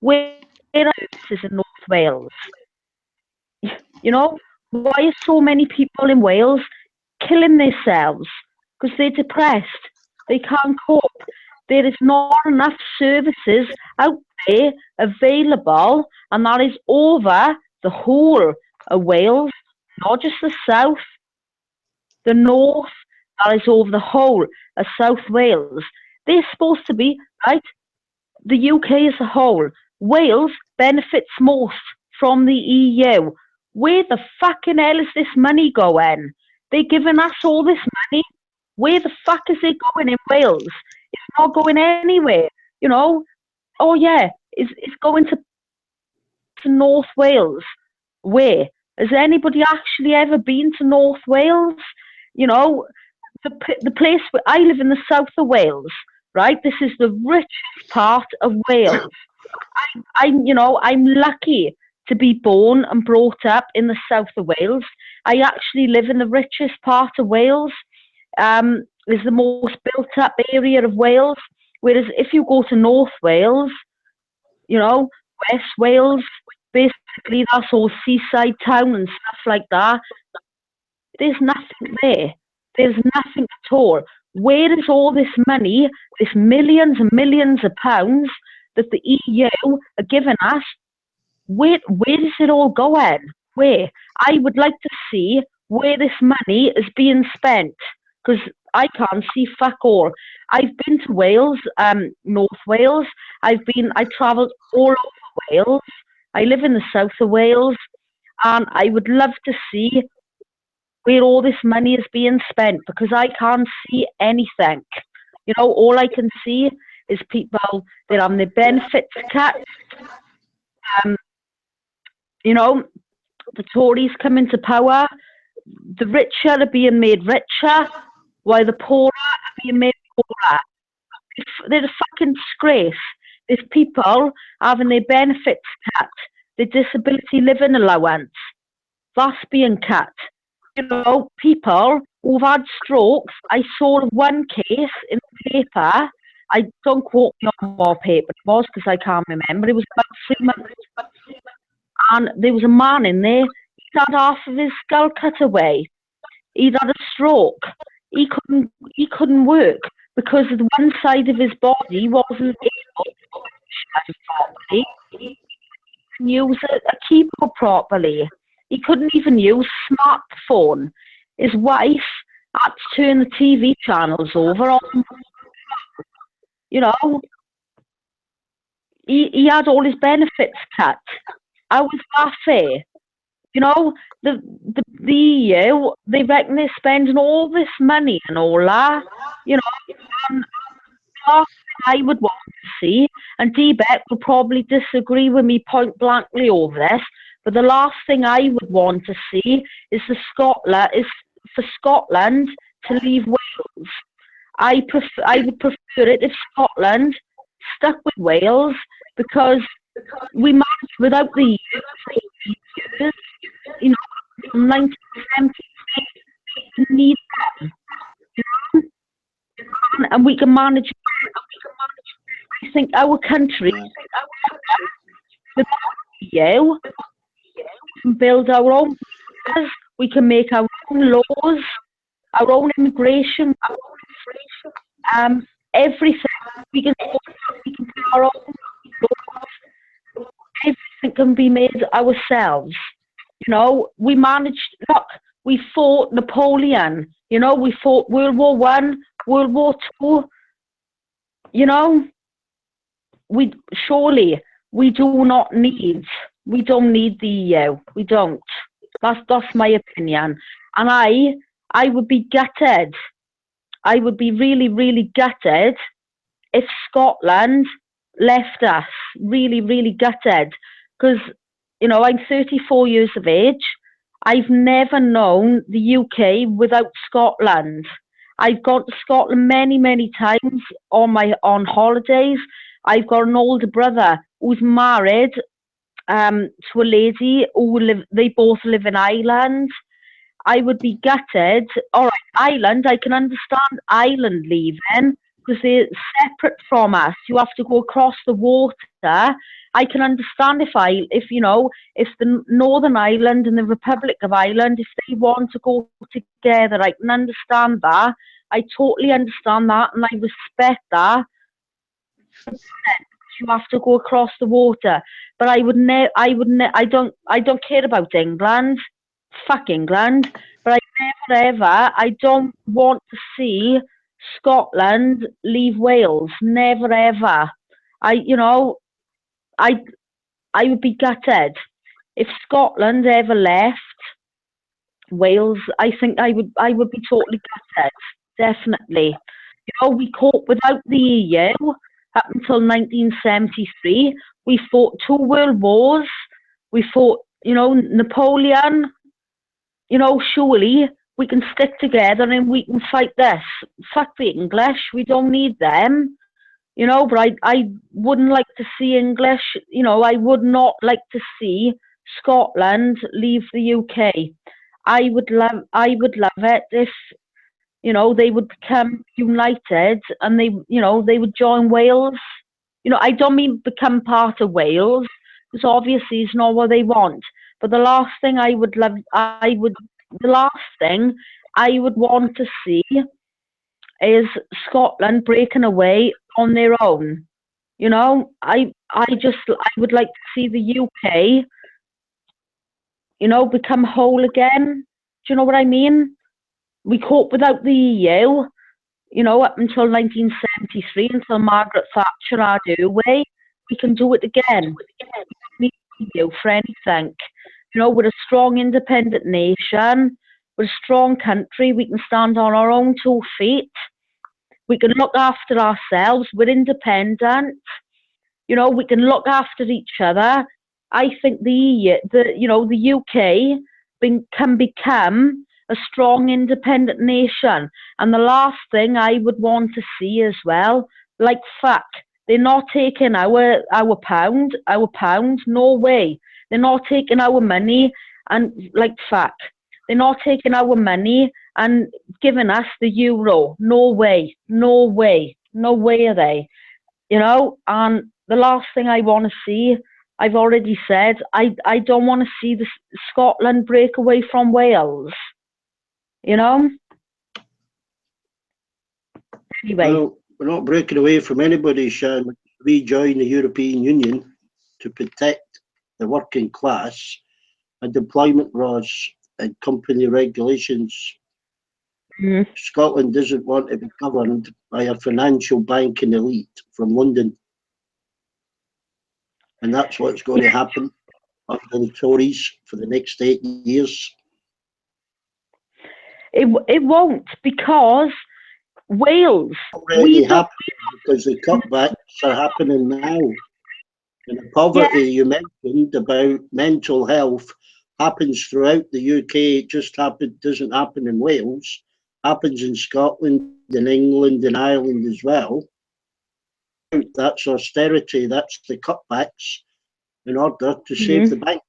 Where are services in North Wales? Why are so many people in Wales killing themselves? Because they're depressed. They can't cope. There is not enough services out there available, and that is over the whole of Wales, not just the south, the north, that is over the whole of South Wales. They're supposed to be, right, the UK as a whole. Wales benefits most from the EU. Where the fucking hell is this money going? They're giving us all this money. Where the fuck is it going in Wales? It's not going anywhere. Oh yeah, it's going to North Wales. Where? Has anybody actually ever been to North Wales? The place where I live in the south of Wales, right? This is the richest part of Wales. I'm lucky to be born and brought up in the south of Wales. I actually live in the richest part of Wales. It's the most built-up area of Wales. Whereas if you go to North Wales, West Wales, basically that's all seaside town and stuff like that. There's nothing there. There's nothing at all. Where is all this money, this millions and millions of pounds that the EU are giving us? Where is it all going? Where? I would like to see where this money is being spent, because I can't see fuck all. I've been to Wales, North Wales. I travelled all over Wales. I live in the south of Wales, and I would love to see where all this money is being spent, because I can't see anything. All I can see is people that are on their benefits cut. The Tories come into power, the richer are being made richer, while the poorer are being made poorer. They're a fucking disgrace. There's people having their benefits cut, their disability living allowance, that's being cut. People who've had strokes. I saw one case in the paper. I don't quote me on what paper it was, because I can't remember. It was about 3 months. And there was a man in there. He'd had half of his skull cut away. He'd had a stroke. He couldn't work because the one side of his body wasn't able to function properly. He couldn't use a keyboard properly. He couldn't even use a smartphone. His wife had to turn the TV channels over on. He had all his benefits cut. How was that fair? The EU, they reckon they're spending all this money and all that. And last thing I would want to see, and D-Bet will probably disagree with me point blankly over this, but the last thing I would want to see is for Scotland to leave Wales. I would prefer it if Scotland stuck with Wales, because we managed without the EU for years, from 1973, we need them, and we can manage. I think our country, without the EU, we can build our own borders, we can make our own laws, our own immigration, everything. We can do our own laws. Everything can be made ourselves. We managed. Look, we fought Napoleon. We fought World War One, World War Two. We don't need the EU. We don't. That's my opinion. And I would be gutted. I would be really, really gutted if Scotland left us. Really, really gutted. Because you know, I'm 34 years of age. I've never known the UK without Scotland. I've gone to Scotland many, many times on holidays. I've got an older brother who's married to a lady they both live in Ireland. I would be gutted. All right, Ireland, I can understand Ireland leaving because they're separate from us. You have to go across the water. I can understand if the Northern Ireland and the Republic of Ireland, if they want to go together, I can understand that. I totally understand that, and I respect that. You have to go across the water, but I don't care about England. Fuck England, but I don't want to see Scotland leave Wales. Never ever. I would be gutted if Scotland ever left Wales. I think I would be totally gutted. Definitely. You know, we coped without the EU up until 1973. We fought 2 world wars. We fought, Napoleon. Surely we can stick together and we can fight this. Fuck the English. We don't need them. But I wouldn't like to see English. I would not like to see Scotland leave the UK. I would love it if, they would become united and they would join Wales. I don't mean become part of Wales, because obviously it's not what they want. But the last thing I would want to see is Scotland breaking away on their own. I would like to see the UK, become whole again. Do you know what I mean? We coped without the EU, up until 1973, until Margaret Thatcher had her way. We can do it again. We need EU for anything. We're a strong, independent nation. We're a strong country. We can stand on our own 2 feet. We can look after ourselves. We're independent. We can look after each other. I think the UK can become a strong, independent nation. And the last thing I would want to see as well, fuck, they're not taking our pound, no way. They're not taking our money and fuck. They're not taking our money and giving us the euro. No way. No way. No way are they. And the last thing I want to see, I've already said, I don't want to see Scotland break away from Wales. Anyway. Well, we're not breaking away from anybody, Sean. We join the European Union to protect the working class and employment laws and company regulations. Mm-hmm. Scotland doesn't want to be governed by a financial banking elite from London. And that's what's going to happen under the Tories for the next 8 years. It won't, because Wales already happened, because the cutbacks are happening now. And the poverty you mentioned about mental health happens throughout the UK. It just doesn't happen in Wales. Happens in Scotland, in England, in Ireland as well. That's austerity. That's the cutbacks in order to save the bank.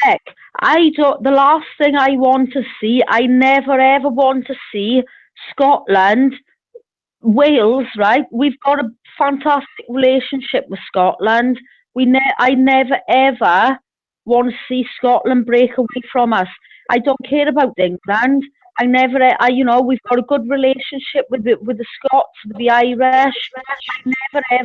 Beck, the last thing I want to see, I never ever want to see Scotland, Wales, right? We've got a fantastic relationship with Scotland. I never ever want to see Scotland break away from us. I don't care about England. We've got a good relationship with the Scots, with the Irish. I never ever.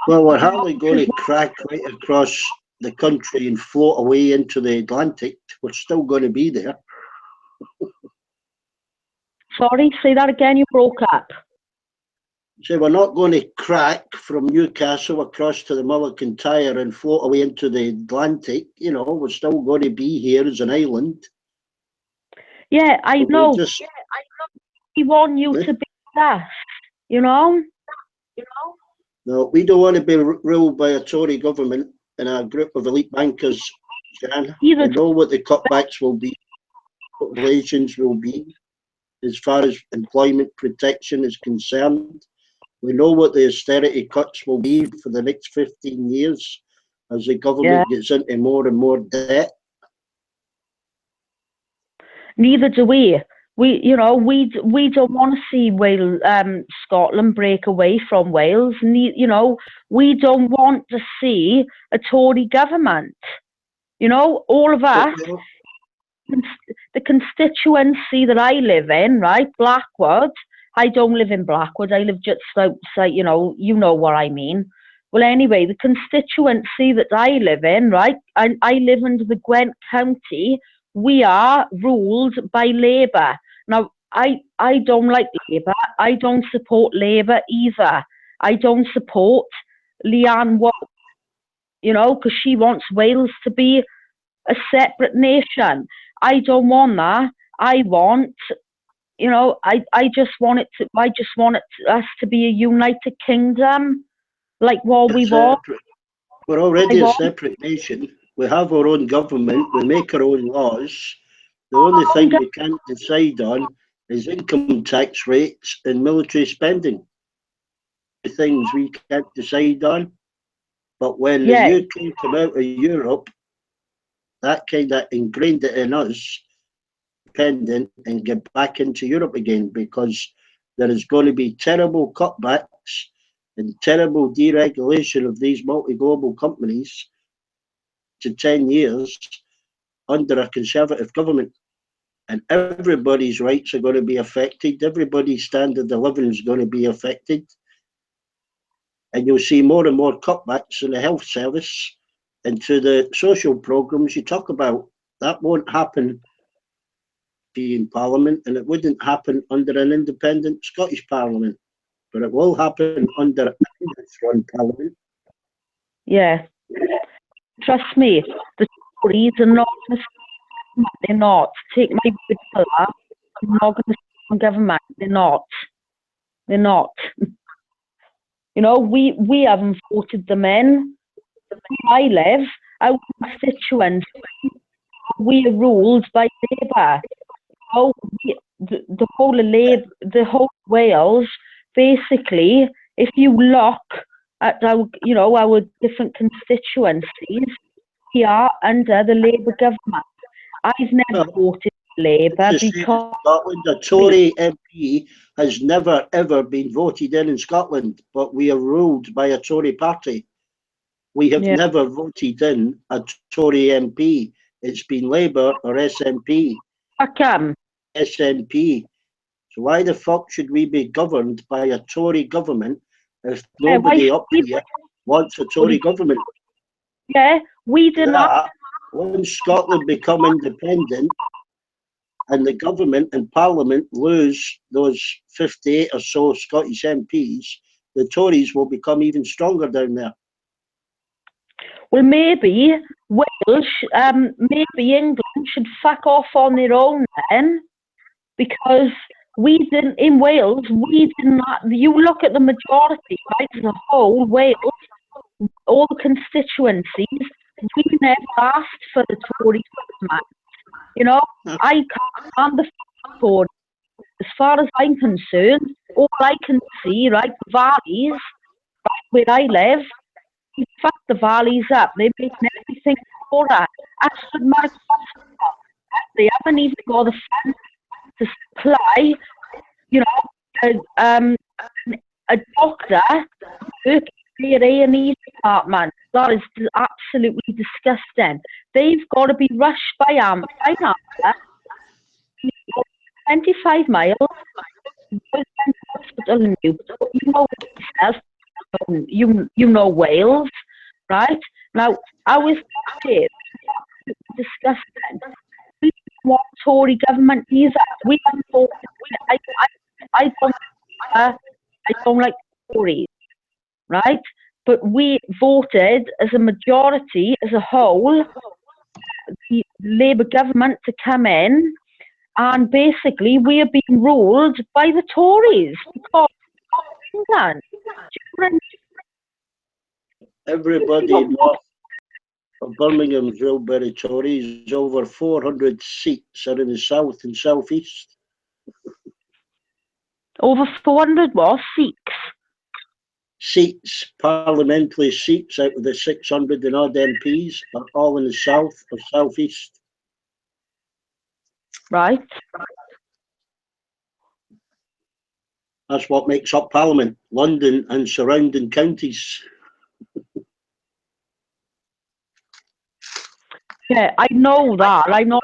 Well, we're hardly going to crack right across the country and float away into the Atlantic. We're still going to be there. Sorry, say that again, you broke up. So we're not going to crack from Newcastle across to the Mulligan Tyre and float away into the Atlantic. We're still going to be here as an island. Yeah, I know. We want you to be with us. You know? No, we don't want to be ruled by a Tory government and a group of elite bankers, Jan. We know what the cutbacks will be, regulations will be, as far as employment protection is concerned. We know what the austerity cuts will be for the next 15 years as the government gets into more and more debt. Neither do we. We don't want to see Wales, Scotland break away from Wales. We don't want to see a Tory government. All of us, the constituency that I live in, right, Blackwood. I don't live in Blackwood. I live just outside. You know what I mean. Well, anyway, the constituency that I live in, right, I live under the Gwent County. We are ruled by Labour. Now, I don't like Labour. I don't support Labour either. I don't support Leanne Wood, because she wants Wales to be a separate nation. I don't want that. I want, I just want us to be a united kingdom, like what we want. We're already a separate nation. We have our own government. We make our own laws. The only thing we can't decide on is income tax rates and military spending. The things we can't decide on. But when the UK came out of Europe, that kind of ingrained it in us, dependent, and get back into Europe again, because there is going to be terrible cutbacks and terrible deregulation of these multi-global companies to 10 years under a Conservative government. And everybody's rights are going to be affected. Everybody's standard of living is going to be affected. And you'll see more and more cutbacks in the health service and to the social programmes you talk about. That won't happen in Parliament, and it wouldn't happen under an independent Scottish Parliament. But it will happen under one Parliament. Yeah. Trust me, the Tories are not. They're not. Take my word for that. I'm not going to stand government. They're not. They're not. We haven't voted them in. Where I live, our constituency, we are ruled by Labour. The whole of Labour, the whole of Wales, basically, if you look at our different constituencies, we are under the Labour government. I've never voted for Labour because Scotland, a Tory MP has never ever been voted in Scotland, but we are ruled by a Tory party. We have never voted in a Tory MP. It's been Labour or SNP. SNP. So why the fuck should we be governed by a Tory government if nobody up here wants a Tory government? Yeah, we did not. When Scotland become independent and the government and Parliament lose those 58 or so Scottish MPs, the Tories will become even stronger down there. Well, maybe Wales, maybe England should fuck off on their own then, because we didn't, in Wales, we did not, you look at the majority, right, as a whole, Wales, all the constituencies, we never asked for the Tory government. I can't stand the Tories. As far as I'm concerned, all I can see, right, the valleys, right, where I live, you fuck the valleys up. They're making everything poorer. Ashford Market, they haven't even got the funds to supply, a doctor working in their A&E department. That is absolutely disgusting. They've got to be rushed by ambulance. 25 miles. Hospital you know Wales, right? Now, I was disgusting. We don't want Tory government either. We haven't voted. I don't like Tories, right? But we voted as a majority, as a whole, the Labour government to come in, and basically we are being ruled by the Tories because England. Everybody north of Birmingham's real very Tories. Over 400 seats are in the south and southeast. Over 400 what? Seats, parliamentary seats out of the 600 and odd MPs are all in the south or southeast. Right. That's what makes up Parliament, London and surrounding counties. Yeah, I know that. I know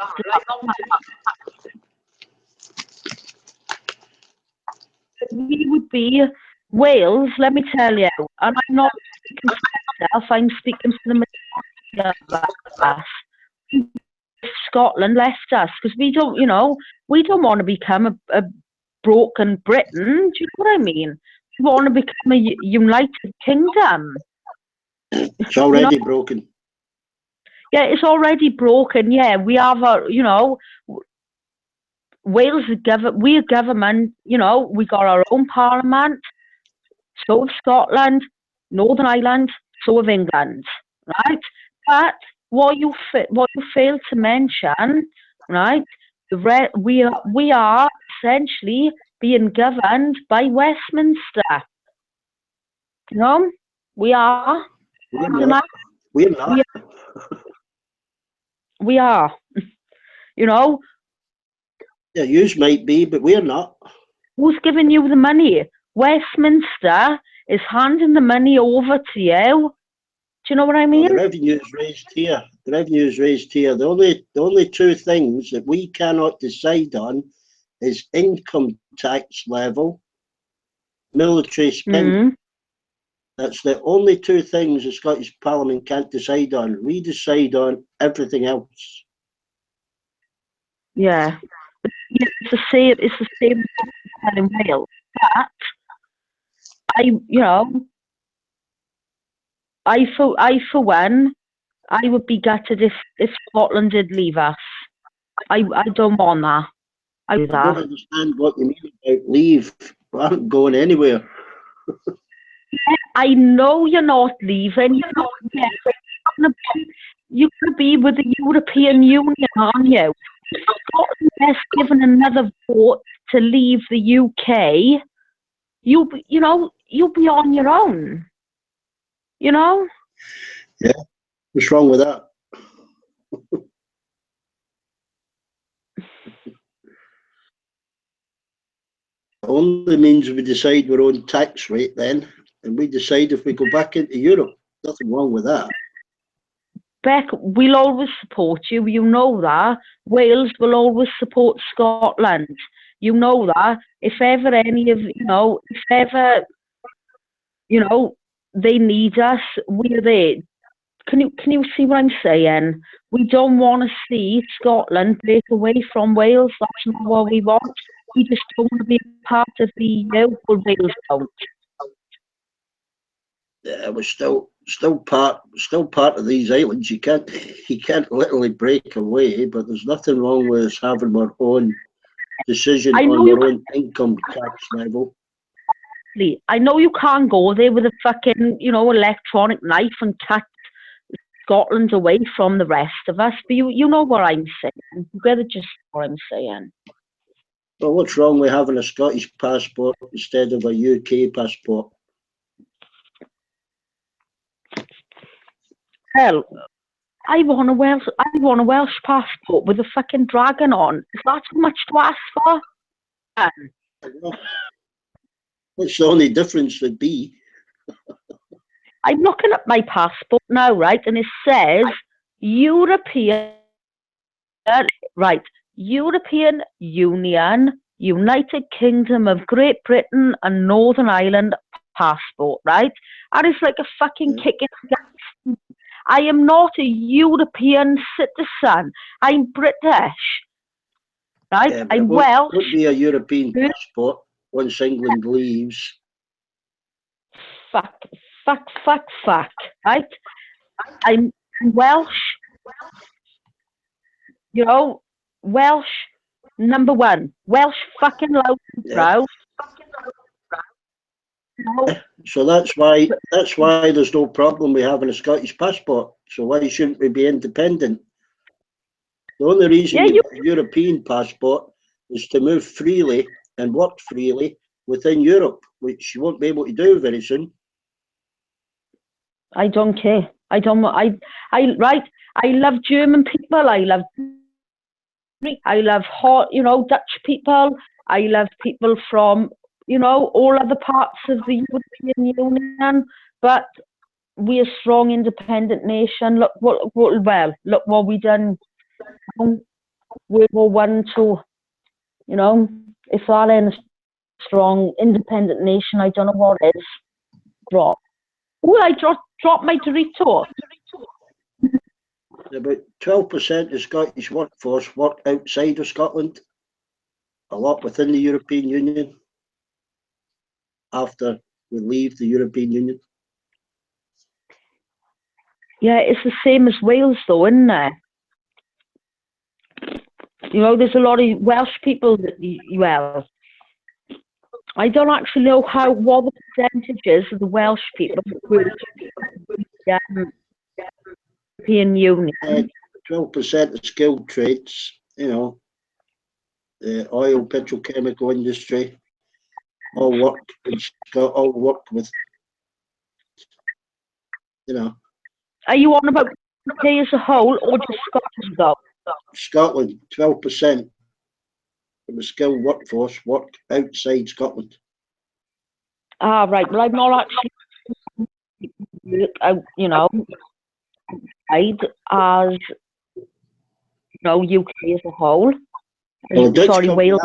we would be Wales, let me tell you, and I'm not speaking for myself, I'm speaking for the majority of us. Scotland left us because we don't, we don't want to become a broken Britain. Do you know what I mean? We want to become a united kingdom. It's already broken. Yeah, it's already broken. Yeah, we have Wales is we're government. We got our own parliament. So of Scotland, Northern Ireland, so of England, right? But what you fail to mention, right? We are essentially being governed by Westminster. We are. We're not. We are. Yeah, yous might be, but we're not. Who's giving you the money? Westminster is handing the money over to you. Do you know what I mean? Well, the revenue is raised here. The revenue is raised here. The only two things that we cannot decide on is income tax level, military spending. That's the only two things the Scottish Parliament can't decide on. We decide on everything else. Yeah. It's the same. It's the same in Wales. But I for one, I would be gutted if Scotland did leave us. I don't want that. I don't understand what you mean about leave. We aren't going anywhere. I know you're not leaving. You're going to be with the European Union, aren't you? Scotland has given another vote to leave the UK. You'll be on your own. Yeah. What's wrong with that? Only means we decide our own tax rate then, and we decide if we go back into Europe. Nothing wrong with that. Beck, we'll always support you. You know that. Wales will always support Scotland. You know that. If ever they need us, we're there. Can you see what I'm saying? We don't want to see Scotland break away from Wales. That's not what we want. We just don't want to be part of the EU, but Wales don't. Yeah, we're still part of these islands. You can't literally break away, but there's nothing wrong with us having our own decision on our own income tax level. I know you can't go there with a fucking electronic knife and cut Scotland away from the rest of us, but you know what I'm saying. You better just what I'm saying. Well, what's wrong with having a Scottish passport instead of a UK passport? Hell, I want a Welsh passport with a fucking dragon on. Is that too much to ask for? What's the only difference would be? I'm looking at my passport now, right, and it says European Union, United Kingdom of Great Britain and Northern Ireland passport, right? And it's like a fucking kick in the guts. I am not a European citizen. I'm British, right? Yeah, I'm Welsh. It would be a European passport once England leaves. Fuck, right? I'm Welsh. Welsh, number one. Welsh fucking loud and proud. So that's why there's no problem with having a Scottish passport. So why shouldn't we be independent? The only reason you get a European passport is to move freely and work freely within Europe, which you won't be able to do very soon. I don't care. I love German people. I love Dutch people. I love people from, all other parts of the European Union. But we're a strong, independent nation. Look what we done. World War I, II. If that ain't a strong, independent nation, I don't know what is. Drop. Oh, I dropped my Dorito. About 12% of Scottish workforce work outside of Scotland, a lot within the European Union after we leave the European Union. Yeah, it's the same as Wales though, isn't there? There's a lot of Welsh people that, I don't actually know what the percentage is of the Welsh people who European Union. 12% of skilled trades, the oil, petrochemical industry, all work with, Are you on about UK as a whole or just Scotland though? Scotland, 12% of the skilled workforce work outside Scotland. Ah, right. Well, I'm not actually, outside as, UK as a whole. Well, Wales.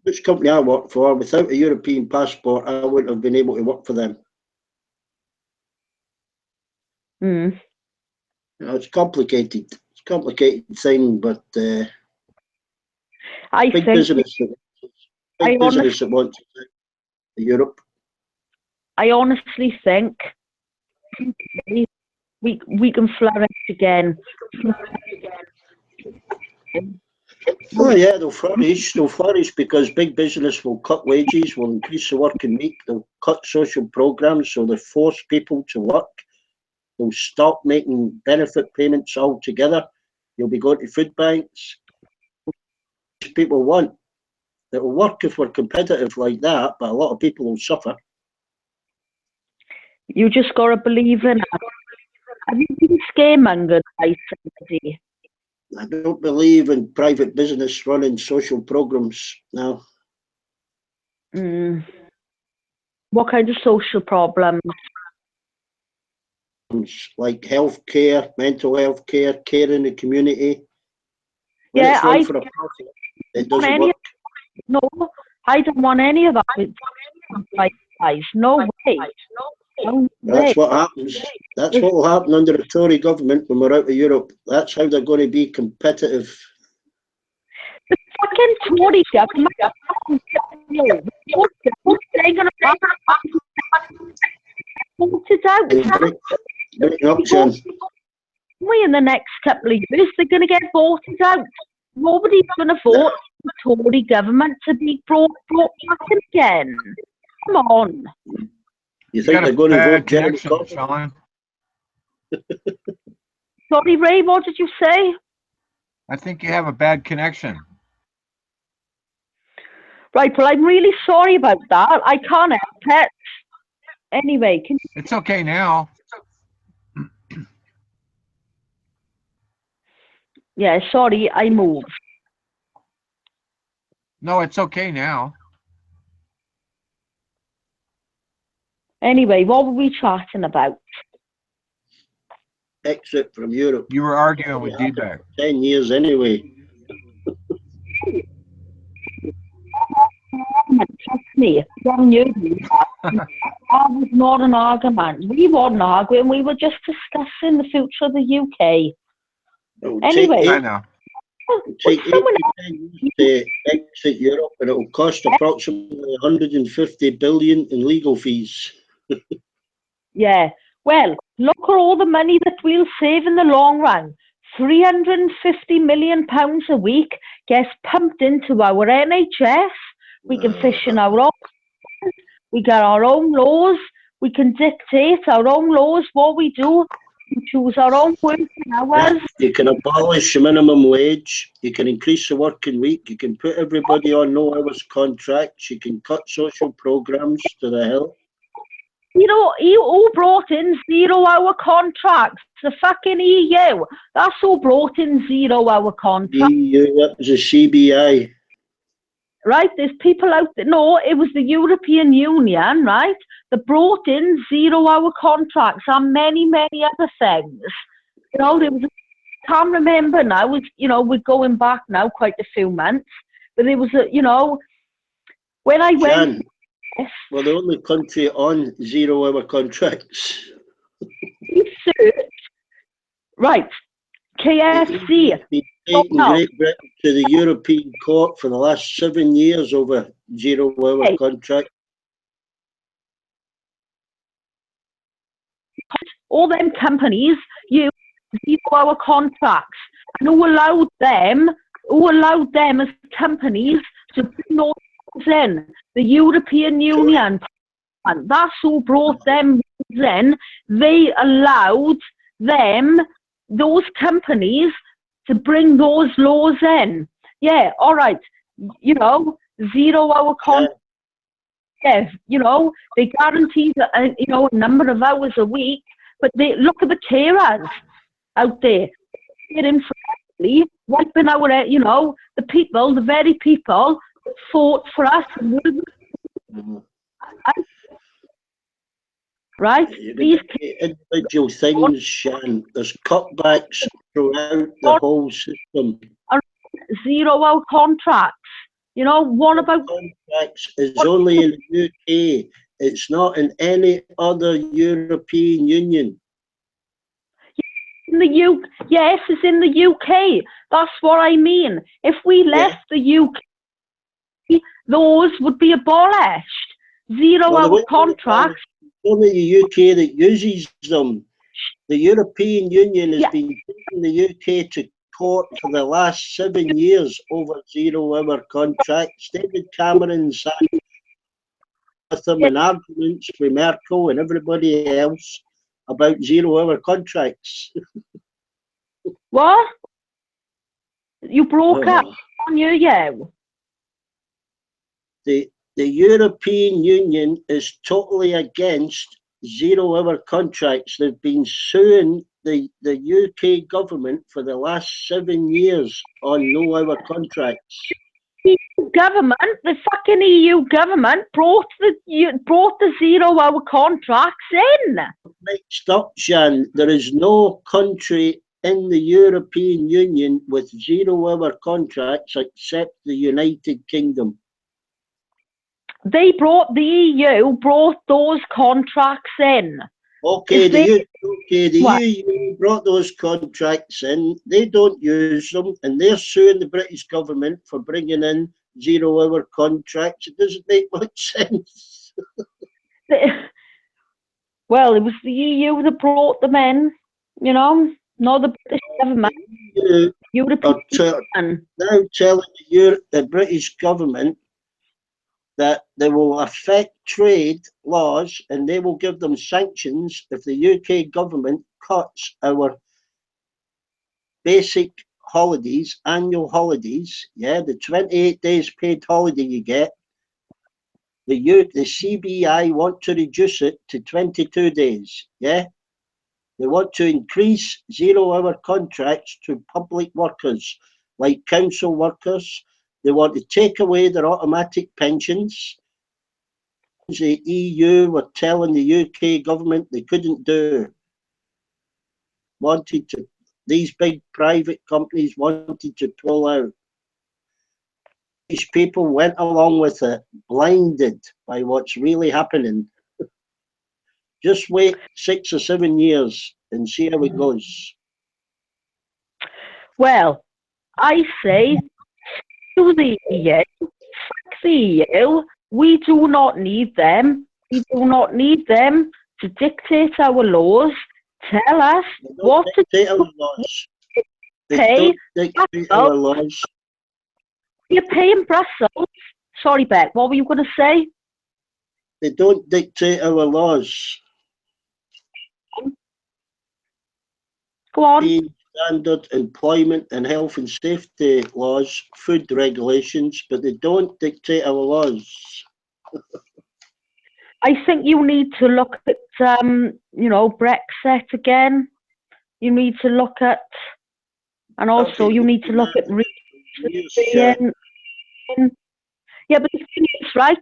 Which company I work for, without a European passport, I wouldn't have been able to work for them. It's complicated. It's a complicated thing, but big business that wants to go to Europe. I honestly think we can flourish again. Oh yeah, they'll flourish. They'll flourish because big business will cut wages, will increase the working week, they'll cut social programs, so they force people to work. They'll stop making benefit payments altogether. You'll be going to food banks. People want. It will work if we're competitive like that, but a lot of people will suffer. You just got to believe in it. Have you been scaremongered by somebody? I don't believe in private business running social programs now. What kind of social problems? Like healthcare, mental health care, care in the community. When Yeah, it's run for a profit, it doesn't work. No, I don't want any of that. No way. That's what happens. That's what will happen under the Tory government when we're out of Europe. That's how they're going to be competitive. The fucking Tory government. They're going to voted out. In the next couple of years, they're going to get voted out. Nobody's going to vote for the Tory government to be brought back again. Come on. You think they're going to vote Jeremy Sean? Sorry, Ray, what did you say? I think you have a bad connection. Right, well, I'm really sorry about that. I can't help it. Anyway, it's okay now. Yeah, sorry, I moved. No, it's okay now. Anyway, what were we chatting about? Exit from Europe. You were arguing with D-Bag. 10 years anyway. Trust me, that was not an argument. We weren't arguing, we were just discussing the future of the UK. Anyway, I know. Take 8 to 10 years to exit Europe, and it will cost approximately 150 billion in legal fees. Yeah, well, look at all the money that we'll save in the long run. £350 million a week gets pumped into our NHS. We can fish in our own. We got our own laws. We can dictate our own laws, what we do. We choose our own working hours. You can abolish the minimum wage. You can increase the working week. You can put everybody on no hours contracts. You can cut social programs to the hill. You know, who brought in 0-hour contracts? The fucking EU. That's who brought in 0-hour contracts. EU, that was the CBI. Right, there's people out there. No, it was the European Union, right, that brought in 0-hour contracts and many, many other things. You know, there was, I can't remember now, you know, we're going back now quite a few months, but there was you know, when I went... Jan, we're the only country on 0-hour contracts. Right, KFC. Taking Great Britain to the European Court for the last 7 years over 0-hour contract. All them companies use 0-hour contracts, and who allowed them as companies to bring those in? The European Union. And that's who brought them in. They allowed those companies to bring those laws in. Yeah, all right. You know, 0-hour contracts. Yeah, you know, they guarantee you know, a number of hours a week, but they look at the carers out there. They're in front, wiping our, you know, the people, the very people that fought for us. Right? These individual things, Shan. There's cutbacks throughout the whole system. 0-hour contracts. You know, what about contracts is only in the UK. It's not in any other European Union. In the yes, it's in the UK. That's what I mean. If we left the UK, those would be abolished. 0-hour contracts. Only the UK that uses them. The European Union has been taking the UK to court for the last 7 years over 0-hour contracts. David Cameron sat with them in arguments with Merkel and everybody else about 0-hour contracts. What? You broke up on you. The European Union is totally against 0-hour contracts. They've been suing the UK government for the last 7 years on no-hour contracts. The fucking EU government brought the 0-hour contracts in. Next up, Jan, there is no country in the European Union with 0-hour contracts except the United Kingdom. The EU brought those contracts in. Okay, the EU brought those contracts in. They don't use them, and they're suing the British government for bringing in 0-hour contracts. It doesn't make much sense. Well, it was the EU that brought them in, you know, not the British government. Now telling the British government that they will affect trade laws and they will give them sanctions if the UK government cuts our basic holidays, annual holidays, the 28 days paid holiday you get. The CBI want to reduce it to 22 days, They want to increase 0-hour contracts to public workers like council workers. They want to take away their automatic pensions. The EU were telling the UK government they couldn't do. These big private companies wanted to pull out. These people went along with it, blinded by what's really happening. Just wait 6 or 7 years and see how it goes. Well, I say to the EU, we do not need them. We do not need them to dictate our laws, tell us what to do. They don't dictate our laws. You're paying Brussels. Sorry, Beck, what were you going to say? They don't dictate our laws. Go on. The standard employment and health and safety laws, food regulations, but they don't dictate our laws. I think you need to look at, you know, Brexit again. You need to look at, and also you need to look at Yeah, but the thing is, right?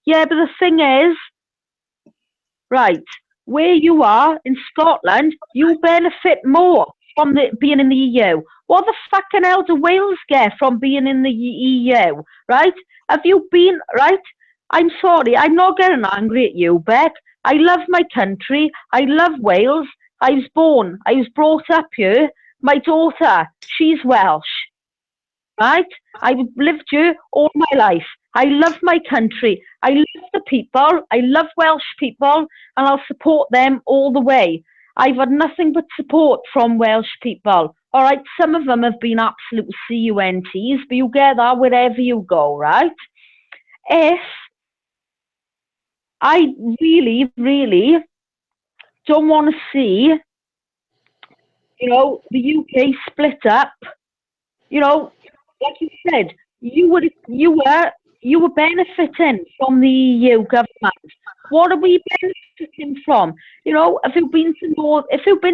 Yeah, but the thing is, right, where you are in Scotland, you benefit more from being in the EU. What the fucking hell do Wales get from being in the EU, right? Have you been, right? I'm sorry, I'm not getting angry at you, Beck. I love my country. I love Wales. I was brought up here. My daughter, she's Welsh, right? I've lived here all my life. I love my country. I love the people. I love Welsh people, and I'll support them all the way. I've had nothing but support from Welsh people. All right, some of them have been absolute CUNTs, but you get that wherever you go, right? If I really, really don't want to see, you know, the UK split up. You know, like you said, you were benefiting from the EU government. What are we benefiting from? You know, if you've been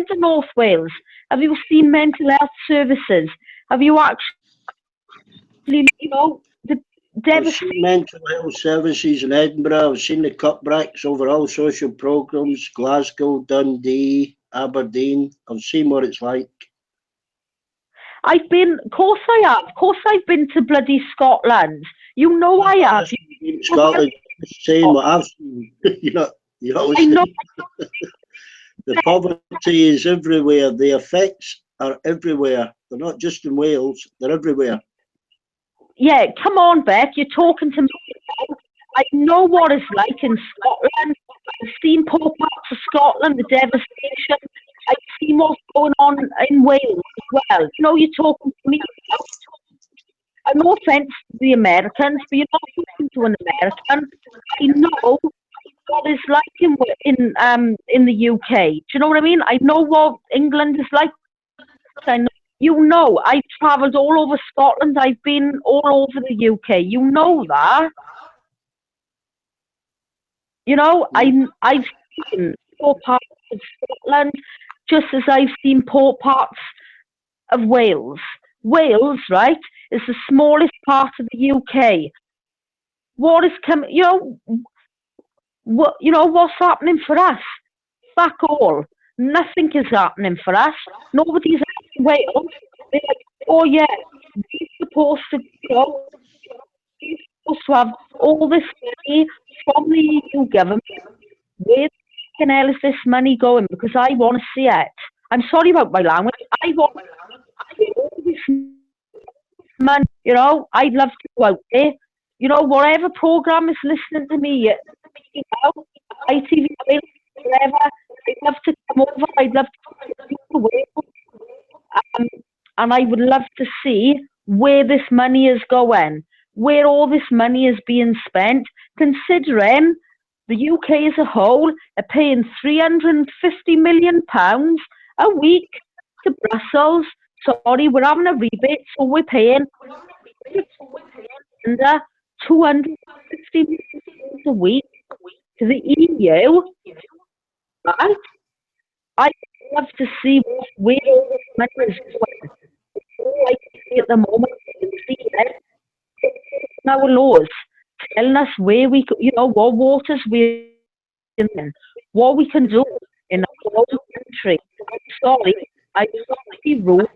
to North Wales, have you seen mental health services? Have you actually, you know, the I've seen mental health services in Edinburgh. I've seen the cutbacks over all social programmes, Glasgow, Dundee, Aberdeen. I've seen what it's like. Of course I have. Of course I've been to bloody Scotland. You know I have. Scotland, saying what I've seen. you know, I know. The poverty is everywhere. The effects are everywhere. They're not just in Wales. They're everywhere. Yeah, come on, Beck. You're talking to me. I know what it's like in Scotland. I've seen poor parts of Scotland, the devastation. I've seen what's going on in Wales as well. You know, you're talking to me. No offence to the Americans, but you're not talking to an American. I know what it's like in the UK. Do you know what I mean? I know what England is like. I know. You know, I've travelled all over Scotland. I've been all over the UK. You know that. You know, I've seen poor parts of Scotland just as I've seen poor parts of Wales. Wales, right, is the smallest part of the UK. What is coming? You know, what's happening for us? Fuck all. Nothing is happening for us. Nobody's in Wales. They're like, oh yeah, we're supposed to, you know, we're supposed to have all this money from the EU government. Where the hell is this money going? Because I want to see it. I'm sorry about my language. I want all this money. You know, I'd love to go out there. You know, whatever program is listening to me, you know, ITV, whatever. I'd love to come over. I'd love to see the Wales. And I would love to see where this money is going, where all this money is being spent, considering the UK as a whole are paying £350 million a week to Brussels. Sorry, we're having a rebate, so we're paying under £250 million a week to the EU. Right? I'd love to see where all this money is going. All I can see at the moment is our laws telling us where we, you know, what waters we're in, what we can do in our own country. I'm sorry, I will not be ruled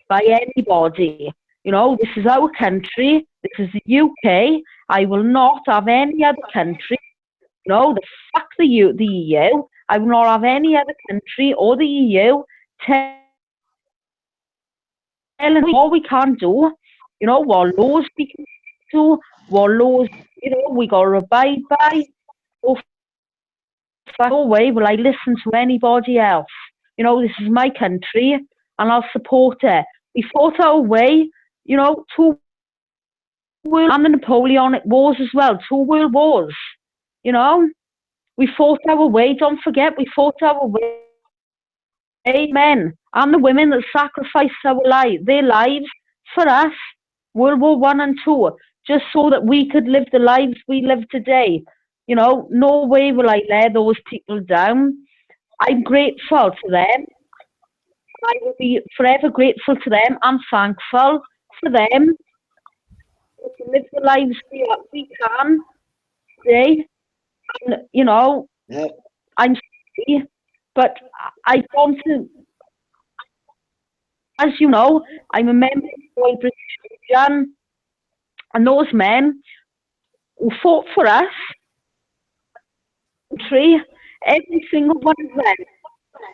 by anybody. You know, this is our country. This is the UK. I will not have any other country. You know, the fuck the EU. I will not have any other country or the EU telling us what we can do. You know, what laws we can do, what laws, you know, we got to abide by. No way will I listen to anybody else. You know, this is my country, and I'll support it. We fought our way, you know, two world and the Napoleonic Wars as well, 2 world wars. You know, We fought our way. Don't forget, we fought our way. Men and the women that sacrificed their lives for us, World War One and Two, just so that we could live the lives we live today. You know, no way will I let those people down. I'm grateful to them. I will be forever grateful to them and thankful for them to live the lives we can today. And, you know, I'm sorry, but I want to, as you know, I'm a member of the Royal British Legion, and those men who fought for us, every single one of them,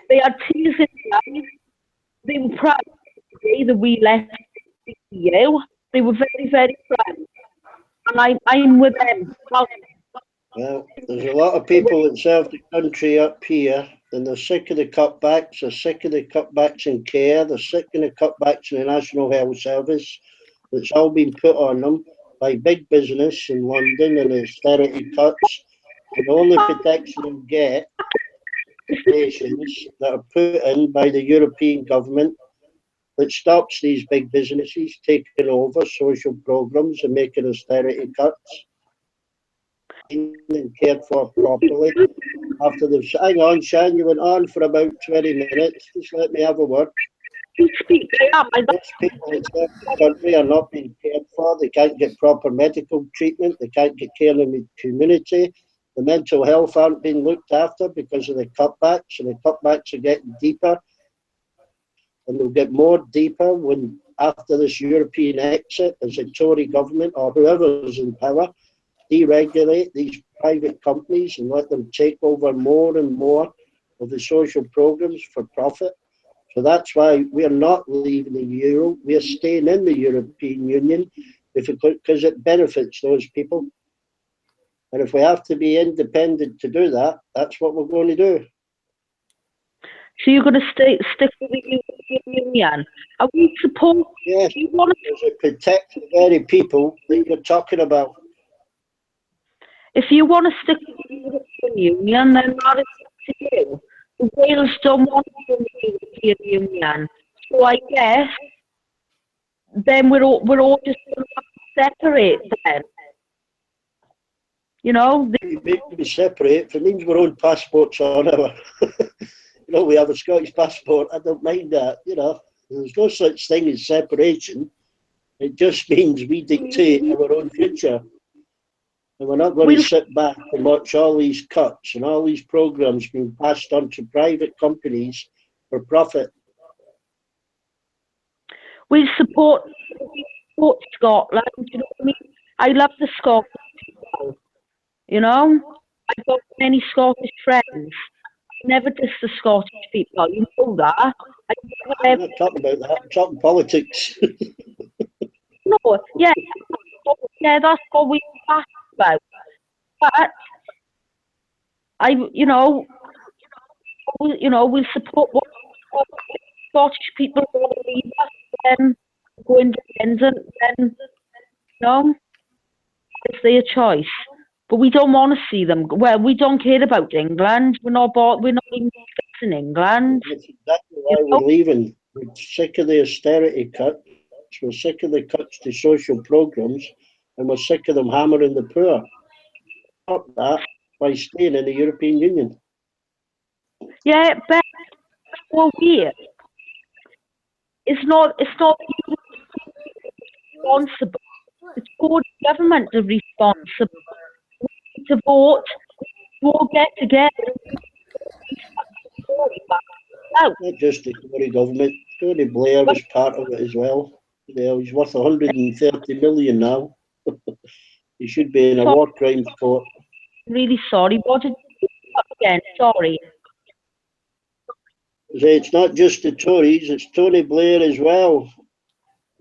they had tears in their eyes. They were proud the day that we left the EU. They were very, very proud. And I'm with them. Well, there's a lot of people that serve the country up here, and they're sick of the cutbacks. They're sick of the cutbacks in care. They're sick of the cutbacks in the National Health Service. That's all been put on them by big business in London and austerity cuts. And the only protection they'll get is nations that are put in by the European government that stops these big businesses taking over social programs and making austerity cuts and cared for properly. After the hang on, Shan, you went on for about 20 minutes. Just let me have a word. These people in the country are not being cared for. They can't get proper medical treatment. They can't get care in the community. The mental health aren't being looked after because of the cutbacks, and the cutbacks are getting deeper, and they'll get more deeper when after this European exit, as a Tory government or whoever's in power, deregulate these private companies and let them take over more and more of the social programs for profit. So that's why we are not leaving the euro. We are staying in the European Union because it benefits those people. And if we have to be independent to do that, that's what we're going to do. So you're going to stick with the European Union? Are we supposed? Yes, because it protects the very people that you're talking about. If you want to stick with the European Union, then that is up to you. The Wales don't want to be in the European Union, so I guess then we're all just going to have to separate then. You know, we separate. If it means our own passports on our, you know, we have a Scottish passport. I don't mind that. You know, there's no such thing as separation. It just means we dictate our own future. And we're not going to sit back and watch all these cuts and all these programs being passed on to private companies for profit. We support Scotland. You know what I mean? I love the Scottish people. You know, I've got many Scottish friends. I never diss the Scottish people. You know that. I'm not talking about that. I'm talking politics. No, yeah, that's what we talk about. But we support what Scottish people want to leave us, then go independent. Then, it's their choice. But we don't want to see them. Well, we don't care about England. We're not even in England. That's exactly why we're leaving. We're sick of the austerity cuts. We're sick of the cuts to social programs, and we're sick of them hammering the poor. Stop that by staying in the European Union. Yeah, but well, weird. It's not responsible. It's called government is responsible. We need to vote. We'll get together. Not just the Tory government. Tony Blair was part of it as well. He's worth 130 million now. He should be in a war crimes court. Really sorry. What did you do again? Sorry. It's not just the Tories, it's Tony Blair as well.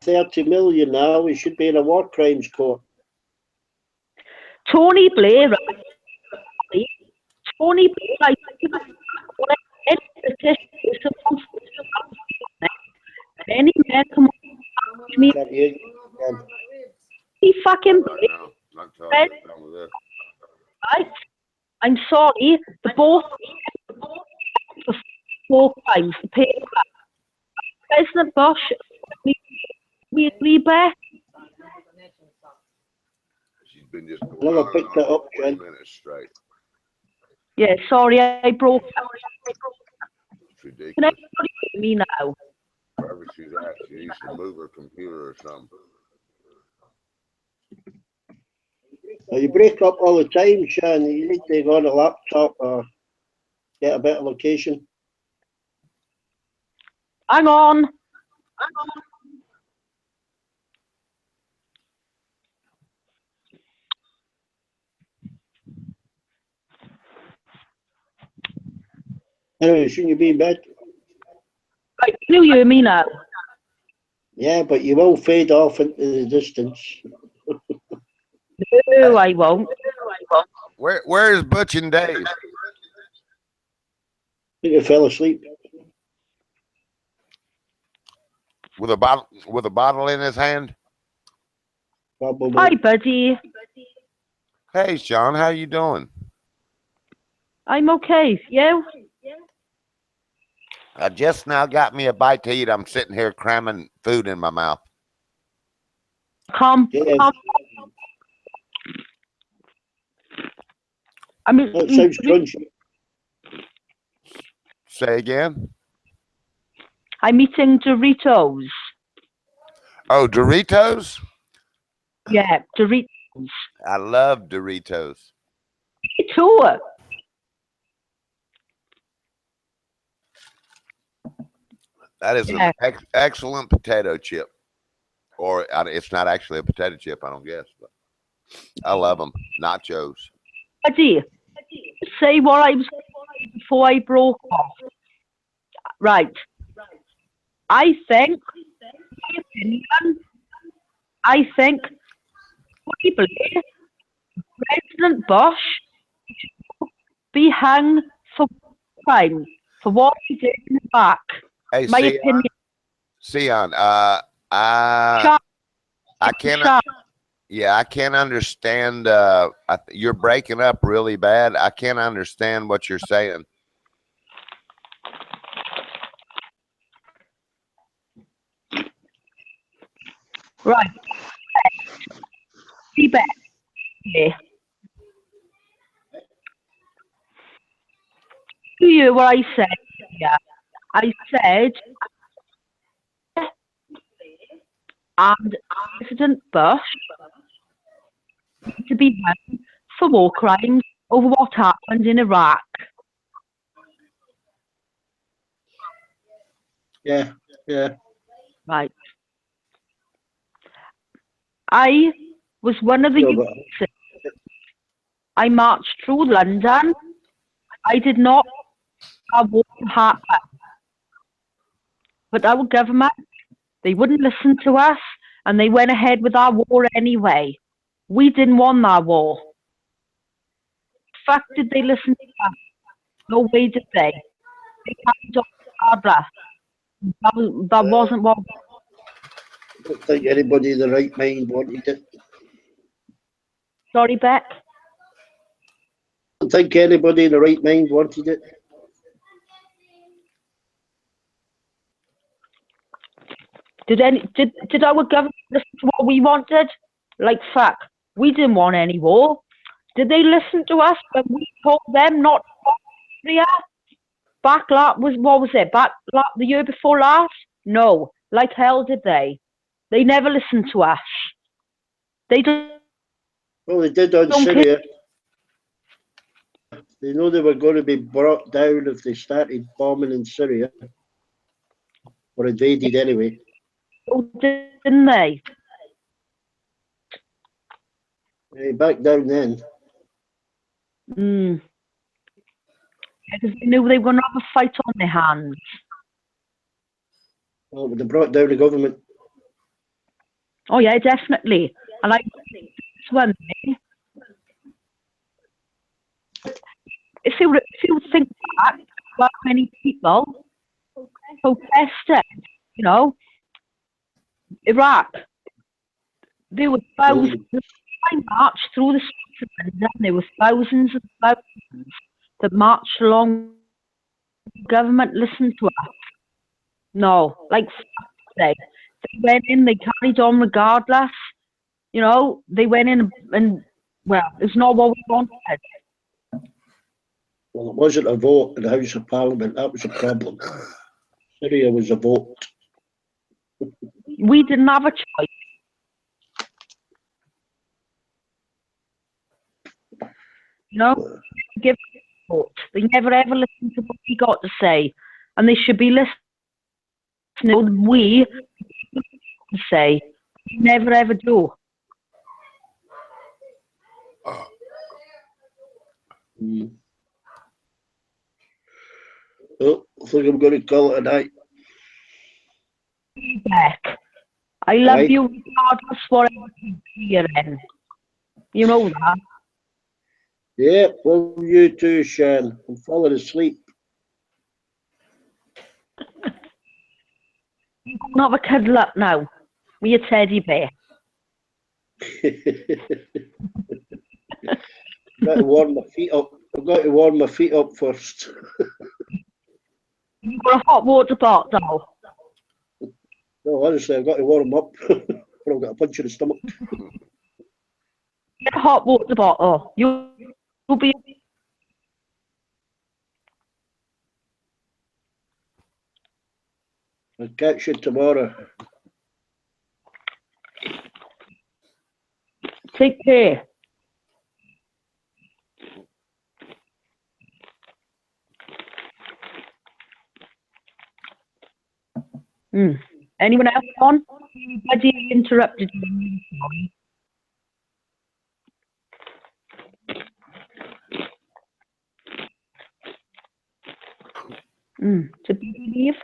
30 million now. He should be in a war crimes court. Tony Blair, right? Tony Blair, any man come on me. He fucking right. I'm sorry, the both for 4 crimes. The paper. President Bush, we agree, Beth? She's been just going Never on picked that up, 20 Jen. minutes straight. Yeah, sorry, I broke up. It's ridiculous. Can everybody hear me now? Wherever she's at, she needs to move her computer or something. You break up all the time, Sean. You need to go on a laptop or get a better location. Hang on. Anyway, shouldn't you be in bed? Right, can you hear me now? Yeah, but you will fade off into the distance. No, I won't. Where is Butch and Dave? I think he fell asleep. With a bottle in his hand? Probably. Hi, buddy. Hey, Sean, how you doing? I'm okay. You? I just now got me a bite to eat. I'm sitting here cramming food in my mouth. Come. I mean, that sounds crunchy. Say again? I'm eating Doritos. Oh, Doritos? Yeah, Doritos. I love Doritos. Me too. That is an excellent potato chip. Or it's not actually a potato chip, I don't guess. But I love them. Nachos. Buddy, say what I was saying before I broke off. Right. I think, my opinion, I think probably President Bush should be hung for crime for what he did in Iraq. Hey, My opinion. Sion, I cannot. Yeah, I can't understand. You're breaking up really bad. I can't understand what you're saying. Right. Be back. Yeah. To you, what I said. Yeah. I said, and President Bush to be hung for war crimes over what happened in Iraq. Yeah, yeah. Right. I was one of the youths. I marched through London. I did not have war happen. But our government, they wouldn't listen to us, and they went ahead with our war anyway. We didn't want that war. The fact did they listen to us? No way did they. They carried on regardless. That wasn't what. I don't think anybody in the right mind wanted it. Sorry, Beck. I don't think anybody in the right mind wanted it. Did our government listen to what we wanted? Like, fuck, we didn't want any war. Did they listen to us when we told them not to go to Syria? What was it? The year before last? No. Like hell did they? They never listened to us. They don't. Well, they did on Syria. They know they were going to be brought down if they started bombing in Syria. Or invaded anyway. Oh, didn't they? Back down then. Because they knew they were going to have a fight on their hands. Well, they brought down the government. Oh yeah, definitely. And I think this one thing. If you think back, how many people protested, Iraq, there were thousands. I marched through the streets and there were thousands and thousands that marched along the government listened to us. No, like they went in, they carried on regardless. You know, they went in and well, it's not what we wanted. Well, it wasn't a vote in the House of Parliament. That was a problem. Syria was a vote. We didn't have a choice. You know, give vote. They never ever listened to what we got to say, and they should be listening to what we say. They never ever do. Oh, I think I'm going to call it a night. Back. I love you regardless whatever you're in. You know that. Yeah, well, you too, Shan. I'm falling asleep. You can have a cuddle up now with your teddy bear. I've got to warm my feet up. I've got to warm my feet up first. You've got a hot water bottle. No, honestly, I've got to warm up. Or I've got a punch in the stomach. Get a hot water bottle. You'll be. I'll catch you tomorrow. Take care. Anyone else on? Anybody interrupted you? To believe?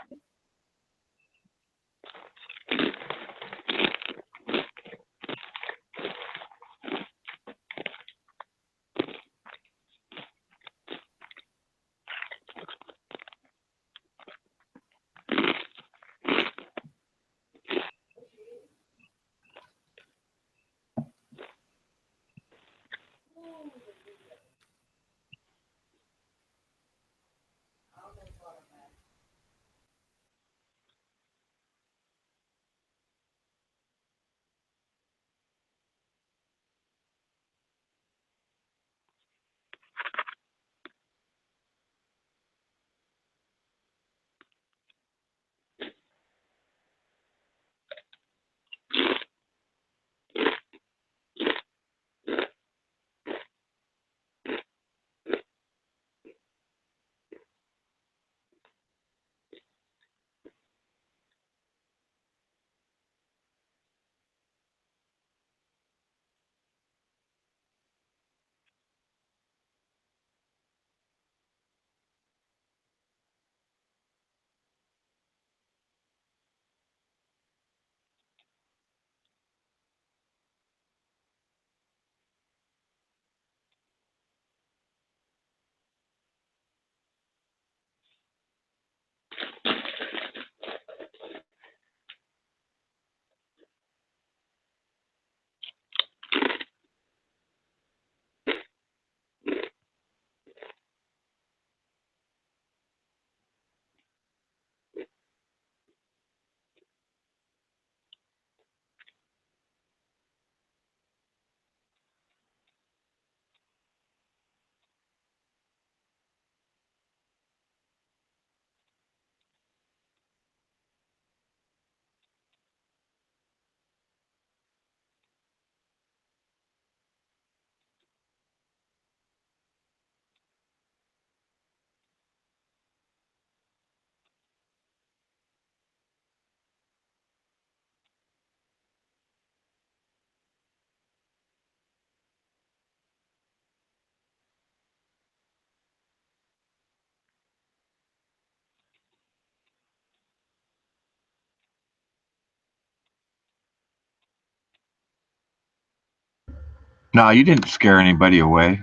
No, you didn't scare anybody away.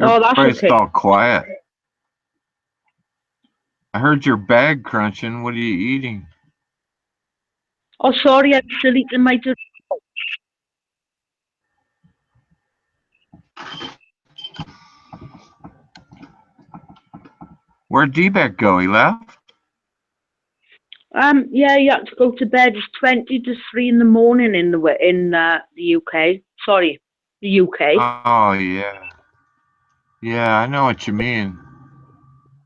Oh, that's Everybody's okay. all quiet. I heard your bag crunching. What are you eating? Oh, sorry, I'm still eating my Where'd D-Beck go? He left? Yeah, you had to go to bed. It's 20 to 3 in the morning in the UK. Sorry, the UK. Oh, yeah. Yeah, I know what you mean.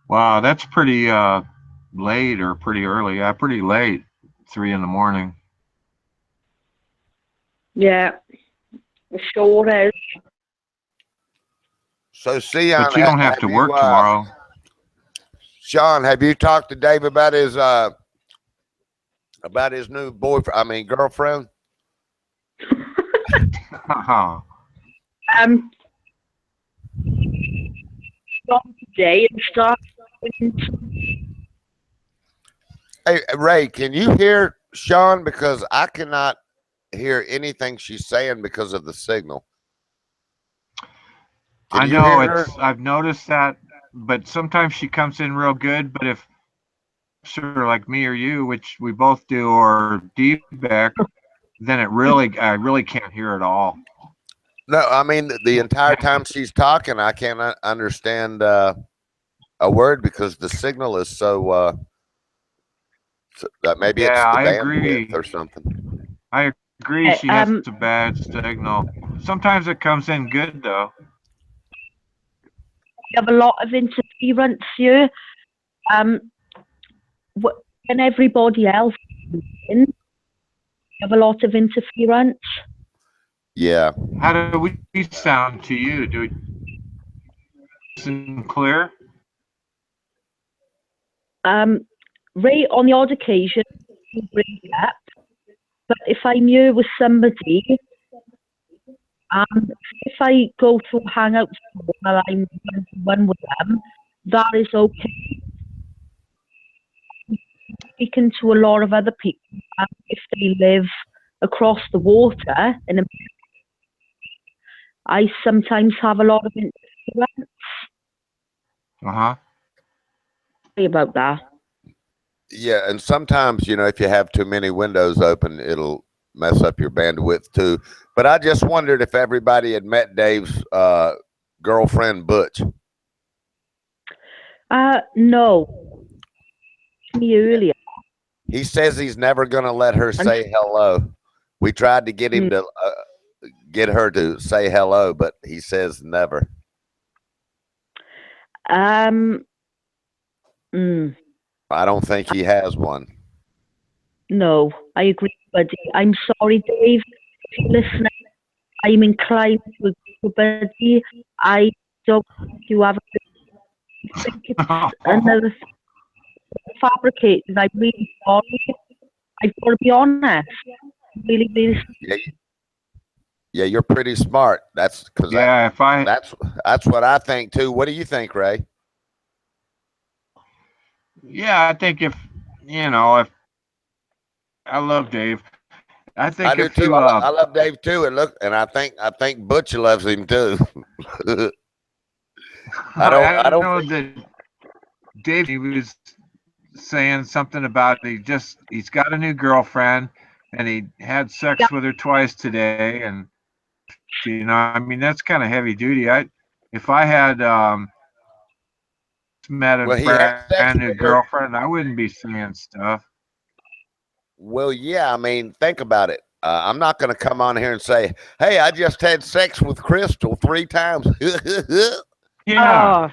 Wow, that's pretty late or pretty early. Yeah, pretty late. 3 in the morning. Yeah, it sure is. So, Sion, but you don't have to work tomorrow. Sean, have you talked to Dave about his new boyfriend? I mean, girlfriend. Today and stuff. Hey, Ray, can you hear Sean? Because I cannot hear anything she's saying because of the signal. I know I've noticed that, but sometimes she comes in real good. But if sure like me or you, which we both do, or D-Beck, then I really can't hear at all. No, I mean the entire time she's talking, I can't understand a word because the signal is so that maybe it's the bandwidth or something. I agree. She has a bad signal. Sometimes it comes in good though. You have a lot of interference here. When everybody else is in, you have a lot of interference. Yeah. How do we sound to you? Do we listen clear? Ray, on the odd occasion, you break up. But if I'm here with somebody, if I go through Hangouts while I'm one with them, that is okay. Speaking to a lot of other people, if they live across the water in America, I sometimes have a lot of interference. Sorry about that. Yeah, and sometimes, you know, if you have too many windows open, it'll mess up your bandwidth too. But I just wondered if everybody had met Dave's girlfriend, Butch. No. Me earlier. He says he's never going to let her say hello. We tried to get him to get her to say hello, but he says never. I don't think he has one. No, I agree, buddy. I'm sorry, Dave. If you're listening, I'm inclined to agree, buddy. I don't think you have I think it's another fabricated. I'm really sorry. I've got to be honest. Really, really. Yeah, you're pretty smart. That's because that's what I think too. What do you think, Ray? Yeah, I think if I love Dave. I think I do too. I love Dave too, and I think Butch loves him too. I don't know that Dave. He was saying something about he's got a new girlfriend and he had sex with her twice today, and I mean that's kind of heavy duty. If I had met a brand new girlfriend, I wouldn't be saying stuff. Well, yeah, I mean, think about it. I'm not going to come on here and say, "Hey, I just had sex with Crystal 3 times." Yeah.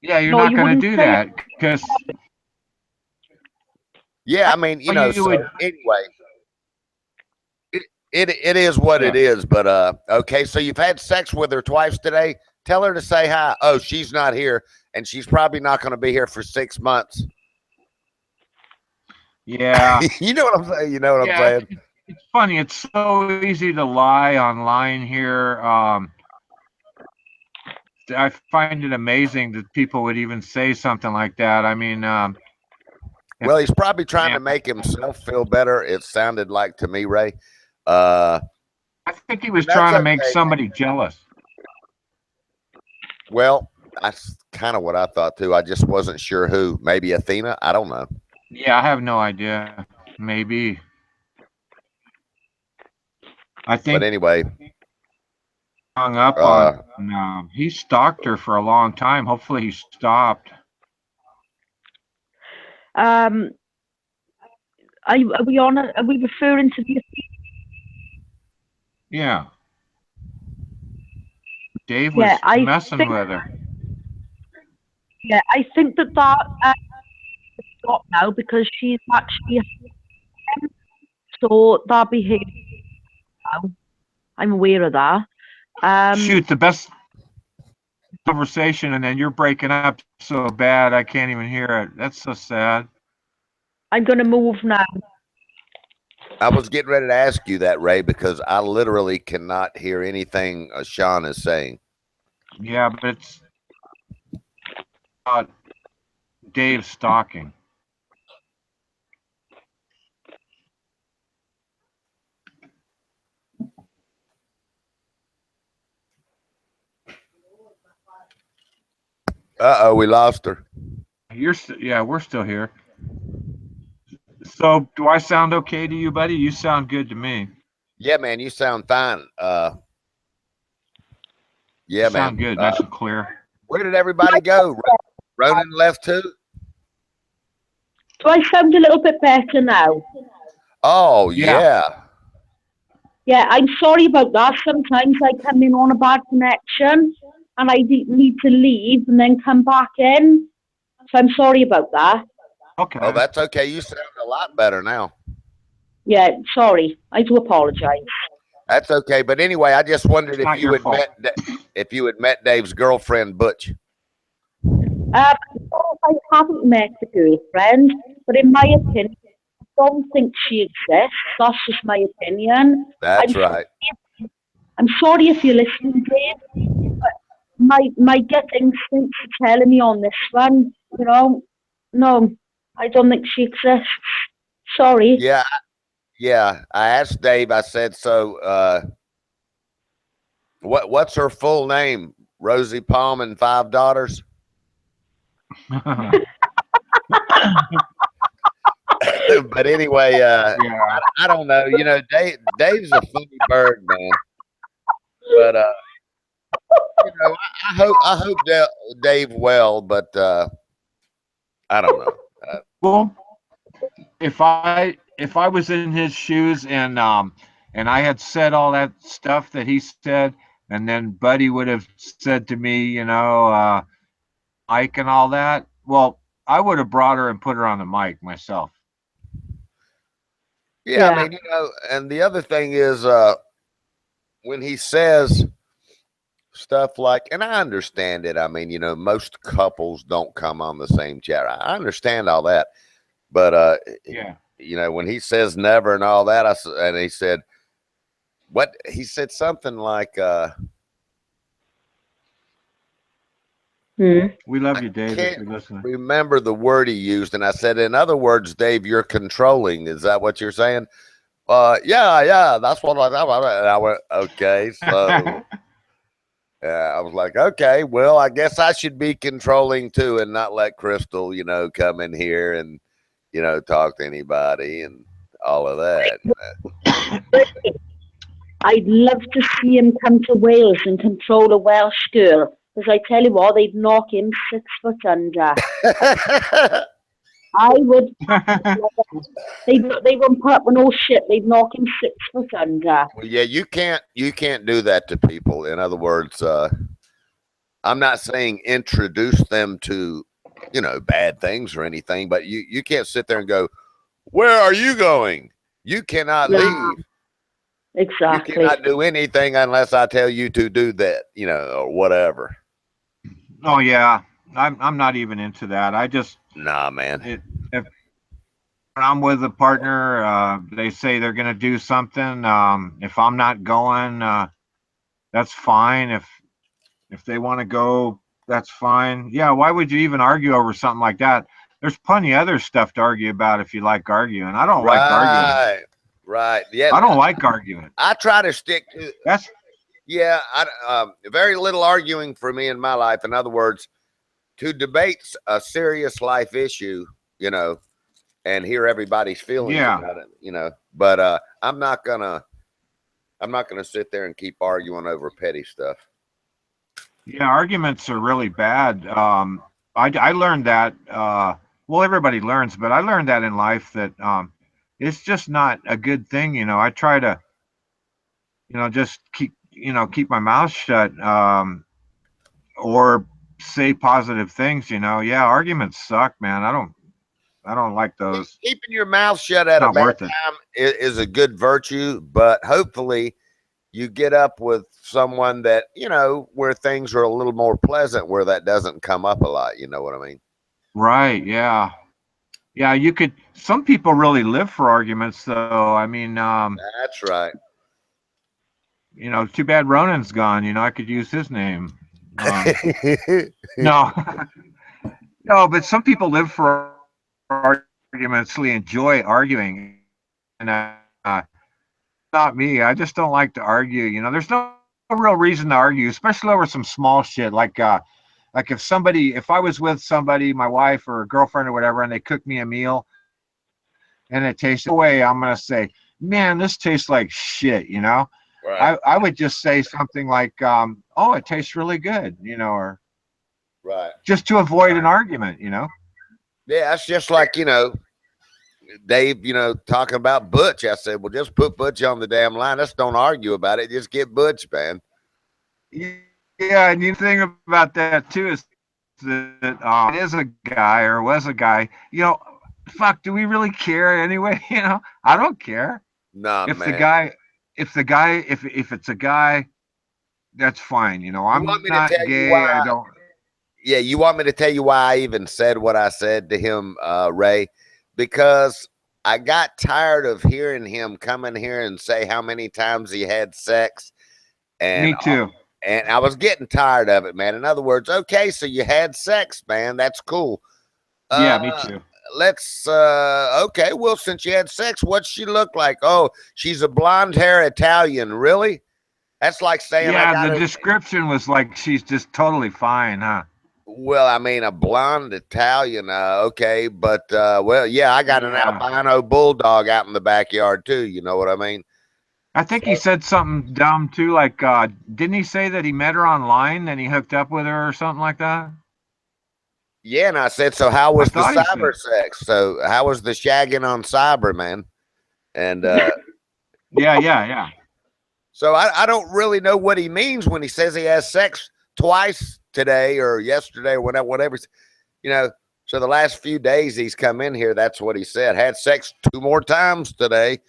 Yeah, you're not going to do that because. Yeah, I mean, anyway, it is what it is. But okay, so you've had sex with her twice today. Tell her to say hi. Oh, she's not here, and she's probably not going to be here for 6 months. Yeah. You know what I'm saying? You know what I'm saying? It's funny. It's so easy to lie online here. I find it amazing that people would even say something like that. I mean, well, he's probably trying to make himself feel better. It sounded like to me, Ray. I think he was trying to make somebody jealous. Well, that's kind of what I thought too. I just wasn't sure who. Maybe Athena. I don't know. Yeah, I have no idea. Maybe. I think. But anyway, hung up on. He stalked her for a long time. Hopefully, he stopped. Are we on? Are we referring to the? Yeah. Dave was messing with her. Yeah, I think that stop now because she's actually so that behavior. I'm aware of that. Shoot, the best conversation, and then you're breaking up so bad I can't even hear it. That's so sad. I'm gonna move now. I was getting ready to ask you that, Ray, because I literally cannot hear anything Sean is saying. Yeah, but it's Dave stalking. Uh-oh, we lost her. Yeah, we're still here. So, do I sound okay to you, buddy? You sound good to me. Yeah, man, you sound fine. Yeah, you man. Sound good, nice and clear. Where did everybody go? Ronan left too? Do I sound a little bit better now? Oh, yeah. Yeah, I'm sorry about that. Sometimes I come in on a bad connection and I need to leave and then come back in. So I'm sorry about that. Okay. Oh, that's okay. You sound a lot better now. Yeah, sorry. I do apologize. That's okay. But anyway, I just wondered if you had met Dave's girlfriend, Butch. I haven't met the girlfriend, but in my opinion, I don't think she exists. That's just my opinion. That's right. I'm sorry if you're listening, Dave, but my gut instincts are telling me on this one, you know, no, I don't think she exists. Sorry. Yeah. I asked Dave, I said, so what's her full name? Rosie Palm and 5 daughters? But anyway, I don't know. You know, Dave's a funny bird, man. But you know, I hope Dave well, but I don't know. Well, if I was in his shoes and I had said all that stuff that he said, and then Buddy would have said to me, you know, Mike and all that, well, I would have brought her and put her on the mic myself. Yeah, I mean, you know, and the other thing is when he says stuff like, and I understand it. I mean, you know, most couples don't come on the same chat. I understand all that, but you know, when he says never and all that, and he said, what he said something like, we love you, Dave. If you're listening. Remember the word he used, and I said, in other words, Dave, you're controlling. Is that what you're saying? Yeah, that's what I thought. And I went, okay, so I was like, okay, well, I guess I should be controlling too, and not let Crystal, you know, come in here and, you know, talk to anybody and all of that. I'd love to see him come to Wales and control a Welsh girl. Because I tell you what, they'd knock him 6 foot under. I would. They won't put up with no shit. They'd knock him 6 foot under. Well, yeah, you can't do that to people. In other words, I'm not saying introduce them to, you know, bad things or anything, but you can't sit there and go, where are you going? You cannot leave. Exactly. You cannot do anything unless I tell you to do that, you know, or whatever. Oh yeah, I'm not even into that. I just man. If I'm with a partner, they say they're gonna do something. If I'm not going, that's fine. If they want to go, that's fine. Yeah, why would you even argue over something like that? There's plenty of other stuff to argue about if you like arguing. I don't like arguing. Right. Yeah. I don't like arguing. I try to stick to that's. Yeah, very little arguing for me in my life. In other words, to debate a serious life issue, you know, and hear everybody's feelings about it, you know. But I'm not gonna sit there and keep arguing over petty stuff. Yeah, arguments are really bad. I learned that well, everybody learns, but I learned that in life that it's just not a good thing. You know, I try to, just keep my mouth shut, or say positive things. Yeah, arguments suck, man. I don't like those. Keeping your mouth shut at a bad time is a good virtue, but hopefully you get up with someone that, where things are a little more pleasant, where that doesn't come up a lot. You know what I mean? Right. Yeah. Yeah. Some people really live for arguments, though. I mean, that's right. Too bad Ronan's gone. I could use his name. No, no, but some people live for arguments, really enjoy arguing, and not me. I just don't like to argue. There's no real reason to argue, especially over some small shit. Like if I was with somebody, my wife or a girlfriend or whatever, and they cooked me a meal, and it tasted away, I'm gonna say, man, this tastes like shit. Right. I would just say something like, oh, it tastes really good, or right, just to avoid an argument, Yeah, that's just like, Dave, talking about Butch. I said, well, just put Butch on the damn line. Let's don't argue about it. Just get Butch, man. Yeah, and the thing about that too is that it is a guy or was a guy. Fuck, do we really care anyway? I don't care. Nah, if man. If it's a guy, that's fine. I'm not gay. I don't. Yeah, you want me to tell you why I even said what I said to him, Ray? Because I got tired of hearing him come in here and say how many times he had sex. And me too. And I was getting tired of it, man. In other words, okay, so you had sex, man. That's cool. Yeah, me too. Let's okay, well, since you had sex, what's she look like? Oh, she's a blonde hair Italian. Really? That's like saying, yeah, the description was like she's just totally fine, huh? Well, I mean, a blonde Italian, okay, but well, yeah, I got an albino bulldog out in the backyard too. You know what I mean? I think he said something dumb too, like didn't he say that he met her online and he hooked up with her or something like that? Yeah, and I said, so how was the cyber sex? So how was the shagging on cyber, man? And yeah. So I don't really know what he means when he says he has sex twice today or yesterday or whatever. So the last few days he's come in here, that's what he said. Had sex 2 more times today.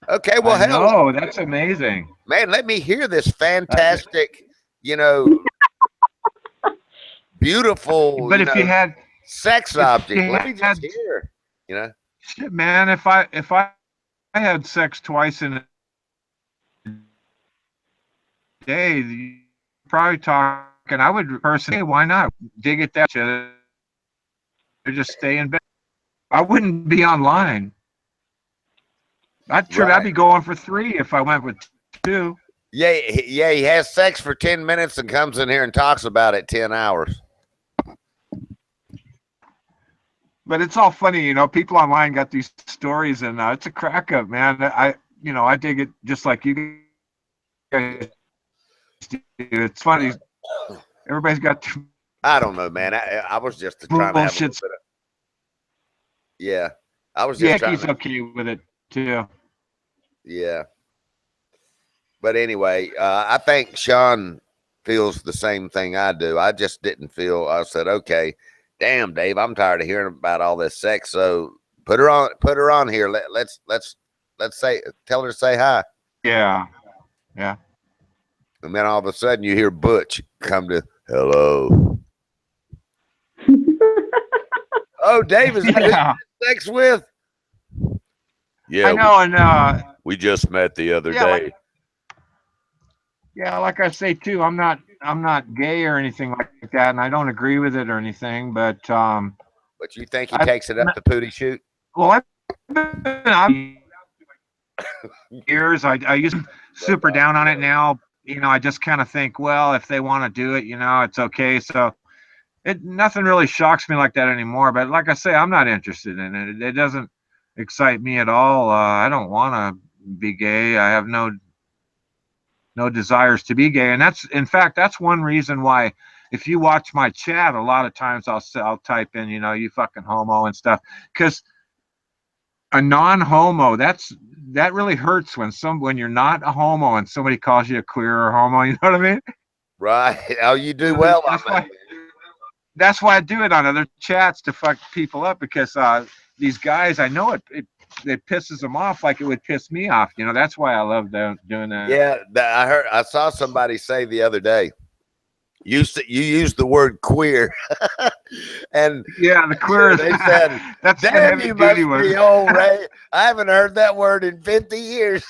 Okay, well, hell. Oh, that's amazing. Man, let me hear this fantastic, beautiful, but if you had sex object, let me just hear, Shit, man, if I had sex twice in a day, you're probably talking, I would personally, hey, why not? Dig at that shit. Or just stay in bed. I wouldn't be online. I'd be going for 3 if I went with 2. Yeah, he has sex for 10 minutes and comes in here and talks about it 10 hours. But it's all funny, people online got these stories and it's a crack up, man. I dig it just like you guys do. It's funny. Everybody's got I don't know, man. I was just trying to have a little bit of, yeah. I was just trying he's okay with it too. Yeah. But anyway, I think Sean feels the same thing I do. I just didn't feel. I said, okay, damn, Dave, I'm tired of hearing about all this sex. So put her on here. Let's tell her to say hi. Yeah. And then all of a sudden you hear Butch come to hello. Oh, Dave, is that who you had sex with? Yeah, I know, and we just met the other day. Like I say too, I'm not gay or anything like that, and I don't agree with it or anything. But you think he takes it up the pooty shoot? Well, I'm years. I used to super down on it. Now, I just kind of think, well, if they want to do it, it's okay. So nothing really shocks me like that anymore. But like I say, I'm not interested in it. It doesn't excite me at all. I don't want to be gay. I have no desires to be gay, and that's one reason why if you watch my chat, a lot of times I'll type in, you know, you fucking homo and stuff, because a non-homo, that really hurts when you're not a homo and somebody calls you a queer or homo. You know what I mean? Right. Oh, you do well. That's why I do it on other chats to fuck people up, because these guys, I know it pisses them off like it would piss me off. You know, that's why I love doing that. Yeah, I saw somebody say the other day, you used the word queer, and yeah, the queer. They said, that's "Damn, you must be old, Ray." I haven't heard that word in 50 years.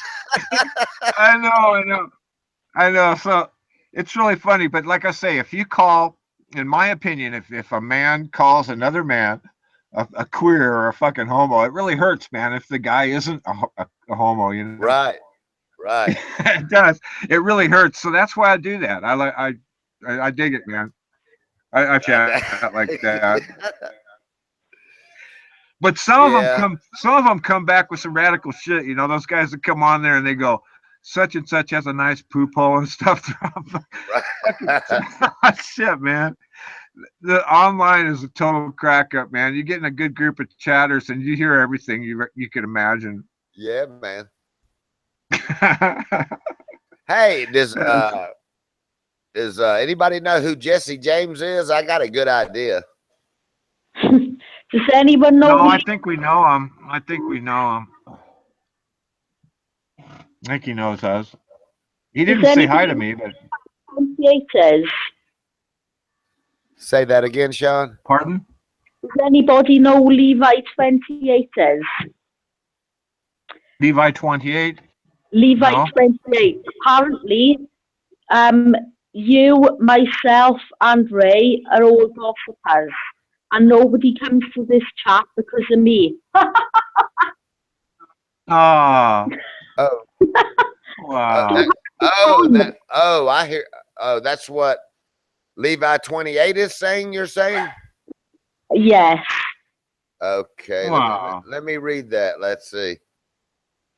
I know. So it's really funny, but like I say, if you call, in my opinion, if a man calls another man a queer or a fucking homo, it really hurts, man. If the guy isn't a homo, you know. Right. It does. It really hurts. So that's why I do that. I dig it, man. I chat like that. But some of them come back with some radical shit. You know, those guys that come on there and they go, such and such has a nice poop hole and stuff. Shit, man. The online is a total crack up, man. You're getting a good group of chatters and you hear everything you could imagine. Yeah, man. Hey, does anybody know who Jesse James is? I got a good idea. Does anyone know? No, I think we know him. I think he knows us. He didn't say hi to me, but 28 says. Say that again, Sean. Pardon? Does anybody know Levi 28 says? Levi 28? Levi No. 28. Apparently, you, myself, and Ray are all gossipers, and nobody comes to this chat because of me. Oh. Wow. I hear. Oh, that's what Levi 28 is saying. You're saying? Yes. Okay. Wow. Let me read that. Let's see.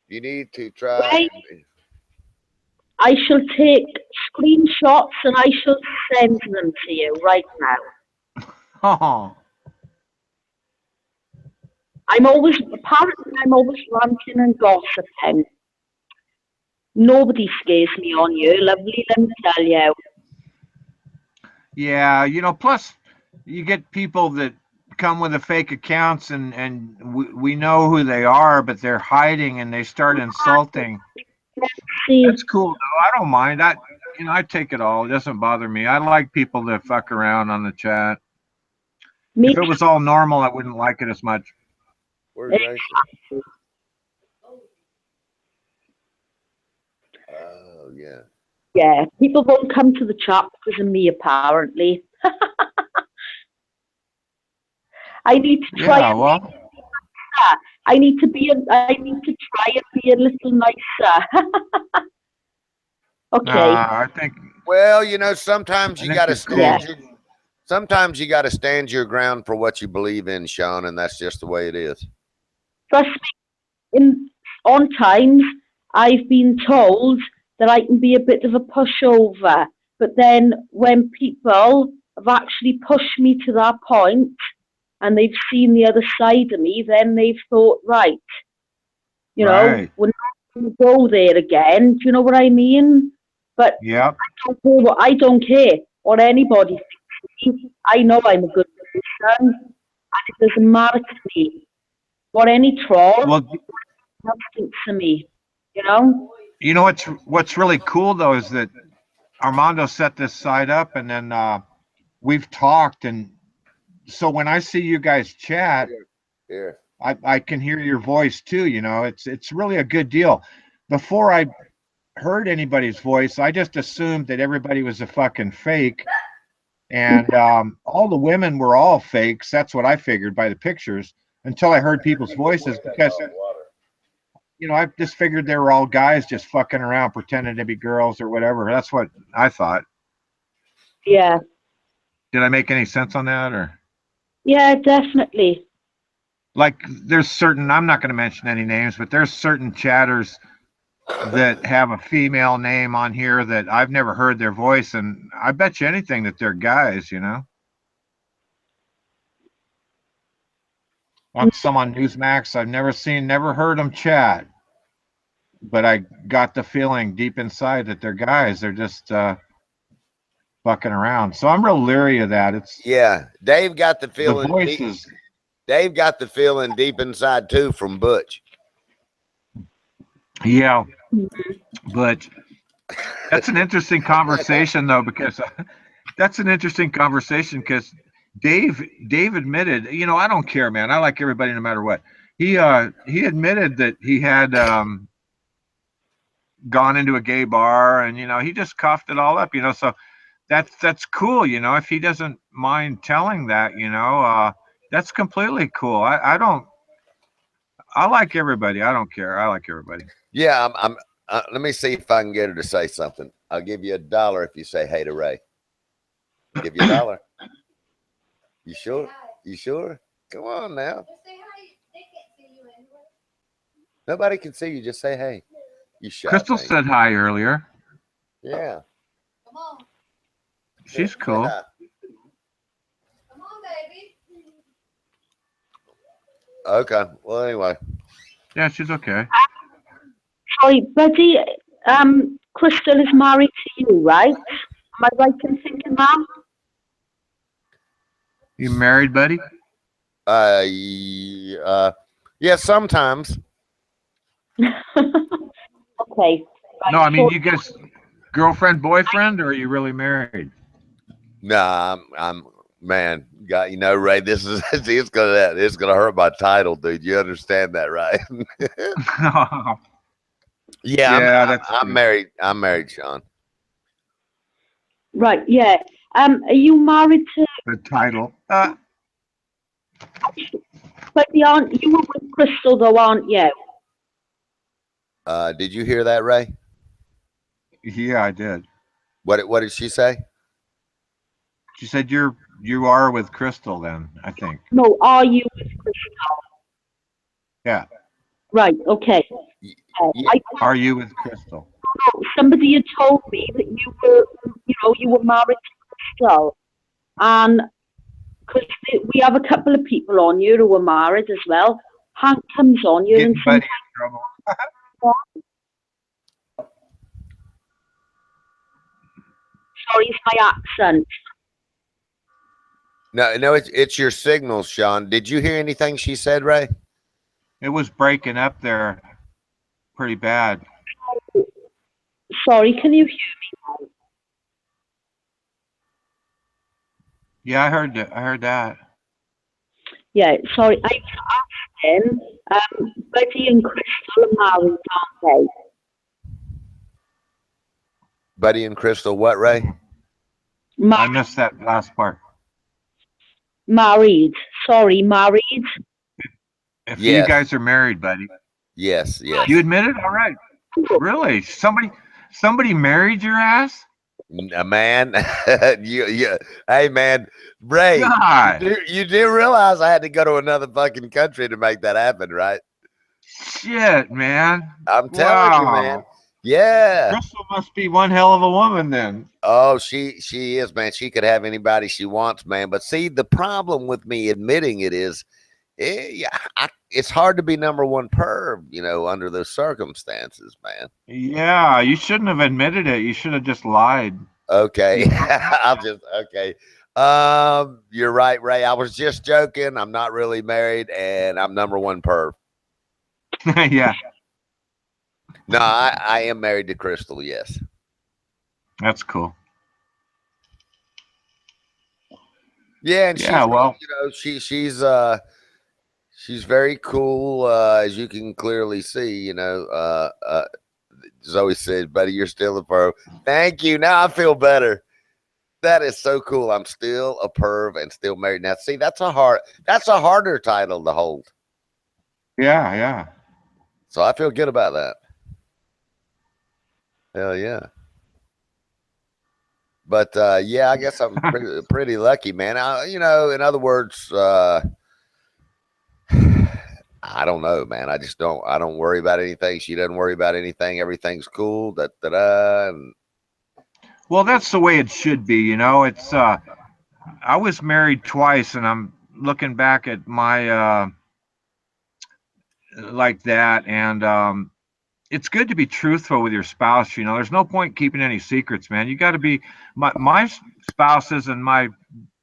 You need to try. Ray, I shall take screenshots and I shall send them to you right now. Oh. Apparently I'm always ranting and gossiping. Nobody scares me on you, lovely, let me tell you. Yeah, you know, plus you get people that come with the fake accounts and we know who they are, but they're hiding and they start insulting. That's cool though. I don't mind. I take it all. It doesn't bother me. I like people that fuck around on the chat. If it was all normal, I wouldn't like it as much. Where's Rachel? Oh, yeah. Yeah, people won't come to the chat because of me, apparently. I need to try. Yeah, well. I need to try and be a little nicer. Okay. I think. Well, you know, sometimes you got to stand. Cool. Sometimes you got to stand your ground for what you believe in, Sean, and that's just the way it is. Trust me, on times I've been told that I can be a bit of a pushover, but then when people have actually pushed me to that point and they've seen the other side of me, then they've thought, right, you know, we're not going to go there again. Do you know what I mean? But yep. I don't care what anybody thinks. I know I'm a good person, and it doesn't matter to me what any troll thinks of me. You know. You know what's really cool though is that Armando set this site up, and then we've talked, and so when I see you guys chat, I can hear your voice too. You know, it's really a good deal. Before I heard anybody's voice, I just assumed that everybody was a fucking fake, and all the women were all fakes. That's what I figured by the pictures until I heard people's voices, because you know, I just figured they were all guys just fucking around pretending to be girls or whatever. That's what I thought. Yeah. Did I make any sense on that, or? Yeah, definitely. Like, there's certain, I'm not going to mention any names, but there's certain chatters that have a female name on here that I've never heard their voice, and I bet you anything that they're guys, you know. Watch some on Newsmax. I've never heard them chat, but I got the feeling deep inside that they're guys. They're just fucking around. So I'm real leery of that. It's Dave got the feeling. The voices. Dave got the feeling deep inside too from Butch. Yeah, but that's an interesting conversation though, because Dave admitted, you know, I don't care, man. I like everybody no matter what. He admitted that he had gone into a gay bar, and you know, he just coughed it all up, you know. So that's cool, you know. If he doesn't mind telling that, you know, that's completely cool. I like everybody. I don't care. I like everybody. Yeah, let me see if I can get her to say something. I'll give you $1 if you say hey to Ray. I'll give you $1. You sure? You sure? Come on now. Nobody can see you. Just say hey. You shy Crystal thing. said hi earlier. Yeah. Come on. She's cool. Come on, baby. Okay. Well, anyway. Yeah, she's okay. Sorry, Buddy, Crystal is married to you, right? Am I right in thinking that? You married, buddy? Yeah, sometimes. Okay. Right. No, I mean, you guys girlfriend, boyfriend, or are you really married? Nah, I'm man, God, you know, Ray, this is it's gonna hurt my title, dude. You understand that, right? I'm married. I'm married, Sean. Right, yeah. Are you married to the title? But you were with Crystal though, aren't you? Did you hear that, Ray? Yeah, I did. What did she say? She said you are with Crystal then, I think. No, are you with Crystal? Yeah. Right, okay. Are you with Crystal? Somebody had told me that you were married to Crystal, and because we have a couple of people on here who are married as well. Hank comes on here and sometimes trouble. Sorry, it's my accent. No, it's your signals, Sean. Did you hear anything she said, Ray? It was breaking up there pretty bad. Sorry, can you hear me? Yeah, I heard that. Yeah, sorry. I was asking, Buddy and Crystal are married, aren't they? Buddy and Crystal, what, Ray? I missed that last part. Married. Sorry, married. Yes. If you guys are married, buddy. Yes, yes. You admit it? All right. Really? Somebody married your ass? Man, hey man, Ray, you do realize I had to go to another fucking country to make that happen, right? Shit, man. I'm telling you, man. Yeah. Crystal must be one hell of a woman then. Oh, she is, man. She could have anybody she wants, man. But see, the problem with me admitting it is, it's hard to be number one perv, you know, under those circumstances, man. Yeah, you shouldn't have admitted it. You should have just lied. Okay. Okay. You're right, Ray. I was just joking. I'm not really married, and I'm number one perv. Yeah. No, I am married to Crystal. Yes. That's cool. Yeah, and well, you know, she's very cool, as you can clearly see. You know, Zoe said, "Buddy, you're still a perv." Thank you. Now I feel better. That is so cool. I'm still a perv and still married. Now, see, that's a harder title to hold. Yeah, yeah. So I feel good about that. Hell yeah. But yeah, I guess I'm pretty lucky, man. You know, in other words, I don't know, man. I don't worry about anything. She doesn't worry about anything. Everything's cool. Da, da, da, and Well, that's the way it should be, you know. It's I was married twice, and I'm looking back at my like that, and it's good to be truthful with your spouse. You know, there's no point keeping any secrets, man. You got to be my spouses and my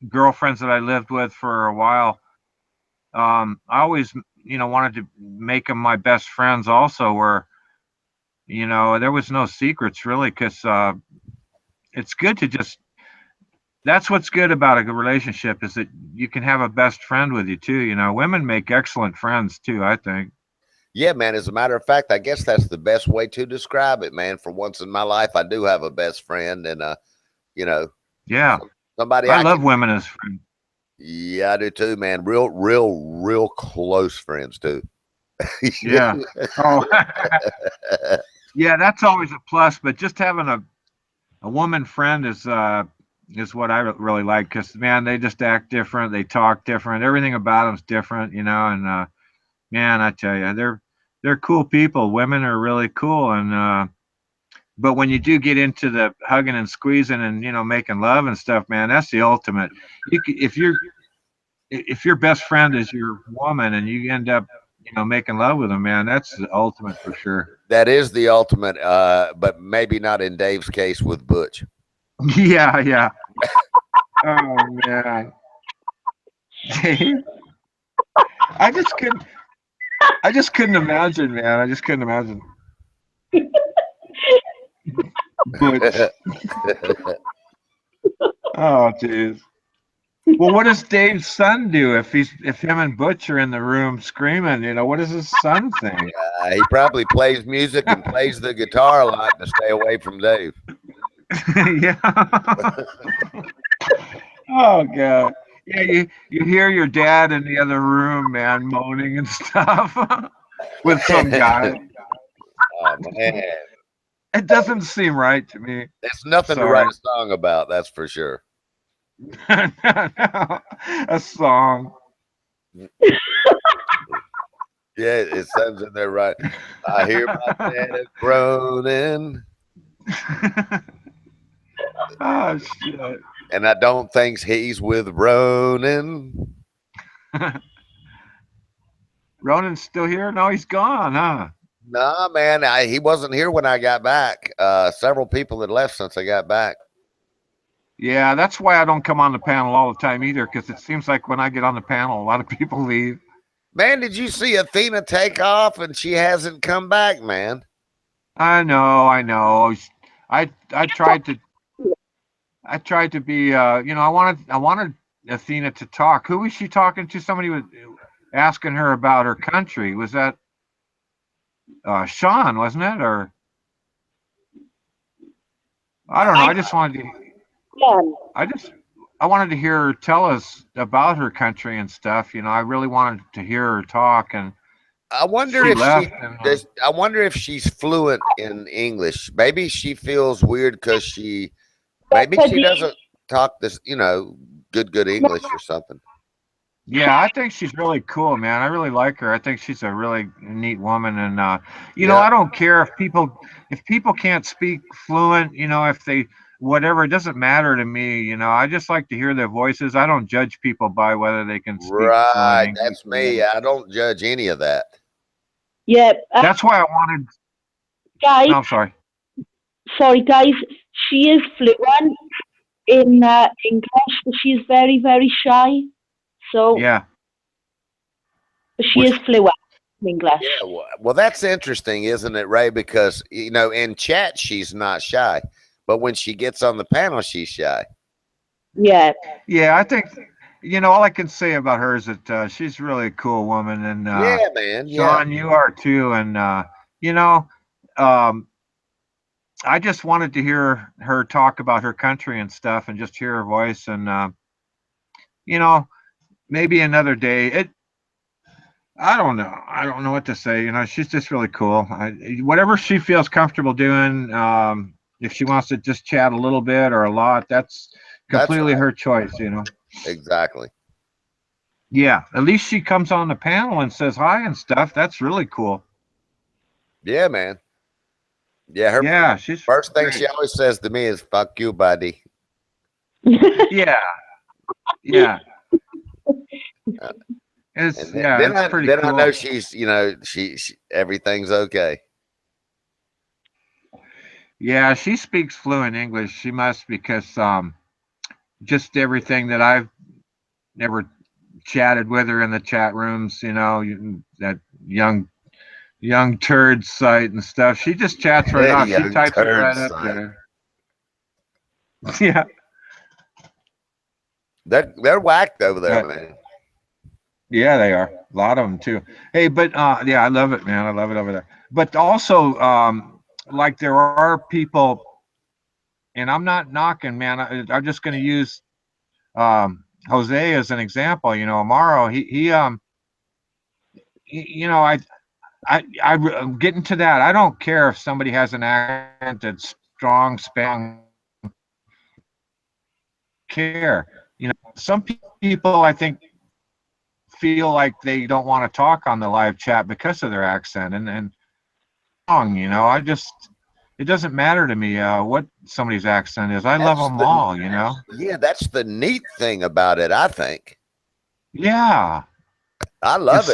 girlfriends that I lived with for a while. I always, you know, wanted to make them my best friends also, where, you know, there was no secrets really, because it's good to just, that's what's good about a good relationship, is that you can have a best friend with you too. You know, women make excellent friends too, I think. yeah, man. As a matter of fact, I guess that's the best way to describe it, man. For once in my life, I do have a best friend, and you know, yeah, somebody I love women as friends. Yeah, I do too, man. Real close friends too. Yeah. Oh. Yeah, that's always a plus. But just having a woman friend is what I really like, because man, they just act different, they talk different, everything about them's different, you know. And man, I tell you, they're cool people. Women are really cool, and but when you do get into the hugging and squeezing and, you know, making love and stuff, man, that's the ultimate. If your best friend is your woman and you end up, you know, making love with them, man, that's the ultimate for sure. That is the ultimate, but maybe not in Dave's case with Butch. Yeah, yeah. Oh man, Dave, I just couldn't imagine, man. I just couldn't imagine. Butch. Oh, jeez. Well, what does Dave's son do if him and Butch are in the room screaming? You know, what does his son think? He probably plays music and plays the guitar a lot to stay away from Dave. Yeah. Oh God. Yeah, you hear your dad in the other room, man, moaning and stuff with some guy. Oh man. It doesn't seem right to me. It's nothing to write a song about, that's for sure. A song. Yeah, it sounds in there right. I hear my dad groaning. Oh shit. And I don't think he's with Ronan. Ronan's still here? No, he's gone, huh? Nah, man, he wasn't here when I got back. Several people had left since I got back. Yeah, that's why I don't come on the panel all the time either, because it seems like when I get on the panel, a lot of people leave. Man, did you see Athena take off and she hasn't come back, man? I know. I tried to be, you know, I wanted Athena to talk. Who was she talking to? Somebody was asking her about her country. Was that Sean, wasn't it? Or I don't know. I just wanted to. I wanted to hear her tell us about her country and stuff. You know, I really wanted to hear her talk. And I wonder I wonder if she's fluent in English. Maybe she feels weird because maybe she doesn't talk this, you know, good English or something. Yeah, I think she's really cool, man. I really like her. I think she's a really neat woman, and you know, I don't care if people can't speak fluent, you know, if they whatever, it doesn't matter to me, you know. I just like to hear their voices. I don't judge people by whether they can speak right, fluent that's me. I don't judge any of that. Yeah. That's why I wanted. Guys. No, I'm sorry. Sorry, guys. She is fluent in English, but she is very, very shy. So yeah, but she is fluent in English. Yeah, well, that's interesting, isn't it, Ray? Because, you know, in chat she's not shy, but when she gets on the panel, she's shy. Yeah. Yeah, I think, you know, all I can say about her is that she's really a cool woman, and yeah, man, Sean, you are too, and you know, I just wanted to hear her talk about her country and stuff, and just hear her voice, and you know, maybe another day. I don't know. I don't know what to say. You know, she's just really cool. Whatever she feels comfortable doing. If she wants to just chat a little bit or a lot, that's completely her choice. You know. Exactly. Yeah, at least she comes on the panel and says hi and stuff. That's really cool. Yeah, man. Yeah, Yeah, she's first thing great. she always says to me is "fuck you, buddy." Yeah, yeah. It's And it's pretty then I cool. know she's, you know, she everything's okay. Yeah, she speaks fluent English. She must, because just everything that I've never chatted with her in the chat rooms, you know, that young turd site and stuff. She just chats right off. She Young types it turd right up site. there. Yeah. They're whacked over there, man. Yeah, they are. A lot of them too. Hey, but yeah, I love it, man. I love it over there. But also, like there are people, and I'm not knocking, man. I'm just going to use Jose as an example. You know, Amaro, you know, I'm getting to that. I don't care if somebody has an accent that's strong, care. You know, some people I think feel like they don't want to talk on the live chat because of their accent, and wrong. You know, it doesn't matter to me what somebody's accent is. I love them all. You know. Yeah, that's the neat thing about it, I think. Yeah. I love it. If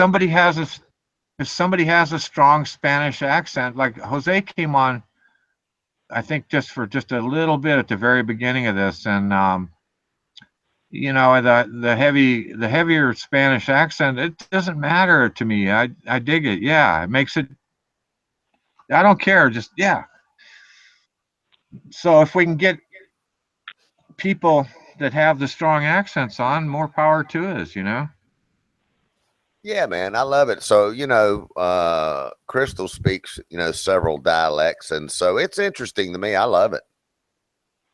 somebody has a strong Spanish accent, like Jose came on, I think just for just a little bit at the very beginning of this, and you know, the heavier Spanish accent, it doesn't matter to me. I dig it. Yeah, it makes it. I don't care. Just yeah. So if we can get people that have the strong accents on, more power to us. You know. Yeah, man, I love it. So, you know, Crystal speaks, you know, several dialects, and so it's interesting to me. I love it.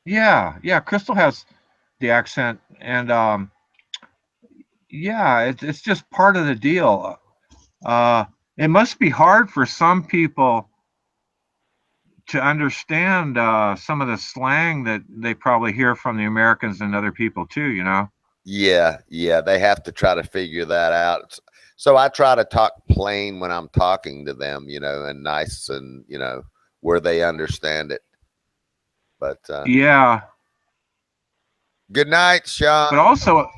Yeah, yeah. Crystal has the accent, and yeah, it's just part of the deal. It must be hard for some people to understand some of the slang that they probably hear from the Americans and other people too, you know? Yeah, yeah, they have to try to figure that out. So I try to talk plain when I'm talking to them, you know, and nice, and, you know, where they understand it. But yeah. Good night, Sean. But also,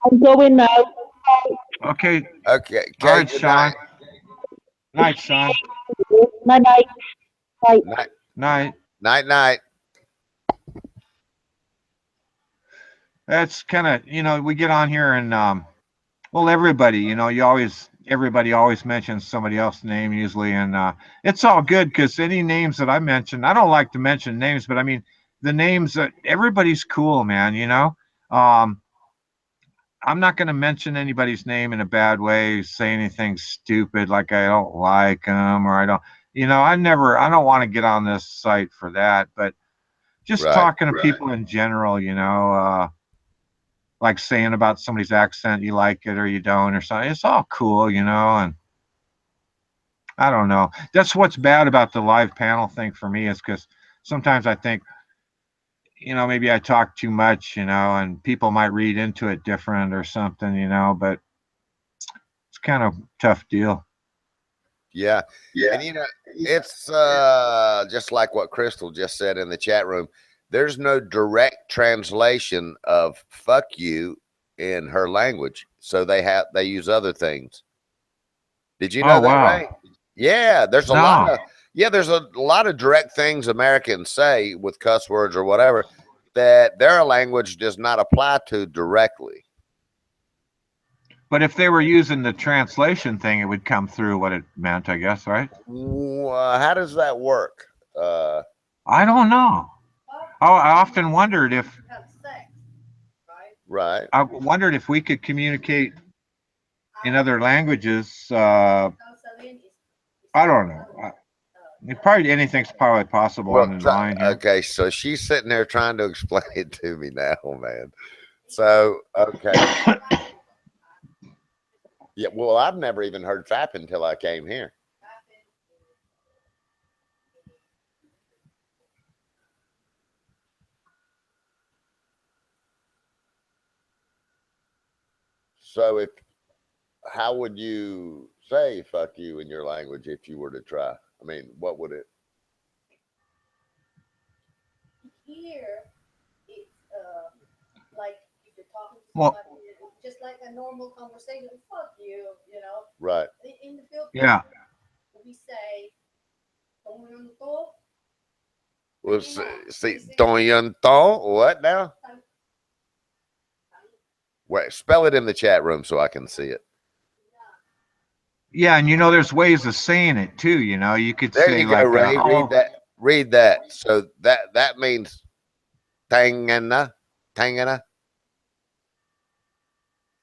I'm going now. Okay. Okay. All right, Good Sean. night. Night, Sean. Night, night. Night. Night. Night. Night, night. That's kind of, you know, we get on here and well, everybody, you know, everybody always mentions somebody else's name usually, and it's all good because any names that I mention, I don't like to mention names, but I mean the names that everybody's cool, man. You know, I'm not going to mention anybody's name in a bad way, say anything stupid like I don't like them or I don't, you know, I don't want to get on this site for that, but just talking to people in general, you know. Like saying about somebody's accent, you like it or you don't or something. It's all cool, you know, and I don't know. That's what's bad about the live panel thing for me is because sometimes I think, you know, maybe I talk too much, you know, and people might read into it different or something, you know, but it's kind of a tough deal. Yeah. And you know, it's just like what Crystal just said in the chat room. There's no direct translation of fuck you in her language. So they use other things. Did you know that, right? Yeah, there's a lot of direct things Americans say with cuss words or whatever that their language does not apply to directly. But if they were using the translation thing, it would come through what it meant, I guess, right? How does that work? I don't know. I often wondered if. Right. I wondered if we could communicate in other languages. I don't know. Probably anything's probably possible on the line here. Okay, so she's sitting there trying to explain it to me now, man. So, okay. Yeah, well, I've never even heard fapping until I came here. So how would you say "fuck you" in your language if you were to try? I mean, what would it? Here, it's like if you're talking to Well, somebody, just like a normal conversation. Fuck you, you know. Right. In the Philippines, yeah. we say, "Tong yun to." Well, see, what now? Wait, spell it in the chat room so I can see it. Yeah, and there's ways of saying it too. You could There say you go, like, Ray. Read that. Read that. So that means tangana, tangana.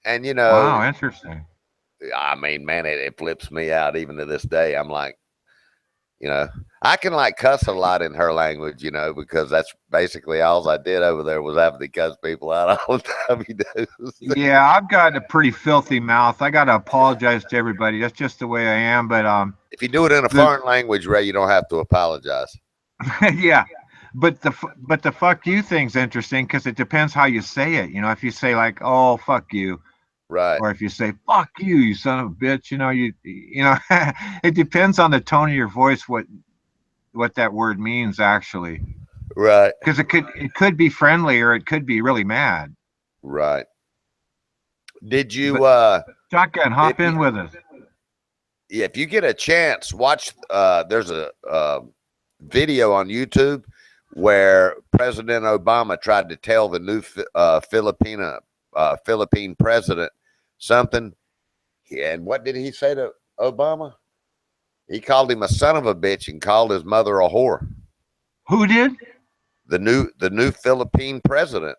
And wow, interesting. I mean, man, it flips me out even to this day. I'm like, I can like cuss a lot in her language, because that's basically all I did over there was have to cuss people out all the time. Yeah, I've got a pretty filthy mouth. I got to apologize to everybody. That's just the way I am. But if you do it in a foreign language, Ray, you don't have to apologize. Yeah, but the fuck you thing's interesting because it depends how you say it. If you say like, "Oh, fuck you," right, or if you say "fuck you," you son of a bitch, it depends on the tone of your voice what that word means actually. Right. Because it could be friendly or it could be really mad. Right. Did you Shotgun, hop in with us? Yeah, if you get a chance, watch there's a video on YouTube where President Obama tried to tell the new Philippine president something. And what did he say to Obama? He called him a son of a bitch and called his mother a whore. Who did? The new Philippine president.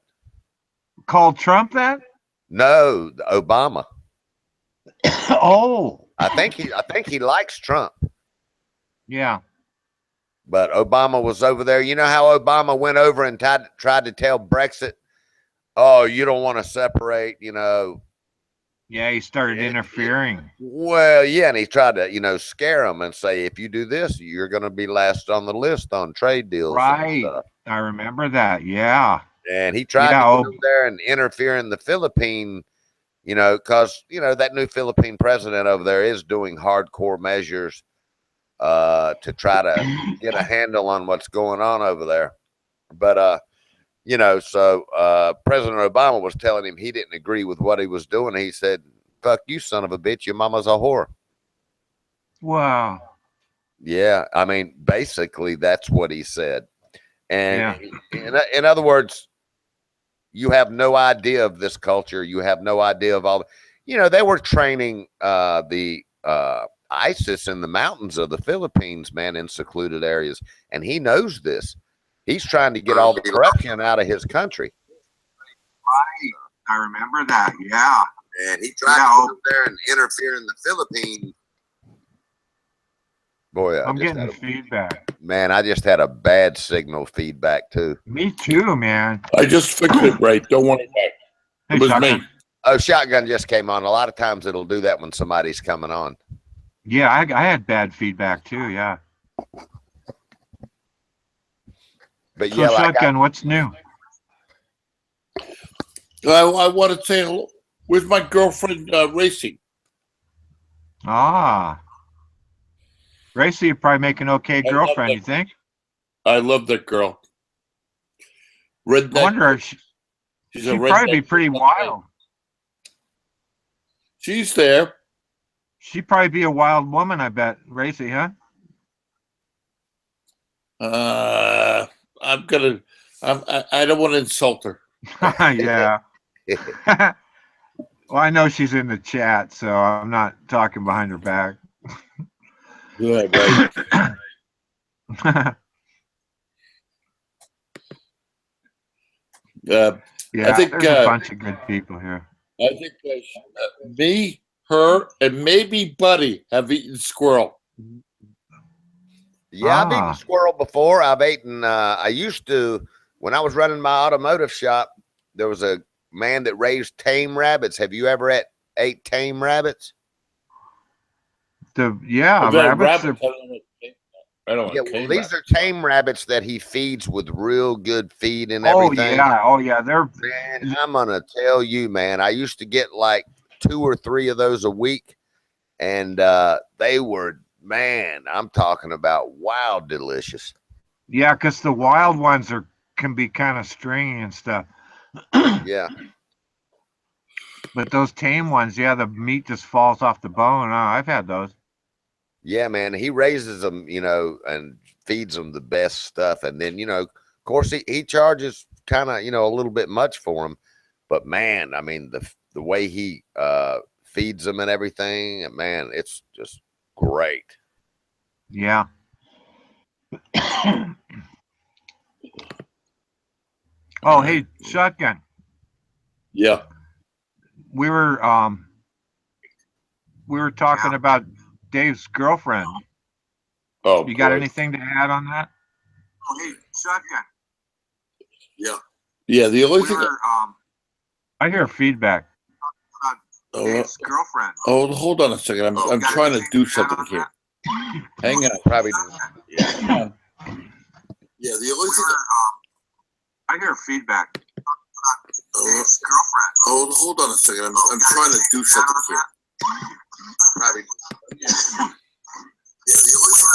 Called Trump that? No, Obama. Oh. I think he likes Trump. Yeah. But Obama was over there. You know how Obama went over and tried to tell Brexit, "Oh, you don't want to separate," Yeah, he started interfering. Well, yeah, and he tried to, scare them and say, if you do this, you're going to be last on the list on trade deals. Right. I remember that. Yeah. And he tried to go over there and interfere in the Philippine, because, that new Philippine president over there is doing hardcore measures to try to get a handle on what's going on over there. But, so President Obama was telling him he didn't agree with what he was doing. He said, "Fuck you, son of a bitch. Your mama's a whore." Wow. Yeah. I mean, basically, that's what he said. And in other words, you have no idea of this culture. You have no idea of all. They were training the ISIS in the mountains of the Philippines, man, in secluded areas. And he knows this. He's trying to get all the corruption out of his country. Right. I remember that. Yeah. And he tried to go there and interfere in the Philippines. Boy, I'm getting feedback. Man, I just had a bad signal feedback too. Me too, man. I just fixed it, right? Don't worry about it. It was me. Oh, Shotgun just came on. A lot of times it'll do that when somebody's coming on. Yeah, I had bad feedback too. Yeah. But so Shotgun, what's new? I want to say hello with my girlfriend, Racy. Ah. Racy, you probably make an okay girlfriend, you think? I love that girl. Redneck. I wonder, she'd probably be pretty wild. She's there. She'd probably be a wild woman, I bet. Racy, huh? I don't want to insult her. Yeah. Well, I know she's in the chat, so I'm not talking behind her back. Yeah, right. Yeah, I think there's a bunch of good people here. I think me, her, and maybe Buddy have eaten squirrel. Yeah, I've eaten squirrel before. I used to, when I was running my automotive shop, there was a man that raised tame rabbits. Have you ever ate tame rabbits? Rabbits. These are tame rabbits that he feeds with real good feed and everything. Oh yeah, Man, I'm gonna tell you, man. I used to get like 2 or 3 of those a week, and they were, man, I'm talking about wild delicious. Yeah, because the wild ones can be kind of stringy and stuff. Yeah. But those tame ones, yeah, the meat just falls off the bone. Oh, I've had those. Yeah, man, he raises them, and feeds them the best stuff. And then, of course, he charges kind of, a little bit much for them. But, man, I mean, the way he feeds them and everything, man, it's just great. Yeah. Oh, hey, Shotgun. Yeah. We were talking about Dave's girlfriend. Oh, you got boy. anything to add on that? Oh, hey, Shotgun. Yeah. Yeah, the only thing... I hear feedback. Dave's girlfriend. Oh, hold on a second. I'm trying to do something here. Hang on. Probably. Yeah. Yeah, the only thing... I hear feedback. Dave's girlfriend. Oh, hold on a second. I'm trying to do something here. Probably. Yeah, the only thing...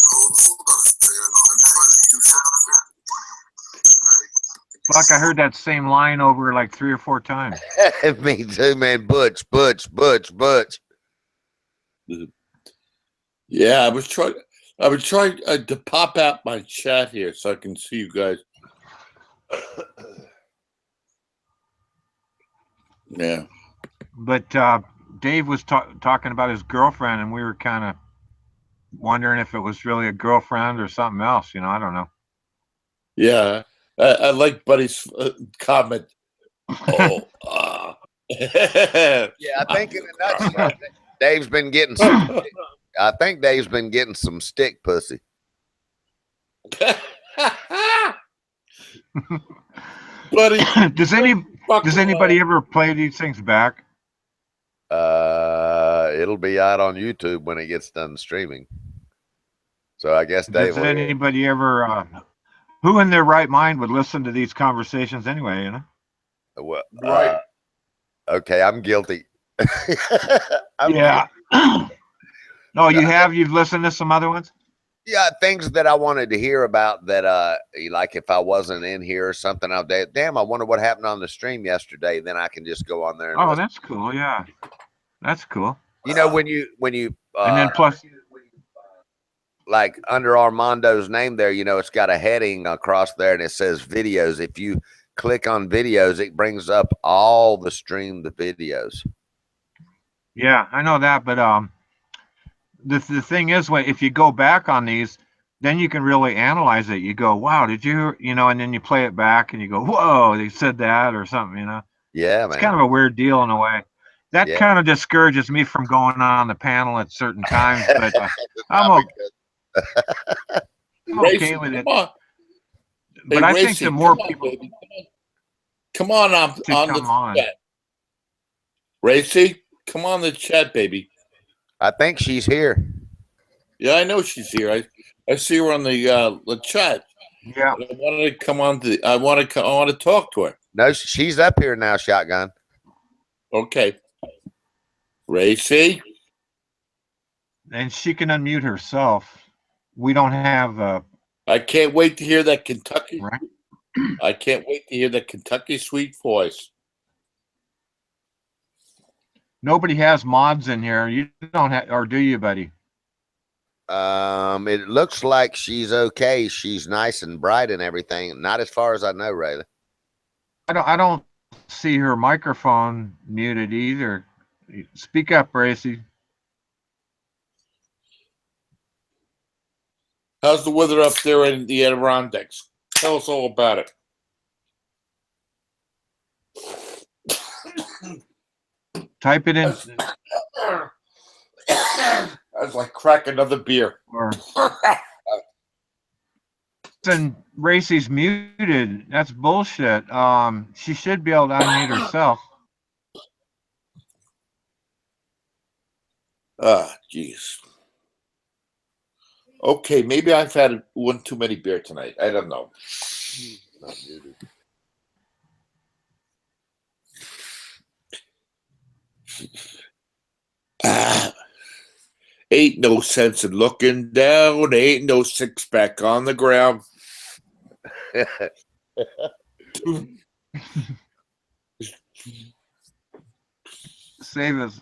Hold on a second. I'm trying to do something here. Fuck, I heard that same line over like 3 or 4 times. Me too, man. Butch. Yeah, I was trying to pop out my chat here so I can see you guys. Yeah. But Dave was talking about his girlfriend, and we were kind of wondering if it was really a girlfriend or something else. I don't know. Yeah, I like Buddy's comment. Oh, Yeah, I think in a nutshell, Dave's been getting some. I think Dave's been getting some stick pussy. Buddy, does anybody ever play these things back? It'll be out on YouTube when it gets done streaming. So I guess Dave. Does anybody ever? Who in their right mind would listen to these conversations anyway? Well, right. Okay, I'm guilty. Yeah. No, you've listened to some other ones? Yeah, things that I wanted to hear about that, like if I wasn't in here or something, I'll damn, I wonder what happened on the stream yesterday. Then I can just go on there. And that's cool. Yeah, that's cool. When you and then plus, like under Armando's name there, it's got a heading across there and it says videos. If you click on videos, it brings up all the streamed videos. Yeah, I know that, but the thing is, if you go back on these, then you can really analyze it. You go, wow, did you, and then you play it back and you go, whoa, they said that or something, Yeah, man. It's kind of a weird deal in a way. That kind of discourages me from going on the panel at certain times, but I'm okay with it. But hey, I think the more people... Come on the chat. Racy, come on the chat, baby. I think she's here. Yeah, I know she's here. I see her on the chat. Yeah. But I wanted to come on to. I want to talk to her. No, she's up here now, Shotgun. Okay. Racy. And she can unmute herself. We don't have. I can't wait to hear that Kentucky. Right. I can't wait to hear that Kentucky sweet voice. Nobody has mods in here. You don't have, or do you, buddy? It looks like she's okay. She's nice and bright and everything. Not as far as I know, Rayla. I don't see her microphone muted either. Speak up, Racy. How's the weather up there in the Adirondacks? Tell us all about it. Type it in. I was like, crack another beer. And Racy's muted. That's bullshit. She should be able to unmute herself. Ah, jeez. Okay, maybe I've had one too many beer tonight. I don't know. Ain't no sense in looking down. Ain't no six-pack on the ground. Save us.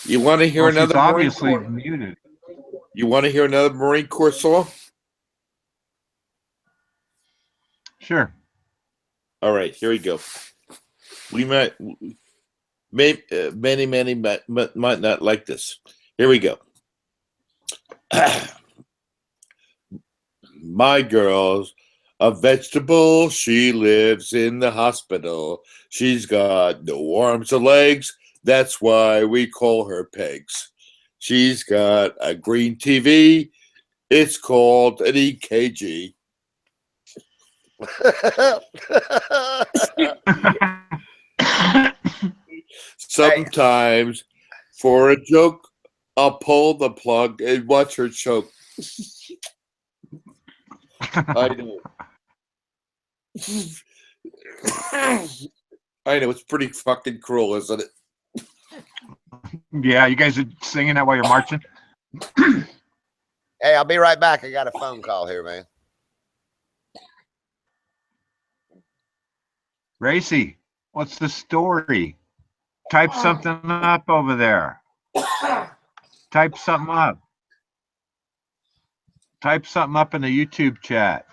You want to hear Well, another she's Marine obviously Corps? muted. You want to hear another Marine Corps song? Sure. All right, here we go. We might, many might not like this. Here we go. My girl's a vegetable. She lives in the hospital. She's got no arms or legs. That's why we call her Pegs. She's got a green TV. It's called an EKG. Sometimes, for a joke, I'll pull the plug and watch her choke. I know. I know, it's pretty fucking cruel, isn't it? Yeah, you guys are singing that while you're marching? Hey, I'll be right back. I got a phone call here, man. Racy, what's the story? Type something up over there. Type something up. Type something up in the YouTube chat.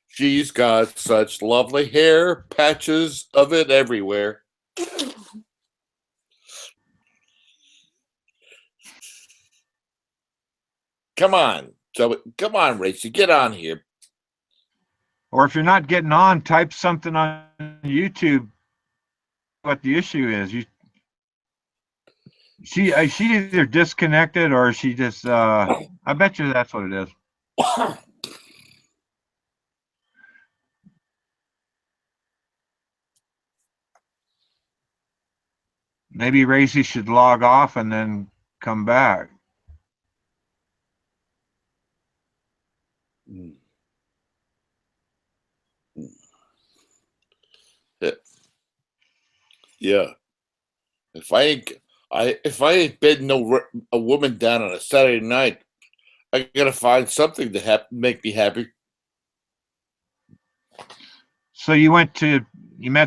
She's got such lovely hair, patches of it everywhere. Come on, come on, Racy, get on here. Or if you're not getting on, type something on YouTube. What the issue is? She either disconnected or she just. I bet you that's what it is. Maybe Racy should log off and then come back. Yeah. If I ain't bed a woman down on a Saturday night, I gotta find something to make me happy. So you met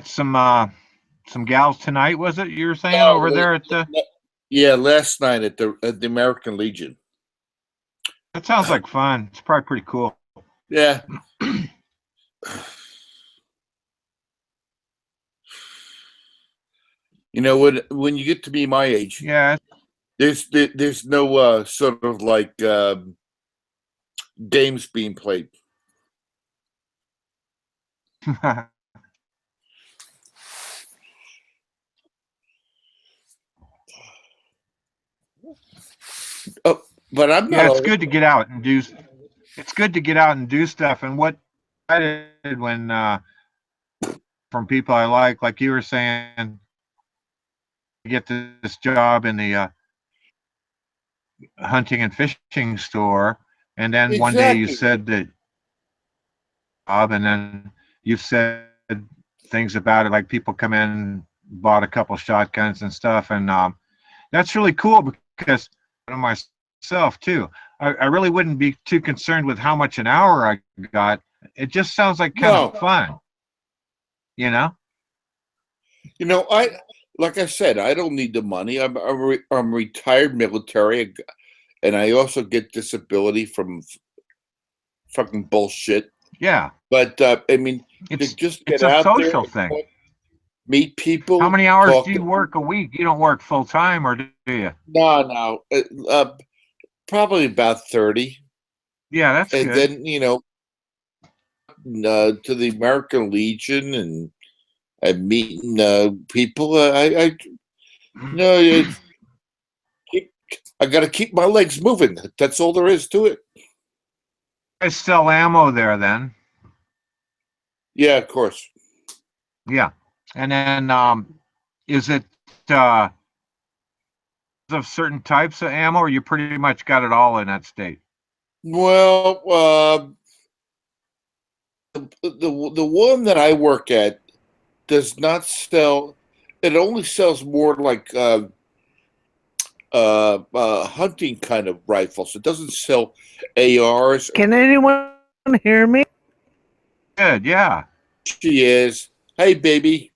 some gals tonight, was it? You were saying over there at the. Yeah, last night at the American Legion. That sounds like fun. It's probably pretty cool. Yeah. You know, when you get to be my age, yeah, there's no sort of like games being played. Oh, but I'm not. Yeah, it's good to get out and do. It's good to get out and do stuff. And what I did when from people I like you were saying, get this job in the hunting and fishing store, and then one day you said that and then you've said things about it, like people come in, bought a couple shotguns and stuff, and that's really cool because myself too, I really wouldn't be too concerned with how much an hour I got. It just sounds like kind of fun, you know. You know, like I said, I don't need the money. I'm retired military, and I also get disability from fucking bullshit. Yeah. But I mean, it's just get it's a out social there, thing. Meet people. How many hours do you work a week? You don't work full time, or do you? No. Probably about 30. Yeah, that's and good. Then to the American Legion and meeting people. No, I got to keep my legs moving. That's all there is to it. I sell ammo there then. Yeah, of course. Yeah. And then is it of certain types of ammo, or you pretty much got it all in that state? Well, the one that I work at does not sell. It only sells more like hunting kind of rifles. It doesn't sell ARs. Can anyone hear me? Good, yeah. She is. Hey, baby.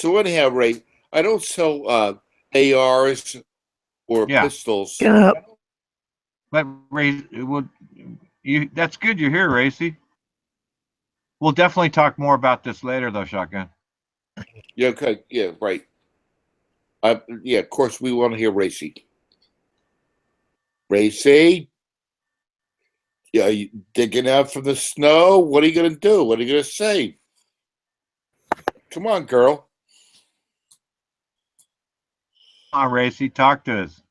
So anyhow, Ray, I don't sell ARs or pistols. Get up. But Ray, that's good you're here, Racy. We'll definitely talk more about this later, though, Shotgun. Yeah, okay. Yeah, right. Yeah, of course, we want to hear Racy. Racy? Yeah, you digging out from the snow? What are you going to do? What are you going to say? Come on, girl. Come on, Racy, talk to us.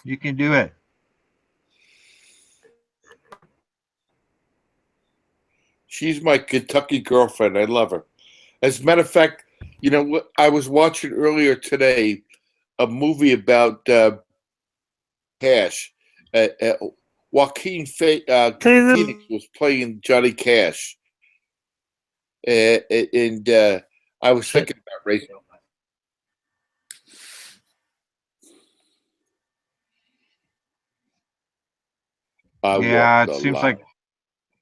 You can do it. She's my Kentucky girlfriend. I love her. As a matter of fact, you know what? I was watching earlier today a movie about Cash. Joaquin Phoenix was playing Johnny Cash. And I was thinking about Ray. Yeah, it seems like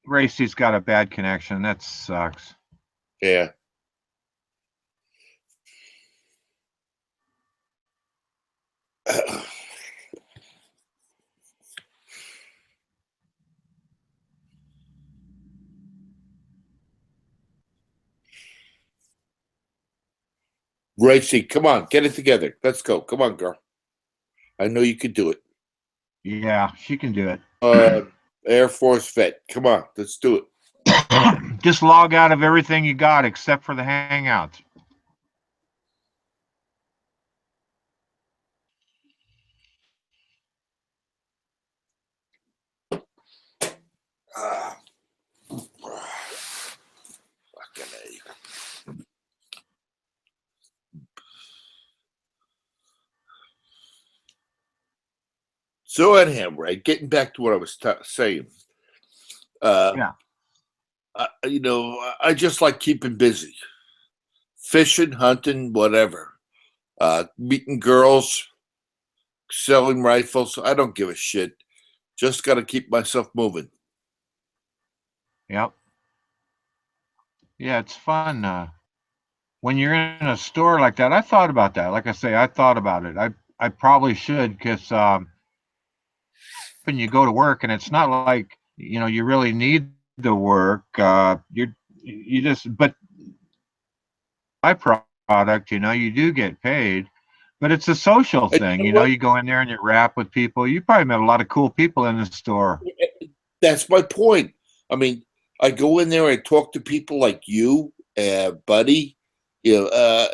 Racy's got a bad connection. That sucks. Yeah. Racy, come on, get it together. Let's go. Come on, girl. I know you could do it. Yeah, she can do it. Air Force vet. Come on, let's do it. Just log out of everything you got except for the Hangouts. So anyhow, right, getting back to what I was saying. You know, I just like keeping busy. Fishing, hunting, whatever. Meeting girls, selling rifles. I don't give a shit. Just got to keep myself moving. Yep. Yeah, it's fun. When you're in a store like that, I thought about that. Like I say, I thought about it. I probably should, because when you go to work and it's not like, you know, you really need the work. You just, but byproduct, you know, you do get paid, but it's a social thing. You know, you go in there and you rap with people. You probably met a lot of cool people in the store. That's my point. I mean, I go in there and I talk to people like you, buddy. You know,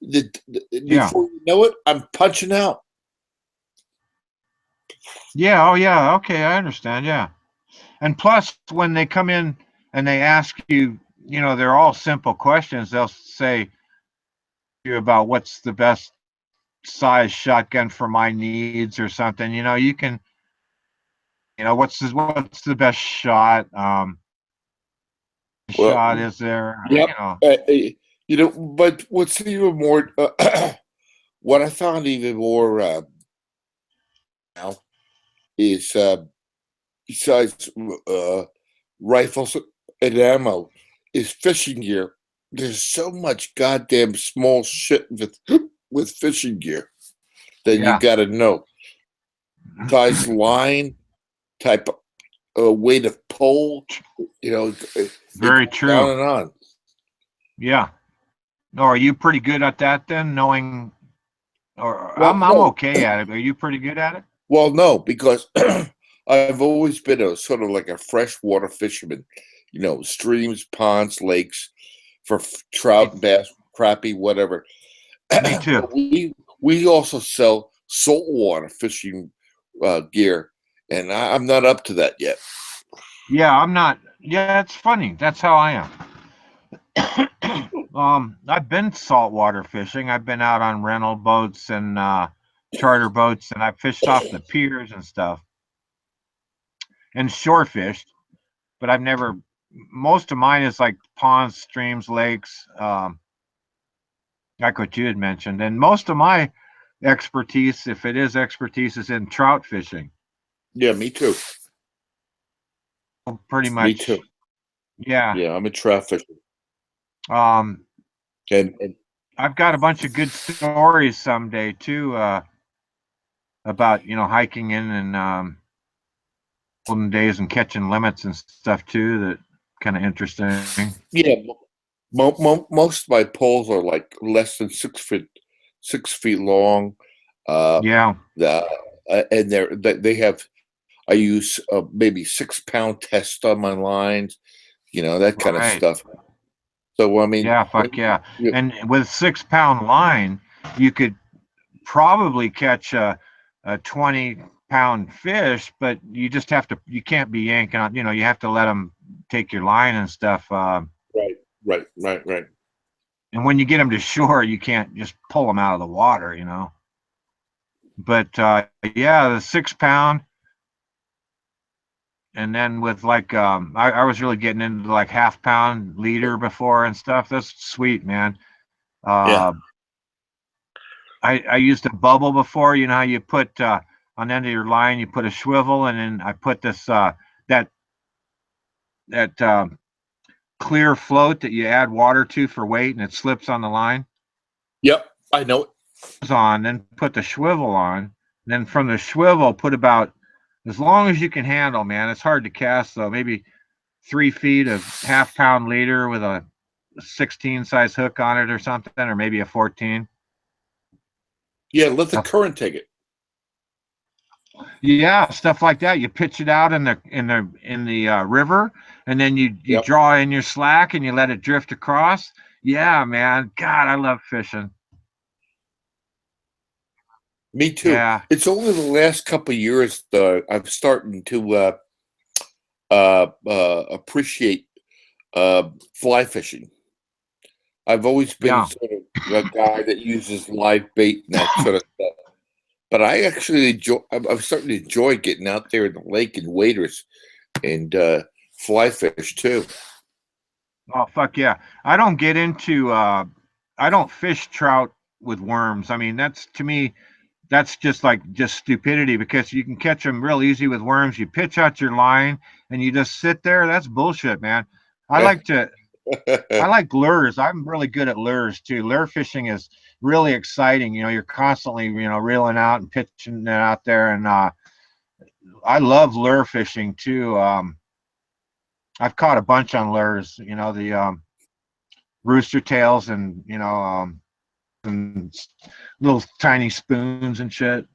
before you know it, I'm punching out. Yeah. Oh, yeah. Okay, I understand. Yeah. And plus, when they come in and they ask you, you know, they're all simple questions. They'll say you about what's the best size shotgun for my needs or something. You know, you can, you know, what's the best shot? Shot is there? Yep. You know. You know, but what's even more, what I found even more now is besides rifles and ammo, is fishing gear. There's so much goddamn small shit with fishing gear that you got to know. Size line, type of weight of pole, you know. Very true. On and on. Yeah. No, are you pretty good at that then? Knowing, or Well, I'm okay at it. Are you pretty good at it? Well, no, because I've always been a sort of like a freshwater fisherman. streams, ponds, lakes for trout, bass, crappie, whatever. Me too. We also sell saltwater fishing gear, and I'm not up to that yet. Yeah, I'm not. Yeah, it's funny. That's how I am. I've been saltwater fishing. I've been out on rental boats and charter boats, and I've fished off the piers and stuff, and shore fished. But I've never. Most of mine is like ponds, streams, lakes, like what you had mentioned, and most of my expertise, if it is expertise, is in trout fishing. Yeah, me too. Pretty much. Me too. Yeah. Yeah, I'm a trout fisher. And And I've got a bunch of good stories someday too, about hiking in and golden days and catching limits and stuff too. That kind of interesting. Yeah, most of my poles are like less than 6 feet long. Yeah. And they have. I use maybe 6-pound test on my lines, that kind of stuff. So I mean, yeah, fuck yeah. And with 6-pound line, you could probably catch a 20-pound fish, but you just have to. You can't be yanking on. You have to let them take your line and stuff. Right. And when you get them to shore, you can't just pull them out of the water, But yeah, the 6-pound. And then with like I was really getting into like 1/2 pound leader before and stuff. That's sweet, man. Yeah. I used a bubble before. You know how you put on the end of your line, you put a swivel, and then I put this that clear float that you add water to for weight, and it slips on the line. Yep, I know it. On, then put the swivel on. Then from the swivel, put about as long as you can handle, man. It's hard to cast though. Maybe 3 feet of 1/2 pound leader with a 16 size hook on it or something, or maybe a 14. Yeah, let the current take it. Yeah, stuff like that. You pitch it out in the river, and then you draw in your slack and you let it drift across. Yeah, man. God, I love fishing. Me too. Yeah. It's only the last couple of years I'm starting to appreciate fly fishing. I've always been sort of a guy that uses live bait and that sort of stuff. But I actually enjoy. I'm starting to enjoy getting out there in the lake and waders and fly fish too. Oh fuck yeah! I don't get into. I don't fish trout with worms. I mean, that's to me. That's just stupidity, because you can catch them real easy with worms. You pitch out your line and you just sit there. That's bullshit, man. I like lures. I'm really good at lures too. Lure fishing is really exciting. You're constantly, reeling out and pitching it out there. And I love lure fishing too. I've caught a bunch on lures, the rooster tails and, and little tiny spoons and shit.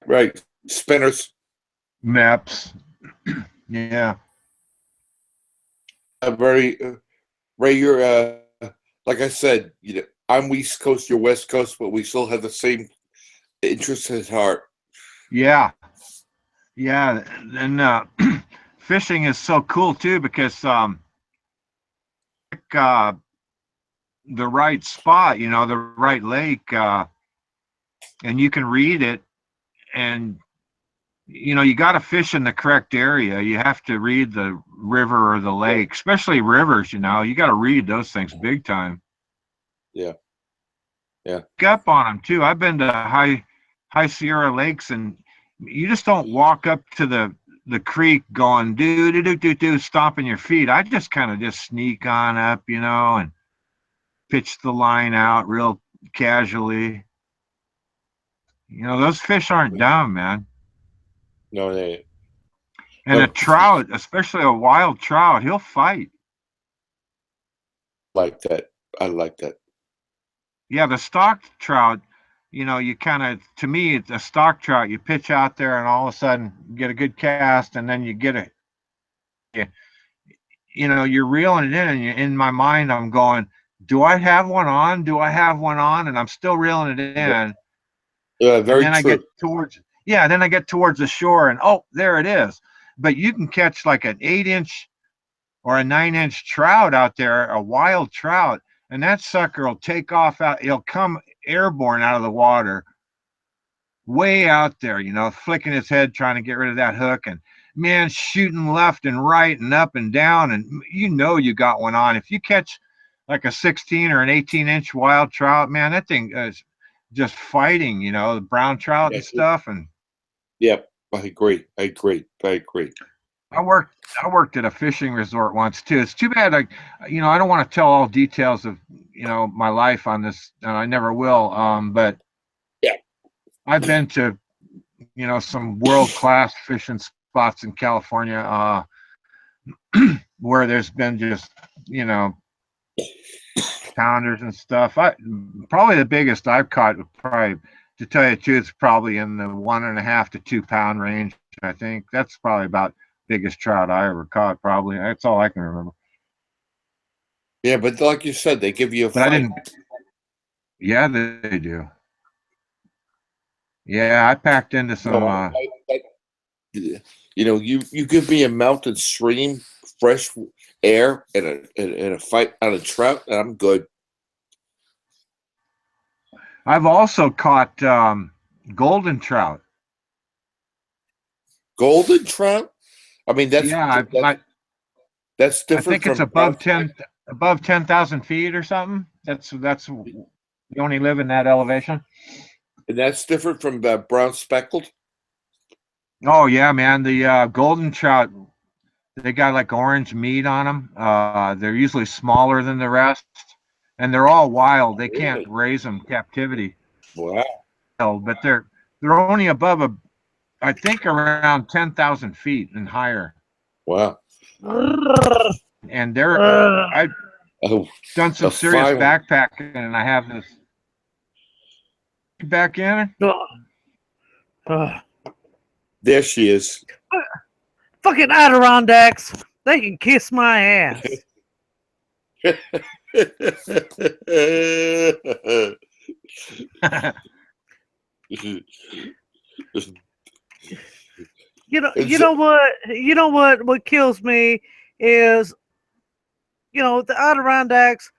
Right. Spinners. Maps. Yeah. Ray, you're like I said, I'm East Coast, you're West Coast, but we still have the same interests at heart. Yeah. Yeah. And fishing is so cool too, because the right spot, the right lake, and you can read it, and you got to fish in the correct area. You have to read the river or the lake, especially rivers. You got to read those things big time. Yeah. Get up on them too. I've been to high Sierra lakes, and you just don't walk up to the creek going do stomping your feet. I just kind of just sneak on up, and pitch the line out real casually. Those fish aren't dumb, man. No, they ain't. And a trout, especially a wild trout, he'll fight. Like that. I like that. Yeah, the stock trout, you kind of, to me, it's a stock trout. You pitch out there and all of a sudden get a good cast, and then you get you're reeling it in, and in my mind, I'm going, do I have one on? Do I have one on? And I'm still reeling it in. Very and then true. Then I get towards the shore, and oh, there it is. But you can catch like an 8-inch or a 9-inch trout out there, a wild trout, and that sucker will take off out. He'll come airborne out of the water, way out there, flicking his head, trying to get rid of that hook, and man, shooting left and right and up and down, and you got one on. If you catch like a 16 or an 18-inch wild trout, man, that thing is just fighting, the brown trout and stuff. And yep, I agree. I worked at a fishing resort once too. It's too bad, I don't want to tell all details of my life on this, and I never will. But yeah, I've been to some world-class fishing spots in California, where there's been just pounders and stuff. Probably the biggest I've caught, to tell you the truth, probably in the 1.5 to 2 pound range. I think that's probably about biggest trout I ever caught. Probably that's all I can remember. Yeah, but like you said, they give you a fight. I didn't. Yeah, they do. Yeah, I packed into some. You give me a mountain stream, fresh air, and a fight on a trout, and I'm good. I've also caught golden trout. Golden trout? I mean, that's that's different. I think it's above 10,000 feet or something. That's you only live in that elevation. And that's different from brown speckled. Oh yeah, man. The golden trout, they got like orange meat on them. They're usually smaller than the rest, and they're all wild. They can't raise them captivity. Wow. But they're only above I think around 10,000 feet and higher. Wow. And I've done some serious backpacking, and I have this back in. There she is. Fucking Adirondacks. They can kiss my ass. You know what kills me is, the Adirondacks,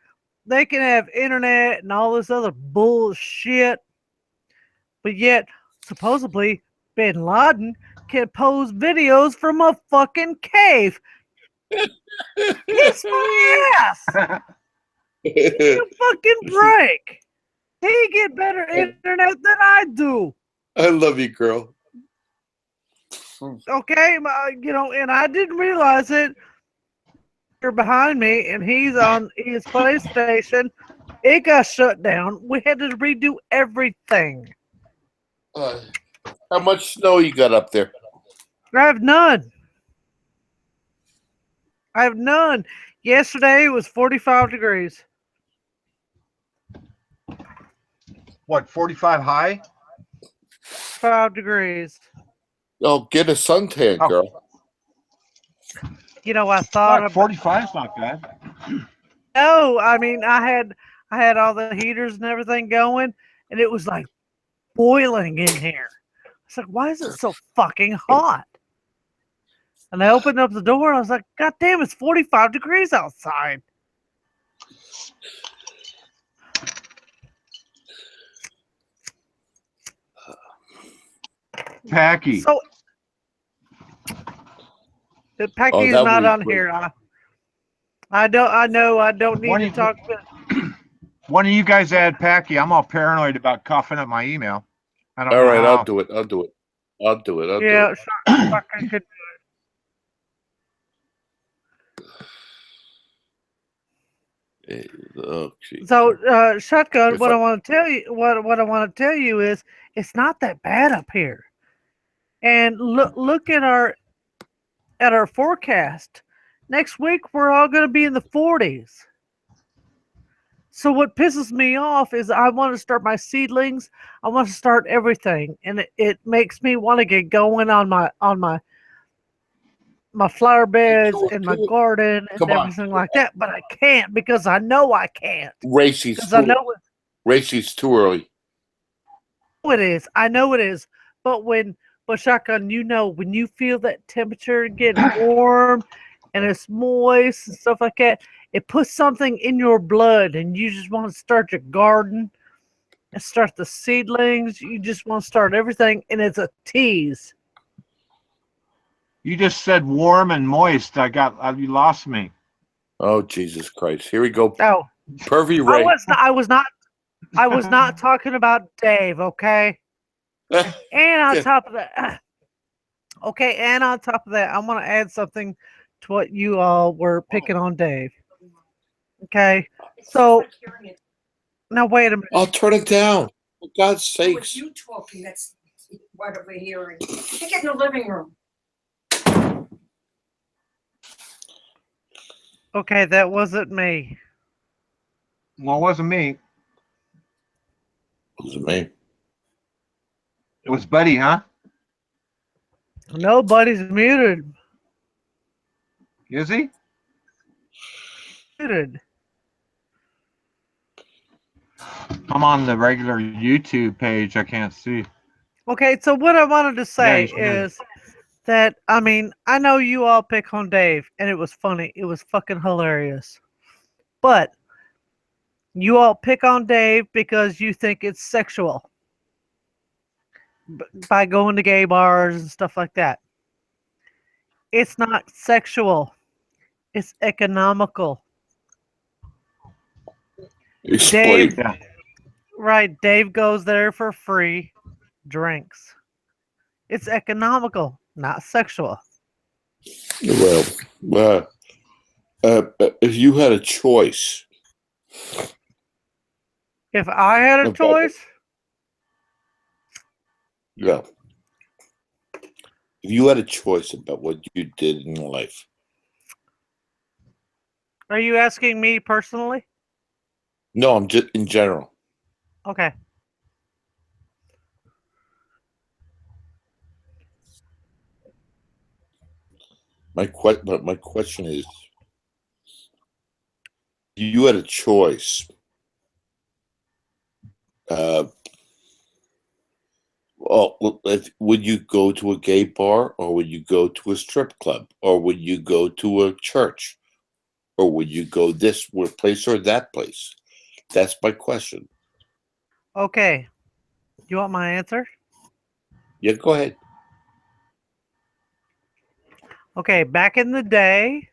they can have internet and all this other bullshit, but yet supposedly Bin Laden can post videos from a fucking cave. Kiss my ass. You fucking break. He get better internet than I do. I love you, girl. Okay, and I didn't realize it. You're behind me, and he's on his PlayStation. It got shut down. We had to redo everything. How much snow you got up there? I have none. Yesterday it was 45 degrees. What, 45 high? 5 degrees. Oh, get a suntan, girl. I thought 45 is not bad. No, I mean I had all the heaters and everything going, and it was like boiling in here. It's like, why is it so fucking hot? And I opened up the door, and I was like, God damn, it's 45 degrees outside. Packy. So, Packy is not on here. I don't need to talk to. One of you guys add Packy. I'm all paranoid about coughing up my email. I don't all know right, how. I'll do it. Yeah, fucking could do it. So, Shotgun, what I want to tell you is it's not that bad up here. And look at our forecast. Next week we're all going to be in the 40s. So what pisses me off is I want to start my seedlings. I want to start everything, and it makes me want to get going on my my flower beds and my garden and Come on. everything like that, but I can't because I know I can't. Racing's Because I know Racing's too early. it is. I know it is. But Shotgun, you know, when you feel that temperature getting warm and it's moist and stuff like that, it puts something in your blood and you just want to start your garden and start the seedlings. You just want to start everything, and it's a tease. You just said warm and moist. You lost me. Oh, Jesus Christ. Here we go. Oh. Pervy Ray. I was not talking about Dave, okay? And on top of that, I want to add something to what you all were picking on Dave. Okay, so now wait a minute. I'll turn it down. For God's sakes. You talking? That's what we're hearing. Take it in the living room. Okay, that wasn't me. Well, it wasn't me. It wasn't me. It was Buddy, huh? No, Buddy's muted. Is he? Muted. I'm on the regular YouTube page. I can't see. Okay, so what I wanted to say is that, I mean, I know you all pick on Dave, and it was funny. It was fucking hilarious. But you all pick on Dave because you think it's sexual by going to gay bars and stuff like that. It's not sexual. It's economical. Explain. Dave goes there for free drinks. It's economical, not sexual. Well, if you had a choice. If I had a choice? Yeah. If you had a choice about what you did in life. Are you asking me personally? No, I'm just in general. Okay. My question is, you had a choice. Would you go to a gay bar, or would you go to a strip club, or would you go to a church, or would you go this place or that place? That's my question. Okay. You want my answer? Yeah, go ahead. Okay, back in the day,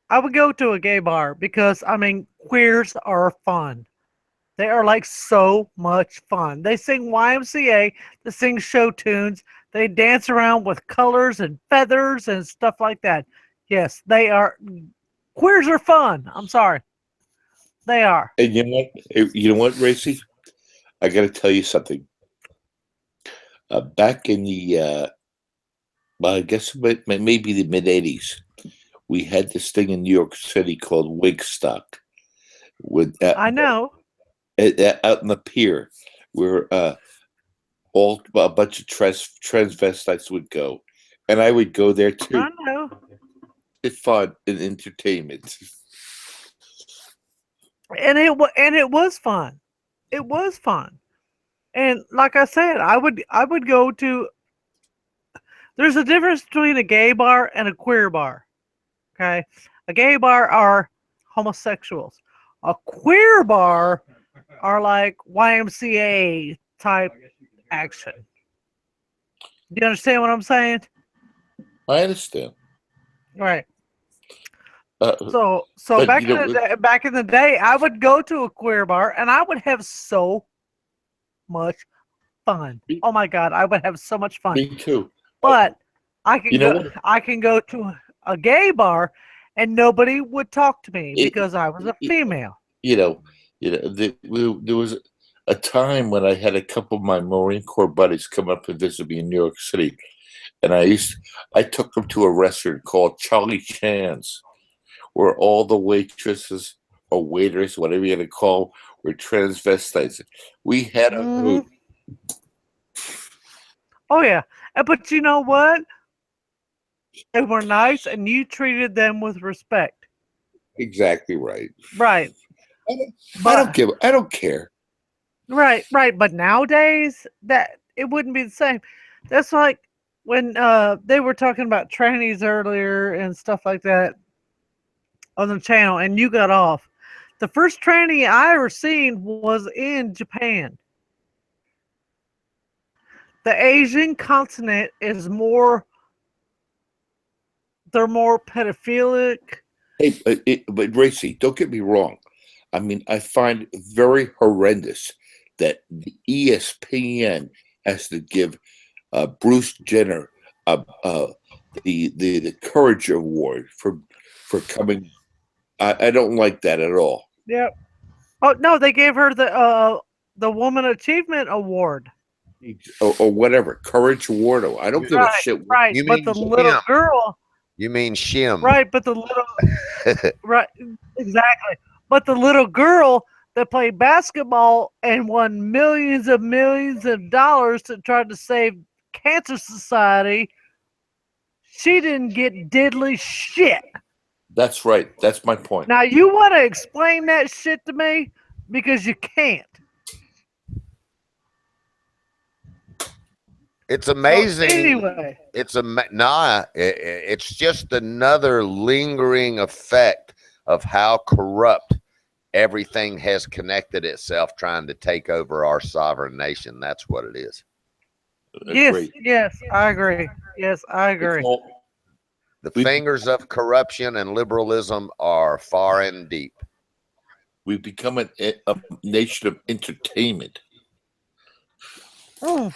I would go to a gay bar because, I mean, queers are fun. They are like so much fun. They sing YMCA, they sing show tunes, they dance around with colors and feathers and stuff like that. Yes, they are. Queers are fun. I'm sorry. They are. And you know what, Racy? I got to tell you something. Back in the, I guess maybe the mid-'80s, we had this thing in New York City called Wigstock. I know. Out in the pier, where a bunch of transvestites would go, and I would go there too. I know. It's fun and entertainment. And it was fun. It was fun. And like I said, I would go to. There's a difference between a gay bar and a queer bar. Okay, a gay bar are homosexuals. A queer bar are like YMCA type action. Do you understand what I'm saying? I understand. Right. So back in the day, I would go to a queer bar and I would have so much fun. Oh my God, I would have so much fun. Me too. But I can go to a gay bar and nobody would talk to me because I was a female. There was a time when I had a couple of my Marine Corps buddies come up and visit me in New York City, and I took them to a restaurant called Charlie Chan's, where all the waitresses or waiters, whatever you're gonna call, were transvestites. We had a hoot. Oh yeah, but you know what? They were nice, and you treated them with respect. Exactly right. Right. I don't care. Right. But nowadays, that it wouldn't be the same. That's like when they were talking about trannies earlier and stuff like that on the channel, and you got off. The first tranny I ever seen was in Japan. The Asian continent is more. They're more pedophilic. Hey, but Racy, don't get me wrong. I mean, I find it very horrendous that the ESPN has to give Bruce Jenner the Courage Award for coming. I don't like that at all. Yep. Oh no, they gave her the Woman Achievement Award. Or whatever, Courage Award. I don't give a shit. Right, but the little girl. You mean shim? Right, but the little. Right, exactly. But the little girl that played basketball and won millions of dollars to try to save Cancer Society, she didn't get diddly shit. That's right. That's my point. Now you want to explain that shit to me because you can't. It's amazing. So anyway, it's just another lingering effect of how corrupt everything has connected itself, trying to take over our sovereign nation. That's what it is. Yes, I agree. Yes, I agree. The fingers of corruption and liberalism are far and deep. We've become a nation of entertainment. Oh.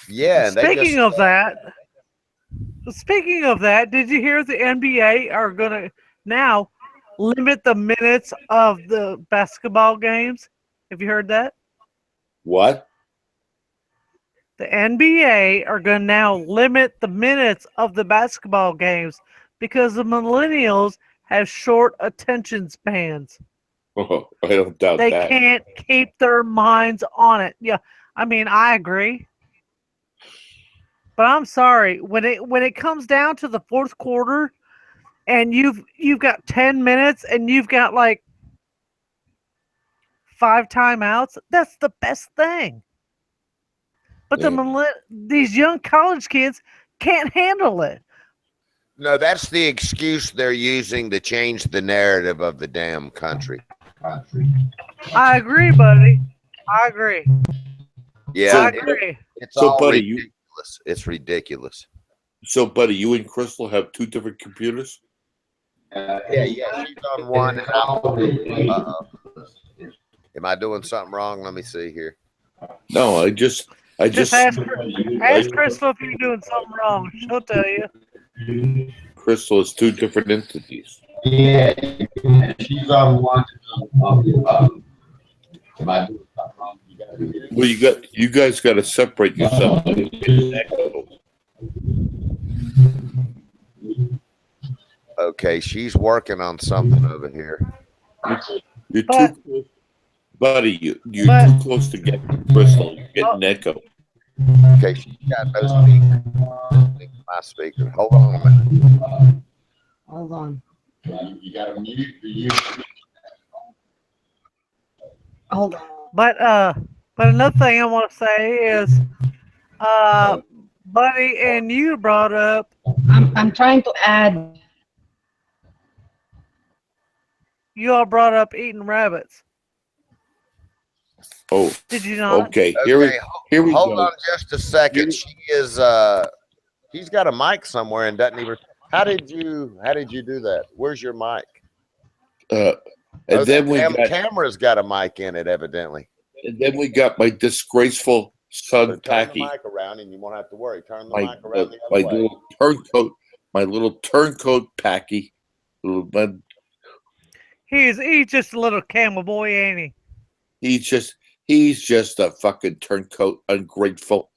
Yeah. Speaking of that, did you hear the NBA are going to now limit the minutes of the basketball games? Have you heard that? What? The NBA are going to now limit the minutes of the basketball games because the millennials have short attention spans. Oh, I don't doubt they that. They can't keep their minds on it. Yeah, I mean, I agree. But I'm sorry, when it comes down to the fourth quarter and you've got 10 minutes and you've got like 5 timeouts, that's the best thing. But these young college kids can't handle it. No, that's the excuse they're using to change the narrative of the damn country. I agree, buddy. I agree. Yeah, I agree. It's all buddy, ridiculous. It's ridiculous. So, buddy, you and Crystal have 2 different computers? Yeah. She's on one. Am I doing something wrong? Let me see here. No, I just ask Crystal if you're doing something wrong. She'll tell you. Crystal is 2 different entities. Yeah, she's on one. Am I doing something wrong? Well, you guys got to separate yourself. Okay, she's working on something over here. You're too close, buddy. You're too close to get Crystal. You're getting echo. Okay, she's got no speaker. My speaker. Hold on a minute. Hold on. You got to mute the Hold on. But another thing I want to say is, buddy, and you brought up. I'm trying to add. You all brought up eating rabbits. Oh, did you not? Okay, here we go. Hold on just a second. She is she's got a mic somewhere and doesn't even. How did you do that? Where's your mic? And then we got camera's got a mic in it, evidently. And then we got my disgraceful son, turn Packy. the mic around, and you won't have to worry. Turn the mic around the my other way. little turncoat, my little turncoat, Packy. He's just a little camel boy, ain't he? He's just a fucking turncoat, ungrateful.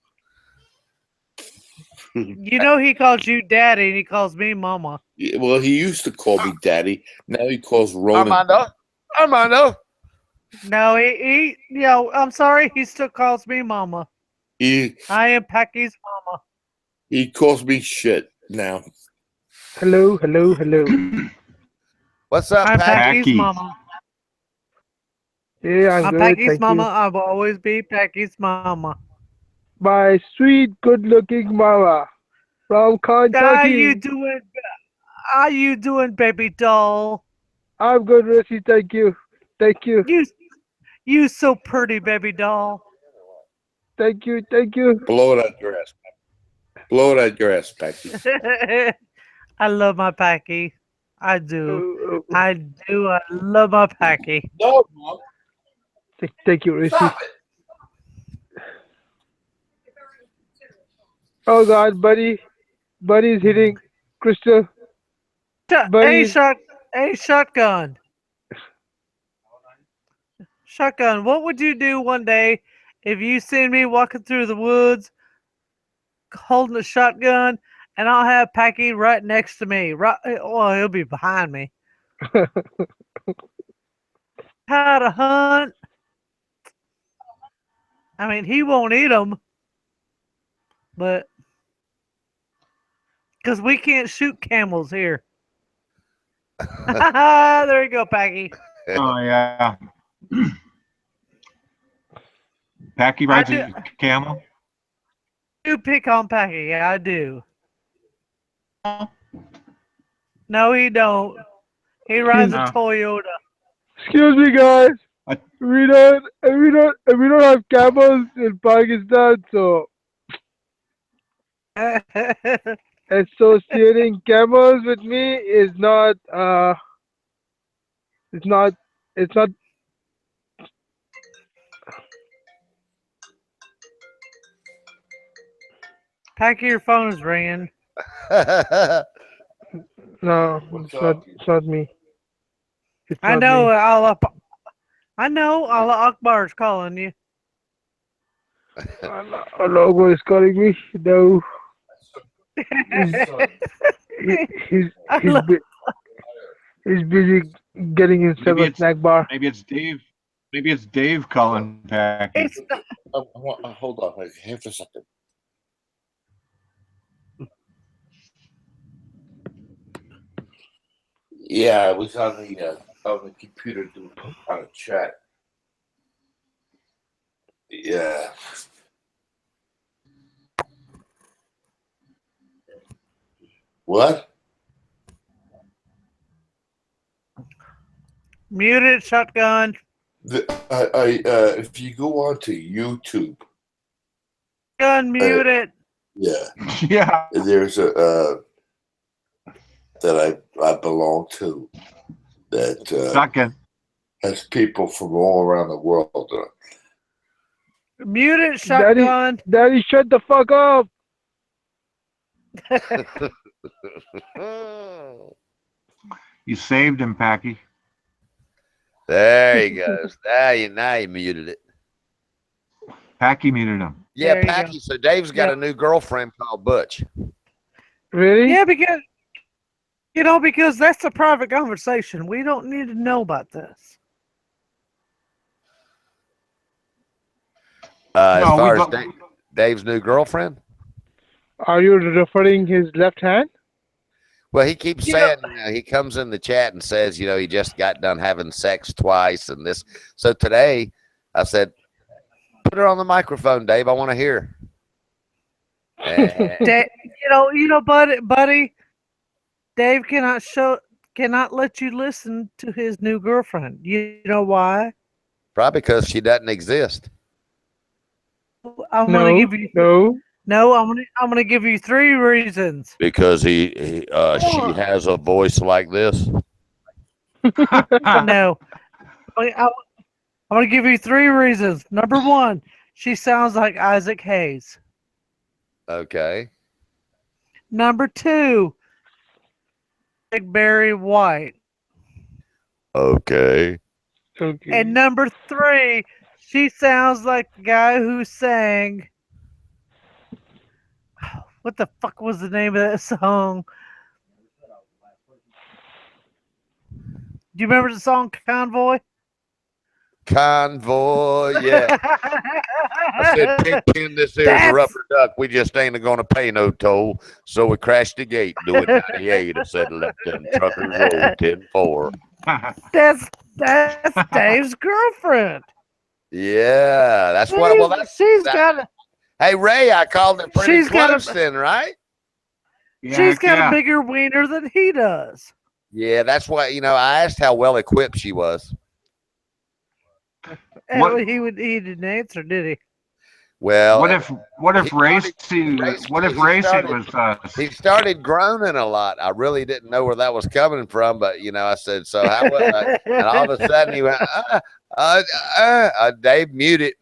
You know he calls you daddy and he calls me mama. Yeah, well, he used to call me daddy. Now he calls Ronan. Armando. No, he I'm sorry, he still calls me mama. I am Packy's mama. He calls me shit now. Hello, hello, hello. What's up, I'm Packy? Packy's mama. Yeah, I'm I'm good. Packy's Thank mama. you. I will always be Packy's mama. My sweet, good-looking mama from How you Kentucky. doing? How you doing, baby doll? I'm good, Rissy. Thank you. Thank you. You so pretty, baby doll. Thank you. Thank you. Blow it out your ass. Blow it out your ass, Packy. I love my Packy. I do. Oh, oh. I do. I love my Packy. No, Mom. Thank you, Rissy. Stop it. Oh God, buddy. Buddy's hitting Crystal. Hey, Buddy's shotgun. Shotgun, what would you do one day if you seen me walking through the woods holding a shotgun and I'll have Packy right next to me? Right, well, he'll be behind me. How to hunt? I mean, he won't eat them, but because we can't shoot camels here. There you go, Packy. Oh yeah. Packy rides a camel. You pick on Packy, yeah, I do. No, he don't. He rides a Toyota. Excuse me, guys. We don't have camels in Pakistan, so associating camels with me is not it's not Packy, your phone is ringing. no, it's not me. It's I not know. me. Allah Akbar's calling you. Logo is calling me. No. He's busy getting himself a snack bar. Maybe it's Dave. Maybe it's Dave calling Packy. Hold on. Here for a second. Yeah, I was on the computer doing on a chat. Yeah. What? Mute it, shotgun. If you go onto YouTube, Gun, mute it. yeah, yeah, there's a that I belong to that has people from all around the world. Mute it, shotgun. Daddy, shut the fuck up. You saved him, Packy. There he goes. Now you muted it. Packy muted him. Yeah, There you Packy. go. So Dave's got a new girlfriend called Butch. Really? Yeah, because that's a private conversation. We don't need to know about this. As far as Dave's new girlfriend? Are you referring his left hand? Well, he keeps saying, he comes in the chat and says, he just got done having sex twice and this. So today I said, put her on the microphone, Dave. I want to hear. Buddy, Dave cannot let you listen to his new girlfriend. You know why? Probably because she doesn't exist. I'm gonna give you I'm gonna give you 3 reasons. Because she has a voice like this. No, I'm gonna give you 3 reasons. Number 1, she sounds like Isaac Hayes. Okay. Number 2, Barry White. Okay. And number 3, she sounds like the guy who sang. What the fuck was the name of that song? Do you remember the song Convoy? Convoy, yeah. I said, Pigpen, this here's a rubber duck. We just ain't going to pay no toll. So we crashed the gate doing 98. I said, let them truckers roll 10-4. That's Dave's girlfriend. Yeah, that's what. Well, she's got a. Hey, Ray, I called it pretty She's got close a- then, right? She's got a bigger wiener than he does. Yeah, that's why, I asked how well equipped she was. And he didn't answer, did he? Well, what if Racy was he started groaning a lot. I really didn't know where that was coming from, but I said, so how well? And all of a sudden he went, Dave, mute,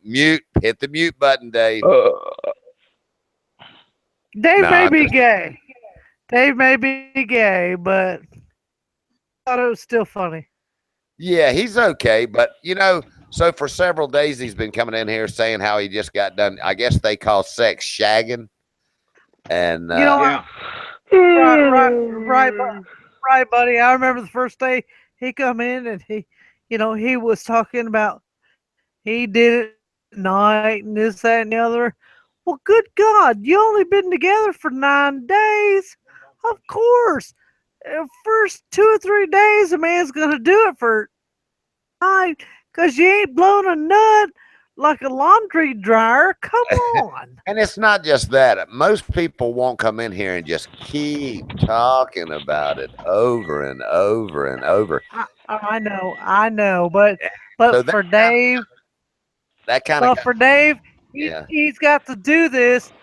hit the mute button, Dave. Dave Nah, may I'm be just- gay. Dave may be gay, but I thought it was still funny. Yeah, he's okay, but so for several days he's been coming in here saying how he just got done. I guess they call sex shagging, and Right, buddy. I remember the first day he come in and he was talking about he did it at night and this, that, and the other. Well, good God, you only been together for 9 days. Of course, first 2 or 3 days, a man's gonna do it for night because you ain't blown a nut like a laundry dryer. Come on. and it's not just that. Most people won't come in here and just keep talking about it over and over and over. I know, but So for Dave, that kind well, of for Dave, yeah. he's got to do this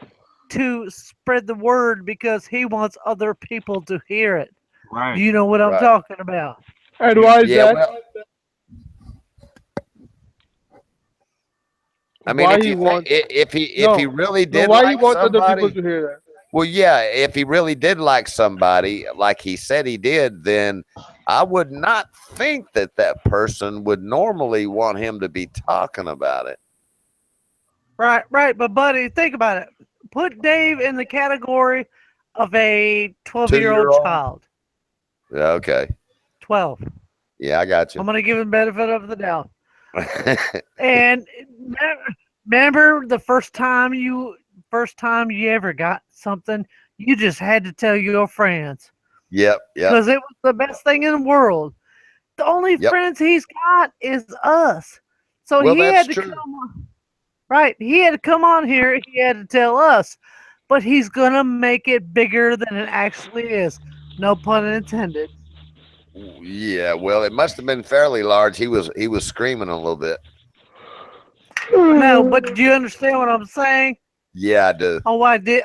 to spread the word because he wants other people to hear it. Right. Do you know what I'm Right. talking about? And why is that? Well, I mean, Why if he you wants- think, if he really did why he like wants other somebody, people to hear that? well, yeah, if he really did like somebody, like he said he did, then I would not think that person would normally want him to be talking about it. Right. But buddy, think about it. Put Dave in the category of a 12-year-old 2-year-old? child. Yeah, okay. 12. Yeah, I got you. I'm gonna give him benefit of the doubt. And remember the first time you ever got something, you just had to tell your friends Yep. because it was the best thing in the world. The only friends he's got is us. So Well, he that's had to true. come on. Right, he had to come on here. He had to tell us, but he's gonna make it bigger than it actually is. No pun intended. Yeah, well, it must have been fairly large. He was screaming a little bit. No, but do you understand what I'm saying? Yeah, I do. Oh, I did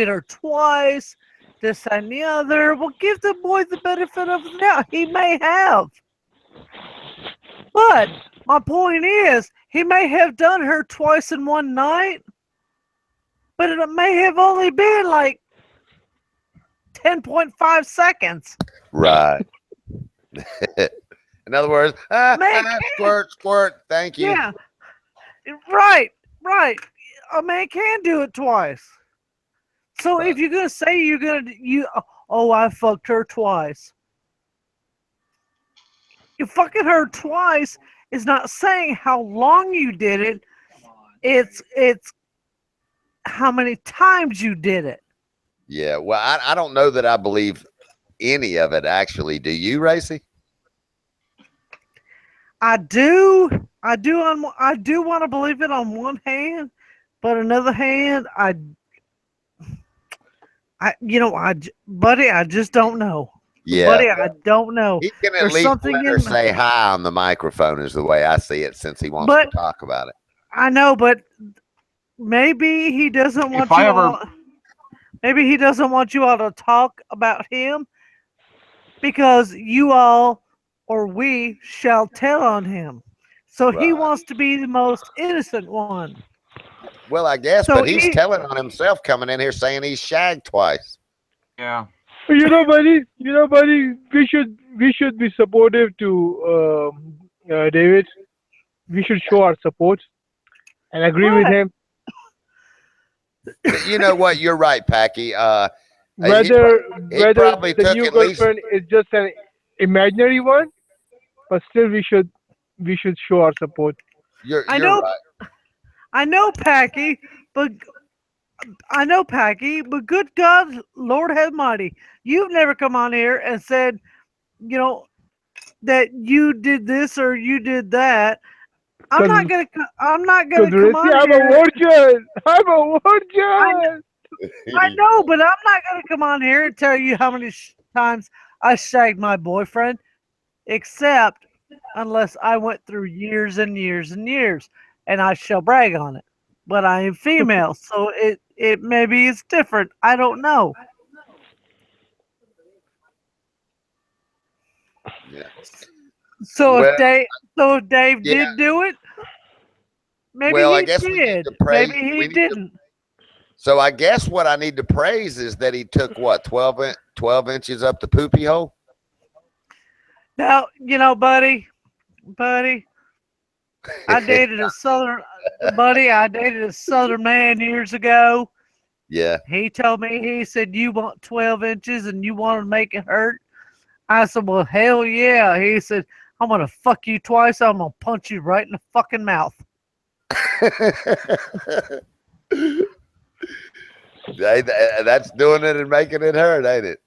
her twice. This and the other. Well, give the boy the benefit of the doubt. He may have, but my point is, he may have done her twice in one night, but it may have only been like 10.5 seconds. Right. In other words, squirt. Thank you. Yeah. Right. A man can do it twice. So if you're gonna say I fucked her twice. You fucking her twice is not saying how long you did it. It's how many times you did it. Yeah. Well, I don't know that I believe any of it actually. Do you, Racy? I do want to believe it on one hand, but another hand, buddy, I just don't know. Yeah. Buddy, I don't know. He can at There's least something let her in say hi on the microphone is the way I see it, since he wants to talk about it. I know, but maybe he doesn't want maybe he doesn't want you all to talk about him because you all or we shall tell on him. So he wants to be the most innocent one. Well, I guess, So but he's telling on himself coming in here saying he's shagged twice. Yeah. You know, buddy, we should be supportive to David. We should show our support and agree with him. You know what? You're right, Packy. Whether he probably the took new at least. girlfriend is just an imaginary one, but still we should we should show our support. You're right. I know, Packy, but good God, Lord have mighty, you've never come on here and said, you know, that you did this or you did that. I'm not gonna come on I'm here. a virgin. I'm a virgin. I know, but I'm not gonna come on here and tell you how many times I shagged my boyfriend, except unless I went through years and years and years, and I shall brag on it. But I am female, so it maybe it's different. I don't know. Yeah. So Well, if Dave did do it, maybe I he guess did. we need to praise. Maybe he didn't. So I guess what I need to praise is that he took what 12 inches up the poopy hole. Now, you know, buddy, I dated a southern man years ago. Yeah. He told me, he said, you want 12 inches and you want to make it hurt? I said, well, hell yeah. He said, I'm going to fuck you twice. I'm going to punch you right in the fucking mouth. That's doing it and making it hurt, ain't it?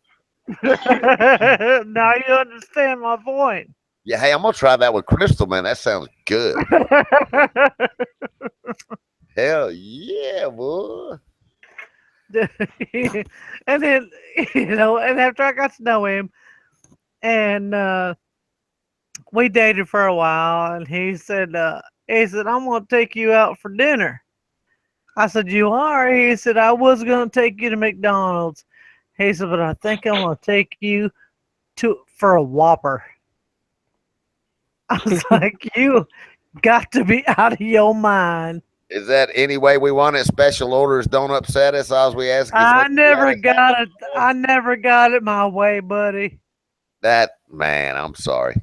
Now you understand my point. Yeah, hey, I'm gonna try that with Crystal, man. That sounds good. Hell yeah, boy. And then, you know, and after I got to know him, and we dated for a while, and he said, I'm gonna take you out for dinner. I said, you are? He said, I was gonna take you to McDonald's. He said, but I think I'm gonna take you for a Whopper. I was like, you got to be out of your mind. Is that any way we want it? Special orders don't upset us. All we ask is I never got it. I never got it my way, buddy. that man. I'm sorry.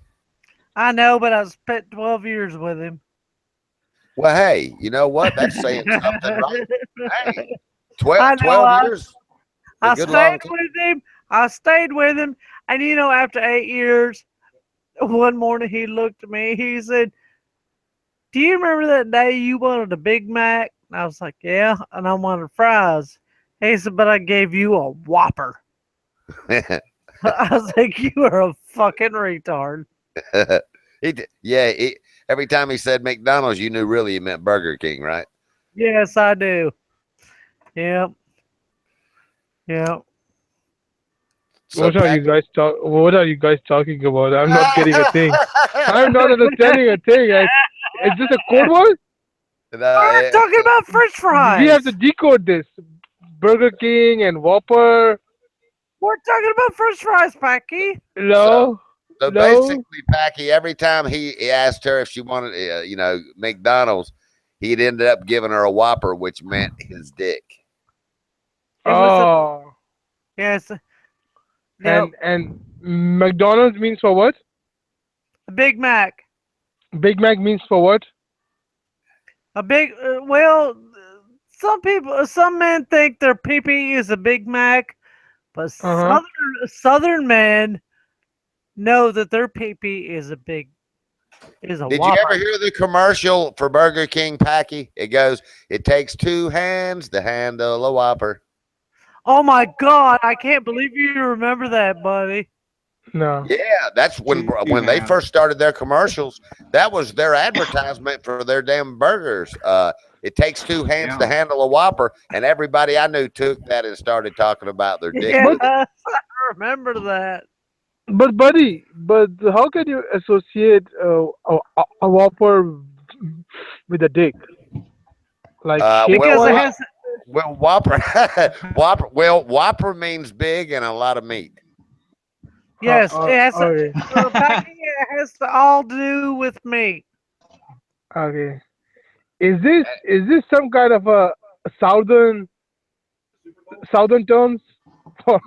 I know, but I spent 12 years with him. Well, hey, you know what? That's saying something, right? Hey, 12 years. I stayed with him. I stayed with him. And, you know, after 8 years, one morning he looked at me. He said, do you remember that day you wanted a Big Mac? And I was like, yeah. And I wanted fries. He said, but I gave you a Whopper. I was like, you are a fucking retard. Every time he said McDonald's, you knew really he meant Burger King, right? Yes, I do. Yep. Yep. So What are you guys talking about? I'm not getting a thing. I'm not understanding a thing. Is this a code word? We're talking about French fries. We have to decode this. Burger King and Whopper. We're talking about French fries, Packy. No. So basically, Packy, every time he asked her if she wanted, McDonald's, he'd ended up giving her a Whopper, which meant his dick. Yes. And McDonald's means for what? A Big Mac. Big Mac means for what? A big, some men think their pee-pee is a Big Mac, but Southern men know that their pee-pee is a Whopper. Did you ever hear the commercial for Burger King, Packy? It goes, it takes 2 hands to handle a Whopper. Oh my God, I can't believe you remember that, buddy. No. Yeah, that's when they first started their commercials. That was their advertisement for their damn burgers. It takes 2 hands to handle a Whopper, and everybody I knew took that and started talking about their dick. Yes, I remember that. But buddy, how can you associate a Whopper with a dick? Like because it has. Well, Whopper, Whopper means big and a lot of meat. Yes, it has to all do with meat. Okay. Is this some kind of a southern terms for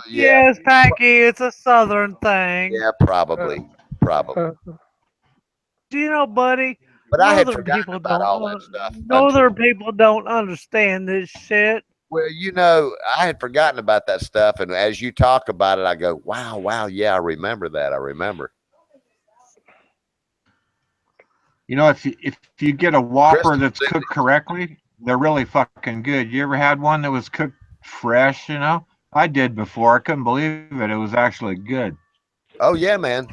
yes, Packy, it's a southern thing. Yeah, probably. Do you know, buddy? But I had forgotten about all that stuff. Northern people don't understand this shit. Well, I had forgotten about that stuff, and as you talk about it, I go, wow, yeah, I remember that. I remember. You know, if you get a Whopper Crystal that's said cooked correctly, they're really fucking good. You ever had one that was cooked fresh? You know, I did before. I couldn't believe it. It was actually good. Oh yeah, man.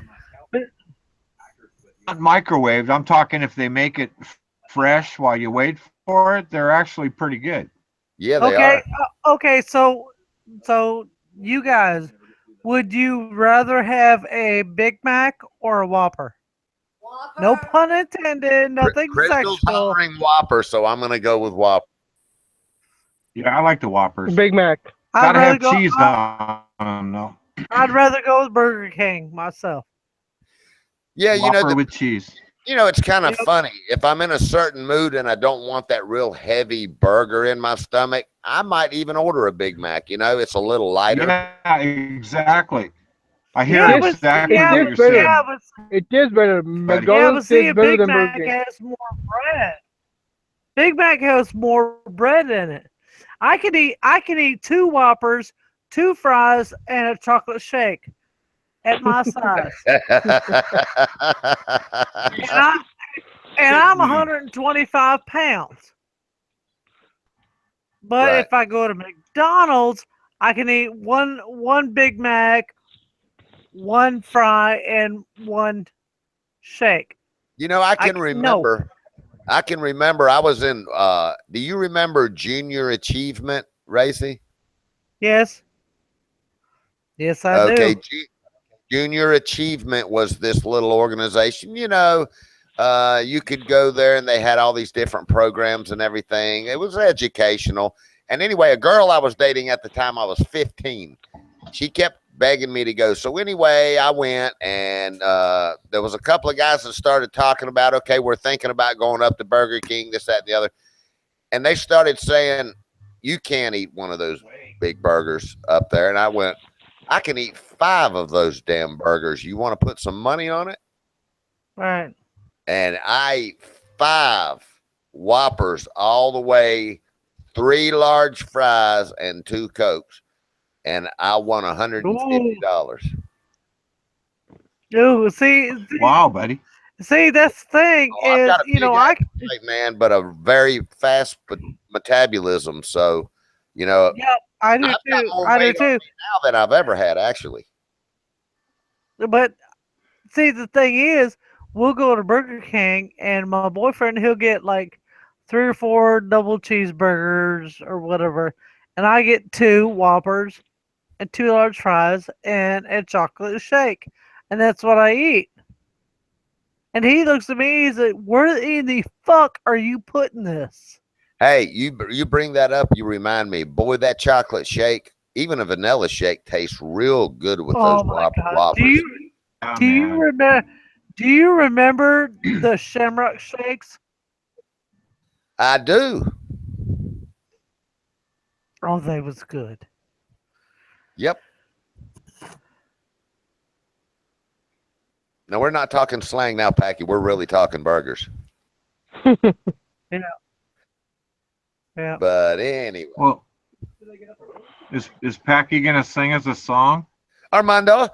Not microwaved. I'm talking if they make it fresh while you wait for it, they're actually pretty good. Yeah, they Okay, are. okay. So you guys, would you rather have a Big Mac or a Whopper? No pun intended. Nothing Crystal's sexual. hollering Whopper, so I'm gonna go with Whopper. Yeah, I like the Whoppers. Big Mac. I'd Gotta rather have go. cheese on them, though. I'd rather go with Burger King myself. Yeah, you know, Whopper with cheese. you know, it's kind of Yep. funny. If I'm in a certain mood and I don't want that real heavy burger in my stomach, I might even order a Big Mac. You know, it's a little lighter. Yeah, exactly. I hear Yeah, but exactly It yeah, what tastes you're better. saying. yeah, but It tastes better. yeah, but McDonald's see, tastes a better Big than Burger Mac King. has more bread. Big Mac has more bread in it. I can eat 2 Whoppers, 2 fries, and a chocolate shake at my size. And I'm 125 pounds. But Right. if I go to McDonald's, I can eat one Big Mac, 1 fry, and 1 shake. You know, I can remember. I can remember. I was in. Do you remember Junior Achievement, Racy? Yes. Yes, I Okay, do. Junior Achievement was this little organization. You know, you could go there and they had all these different programs and everything. It was educational. And anyway, a girl I was dating at the time, I was 15. She kept begging me to go. So anyway, I went, and there was a couple of guys that started talking about, okay, we're thinking about going up to Burger King, this, that, and the other. And they started saying, you can't eat one of those big burgers up there. And I went, I can eat 5 of those damn burgers. You want to put some money on it? Right. And I ate 5 Whoppers all the way, 3 large fries and 2 Cokes. And I won $150. Ooh, see, Wow, buddy. see, that's the thing Oh, I've is, got a big I appetite, man, but a very fast metabolism. So, you know, yeah, I do I've got too. more I do weight on too. me now than I've ever had, actually. But see, the thing is, we'll go to Burger King, and my boyfriend he'll get like 3 or 4 double cheeseburgers or whatever, and I get 2 Whoppers and 2 large fries and a chocolate shake, and that's what I eat. And he looks at me, he's like, "Where in the fuck are you putting this?" Hey, you bring that up, you remind me, boy, that chocolate shake, even a vanilla shake, tastes real good with those Oh my god! Whoppers. Do you remember? Do you remember the Shamrock shakes? I do. Oh, they was good. Yep. No, we're not talking slang now, Packy. We're really talking burgers. Yeah. Yeah. But anyway. Well, is Packy gonna sing us a song? Armando.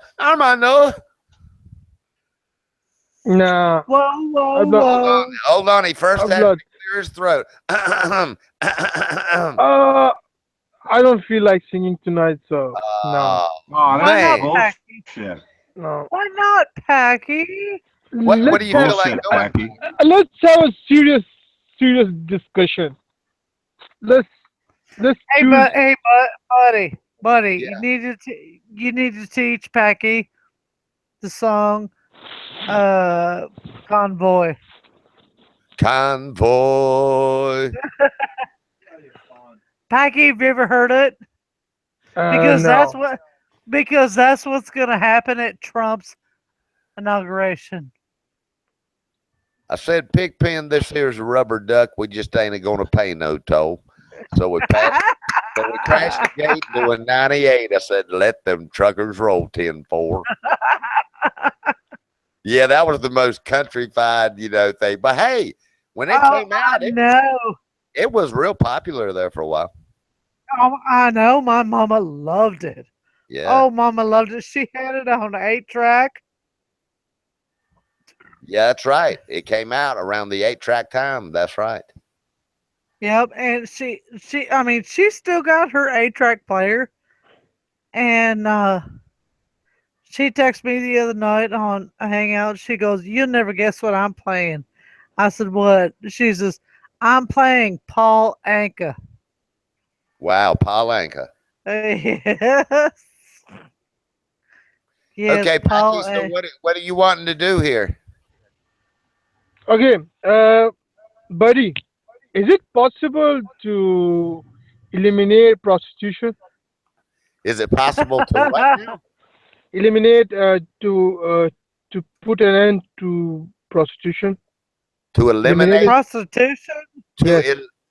Nah. Whoa. Hold on. He first I've had to looked. clear his throat. I don't feel like singing tonight, so no. Oh, Why not, that's Packy? bullshit. No. Why not, Packy? What do you feel like doing? Packy? Let's have a serious discussion. Let's Hey, choose. buddy, you need to teach Packy the song Convoy. Convoy. Packy, have you ever heard it? No. Because that's what's gonna happen at Trump's inauguration. I said, Pigpen, this here's a rubber duck. We just ain't going to pay no toll. So we passed. So we crashed the gate doing 98. I said, let them truckers roll 10-4. Yeah, that was the most countrified, thing. But hey, when it came out, it was real popular there for a while. Oh, I know. My mama loved it. Yeah. Oh, mama loved it. She had it on the 8-track. Yeah, that's right. It came out around the 8-track time. That's right. Yep, and I mean, she still got her 8-track player, and she texted me the other night on a hangout. She goes, "You'll never guess what I'm playing." I said, "What?" She says, "I'm playing Paul Anka." Wow, Paul Anka. Yes. Yes, Okay, Paul. Packy, so what are you wanting to do here? Okay, buddy, is it possible to eliminate prostitution? Is it possible to what now? Eliminate to put an end to prostitution. To eliminate prostitution?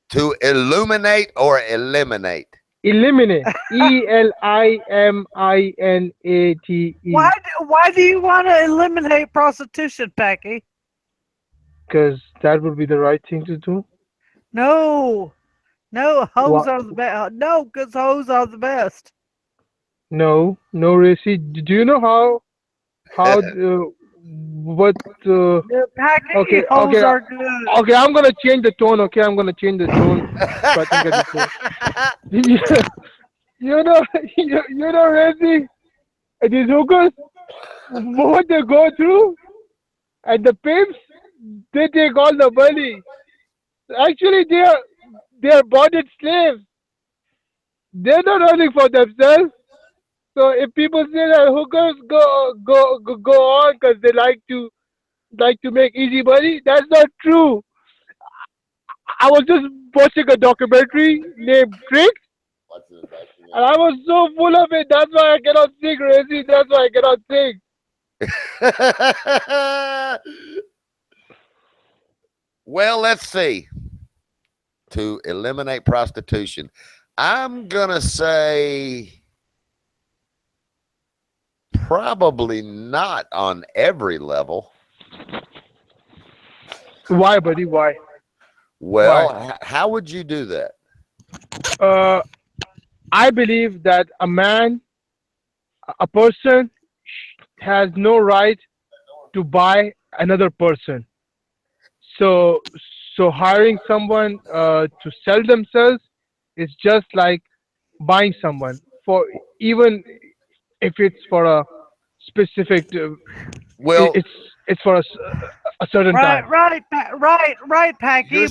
To illuminate or eliminate? Eliminate. Eliminate. Why do you want to eliminate prostitution, Packy? Because that would be the right thing to do. No, hoes Wha- are the best. No, because hoes are the best. No, Racy. Do you know how what Packy, okay, hoes are good. okay, I'm gonna change the tone. Okay, I'm gonna change the tone so I can get the tone. you know, Racy, these hookers, what they go through, and the pimps, they take all the money. Actually, they are bonded slaves. They're not earning for themselves. So if people say that hookers go on because they like to make easy money, that's not true. I was just watching a documentary named Tricks, and I was so full of it. That's why I cannot sing, Racy. That's why I cannot sing. Well, let's see. To eliminate prostitution, I'm gonna say probably not on every level. Why, buddy? Why? Well, how would you do that? I believe that a person has no right to buy another person. So hiring someone to sell themselves is just like buying someone, for even if it's for a specific. Well, it's for a certain time. Right, Packy.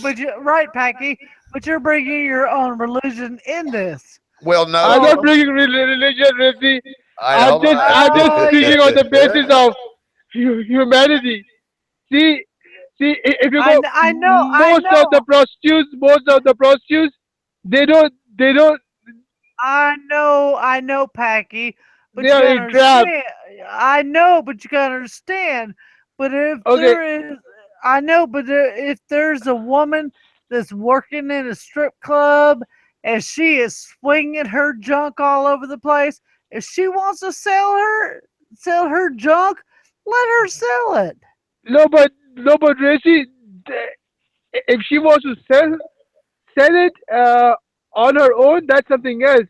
Packy. But you're bringing your own religion in this. Well, no, I'm not bringing religion, Racy. I'm just speaking on the basis of humanity. See, if you go, most of the prostitutes, they don't. I know, Packy. But They you are gotta in trap. understand. I know, but you gotta understand. But if if there's a woman that's working in a strip club and she is swinging her junk all over the place, if she wants to sell her junk, let her sell it. No, but Racy, if she wants to sell it on her own, that's something else.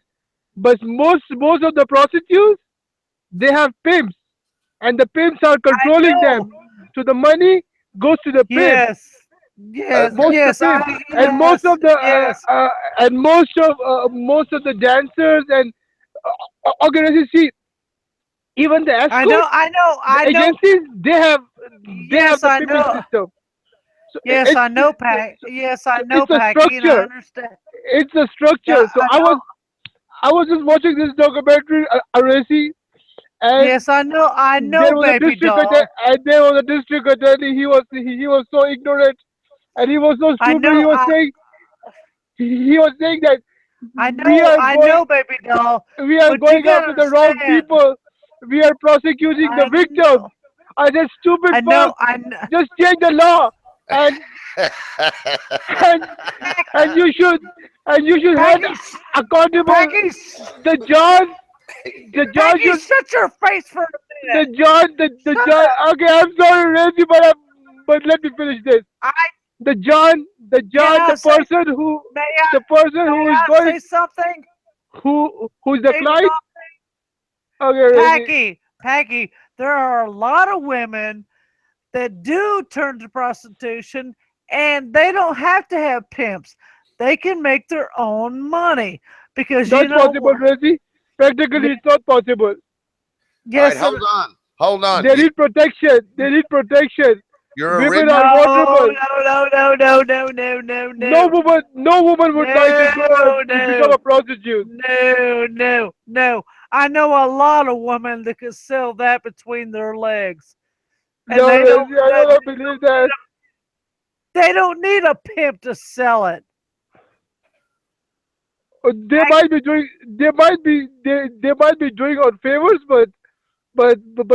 But most of the prostitutes, they have pimps, and the pimps are controlling them. So the money goes to the pimp. Most of the dancers and see, even the escorts, I know. agencies, they have the pimping system. So I know, Packy. Yes, I know, it's a Packy, and I structure. understand. It's a structure. So I was just watching this documentary, Racy, and yes, I know, there was baby doll. and there was a district attorney. He was so ignorant, and he was so stupid. He was saying that I know, baby doll. We are going after the wrong people. We are prosecuting the victims. I said, stupid fuck. Just change the law, and you should have accountable. The judge shut your face for a minute. The judge. Okay, I'm sorry, Reggie, but let me finish this. The person who is going say something. Who's the client? Okay, Packy, there are a lot of women that do turn to prostitution, and they don't have to have pimps. They can make their own money because Not you know possible, Reggie. Practically, it's not possible. Yes, all right, hold on. They need protection. They need protection. You're Women original. are vulnerable. No woman would like to go and become a prostitute. No. I know a lot of women that could sell that between their legs. And No, they don't, Reggie, I don't believe that. They don't need a pimp to sell it. They might be doing on favors, but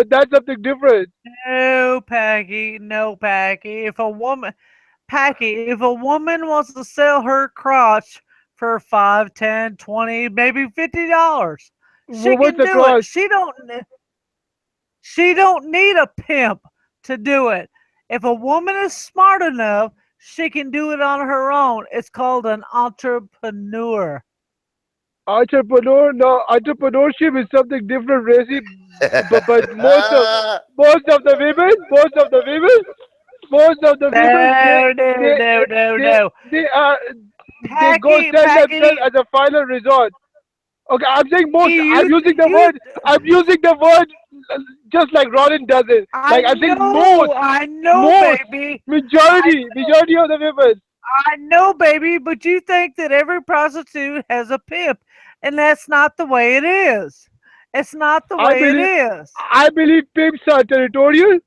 that's something different. No, Packy. If a woman wants to sell her crotch for $5, $10, $20, maybe $50, she What's can a do crotch? it. She don't need a pimp to do it. If a woman is smart enough, she can do it on her own. It's called an entrepreneur. Entrepreneur? No, entrepreneurship is something different, Reggie. But most of the women, they go sell themselves as a final resort. Okay, I'm saying most. I'm using the word just like Rodin does it. Like I'm saying most. I know, most, baby. Majority of the women. I know, baby, but you think that every prostitute has a pimp, and that's not the way it is. It's not the way it is. I believe pimps are territorial,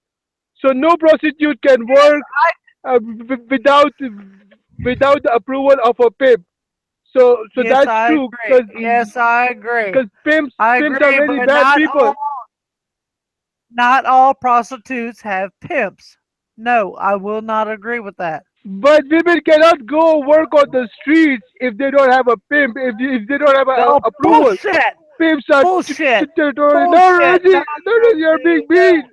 so no prostitute can work without the approval of a pimp. So Yes, that's true. Yes, I agree. Because pimps are very but bad people. Not all prostitutes have pimps. No, I will not agree with that. But women cannot go work on the streets if they don't have a pimp, if they don't have approval. Bullshit! Pimps are territorial. No, Reggie, you're being mean.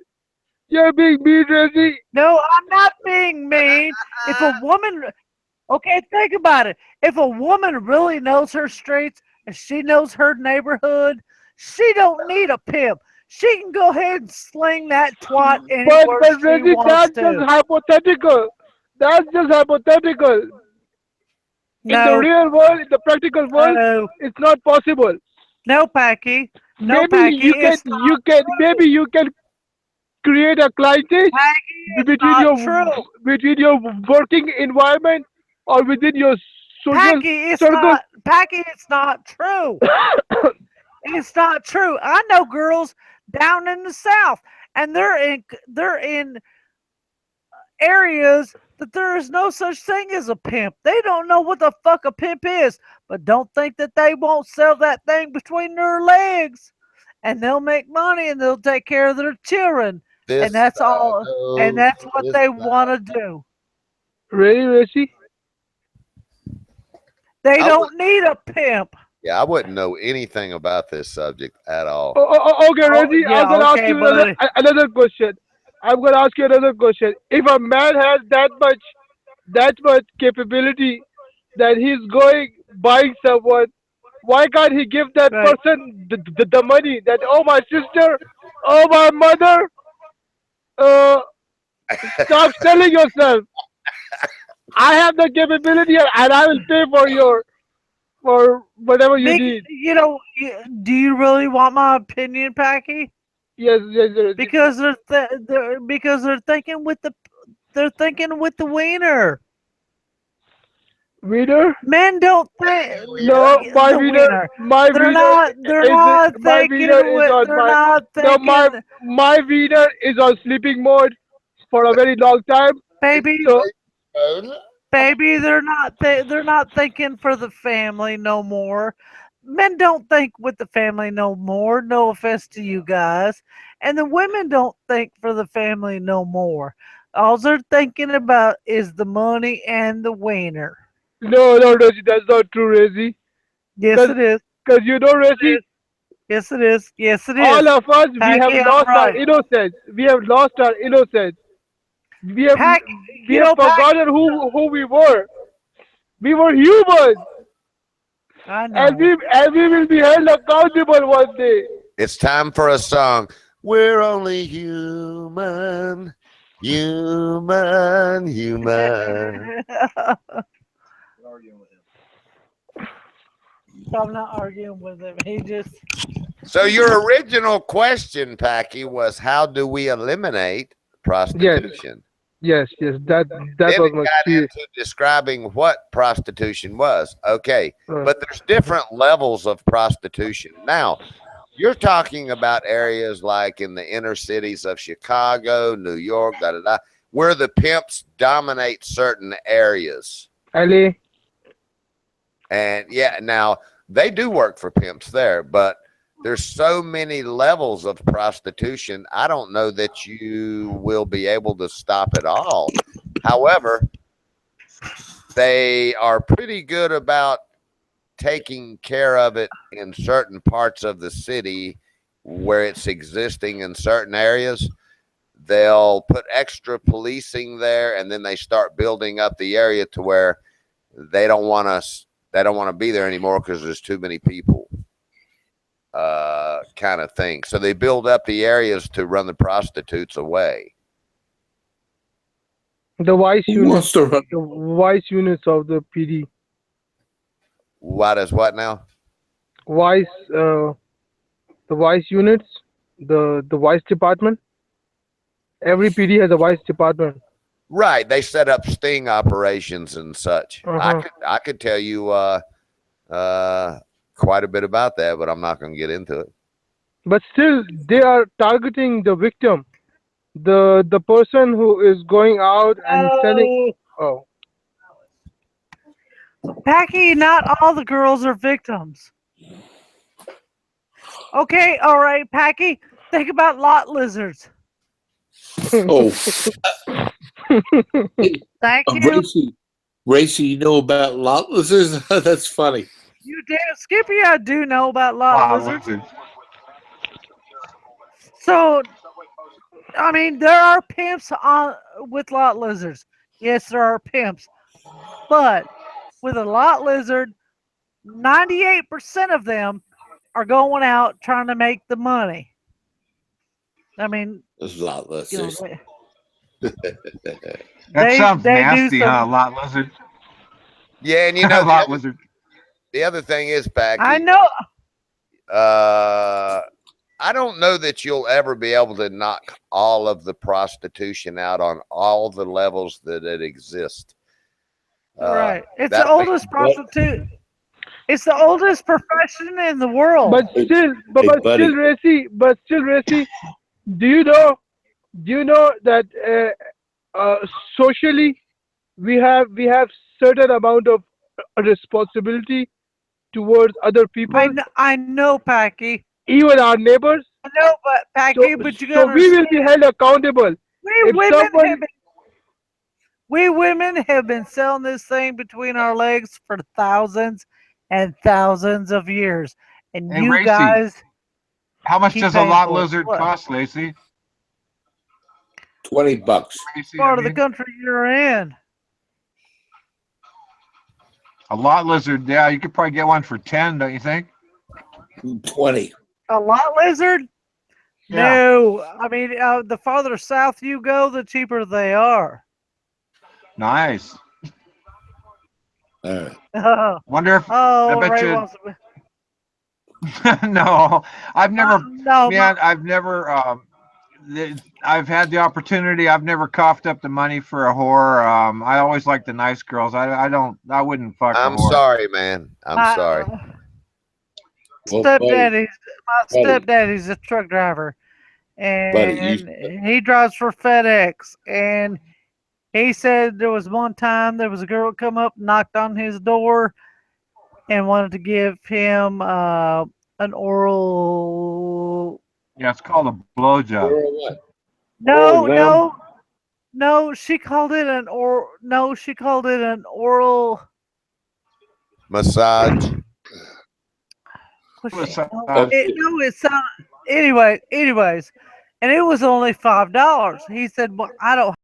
You're being mean, Reggie. No, I'm not being mean. If a woman, okay, think about it. If a woman really knows her streets and she knows her neighborhood, she don't need a pimp. She can go ahead and sling that twat anywhere but Reggie, she wants that's to. just hypothetical. That's just hypothetical. No. In the real world, in the practical world, it's not possible. No, Packy. No, Maybe Packy. Maybe you can create a clientage between your working environment or within your social circle. Packy, it's not true. It's not true. I know girls down in the South, and they're in areas that there is no such thing as a pimp. They don't know what the fuck a pimp is, but don't think that they won't sell that thing between their legs, and they'll make money and they'll take care of their children, and that's all. And that's what they want to do. Really, Reggie? They don't need a pimp. Yeah, I wouldn't know anything about this subject at all. Okay, Reggie, I'm going to ask you another question. I'm going to ask you another question. If a man has that much capability that he's buying someone, why can't he give that person the money? That, oh, my sister, oh, my mother, stop selling yourself. I have the capability and I will pay for whatever you need. You know, do you really want my opinion, Packy? Yes. Because they're thinking with the wiener. Wiener? Men don't think. No, my wiener. My wiener is on sleeping mode for a very long time. Baby, they're not thinking for the family no more. Men don't think with the family no more. No offense to you guys. And the women don't think for the family no more. All they're thinking about is the money and the wiener. No, Reggie, that's not true, Reggie. Yes, it is. Because you know, Reggie. Yes, it is. Yes, it is. All of us, Packy, we have lost our innocence. We have lost our innocence. We have forgotten who we were. We were humans. I know. And we will be held accountable one day. It's time for a song. We're only human. Human, human. I'm not arguing with him. He just. So your original question, Packy, was how do we eliminate prostitution? Yes. That Then was it my got key. into describing what prostitution was. Okay, but there's different levels of prostitution. Now, you're talking about areas like in the inner cities of Chicago, New York, where the pimps dominate certain areas. LA. And yeah, now they do work for pimps there, but there's so many levels of prostitution. I don't know that you will be able to stop it all. However, they are pretty good about taking care of it in certain parts of the city where it's existing in certain areas. They'll put extra policing there, and then they start building up the area to where they don't want to be there anymore because there's too many people, kind of thing. So they build up the areas to run the prostitutes away. The vice units. The vice units of the PD. What is what now? Vice. The vice units. The vice department. Every PD has a vice department. Right, they set up sting operations and such. I could tell you quite a bit about that, but I'm not going to get into it. But still, they are targeting the victim, the person who is going out and selling. Oh, Packy, not all the girls are victims. Okay, all right, Packy. Think about lot lizards. Oh. Thank you. Racy, you know about lot lizards? That's funny. You damn Skippy, I do know about lot lizards. So, I mean, there are pimps with lot lizards. Yes, there are pimps. But with a lot lizard, 98% of them are going out trying to make the money. I mean, there's lot lizards. That sounds nasty, huh? Lot lizard. Yeah, and you know, lot lizard. The other thing is, Packy, I know. I don't know that you'll ever be able to knock all of the prostitution out on all the levels that it exists. Right. It's the oldest prostitute. It's the oldest profession in the world. But still, Racy, do you know that socially we have certain amount of responsibility towards other people? I know, Packy. Even our neighbors. I know, but Packy, but you so we will be held accountable. We women have been selling this thing between our legs for thousands and thousands of years, and hey, you Racy, guys. How much does a lot lizard cost, Lacey? $20. Part of the country you're in. A lot lizard, yeah, you could probably get one for 10, don't you think? 20. A lot lizard? Yeah. No, I mean the farther south you go, the cheaper they are. Nice. Wonder if I bet Ray you. wants to... No, I've never. no, man, I've never. I've had the opportunity. I've never coughed up the money for a whore. I always like the nice girls. I wouldn't fuck a I'm whore. sorry, man. I'm sorry. Stepdaddy's a truck driver, and he drives for FedEx. And he said there was one time there was a girl come up, knocked on his door, and wanted to give him an oral. Yeah, it's called a blowjob. No. She called it an oral. No, she called it an oral massage. Anyways, and it was only $5. He said, "Well, I don't